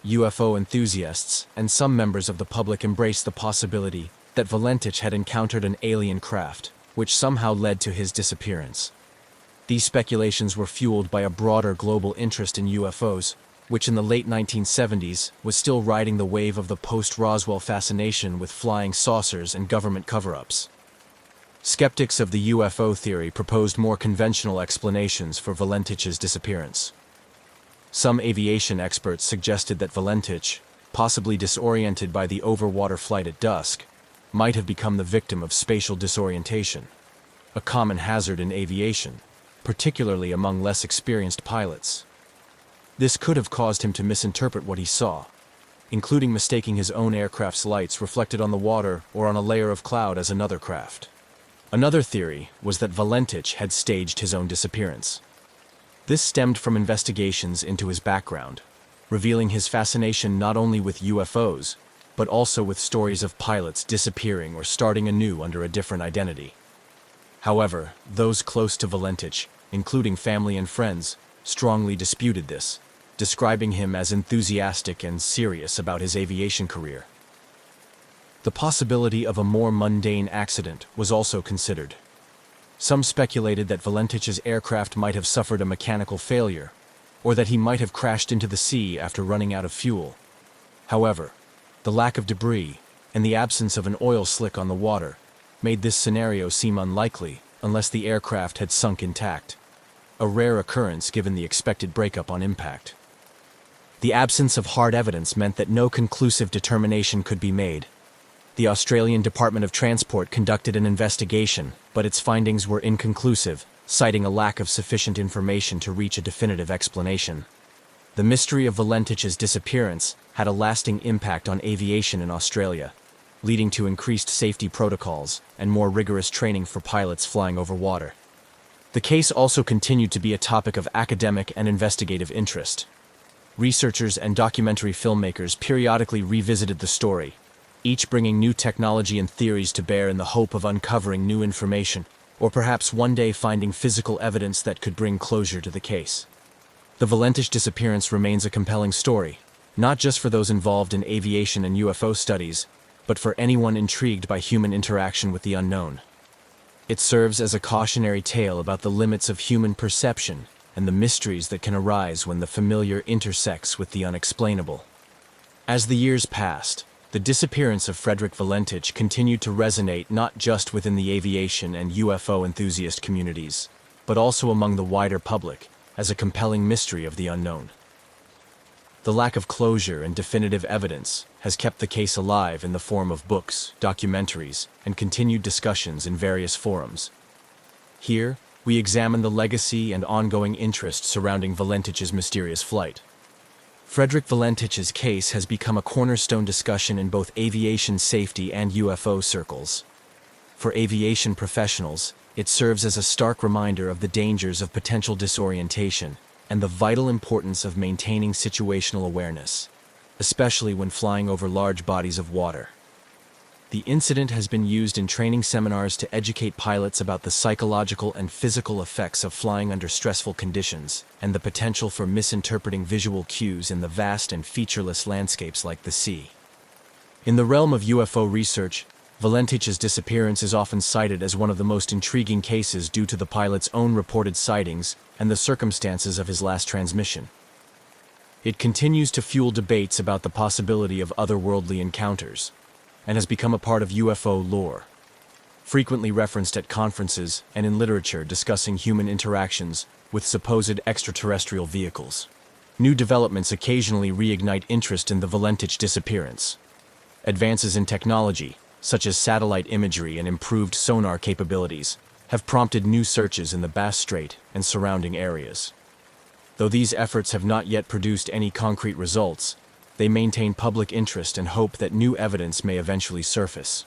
Speaker 1: UFO enthusiasts and some members of the public embraced the possibility that Valentich had encountered an alien craft, which somehow led to his disappearance. These speculations were fueled by a broader global interest in UFOs, which in the late 1970s was still riding the wave of the post-Roswell fascination with flying saucers and government cover-ups. Skeptics of the UFO theory proposed more conventional explanations for Valentich's disappearance. Some aviation experts suggested that Valentich, possibly disoriented by the overwater flight at dusk, might have become the victim of spatial disorientation, a common hazard in aviation, particularly among less experienced pilots. This could have caused him to misinterpret what he saw, including mistaking his own aircraft's lights reflected on the water or on a layer of cloud as another craft. Another theory was that Valentich had staged his own disappearance. This stemmed from investigations into his background, revealing his fascination not only with UFOs, but also with stories of pilots disappearing or starting anew under a different identity. However, those close to Valentich, including family and friends, strongly disputed this, describing him as enthusiastic and serious about his aviation career. The possibility of a more mundane accident was also considered. Some speculated that Valentich's aircraft might have suffered a mechanical failure, or that he might have crashed into the sea after running out of fuel. However, the lack of debris and the absence of an oil slick on the water made this scenario seem unlikely unless the aircraft had sunk intact, a rare occurrence given the expected breakup on impact. The absence of hard evidence meant that no conclusive determination could be made. The Australian Department of Transport conducted an investigation, but its findings were inconclusive, citing a lack of sufficient information to reach a definitive explanation. The mystery of Valentich's disappearance had a lasting impact on aviation in Australia, leading to increased safety protocols and more rigorous training for pilots flying over water. The case also continued to be a topic of academic and investigative interest. Researchers and documentary filmmakers periodically revisited the story, each bringing new technology and theories to bear in the hope of uncovering new information, or perhaps one day finding physical evidence that could bring closure to the case. The Valentich disappearance remains a compelling story, not just for those involved in aviation and UFO studies, but for anyone intrigued by human interaction with the unknown. It serves as a cautionary tale about the limits of human perception and the mysteries that can arise when the familiar intersects with the unexplainable. As the years passed, the disappearance of Frederick Valentich continued to resonate not just within the aviation and UFO enthusiast communities, but also among the wider public as a compelling mystery of the unknown. The lack of closure and definitive evidence has kept the case alive in the form of books, documentaries, and continued discussions in various forums. Here, we examine the legacy and ongoing interest surrounding Valentich's mysterious flight. Frederick Valentich's case has become a cornerstone discussion in both aviation safety and UFO circles. For aviation professionals, it serves as a stark reminder of the dangers of potential disorientation and the vital importance of maintaining situational awareness, especially when flying over large bodies of water. The incident has been used in training seminars to educate pilots about the psychological and physical effects of flying under stressful conditions and the potential for misinterpreting visual cues in the vast and featureless landscapes like the sea. In the realm of UFO research, Valentich's disappearance is often cited as one of the most intriguing cases due to the pilot's own reported sightings and the circumstances of his last transmission. It continues to fuel debates about the possibility of otherworldly encounters, and has become a part of UFO lore, frequently referenced at conferences and in literature discussing human interactions with supposed extraterrestrial vehicles. New developments occasionally reignite interest in the Valentich disappearance. Advances in technology, such as satellite imagery and improved sonar capabilities, have prompted new searches in the Bass Strait and surrounding areas. Though these efforts have not yet produced any concrete results, they maintain public interest and hope that new evidence may eventually surface.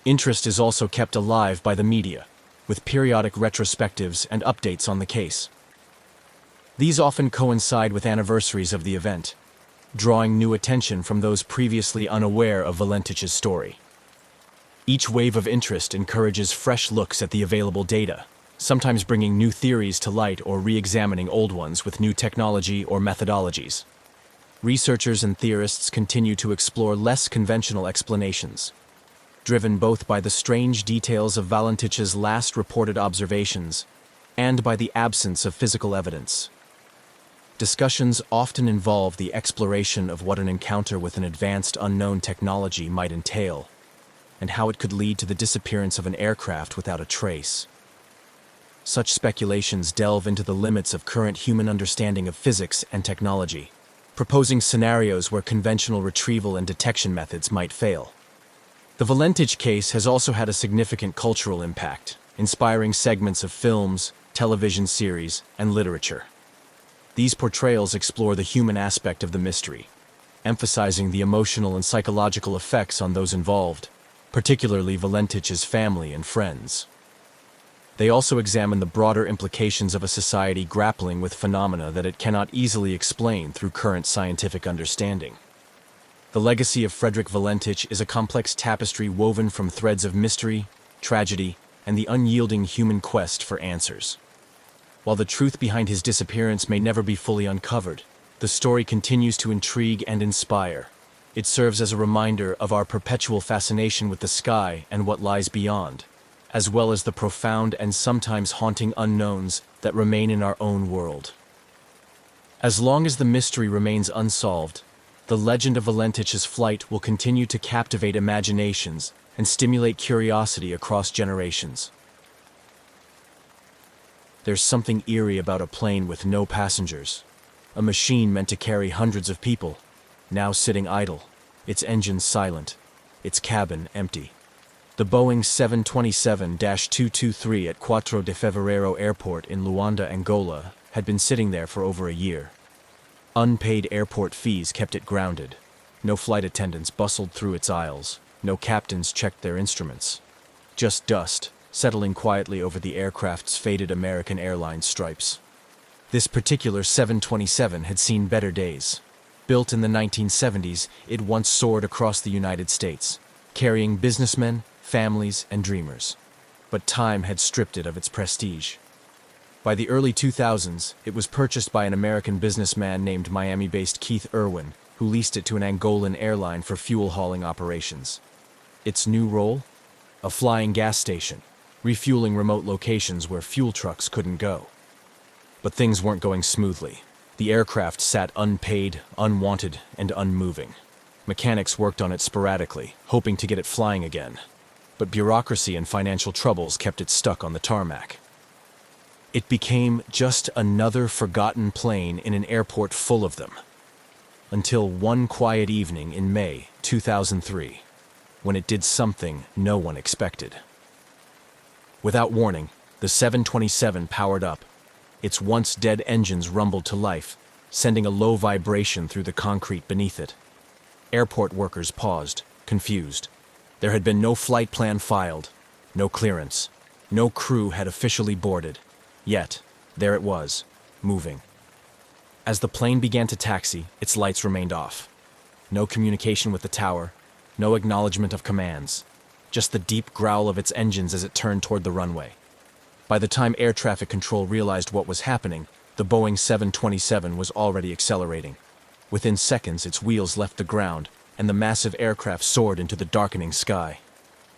Speaker 1: Interest is also kept alive by the media, with periodic retrospectives and updates on the case. These often coincide with anniversaries of the event, drawing new attention from those previously unaware of Valentich's story. Each wave of interest encourages fresh looks at the available data, sometimes bringing new theories to light or re-examining old ones with new technology or methodologies. Researchers and theorists continue to explore less conventional explanations, driven both by the strange details of Valentich's last reported observations and by the absence of physical evidence. Discussions often involve the exploration of what an encounter with an advanced unknown technology might entail, and how it could lead to the disappearance of an aircraft without a trace. Such speculations delve into the limits of current human understanding of physics and technology, proposing scenarios where conventional retrieval and detection methods might fail. The Valentich case has also had a significant cultural impact, inspiring segments of films, television series, and literature. These portrayals explore the human aspect of the mystery, emphasizing the emotional and psychological effects on those involved, particularly Valentich's family and friends. They also examine the broader implications of a society grappling with phenomena that it cannot easily explain through current scientific understanding. The legacy of Frederick Valentich is a complex tapestry woven from threads of mystery, tragedy, and the unyielding human quest for answers. While the truth behind his disappearance may never be fully uncovered, the story continues to intrigue and inspire. It serves as a reminder of our perpetual fascination with the sky and what lies beyond, as well as the profound and sometimes haunting unknowns that remain in our own world. As long as the mystery remains unsolved, the legend of Valentich's flight will continue to captivate imaginations and stimulate curiosity across generations. There's something eerie about a plane with no passengers, a machine meant to carry hundreds of people, now sitting idle, its engines silent, its cabin empty. The Boeing 727-223 at Quatro de Fevereiro Airport in Luanda, Angola, had been sitting there for over a year. Unpaid airport fees kept it grounded. No flight attendants bustled through its aisles. No captains checked their instruments. Just dust, settling quietly over the aircraft's faded American Airlines stripes. This particular 727 had seen better days. Built in the 1970s, it once soared across the United States, carrying businessmen, families, and dreamers. But time had stripped it of its prestige. By the early 2000s, it was purchased by an American businessman named Miami-based Keith Irwin, who leased it to an Angolan airline for fuel hauling operations. Its new role? A flying gas station, refueling remote locations where fuel trucks couldn't go. But things weren't going smoothly. The aircraft sat unpaid, unwanted, and unmoving. Mechanics worked on it sporadically, hoping to get it flying again. But bureaucracy and financial troubles kept it stuck on the tarmac. It became just another forgotten plane in an airport full of them. Until one quiet evening in May 2003, when it did something no one expected. Without warning, the 727 powered up. Its once dead engines rumbled to life, sending a low vibration through the concrete beneath it. Airport workers paused, confused. There had been no flight plan filed, no clearance, no crew had officially boarded. Yet, there it was, moving. As the plane began to taxi, its lights remained off. No communication with the tower, no acknowledgement of commands, just the deep growl of its engines as it turned toward the runway. By the time air traffic control realized what was happening, the Boeing 727 was already accelerating. Within seconds, its wheels left the ground, and the massive aircraft soared into the darkening sky.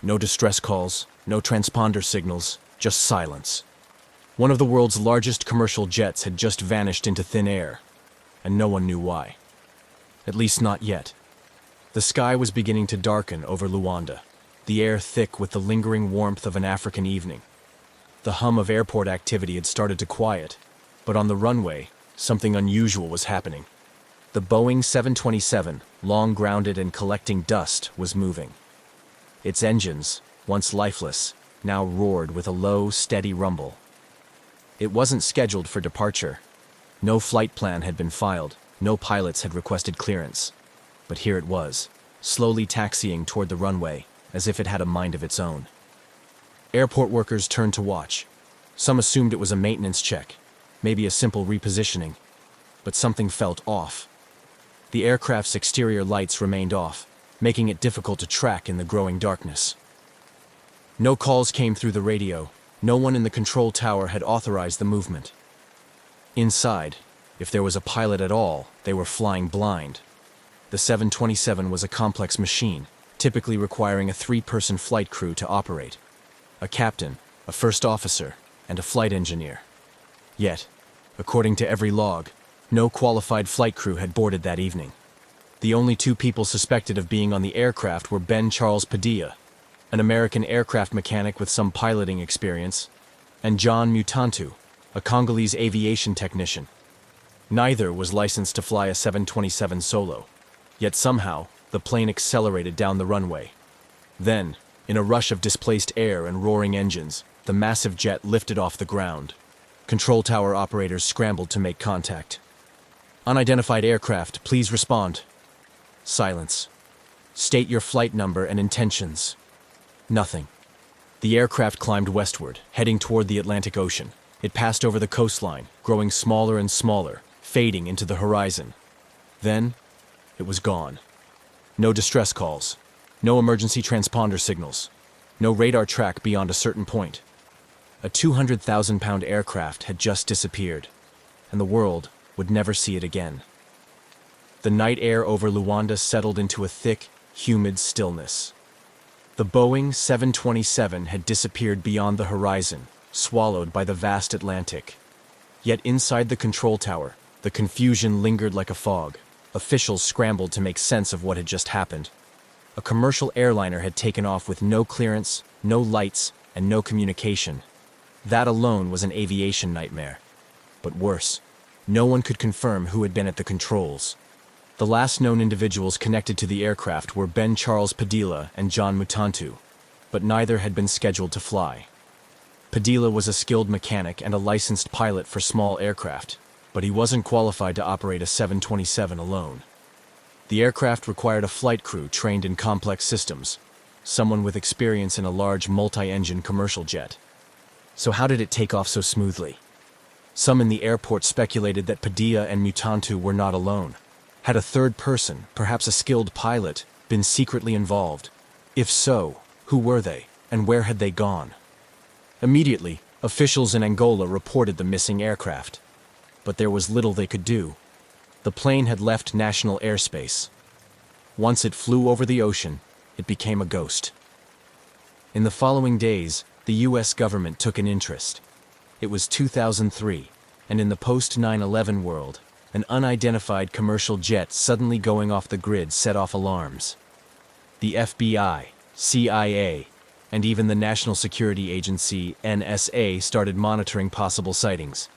Speaker 1: No distress calls, no transponder signals, just silence. One of the world's largest commercial jets had just vanished into thin air, and no one knew why. At least not yet. The sky was beginning to darken over Luanda, the air thick with the lingering warmth of an African evening. The hum of airport activity had started to quiet, but on the runway, something unusual was happening. The Boeing 727, long grounded and collecting dust, was moving. Its engines, once lifeless, now roared with a low, steady rumble. It wasn't scheduled for departure. No flight plan had been filed, no pilots had requested clearance. But here it was, slowly taxiing toward the runway, as if it had a mind of its own. Airport workers turned to watch. Some assumed it was a maintenance check, maybe a simple repositioning. But something felt off. The aircraft's exterior lights remained off, making it difficult to track in the growing darkness. No calls came through the radio. No one in the control tower had authorized the movement. Inside, if there was a pilot at all, they were flying blind. The 727 was a complex machine, typically requiring a 3-person flight crew to operate. A captain, a first officer, and a flight engineer. Yet, according to every log, no qualified flight crew had boarded that evening. The only 2 people suspected of being on the aircraft were Ben Charles Padilla, an American aircraft mechanic with some piloting experience, and John Mutantu, a Congolese aviation technician. Neither was licensed to fly a 727 solo, yet somehow the plane accelerated down the runway. Then, in a rush of displaced air and roaring engines, the massive jet lifted off the ground. Control tower operators scrambled to make contact. "Unidentified aircraft, please respond." Silence. "State your flight number and intentions." Nothing. The aircraft climbed westward, heading toward the Atlantic Ocean. It passed over the coastline, growing smaller and smaller, fading into the horizon. Then, it was gone. No distress calls, no emergency transponder signals, no radar track beyond a certain point. A 200,000-pound aircraft had just disappeared, and the world would never see it again. The night air over Luanda settled into a thick, humid stillness. The Boeing 727 had disappeared beyond the horizon, swallowed by the vast Atlantic. Yet inside the control tower, the confusion lingered like a fog. Officials scrambled to make sense of what had just happened. A commercial airliner had taken off with no clearance, no lights, and no communication. That alone was an aviation nightmare. But worse, no one could confirm who had been at the controls. The last known individuals connected to the aircraft were Ben Charles Padilla and John Mutantu, but neither had been scheduled to fly. Padilla was a skilled mechanic and a licensed pilot for small aircraft, but he wasn't qualified to operate a 727 alone. The aircraft required a flight crew trained in complex systems, someone with experience in a large multi-engine commercial jet. So how did it take off so smoothly? Some in the airport speculated that Padilla and Mutantu were not alone. Had a third person, perhaps a skilled pilot, been secretly involved? If so, who were they, and where had they gone? Immediately, officials in Angola reported the missing aircraft. But there was little they could do. The plane had left national airspace. Once it flew over the ocean, it became a ghost. In the following days, the U.S. government took an interest. It was 2003, and in the post-9/11 world, an unidentified commercial jet suddenly going off the grid set off alarms. The FBI, CIA, and even the National Security Agency, NSA, started monitoring possible sightings.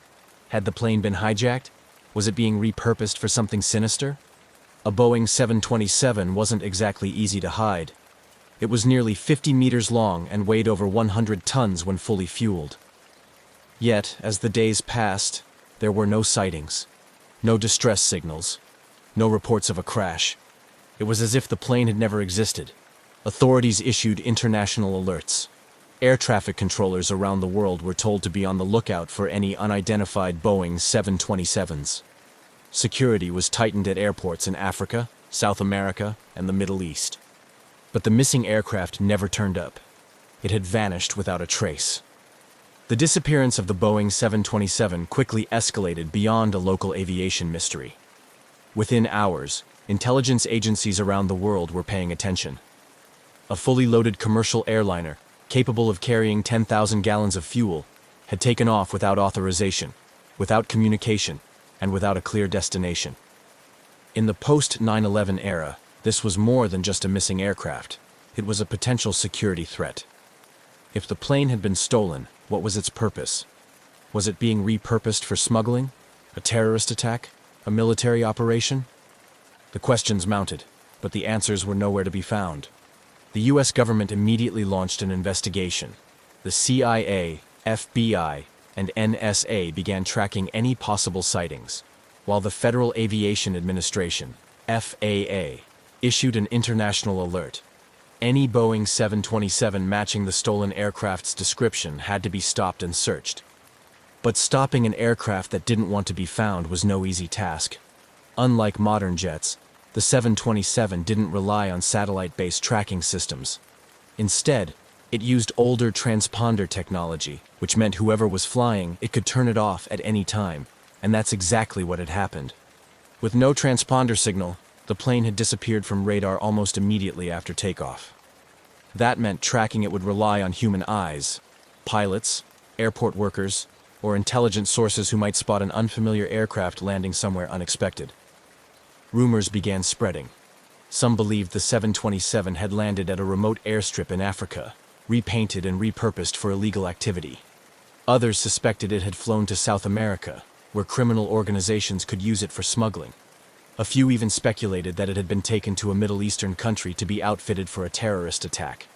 Speaker 1: Had the plane been hijacked? Was it being repurposed for something sinister? A Boeing 727 wasn't exactly easy to hide. It was nearly 50 meters long and weighed over 100 tons when fully fueled. Yet, as the days passed, there were no sightings, no distress signals, no reports of a crash. It was as if the plane had never existed. Authorities issued international alerts. Air traffic controllers around the world were told to be on the lookout for any unidentified Boeing 727s. Security was tightened at airports in Africa, South America, and the Middle East. But the missing aircraft never turned up. It had vanished without a trace. The disappearance of the Boeing 727 quickly escalated beyond a local aviation mystery. Within hours, intelligence agencies around the world were paying attention. A fully loaded commercial airliner, capable of carrying 10,000 gallons of fuel, had taken off without authorization, without communication, and without a clear destination. In the post-9/11 era, this was more than just a missing aircraft. It was a potential security threat. If the plane had been stolen, what was its purpose? Was it being repurposed for smuggling? A terrorist attack? A military operation? The questions mounted, but the answers were nowhere to be found. The U.S. government immediately launched an investigation. The CIA, FBI, and NSA began tracking any possible sightings, while the Federal Aviation Administration, FAA, issued an international alert. Any Boeing 727 matching the stolen aircraft's description had to be stopped and searched. But stopping an aircraft that didn't want to be found was no easy task. Unlike modern jets, the 727 didn't rely on satellite-based tracking systems. Instead, it used older transponder technology, which meant whoever was flying, it could turn it off at any time, and that's exactly what had happened. With no transponder signal, the plane had disappeared from radar almost immediately after takeoff. That meant tracking it would rely on human eyes, pilots, airport workers, or intelligence sources who might spot an unfamiliar aircraft landing somewhere unexpected. Rumors began spreading. Some believed the 727 had landed at a remote airstrip in Africa, repainted and repurposed for illegal activity. Others suspected it had flown to South America, where criminal organizations could use it for smuggling. A few even speculated that it had been taken to a Middle Eastern country to be outfitted for a terrorist attack.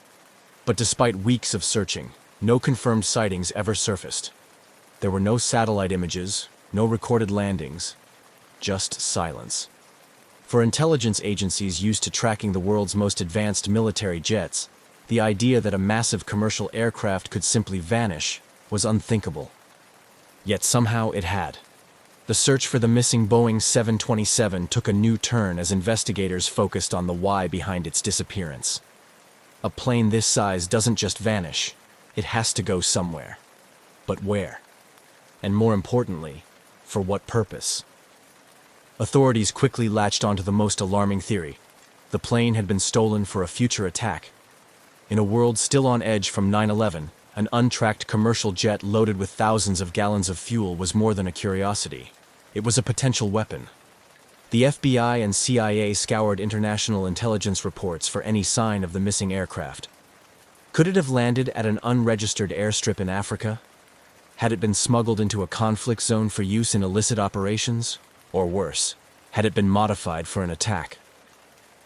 Speaker 1: But despite weeks of searching, no confirmed sightings ever surfaced. There were no satellite images, no recorded landings, just silence. For intelligence agencies used to tracking the world's most advanced military jets, the idea that a massive commercial aircraft could simply vanish was unthinkable. Yet somehow it had. The search for the missing Boeing 727 took a new turn as investigators focused on the why behind its disappearance. A plane this size doesn't just vanish, it has to go somewhere. But where? And more importantly, for what purpose? Authorities quickly latched onto the most alarming theory. The plane had been stolen for a future attack. In a world still on edge from 9/11, an untracked commercial jet loaded with thousands of gallons of fuel was more than a curiosity. It was a potential weapon. The FBI and CIA scoured international intelligence reports for any sign of the missing aircraft. Could it have landed at an unregistered airstrip in Africa? Had it been smuggled into a conflict zone for use in illicit operations? Or worse, had it been modified for an attack?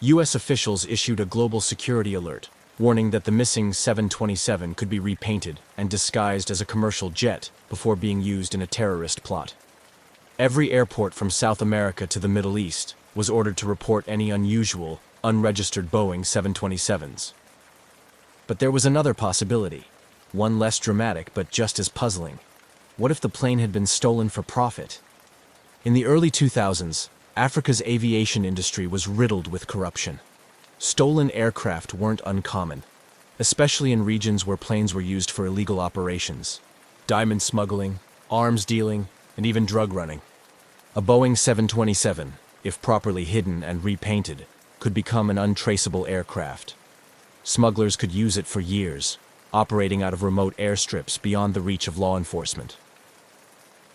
Speaker 1: U.S. officials issued a global security alert, warning that the missing 727 could be repainted and disguised as a commercial jet before being used in a terrorist plot. Every airport from South America to the Middle East was ordered to report any unusual, unregistered Boeing 727s. But there was another possibility, one less dramatic but just as puzzling. What if the plane had been stolen for profit? In the early 2000s, Africa's aviation industry was riddled with corruption. Stolen aircraft weren't uncommon, especially in regions where planes were used for illegal operations. Diamond smuggling, arms dealing, and even drug running. A Boeing 727, if properly hidden and repainted, could become an untraceable aircraft. Smugglers could use it for years, operating out of remote airstrips beyond the reach of law enforcement.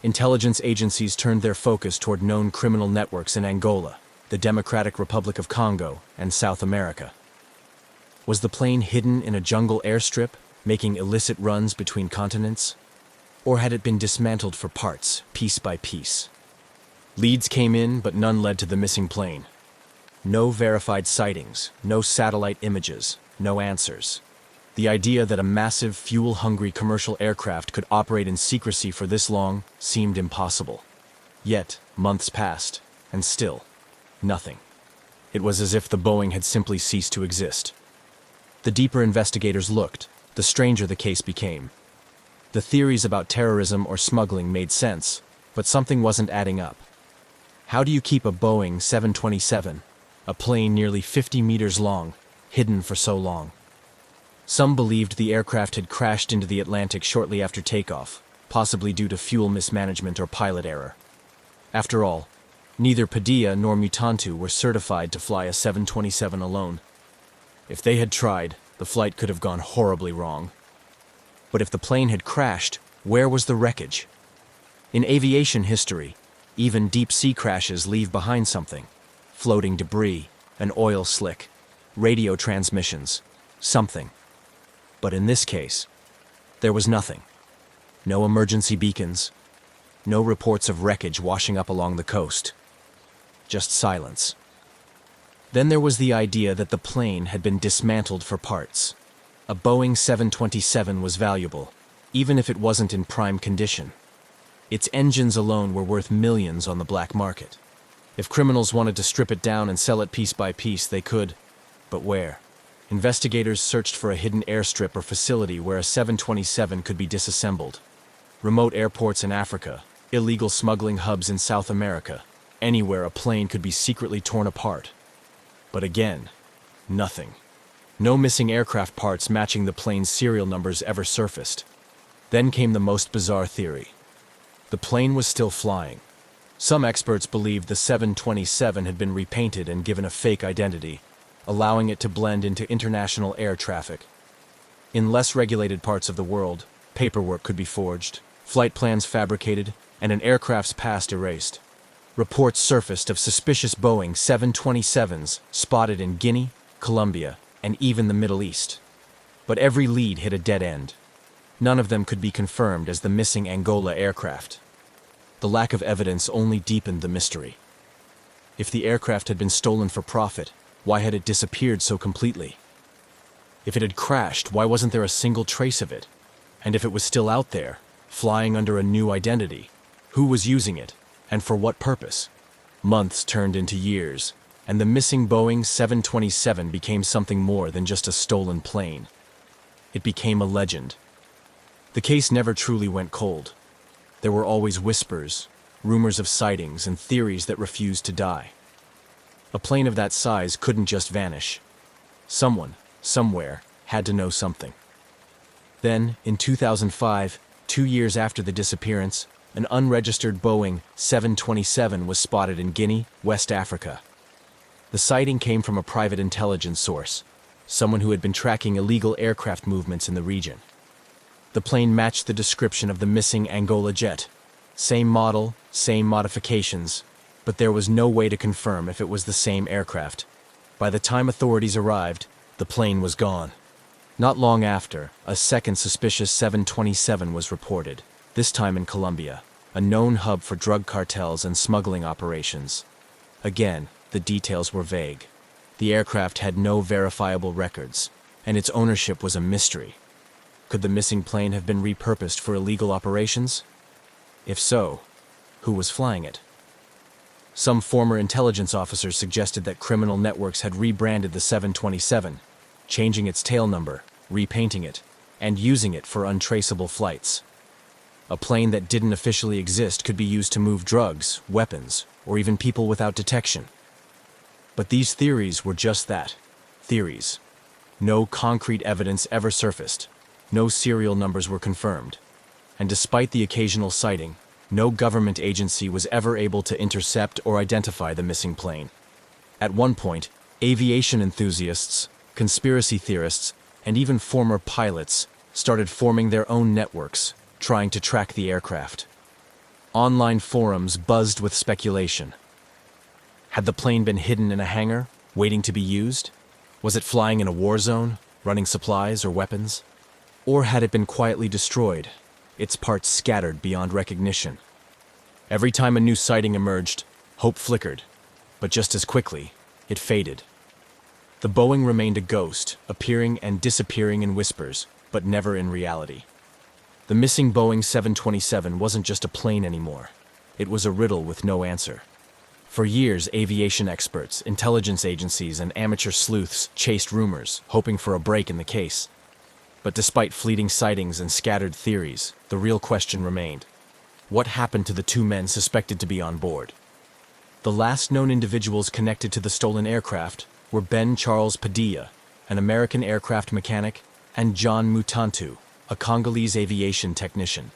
Speaker 1: Intelligence agencies turned their focus toward known criminal networks in Angola, the Democratic Republic of Congo, and South America. Was the plane hidden in a jungle airstrip, making illicit runs between continents? Or had it been dismantled for parts, piece by piece? Leads came in, but none led to the missing plane. No verified sightings, no satellite images, no answers. The idea that a massive, fuel-hungry commercial aircraft could operate in secrecy for this long seemed impossible. Yet, months passed, and still, nothing. It was as if the Boeing had simply ceased to exist. The deeper investigators looked, the stranger the case became. The theories about terrorism or smuggling made sense, but something wasn't adding up. How do you keep a Boeing 727, a plane nearly 50 meters long, hidden for so long? Some believed the aircraft had crashed into the Atlantic shortly after takeoff, possibly due to fuel mismanagement or pilot error. After all, neither Padilla nor Mutantu were certified to fly a 727 alone. If they had tried, the flight could have gone horribly wrong. But if the plane had crashed, where was the wreckage? In aviation history, even deep-sea crashes leave behind something. Floating debris, an oil slick, radio transmissions, something. But in this case, there was nothing. No emergency beacons, no reports of wreckage washing up along the coast. Just silence. Then there was the idea that the plane had been dismantled for parts. A Boeing 727 was valuable, even if it wasn't in prime condition. Its engines alone were worth millions on the black market. If criminals wanted to strip it down and sell it piece by piece, they could. But where? Investigators searched for a hidden airstrip or facility where a 727 could be disassembled. Remote airports in Africa, illegal smuggling hubs in South America, anywhere a plane could be secretly torn apart. But again, nothing. No missing aircraft parts matching the plane's serial numbers ever surfaced. Then came the most bizarre theory. The plane was still flying. Some experts believed the 727 had been repainted and given a fake identity, allowing it to blend into international air traffic. In less regulated parts of the world, paperwork could be forged, flight plans fabricated, and an aircraft's past erased. Reports surfaced of suspicious Boeing 727s spotted in Guinea, Colombia, and even the Middle East. But every lead hit a dead end. None of them could be confirmed as the missing Angola aircraft. The lack of evidence only deepened the mystery. If the aircraft had been stolen for profit, why had it disappeared so completely? If it had crashed, why wasn't there a single trace of it? And if it was still out there, flying under a new identity, who was using it, and for what purpose? Months turned into years, and the missing Boeing 727 became something more than just a stolen plane. It became a legend. The case never truly went cold. There were always whispers, rumors of sightings, and theories that refused to die. A plane of that size couldn't just vanish. Someone, somewhere, had to know something. Then, in 2005, 2 years after the disappearance, an unregistered Boeing 727 was spotted in Guinea, West Africa. The sighting came from a private intelligence source, someone who had been tracking illegal aircraft movements in the region. The plane matched the description of the missing Angola jet. Same model, same modifications, but there was no way to confirm if it was the same aircraft. By the time authorities arrived, the plane was gone. Not long after, a second suspicious 727 was reported, this time in Colombia, a known hub for drug cartels and smuggling operations. Again, the details were vague. The aircraft had no verifiable records, and its ownership was a mystery. Could the missing plane have been repurposed for illegal operations? If so, who was flying it? Some former intelligence officers suggested that criminal networks had rebranded the 727, changing its tail number, repainting it, and using it for untraceable flights. A plane that didn't officially exist could be used to move drugs, weapons, or even people without detection. But these theories were just that, theories. No concrete evidence ever surfaced. No serial numbers were confirmed. And despite the occasional sighting, no government agency was ever able to intercept or identify the missing plane. At one point, aviation enthusiasts, conspiracy theorists, and even former pilots started forming their own networks, trying to track the aircraft. Online forums buzzed with speculation. Had the plane been hidden in a hangar, waiting to be used? Was it flying in a war zone, running supplies or weapons? Or had it been quietly destroyed, its parts scattered beyond recognition? Every time a new sighting emerged, hope flickered, but just as quickly, It faded. The Boeing remained a ghost, appearing and disappearing in whispers, but never in reality. The missing Boeing 727 wasn't just a plane anymore. It was a riddle with no answer. For years, aviation experts, intelligence agencies, and amateur sleuths chased rumors, hoping for a break in the case. But despite fleeting sightings and scattered theories, the real question remained. What happened to the two men suspected to be on board? The last known individuals connected to the stolen aircraft were Ben Charles Padilla, an American aircraft mechanic, and John Mutantu, a Congolese aviation technician.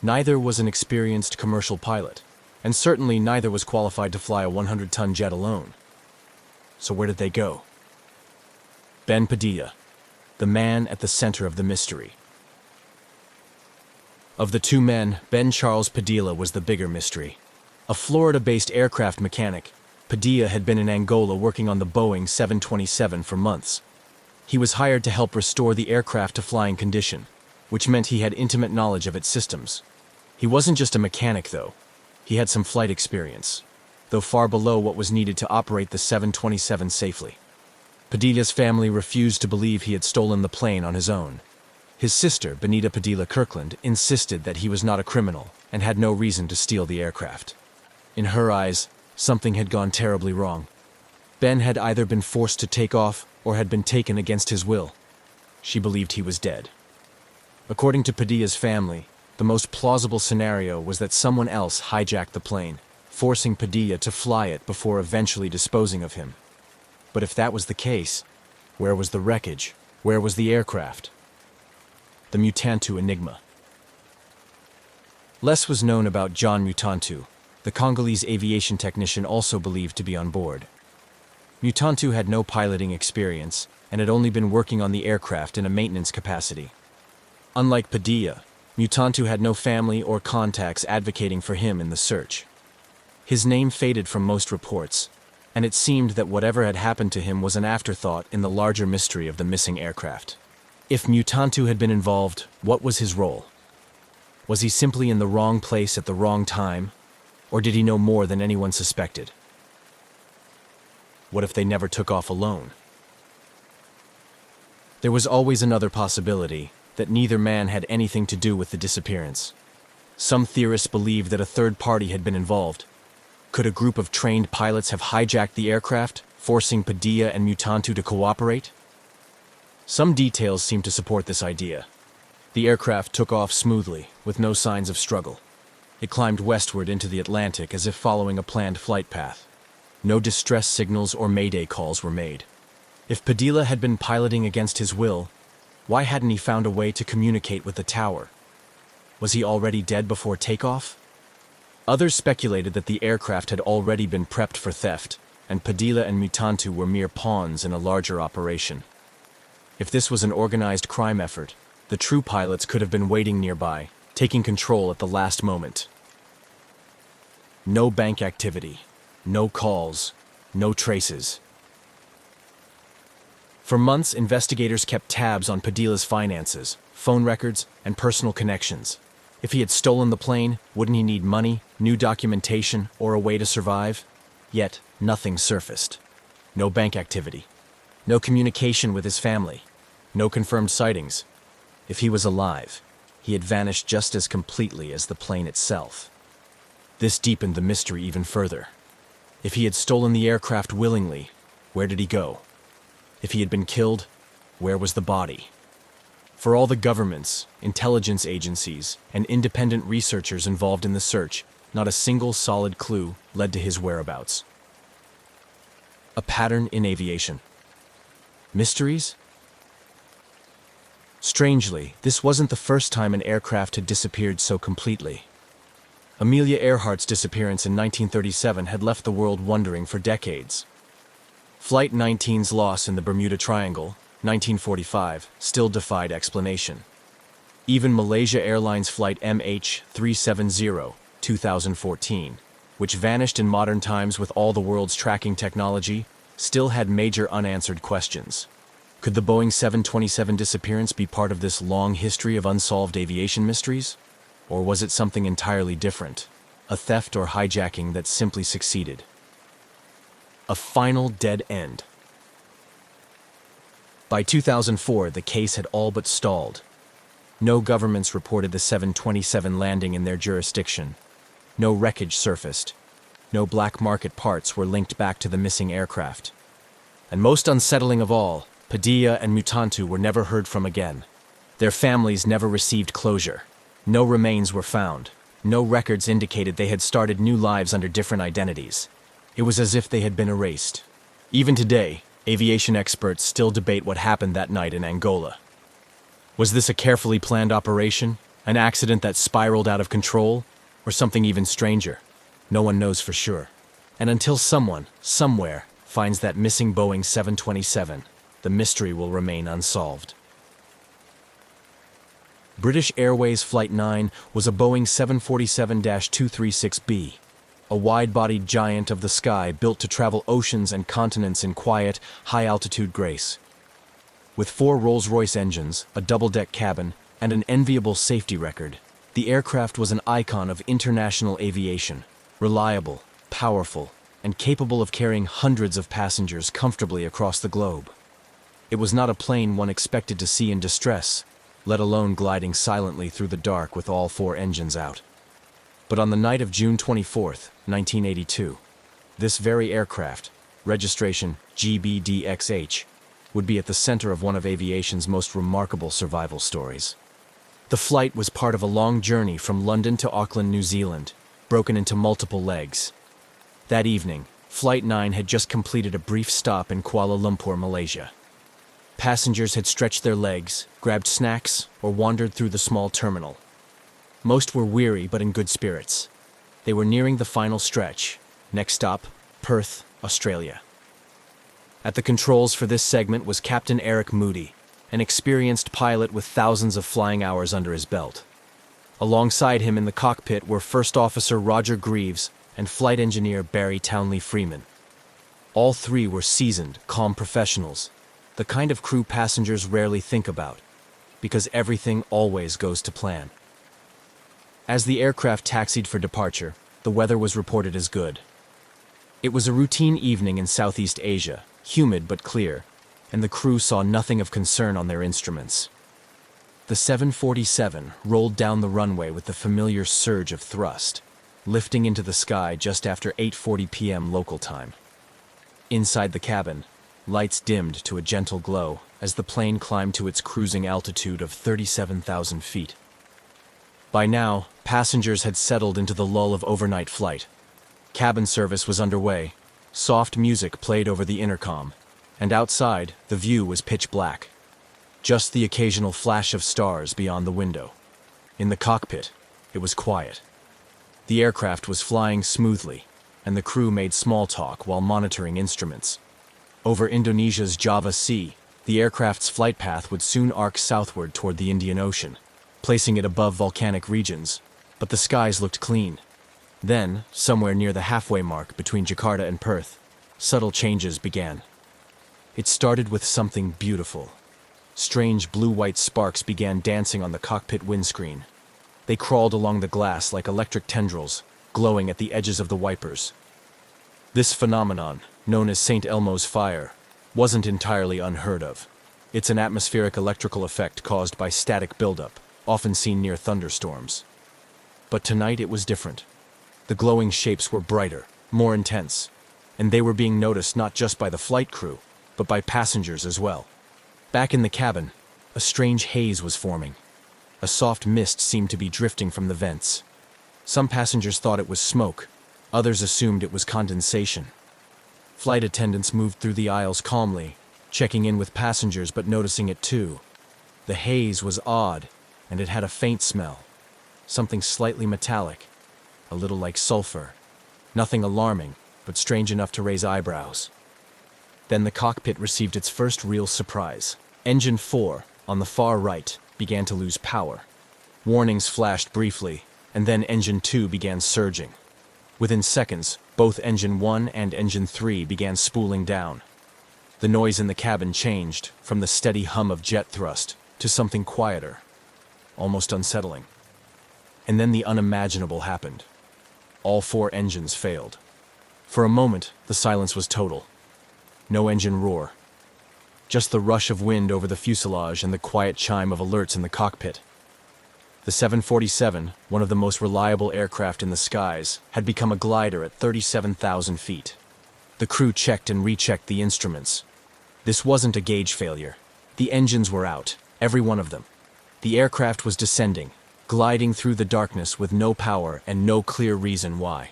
Speaker 1: Neither was an experienced commercial pilot, and certainly neither was qualified to fly a 100-ton jet alone. So where did they go? Ben Padilla, the man at the center of the mystery. Of the two men, Ben Charles Padilla was the bigger mystery. A Florida-based aircraft mechanic, Padilla had been in Angola working on the Boeing 727 for months. He was hired to help restore the aircraft to flying condition, which meant he had intimate knowledge of its systems. He wasn't just a mechanic, though. He had some flight experience, though far below what was needed to operate the 727 safely. Padilla's family refused to believe he had stolen the plane on his own. His sister, Benita Padilla Kirkland, insisted that he was not a criminal and had no reason to steal the aircraft. In her eyes, something had gone terribly wrong. Ben had either been forced to take off or had been taken against his will. She believed he was dead. According to Padilla's family, the most plausible scenario was that someone else hijacked the plane, forcing Padilla to fly it before eventually disposing of him. But if that was the case, where was the wreckage? Where was the aircraft? The Mutantu enigma. Less was known about John Mutantu, the Congolese aviation technician also believed to be on board. Mutantu had no piloting experience and had only been working on the aircraft in a maintenance capacity. Unlike Padilla, Mutantu had no family or contacts advocating for him in the search. His name faded from most reports, and it seemed that whatever had happened to him was an afterthought in the larger mystery of the missing aircraft. If Mutantu had been involved, what was his role? Was he simply in the wrong place at the wrong time, or did he know more than anyone suspected? What if they never took off alone? There was always another possibility, that neither man had anything to do with the disappearance. Some theorists believed that a third party had been involved. Could a group of trained pilots have hijacked the aircraft, forcing Padilla and Mutantu to cooperate? Some details seem to support this idea. The aircraft took off smoothly, with no signs of struggle. It climbed westward into the Atlantic as if following a planned flight path. No distress signals or mayday calls were made. If Padilla had been piloting against his will, why hadn't he found a way to communicate with the tower? Was he already dead before takeoff? Others speculated that the aircraft had already been prepped for theft, and Padilla and Mutantu were mere pawns in a larger operation. If this was an organized crime effort, the true pilots could have been waiting nearby, taking control at the last moment. No bank activity, no calls, no traces. For months, investigators kept tabs on Padilla's finances, phone records, and personal connections. If he had stolen the plane, wouldn't he need money, new documentation, or a way to survive? Yet, nothing surfaced. No bank activity. No communication with his family. No confirmed sightings. If he was alive, he had vanished just as completely as the plane itself. This deepened the mystery even further. If he had stolen the aircraft willingly, where did he go? If he had been killed, where was the body? For all the governments, intelligence agencies, and independent researchers involved in the search, not a single solid clue led to his whereabouts. A pattern in aviation. Mysteries? Strangely, this wasn't the first time an aircraft had disappeared so completely. Amelia Earhart's disappearance in 1937 had left the world wondering for decades. Flight 19's loss in the Bermuda Triangle, 1945, still defied explanation. Even Malaysia Airlines Flight MH370, 2014, which vanished in modern times with all the world's tracking technology, still had major unanswered questions. Could the Boeing 727 disappearance be part of this long history of unsolved aviation mysteries? Or was it something entirely different, a theft or hijacking that simply succeeded? A final dead end. By 2004, the case had all but stalled. No governments reported the 727 landing in their jurisdiction. No wreckage surfaced. No black market parts were linked back to the missing aircraft. And most unsettling of all, Padilla and Mutantu were never heard from again. Their families never received closure. No remains were found. No records indicated they had started new lives under different identities. It was as if they had been erased. Even today, aviation experts still debate what happened that night in Angola. Was this a carefully planned operation? An accident that spiraled out of control? Or something even stranger? No one knows for sure. And until someone, somewhere, finds that missing Boeing 727, the mystery will remain unsolved. British Airways Flight 9 was a Boeing 747-236B, a wide-bodied giant of the sky built to travel oceans and continents in quiet, high-altitude grace. With 4 Rolls-Royce engines, a double-deck cabin, and an enviable safety record, the aircraft was an icon of international aviation, reliable, powerful, and capable of carrying hundreds of passengers comfortably across the globe. It was not a plane one expected to see in distress, let alone gliding silently through the dark with all 4 engines out. But on the night of June 24, 1982, this very aircraft, registration GBDXH, would be at the center of one of aviation's most remarkable survival stories. The flight was part of a long journey from London to Auckland, New Zealand, broken into multiple legs. That evening, Flight 9 had just completed a brief stop in Kuala Lumpur, Malaysia. Passengers had stretched their legs, grabbed snacks, or wandered through the small terminal. Most were weary but in good spirits. They were nearing the final stretch. Next stop, Perth, Australia. At the controls for this segment was Captain Eric Moody, an experienced pilot with thousands of flying hours under his belt. Alongside him in the cockpit were First Officer Roger Greaves and Flight Engineer Barry Townley Freeman. All 3 were seasoned, calm professionals, the kind of crew passengers rarely think about, because everything always goes to plan. As the aircraft taxied for departure, the weather was reported as good. It was a routine evening in Southeast Asia, humid but clear, and the crew saw nothing of concern on their instruments. The 747 rolled down the runway with the familiar surge of thrust, lifting into the sky just after 8:40 p.m. local time. Inside the cabin, lights dimmed to a gentle glow as the plane climbed to its cruising altitude of 37,000 feet. By now, passengers had settled into the lull of overnight flight. Cabin service was underway, soft music played over the intercom, and outside, the view was pitch black. Just the occasional flash of stars beyond the window. In the cockpit, it was quiet. The aircraft was flying smoothly, and the crew made small talk while monitoring instruments. Over Indonesia's Java Sea, the aircraft's flight path would soon arc southward toward the Indian Ocean, placing it above volcanic regions, but the skies looked clean. Then, somewhere near the halfway mark between Jakarta and Perth, subtle changes began. It started with something beautiful. Strange blue-white sparks began dancing on the cockpit windscreen. They crawled along the glass like electric tendrils, glowing at the edges of the wipers. This phenomenon, known as St. Elmo's fire, wasn't entirely unheard of. It's an atmospheric electrical effect caused by static buildup, often seen near thunderstorms. But tonight it was different. The glowing shapes were brighter, more intense, and they were being noticed not just by the flight crew, but by passengers as well. Back in the cabin, a strange haze was forming. A soft mist seemed to be drifting from the vents. Some passengers thought it was smoke, others assumed it was condensation. Flight attendants moved through the aisles calmly, checking in with passengers but noticing it too. The haze was odd, and it had a faint smell. Something slightly metallic, a little like sulfur. Nothing alarming, but strange enough to raise eyebrows. Then the cockpit received its first real surprise. Engine 4, on the far right, began to lose power. Warnings flashed briefly, and then Engine 2 began surging. Within seconds, both Engine 1 and Engine 3 began spooling down. The noise in the cabin changed from the steady hum of jet thrust to something quieter, almost unsettling. And then the unimaginable happened. All 4 engines failed. For a moment, the silence was total. No engine roar. Just the rush of wind over the fuselage and the quiet chime of alerts in the cockpit. The 747, one of the most reliable aircraft in the skies, had become a glider at 37,000 feet. The crew checked and rechecked the instruments. This wasn't a gauge failure. The engines were out, every one of them. The aircraft was descending, gliding through the darkness with no power and no clear reason why.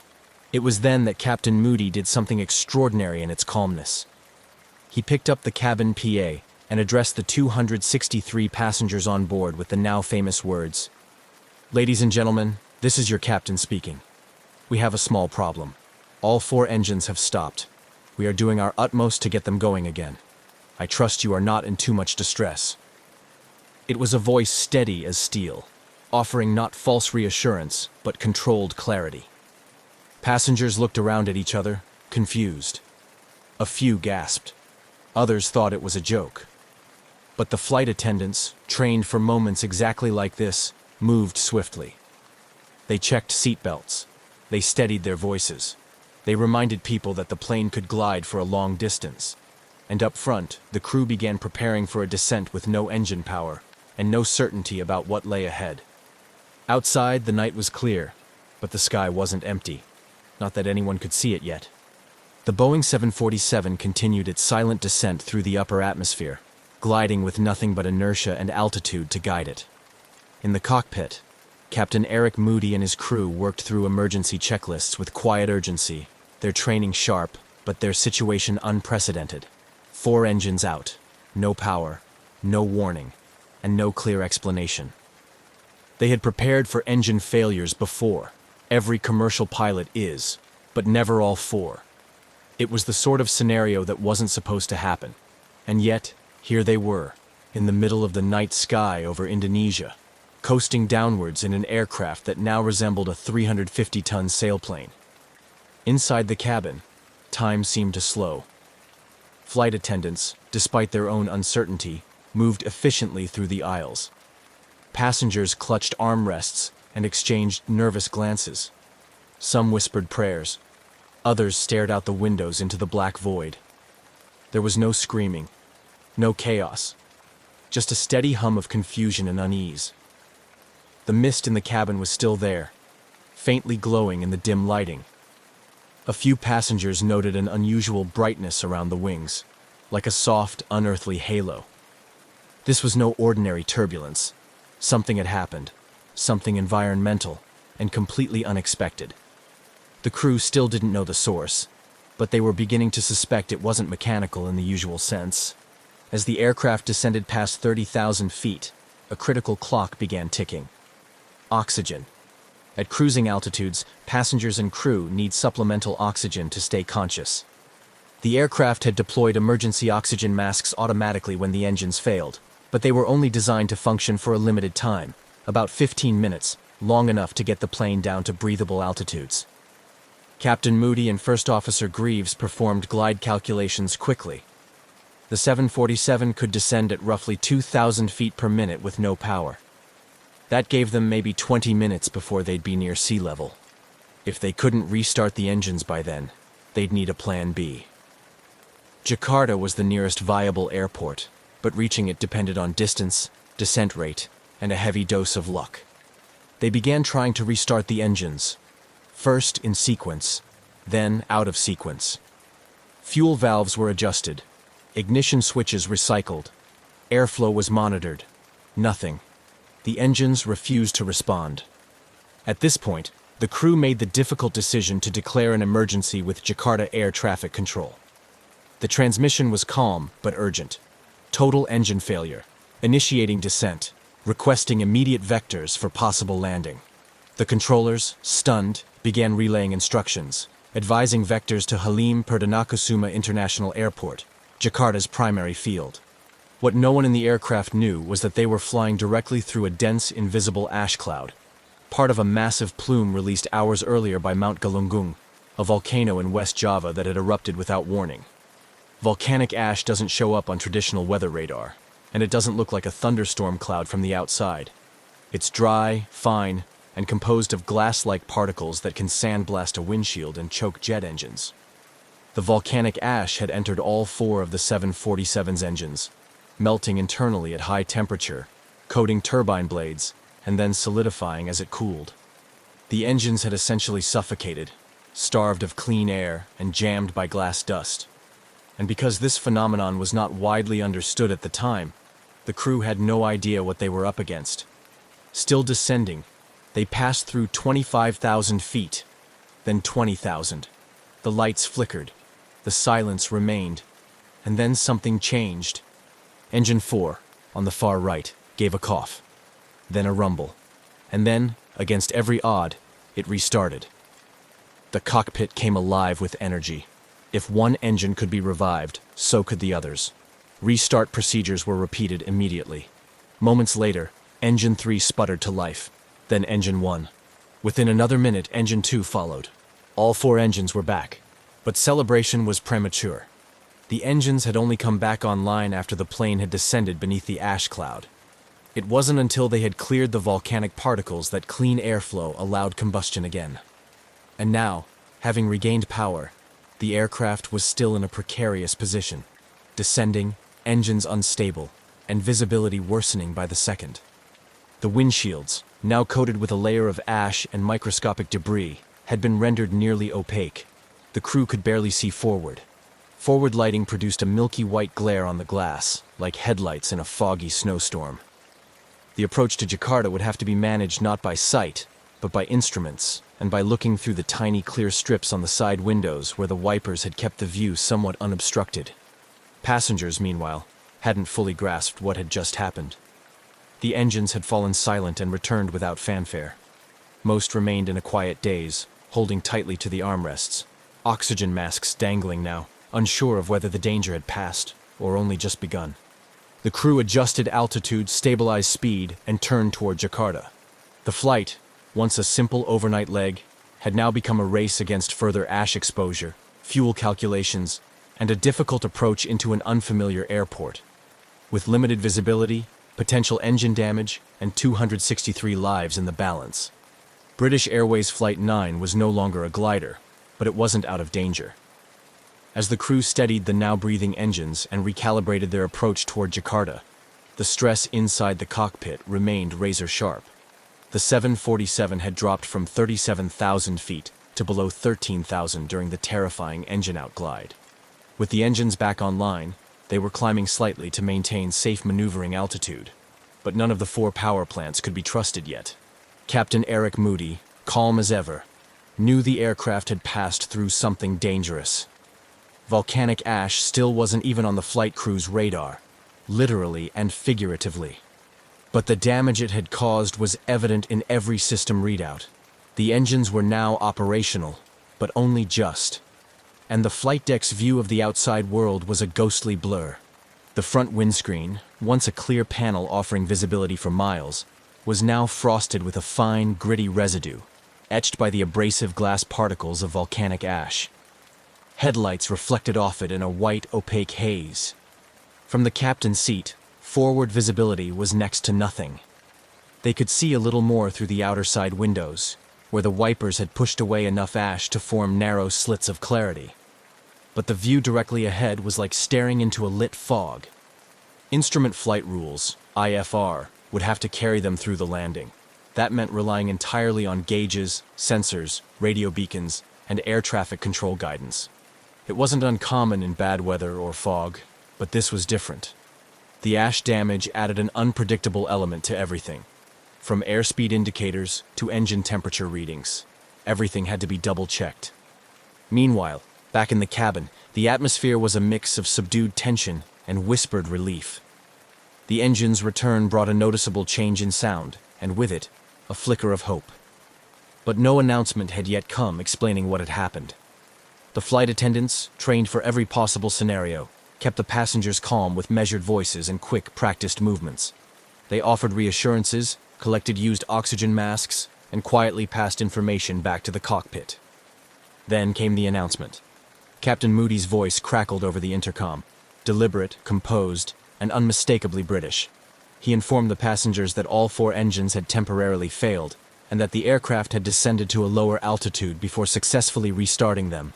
Speaker 1: It was then that Captain Moody did something extraordinary in its calmness. He picked up the cabin PA and addressed the 263 passengers on board with the now famous words, "Ladies and gentlemen, this is your captain speaking. We have a small problem. All 4 engines have stopped. We are doing our utmost to get them going again. I trust you are not in too much distress." It was a voice steady as steel, offering not false reassurance, but controlled clarity. Passengers looked around at each other, confused. A few gasped. Others thought it was a joke. But the flight attendants, trained for moments exactly like this, moved swiftly. They checked seatbelts. They steadied their voices. They reminded people that the plane could glide for a long distance. And up front, the crew began preparing for a descent with no engine power and no certainty about what lay ahead. Outside, the night was clear, but the sky wasn't empty. Not that anyone could see it yet. The Boeing 747 continued its silent descent through the upper atmosphere, gliding with nothing but inertia and altitude to guide it. In the cockpit, Captain Eric Moody and his crew worked through emergency checklists with quiet urgency, their training sharp, but their situation unprecedented. 4 engines out, no power, no warning, and no clear explanation. They had prepared for engine failures before. Every commercial pilot is, but never all 4. It was the sort of scenario that wasn't supposed to happen. And yet, here they were, in the middle of the night sky over Indonesia, coasting downwards in an aircraft that now resembled a 350-ton sailplane. Inside the cabin, time seemed to slow. Flight attendants, despite their own uncertainty, moved efficiently through the aisles. Passengers clutched armrests and exchanged nervous glances. Some whispered prayers. Others stared out the windows into the black void. There was no screaming, no chaos, just a steady hum of confusion and unease. The mist in the cabin was still there, faintly glowing in the dim lighting. A few passengers noted an unusual brightness around the wings, like a soft, unearthly halo. This was no ordinary turbulence. Something had happened, something environmental, and completely unexpected. The crew still didn't know the source, but they were beginning to suspect it wasn't mechanical in the usual sense. As the aircraft descended past 30,000 feet, a critical clock began ticking. Oxygen. At cruising altitudes, passengers and crew need supplemental oxygen to stay conscious. The aircraft had deployed emergency oxygen masks automatically when the engines failed, but they were only designed to function for a limited time, about 15 minutes, long enough to get the plane down to breathable altitudes. Captain Moody and First Officer Greaves performed glide calculations quickly. The 747 could descend at roughly 2,000 feet per minute with no power. That gave them maybe 20 minutes before they'd be near sea level. If they couldn't restart the engines by then, they'd need a plan B. Jakarta was the nearest viable airport, but reaching it depended on distance, descent rate, and a heavy dose of luck. They began trying to restart the engines, first in sequence, then out of sequence. Fuel valves were adjusted, ignition switches recycled, airflow was monitored. Nothing. The engines refused to respond. At this point, the crew made the difficult decision to declare an emergency with Jakarta Air Traffic Control. The transmission was calm but urgent. Total engine failure. Initiating descent. Requesting immediate vectors for possible landing. The controllers, stunned, began relaying instructions, advising vectors to Halim Perdanakusuma International Airport, Jakarta's primary field. What no one in the aircraft knew was that they were flying directly through a dense, invisible ash cloud, part of a massive plume released hours earlier by Mount Galunggung, a volcano in West Java that had erupted without warning. Volcanic ash doesn't show up on traditional weather radar, and it doesn't look like a thunderstorm cloud from the outside. It's dry, fine, and composed of glass-like particles that can sandblast a windshield and choke jet engines. The volcanic ash had entered all four of the 747's engines, melting internally at high temperature, coating turbine blades, and then solidifying as it cooled. The engines had essentially suffocated, starved of clean air and jammed by glass dust. And because this phenomenon was not widely understood at the time, the crew had no idea what they were up against. Still descending, they passed through 25,000 feet, then 20,000. The lights flickered, the silence remained, and then something changed. Engine 4, on the far right, gave a cough, then a rumble, and then, against every odd, it restarted. The cockpit came alive with energy. If one engine could be revived, so could the others. Restart procedures were repeated immediately. Moments later, Engine 3 sputtered to life, then Engine 1. Within another minute, Engine 2 followed. All four engines were back, but celebration was premature. The engines had only come back online after the plane had descended beneath the ash cloud. It wasn't until they had cleared the volcanic particles that clean airflow allowed combustion again. And now, having regained power, the aircraft was still in a precarious position, descending, engines unstable, and visibility worsening by the second. The windshields, now coated with a layer of ash and microscopic debris, had been rendered nearly opaque. The crew could barely see forward. Forward lighting produced a milky white glare on the glass, like headlights in a foggy snowstorm. The approach to Jakarta would have to be managed not by sight, but by instruments, and by looking through the tiny clear strips on the side windows where the wipers had kept the view somewhat unobstructed. Passengers, meanwhile, hadn't fully grasped what had just happened. The engines had fallen silent and returned without fanfare. Most remained in a quiet daze, holding tightly to the armrests, oxygen masks dangling now, unsure of whether the danger had passed or only just begun. The crew adjusted altitude, stabilized speed, and turned toward Jakarta. The flight, once a simple overnight leg, had now become a race against further ash exposure, fuel calculations, and a difficult approach into an unfamiliar airport. With limited visibility, potential engine damage, and 263 lives in the balance. British Airways Flight 9 was no longer a glider, but it wasn't out of danger. As the crew steadied the now breathing engines and recalibrated their approach toward Jakarta, the stress inside the cockpit remained razor sharp. The 747 had dropped from 37,000 feet to below 13,000 during the terrifying engine outglide. With the engines back online, they were climbing slightly to maintain safe maneuvering altitude, but none of the four power plants could be trusted yet. Captain Eric Moody, calm as ever, knew the aircraft had passed through something dangerous. Volcanic ash still wasn't even on the flight crew's radar, literally and figuratively. But the damage it had caused was evident in every system readout. The engines were now operational, but only just. And the flight deck's view of the outside world was a ghostly blur. The front windscreen, once a clear panel offering visibility for miles, was now frosted with a fine, gritty residue, etched by the abrasive glass particles of volcanic ash. Headlights reflected off it in a white, opaque haze. From the captain's seat, forward visibility was next to nothing. They could see a little more through the outer side windows, where the wipers had pushed away enough ash to form narrow slits of clarity. But the view directly ahead was like staring into a lit fog. Instrument flight rules, IFR, would have to carry them through the landing. That meant relying entirely on gauges, sensors, radio beacons, and air traffic control guidance. It wasn't uncommon in bad weather or fog, but this was different. The ash damage added an unpredictable element to everything. From airspeed indicators to engine temperature readings, everything had to be double-checked. Meanwhile, back in the cabin, the atmosphere was a mix of subdued tension and whispered relief. The engine's return brought a noticeable change in sound, and with it, a flicker of hope. But no announcement had yet come explaining what had happened. The flight attendants, trained for every possible scenario, kept the passengers calm with measured voices and quick, practiced movements. They offered reassurances, collected used oxygen masks, and quietly passed information back to the cockpit. Then came the announcement. Captain Moody's voice crackled over the intercom, deliberate, composed, and unmistakably British. He informed the passengers that all four engines had temporarily failed, and that the aircraft had descended to a lower altitude before successfully restarting them.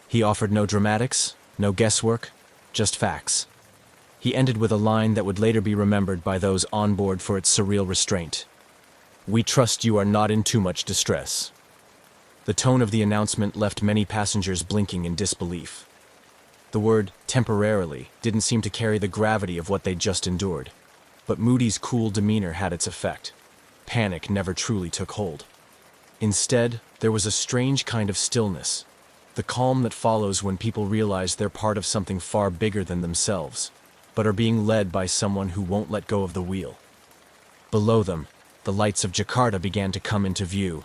Speaker 1: He offered no dramatics, no guesswork, just facts. He ended with a line that would later be remembered by those on board for its surreal restraint. "We trust you are not in too much distress." The tone of the announcement left many passengers blinking in disbelief. The word temporarily didn't seem to carry the gravity of what they'd just endured. But Moody's cool demeanor had its effect. Panic never truly took hold. Instead, there was a strange kind of stillness, the calm that follows when people realize they're part of something far bigger than themselves, but are being led by someone who won't let go of the wheel. Below them, the lights of Jakarta began to come into view,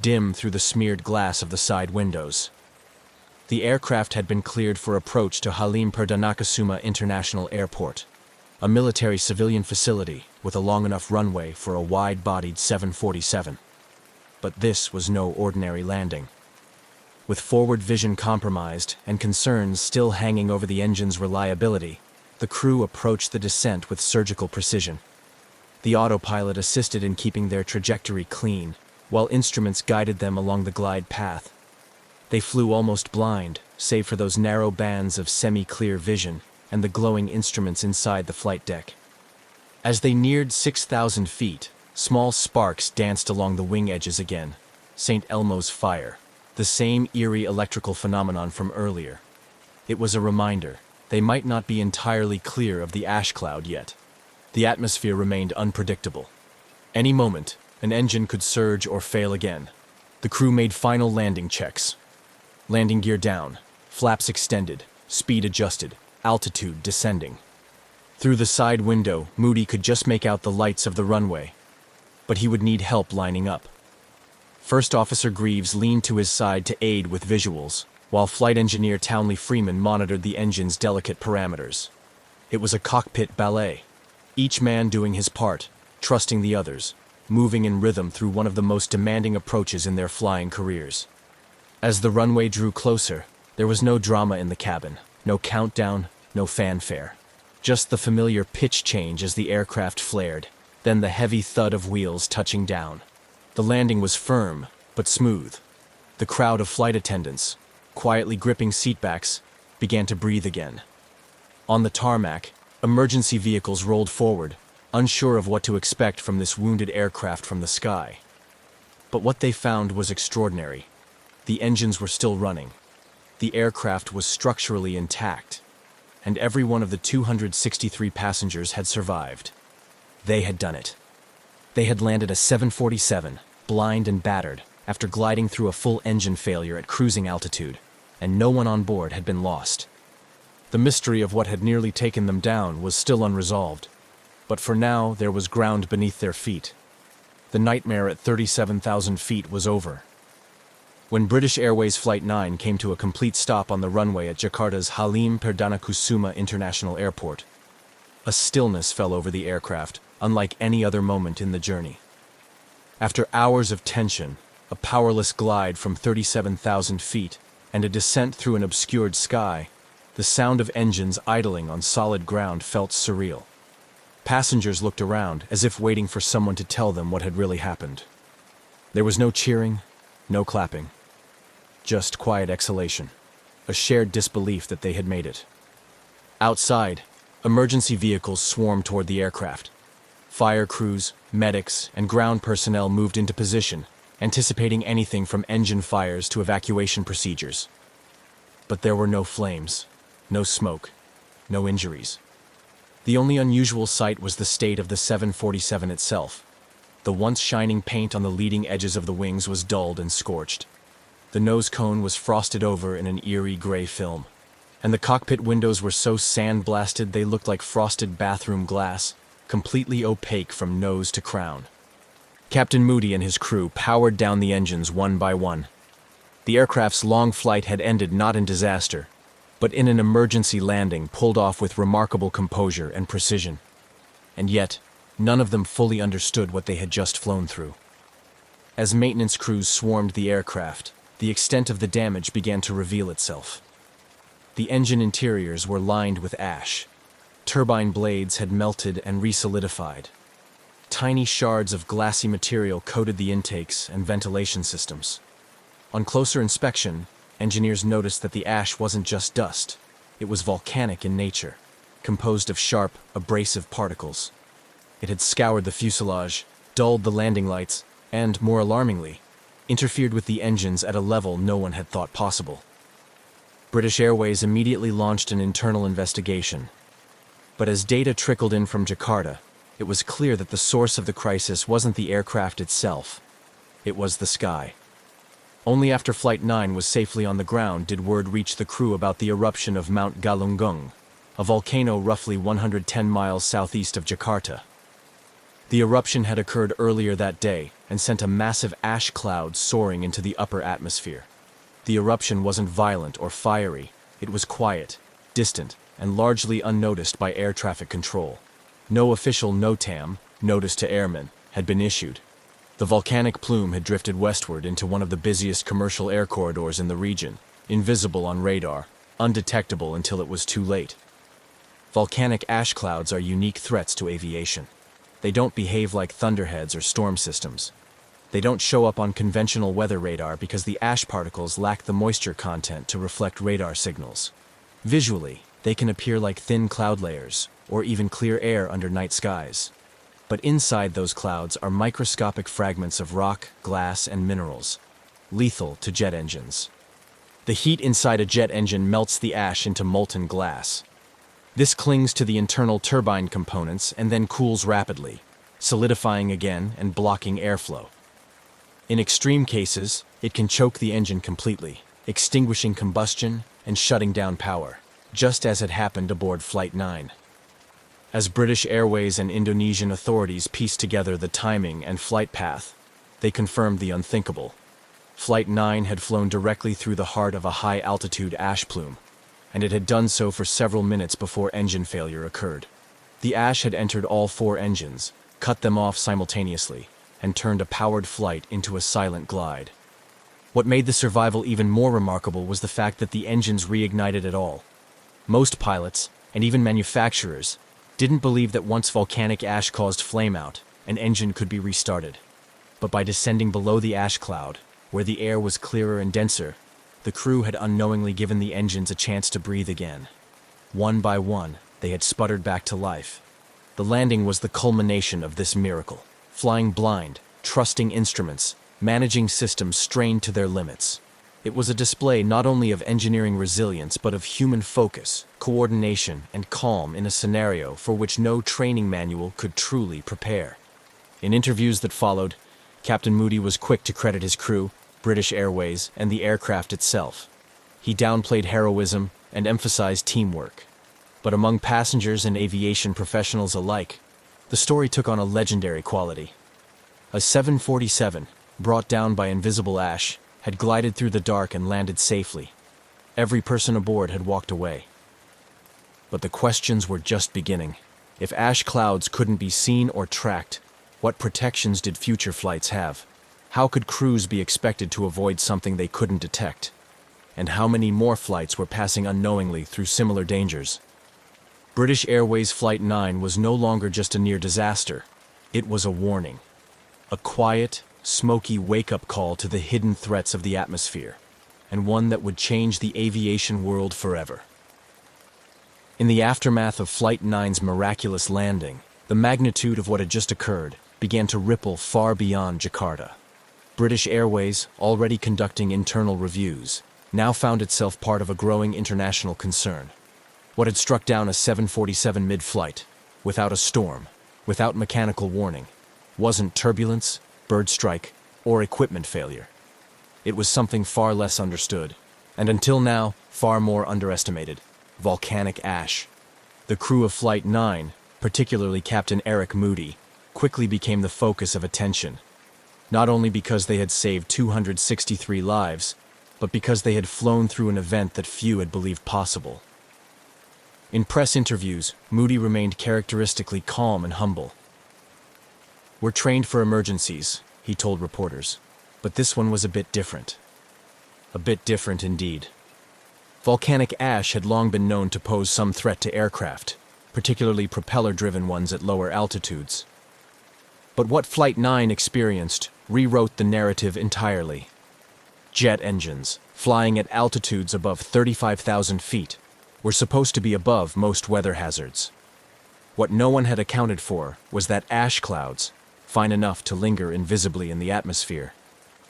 Speaker 1: dim through the smeared glass of the side windows. The aircraft had been cleared for approach to Halim Perdanakusuma International Airport, a military civilian facility with a long enough runway for a wide-bodied 747. But this was no ordinary landing. With forward vision compromised and concerns still hanging over the engine's reliability, the crew approached the descent with surgical precision. The autopilot assisted in keeping their trajectory clean, while instruments guided them along the glide path. They flew almost blind, save for those narrow bands of semi-clear vision and the glowing instruments inside the flight deck. As they neared 6,000 feet, small sparks danced along the wing edges again. St. Elmo's fire, the same eerie electrical phenomenon from earlier. It was a reminder they might not be entirely clear of the ash cloud yet. The atmosphere remained unpredictable. Any moment, an engine could surge or fail again. The crew made final landing checks. Landing gear down, flaps extended, speed adjusted, altitude descending. Through the side window, Moody could just make out the lights of the runway, but he would need help lining up. First Officer Greaves leaned to his side to aid with visuals, while Flight Engineer Townley Freeman monitored the engine's delicate parameters. It was a cockpit ballet, each man doing his part, trusting the others, moving in rhythm through one of the most demanding approaches in their flying careers. As the runway drew closer, there was no drama in the cabin, no countdown, no fanfare. Just the familiar pitch change as the aircraft flared, then the heavy thud of wheels touching down. The landing was firm, but smooth. The crowd of flight attendants, quietly gripping seatbacks, began to breathe again. On the tarmac, emergency vehicles rolled forward, unsure of what to expect from this wounded aircraft from the sky. But what they found was extraordinary. The engines were still running. The aircraft was structurally intact, and every one of the 263 passengers had survived. They had done it. They had landed a 747, blind and battered, after gliding through a full engine failure at cruising altitude, and no one on board had been lost. The mystery of what had nearly taken them down was still unresolved, but for now there was ground beneath their feet. The nightmare at 37,000 feet was over. When British Airways Flight 9 came to a complete stop on the runway at Jakarta's Halim Perdanakusuma International Airport, a stillness fell over the aircraft, unlike any other moment in the journey. After hours of tension, a powerless glide from 37,000 feet, and a descent through an obscured sky, the sound of engines idling on solid ground felt surreal. Passengers looked around as if waiting for someone to tell them what had really happened. There was no cheering, no clapping. Just quiet exhalation, a shared disbelief that they had made it. Outside, emergency vehicles swarmed toward the aircraft. Fire crews, medics, and ground personnel moved into position, anticipating anything from engine fires to evacuation procedures. But there were no flames, no smoke, no injuries. The only unusual sight was the state of the 747 itself. The once shining paint on the leading edges of the wings was dulled and scorched. The nose cone was frosted over in an eerie gray film, and the cockpit windows were so sand-blasted they looked like frosted bathroom glass, completely opaque from nose to crown. Captain Moody and his crew powered down the engines one by one. The aircraft's long flight had ended not in disaster, but in an emergency landing pulled off with remarkable composure and precision. And yet, none of them fully understood what they had just flown through. As maintenance crews swarmed the aircraft, the extent of the damage began to reveal itself. The engine interiors were lined with ash. Turbine blades had melted and resolidified. Tiny shards of glassy material coated the intakes and ventilation systems. On closer inspection, engineers noticed that the ash wasn't just dust. It was volcanic in nature, composed of sharp, abrasive particles. It had scoured the fuselage, dulled the landing lights, and, more alarmingly, interfered with the engines at a level no one had thought possible. British Airways immediately launched an internal investigation. But as data trickled in from Jakarta, it was clear that the source of the crisis wasn't the aircraft itself. It was the sky. Only after Flight 9 was safely on the ground did word reach the crew about the eruption of Mount Galunggung, a volcano roughly 110 miles southeast of Jakarta. The eruption had occurred earlier that day and sent a massive ash cloud soaring into the upper atmosphere. The eruption wasn't violent or fiery. It was quiet, distant, and largely unnoticed by air traffic control. No official NOTAM, notice to airmen, had been issued. The volcanic plume had drifted westward into one of the busiest commercial air corridors in the region, invisible on radar, undetectable until it was too late. Volcanic ash clouds are unique threats to aviation. They don't behave like thunderheads or storm systems. They don't show up on conventional weather radar because the ash particles lack the moisture content to reflect radar signals. Visually, they can appear like thin cloud layers, or even clear air under night skies. But inside those clouds are microscopic fragments of rock, glass, and minerals, lethal to jet engines. The heat inside a jet engine melts the ash into molten glass. This clings to the internal turbine components and then cools rapidly, solidifying again and blocking airflow. In extreme cases, it can choke the engine completely, extinguishing combustion and shutting down power, just as had happened aboard Flight 9. As British Airways and Indonesian authorities pieced together the timing and flight path, they confirmed the unthinkable. Flight 9 had flown directly through the heart of a high-altitude ash plume, and it had done so for several minutes before engine failure occurred. The ash had entered all 4 engines, cut them off simultaneously, and turned a powered flight into a silent glide. What made the survival even more remarkable was the fact that the engines reignited at all. Most pilots, and even manufacturers, didn't believe that once volcanic ash caused flameout, an engine could be restarted. But by descending below the ash cloud, where the air was clearer and denser, the crew had unknowingly given the engines a chance to breathe again. One by one, they had sputtered back to life. The landing was the culmination of this miracle. Flying blind, trusting instruments, managing systems strained to their limits. It was a display not only of engineering resilience but of human focus, coordination, and calm in a scenario for which no training manual could truly prepare. In interviews that followed, Captain Moody was quick to credit his crew, British Airways, and the aircraft itself. He downplayed heroism and emphasized teamwork. But among passengers and aviation professionals alike, the story took on a legendary quality. A 747, brought down by invisible ash, had glided through the dark and landed safely. Every person aboard had walked away. But the questions were just beginning. If ash clouds couldn't be seen or tracked, what protections did future flights have? How could crews be expected to avoid something they couldn't detect? And how many more flights were passing unknowingly through similar dangers? British Airways Flight 9 was no longer just a near disaster. It was a warning. A quiet, smoky wake-up call to the hidden threats of the atmosphere, and one that would change the aviation world forever. In the aftermath of Flight 9's miraculous landing, the magnitude of what had just occurred began to ripple far beyond Jakarta. British Airways, already conducting internal reviews, now found itself part of a growing international concern. What had struck down a 747 mid-flight, without a storm, without mechanical warning, wasn't turbulence, bird strike, or equipment failure. It was something far less understood, and until now, far more underestimated: volcanic ash. The crew of Flight 9, particularly Captain Eric Moody, quickly became the focus of attention, not only because they had saved 263 lives, but because they had flown through an event that few had believed possible. In press interviews, Moody remained characteristically calm and humble. "We're trained for emergencies," he told reporters, but this one was a bit different. A bit different indeed. Volcanic ash had long been known to pose some threat to aircraft, particularly propeller-driven ones at lower altitudes. But what Flight 9 experienced rewrote the narrative entirely. jet engines, flying at altitudes above 35,000 feet, were supposed to be above most weather hazards. What no one had accounted for was that ash clouds, fine enough to linger invisibly in the atmosphere,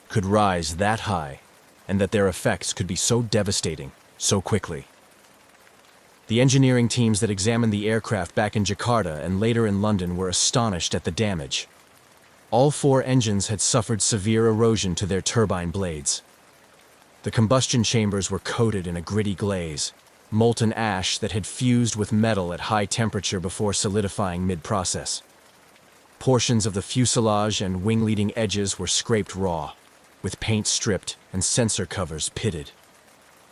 Speaker 1: could rise that high, and that their effects could be so devastating so quickly. The engineering teams that examined the aircraft back in Jakarta and later in London were astonished at the damage. All 4 engines had suffered severe erosion to their turbine blades. The combustion chambers were coated in a gritty glaze, molten ash that had fused with metal at high temperature before solidifying mid-process. Portions of the fuselage and wing-leading edges were scraped raw, with paint stripped and sensor covers pitted.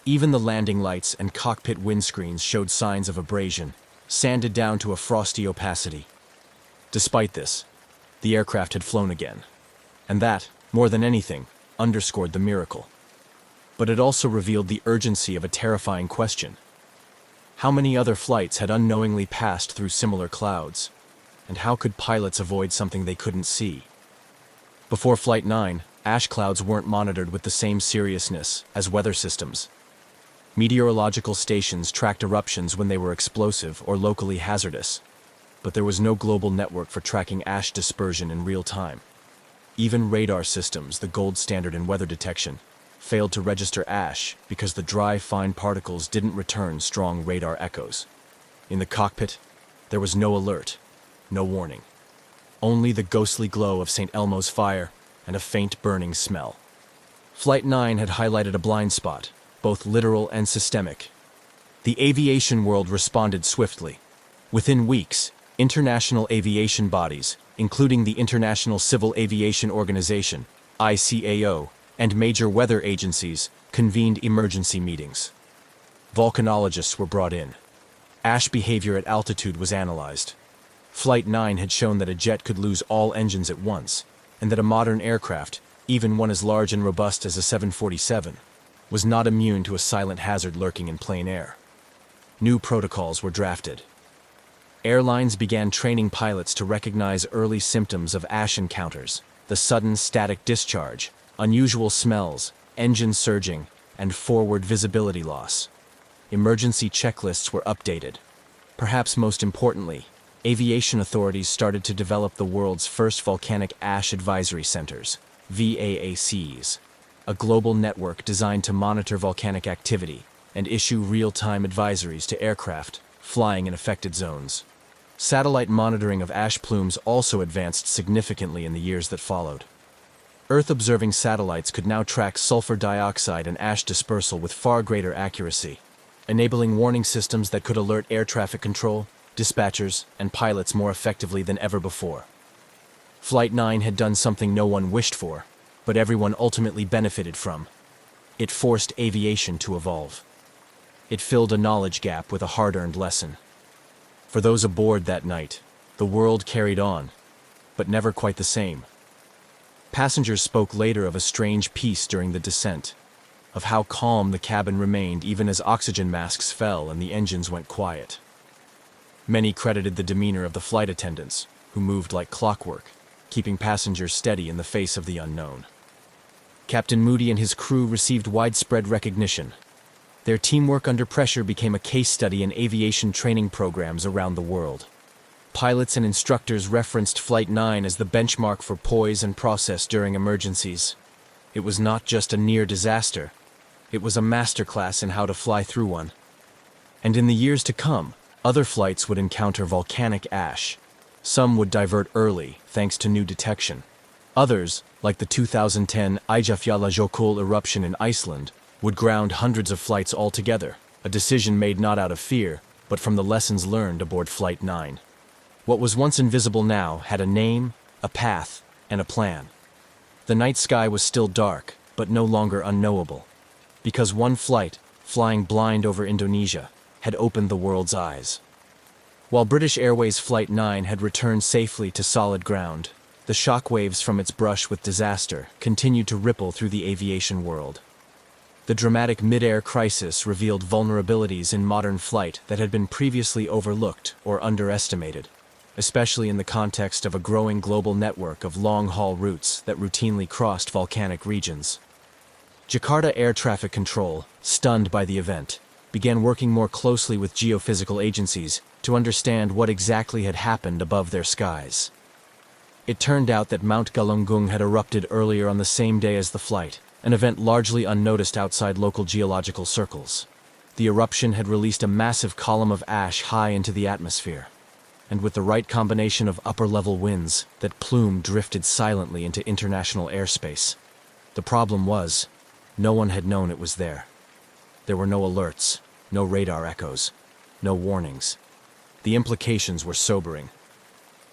Speaker 1: Even the landing lights and cockpit windscreens showed signs of abrasion, sanded down to a frosty opacity. Despite this, the aircraft had flown again, and that, more than anything, underscored the miracle. But it also revealed the urgency of a terrifying question. How many other flights had unknowingly passed through similar clouds, and how could pilots avoid something they couldn't see? Before Flight 9, ash clouds weren't monitored with the same seriousness as weather systems. Meteorological stations tracked eruptions when they were explosive or locally hazardous, but there was no global network for tracking ash dispersion in real time. Even radar systems, the gold standard in weather detection, failed to register ash because the dry, fine particles didn't return strong radar echoes. In the cockpit, there was no alert, no warning. Only the ghostly glow of St. Elmo's fire and a faint burning smell. Flight 9 had highlighted a blind spot, both literal and systemic. The aviation world responded swiftly. Within weeks, international aviation bodies, including the International Civil Aviation Organization, ICAO, and major weather agencies, convened emergency meetings. Volcanologists were brought in. Ash behavior at altitude was analyzed. Flight 9 had shown that a jet could lose all engines at once, and that a modern aircraft, even one as large and robust as a 747, was not immune to a silent hazard lurking in plain air. New protocols were drafted. Airlines began training pilots to recognize early symptoms of ash encounters: the sudden static discharge, unusual smells, engine surging, and forward visibility loss. Emergency checklists were updated. Perhaps most importantly, aviation authorities started to develop the world's first volcanic ash advisory centers, VAACs, a global network designed to monitor volcanic activity and issue real-time advisories to aircraft flying in affected zones. Satellite monitoring of ash plumes also advanced significantly in the years that followed. Earth-observing satellites could now track sulfur dioxide and ash dispersal with far greater accuracy, enabling warning systems that could alert air traffic control, dispatchers, and pilots more effectively than ever before. Flight 9 had done something no one wished for, but everyone ultimately benefited from. It forced aviation to evolve. It filled a knowledge gap with a hard-earned lesson. For those aboard that night, the world carried on, but never quite the same. Passengers spoke later of a strange peace during the descent, of how calm the cabin remained even as oxygen masks fell and the engines went quiet. Many credited the demeanor of the flight attendants, who moved like clockwork, keeping passengers steady in the face of the unknown. Captain Moody and his crew received widespread recognition. Their teamwork under pressure became a case study in aviation training programs around the world. Pilots and instructors referenced Flight 9 as the benchmark for poise and process during emergencies. It was not just a near disaster. It was a masterclass in how to fly through one. And in the years to come, other flights would encounter volcanic ash. Some would divert early, thanks to new detection. Others, like the 2010 Eyjafjallajökull eruption in Iceland, would ground hundreds of flights altogether, a decision made not out of fear, but from the lessons learned aboard Flight 9. What was once invisible now had a name, a path, and a plan. The night sky was still dark, but no longer unknowable, because one flight, flying blind over Indonesia, had opened the world's eyes. While British Airways Flight 9 had returned safely to solid ground, the shockwaves from its brush with disaster continued to ripple through the aviation world. The dramatic mid-air crisis revealed vulnerabilities in modern flight that had been previously overlooked or underestimated, especially in the context of a growing global network of long-haul routes that routinely crossed volcanic regions. Jakarta Air Traffic Control, stunned by the event, began working more closely with geophysical agencies to understand what exactly had happened above their skies. It turned out that Mount Galunggung had erupted earlier on the same day as the flight, an event largely unnoticed outside local geological circles. The eruption had released a massive column of ash high into the atmosphere, and with the right combination of upper-level winds, that plume drifted silently into international airspace. The problem was, no one had known it was there. There were no alerts, no radar echoes, no warnings. The implications were sobering.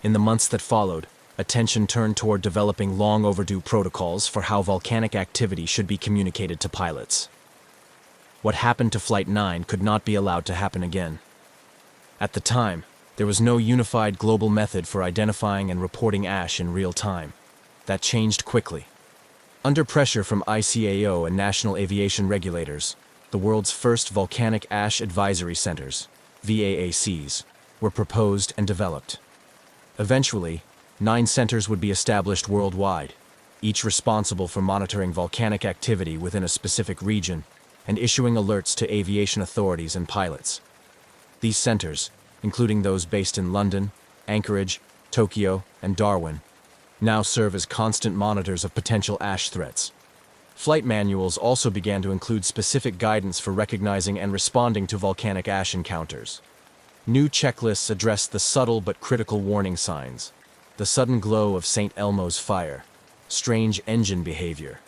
Speaker 1: In the months that followed, attention turned toward developing long-overdue protocols for how volcanic activity should be communicated to pilots. What happened to Flight 9 could not be allowed to happen again. At the time, there was no unified global method for identifying and reporting ash in real time. That changed quickly. Under pressure from ICAO and national aviation regulators, the world's first volcanic ash advisory centers, VAACs, were proposed and developed. Eventually, 9 centers would be established worldwide, each responsible for monitoring volcanic activity within a specific region and issuing alerts to aviation authorities and pilots. These centers, including those based in London, Anchorage, Tokyo, and Darwin, now serve as constant monitors of potential ash threats. Flight manuals also began to include specific guidance for recognizing and responding to volcanic ash encounters. New checklists addressed the subtle but critical warning signs: the sudden glow of St. Elmo's fire, strange engine behavior,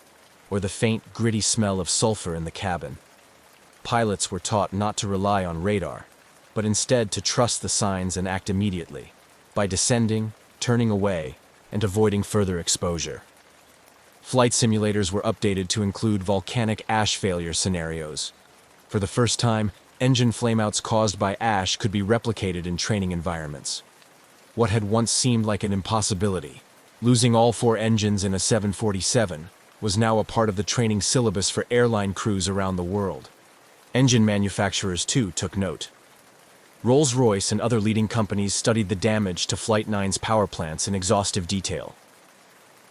Speaker 1: or the faint, gritty smell of sulfur in the cabin. Pilots were taught not to rely on radar, but instead to trust the signs and act immediately, by descending, turning away, and avoiding further exposure. Flight simulators were updated to include volcanic ash failure scenarios. For the first time, engine flameouts caused by ash could be replicated in training environments. What had once seemed like an impossibility, losing all 4 engines in a 747, was now a part of the training syllabus for airline crews around the world. Engine manufacturers, too, took note. Rolls-Royce and other leading companies studied the damage to Flight 9's power plants in exhaustive detail.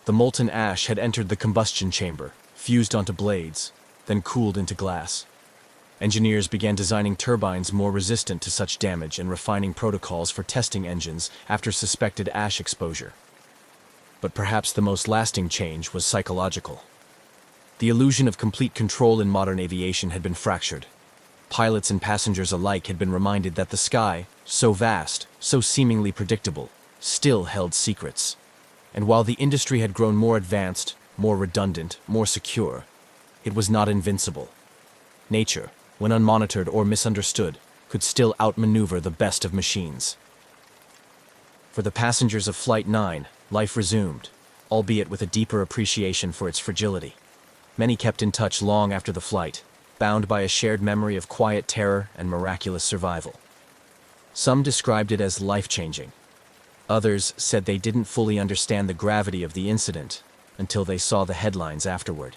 Speaker 1: The molten ash had entered the combustion chamber, fused onto blades, then cooled into glass. Engineers began designing turbines more resistant to such damage and refining protocols for testing engines after suspected ash exposure. But perhaps the most lasting change was psychological. The illusion of complete control in modern aviation had been fractured. Pilots and passengers alike had been reminded that the sky, so vast, so seemingly predictable, still held secrets. And while the industry had grown more advanced, more redundant, more secure, it was not invincible. Nature, when unmonitored or misunderstood, could still outmaneuver the best of machines. For the passengers of Flight 9, life resumed, albeit with a deeper appreciation for its fragility. Many kept in touch long after the flight, bound by a shared memory of quiet terror and miraculous survival. Some described it as life-changing. Others said they didn't fully understand the gravity of the incident until they saw the headlines afterward.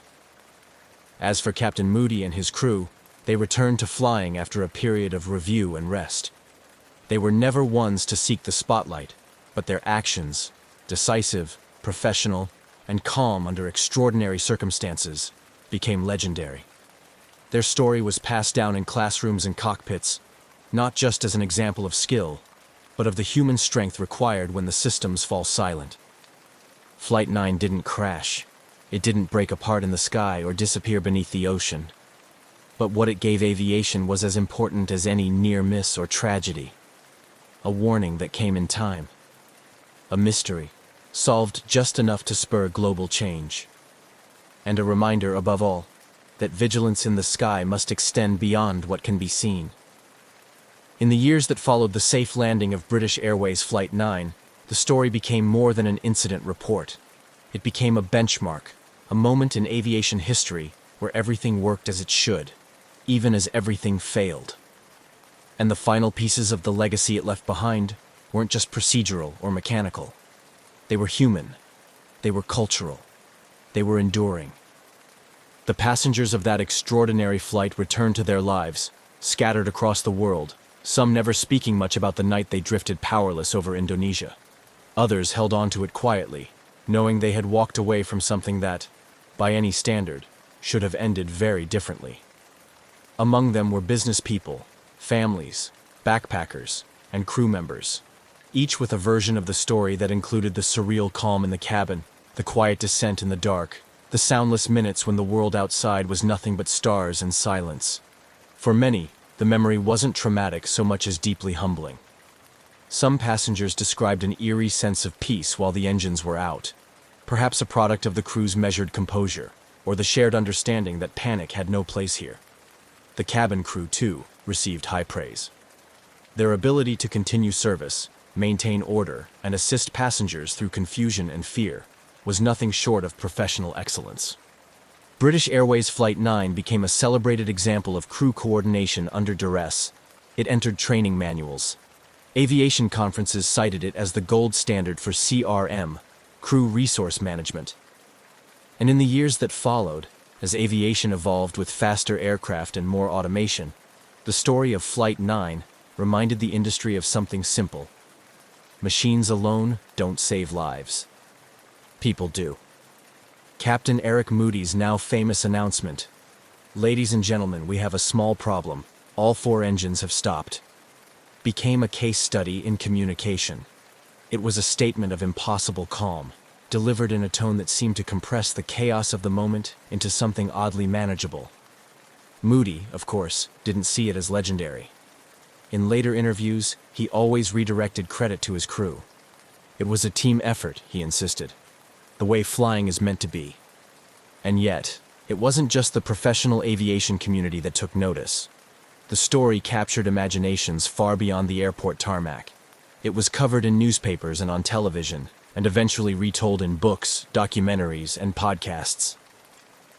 Speaker 1: As for Captain Moody and his crew, they returned to flying after a period of review and rest. They were never ones to seek the spotlight, but their actions, decisive, professional, and calm under extraordinary circumstances, became legendary. Their story was passed down in classrooms and cockpits, not just as an example of skill, but of the human strength required when the systems fall silent. Flight 9 didn't crash. It didn't break apart in the sky or disappear beneath the ocean. But what it gave aviation was as important as any near miss or tragedy. A warning that came in time. A mystery, solved just enough to spur global change. And a reminder, above all, that vigilance in the sky must extend beyond what can be seen. In the years that followed the safe landing of British Airways Flight 9, the story became more than an incident report. It became a benchmark, a moment in aviation history where everything worked as it should, even as everything failed. And the final pieces of the legacy it left behind weren't just procedural or mechanical. They were human. They were cultural. They were enduring. The passengers of that extraordinary flight returned to their lives, scattered across the world, some never speaking much about the night they drifted powerless over Indonesia. Others held on to it quietly, knowing they had walked away from something that, by any standard, should have ended very differently. Among them were business people, families, backpackers, and crew members, each with a version of the story that included the surreal calm in the cabin, the quiet descent in the dark, the soundless minutes when the world outside was nothing but stars and silence. For many, the memory wasn't traumatic so much as deeply humbling. Some passengers described an eerie sense of peace while the engines were out, perhaps a product of the crew's measured composure, or the shared understanding that panic had no place here. The cabin crew, too, received high praise. Their ability to continue service, maintain order, and assist passengers through confusion and fear was nothing short of professional excellence. British Airways Flight 9 became a celebrated example of crew coordination under duress. It entered training manuals. Aviation conferences cited it as the gold standard for CRM, crew resource management. And in the years that followed, as aviation evolved with faster aircraft and more automation, the story of Flight 9 reminded the industry of something simple. Machines alone don't save lives. People do. Captain Eric Moody's now famous announcement, "Ladies and gentlemen, we have a small problem. All 4 engines have stopped," became a case study in communication. It was a statement of impossible calm, delivered in a tone that seemed to compress the chaos of the moment into something oddly manageable. Moody, of course, didn't see it as legendary. In later interviews, he always redirected credit to his crew. It was a team effort, he insisted, the way flying is meant to be. And yet, it wasn't just the professional aviation community that took notice. The story captured imaginations far beyond the airport tarmac. It was covered in newspapers and on television, and eventually retold in books, documentaries, and podcasts.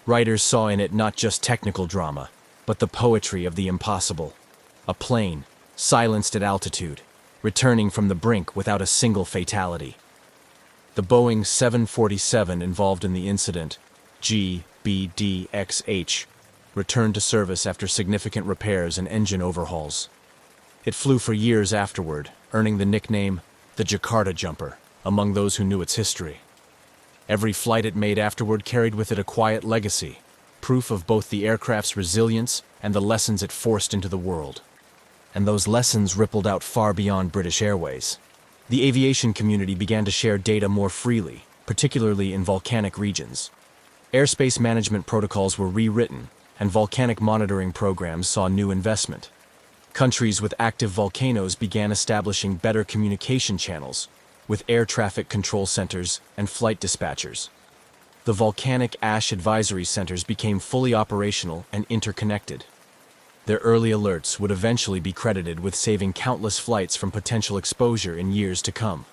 Speaker 1: Writers saw in it not just technical drama, but the poetry of the impossible. A plane, silenced at altitude, returning from the brink without a single fatality. The Boeing 747 involved in the incident, GBDXH, returned to service after significant repairs and engine overhauls. It flew for years afterward, earning the nickname the Jakarta Jumper among those who knew its history. Every flight it made afterward carried with it a quiet legacy, proof of both the aircraft's resilience and the lessons it forced into the world. And those lessons rippled out far beyond British Airways. The aviation community began to share data more freely, particularly in volcanic regions. Airspace management protocols were rewritten, and volcanic monitoring programs saw new investment. Countries with active volcanoes began establishing better communication channels, with air traffic control centers and flight dispatchers. The volcanic ash advisory centers became fully operational and interconnected. Their early alerts would eventually be credited with saving countless flights from potential exposure in years to come.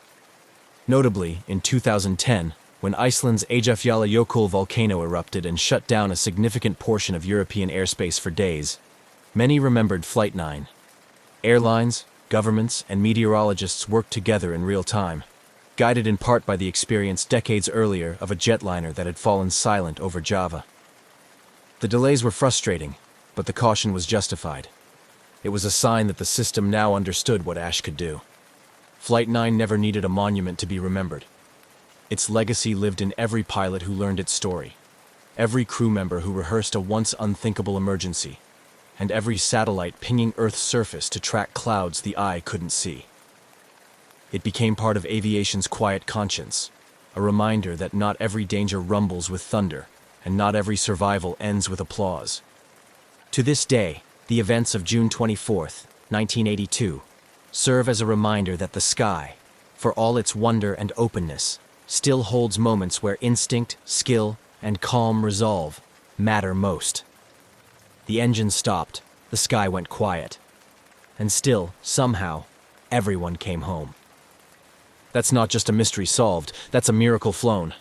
Speaker 1: Notably, in 2010, when Iceland's Eyjafjallajökull volcano erupted and shut down a significant portion of European airspace for days, many remembered Flight 9. Airlines, governments, and meteorologists worked together in real time, guided in part by the experience decades earlier of a jetliner that had fallen silent over Java. The delays were frustrating, but the caution was justified. It was a sign that the system now understood what ash could do. Flight 9 never needed a monument to be remembered. Its legacy lived in every pilot who learned its story, every crew member who rehearsed a once unthinkable emergency, and every satellite pinging Earth's surface to track clouds the eye couldn't see. It became part of aviation's quiet conscience, a reminder that not every danger rumbles with thunder, and not every survival ends with applause. To this day, the events of June 24, 1982, serve as a reminder that the sky, for all its wonder and openness, still holds moments where instinct, skill, and calm resolve matter most. The engine stopped, the sky went quiet, and still, somehow, everyone came home. That's not just a mystery solved, that's a miracle flown.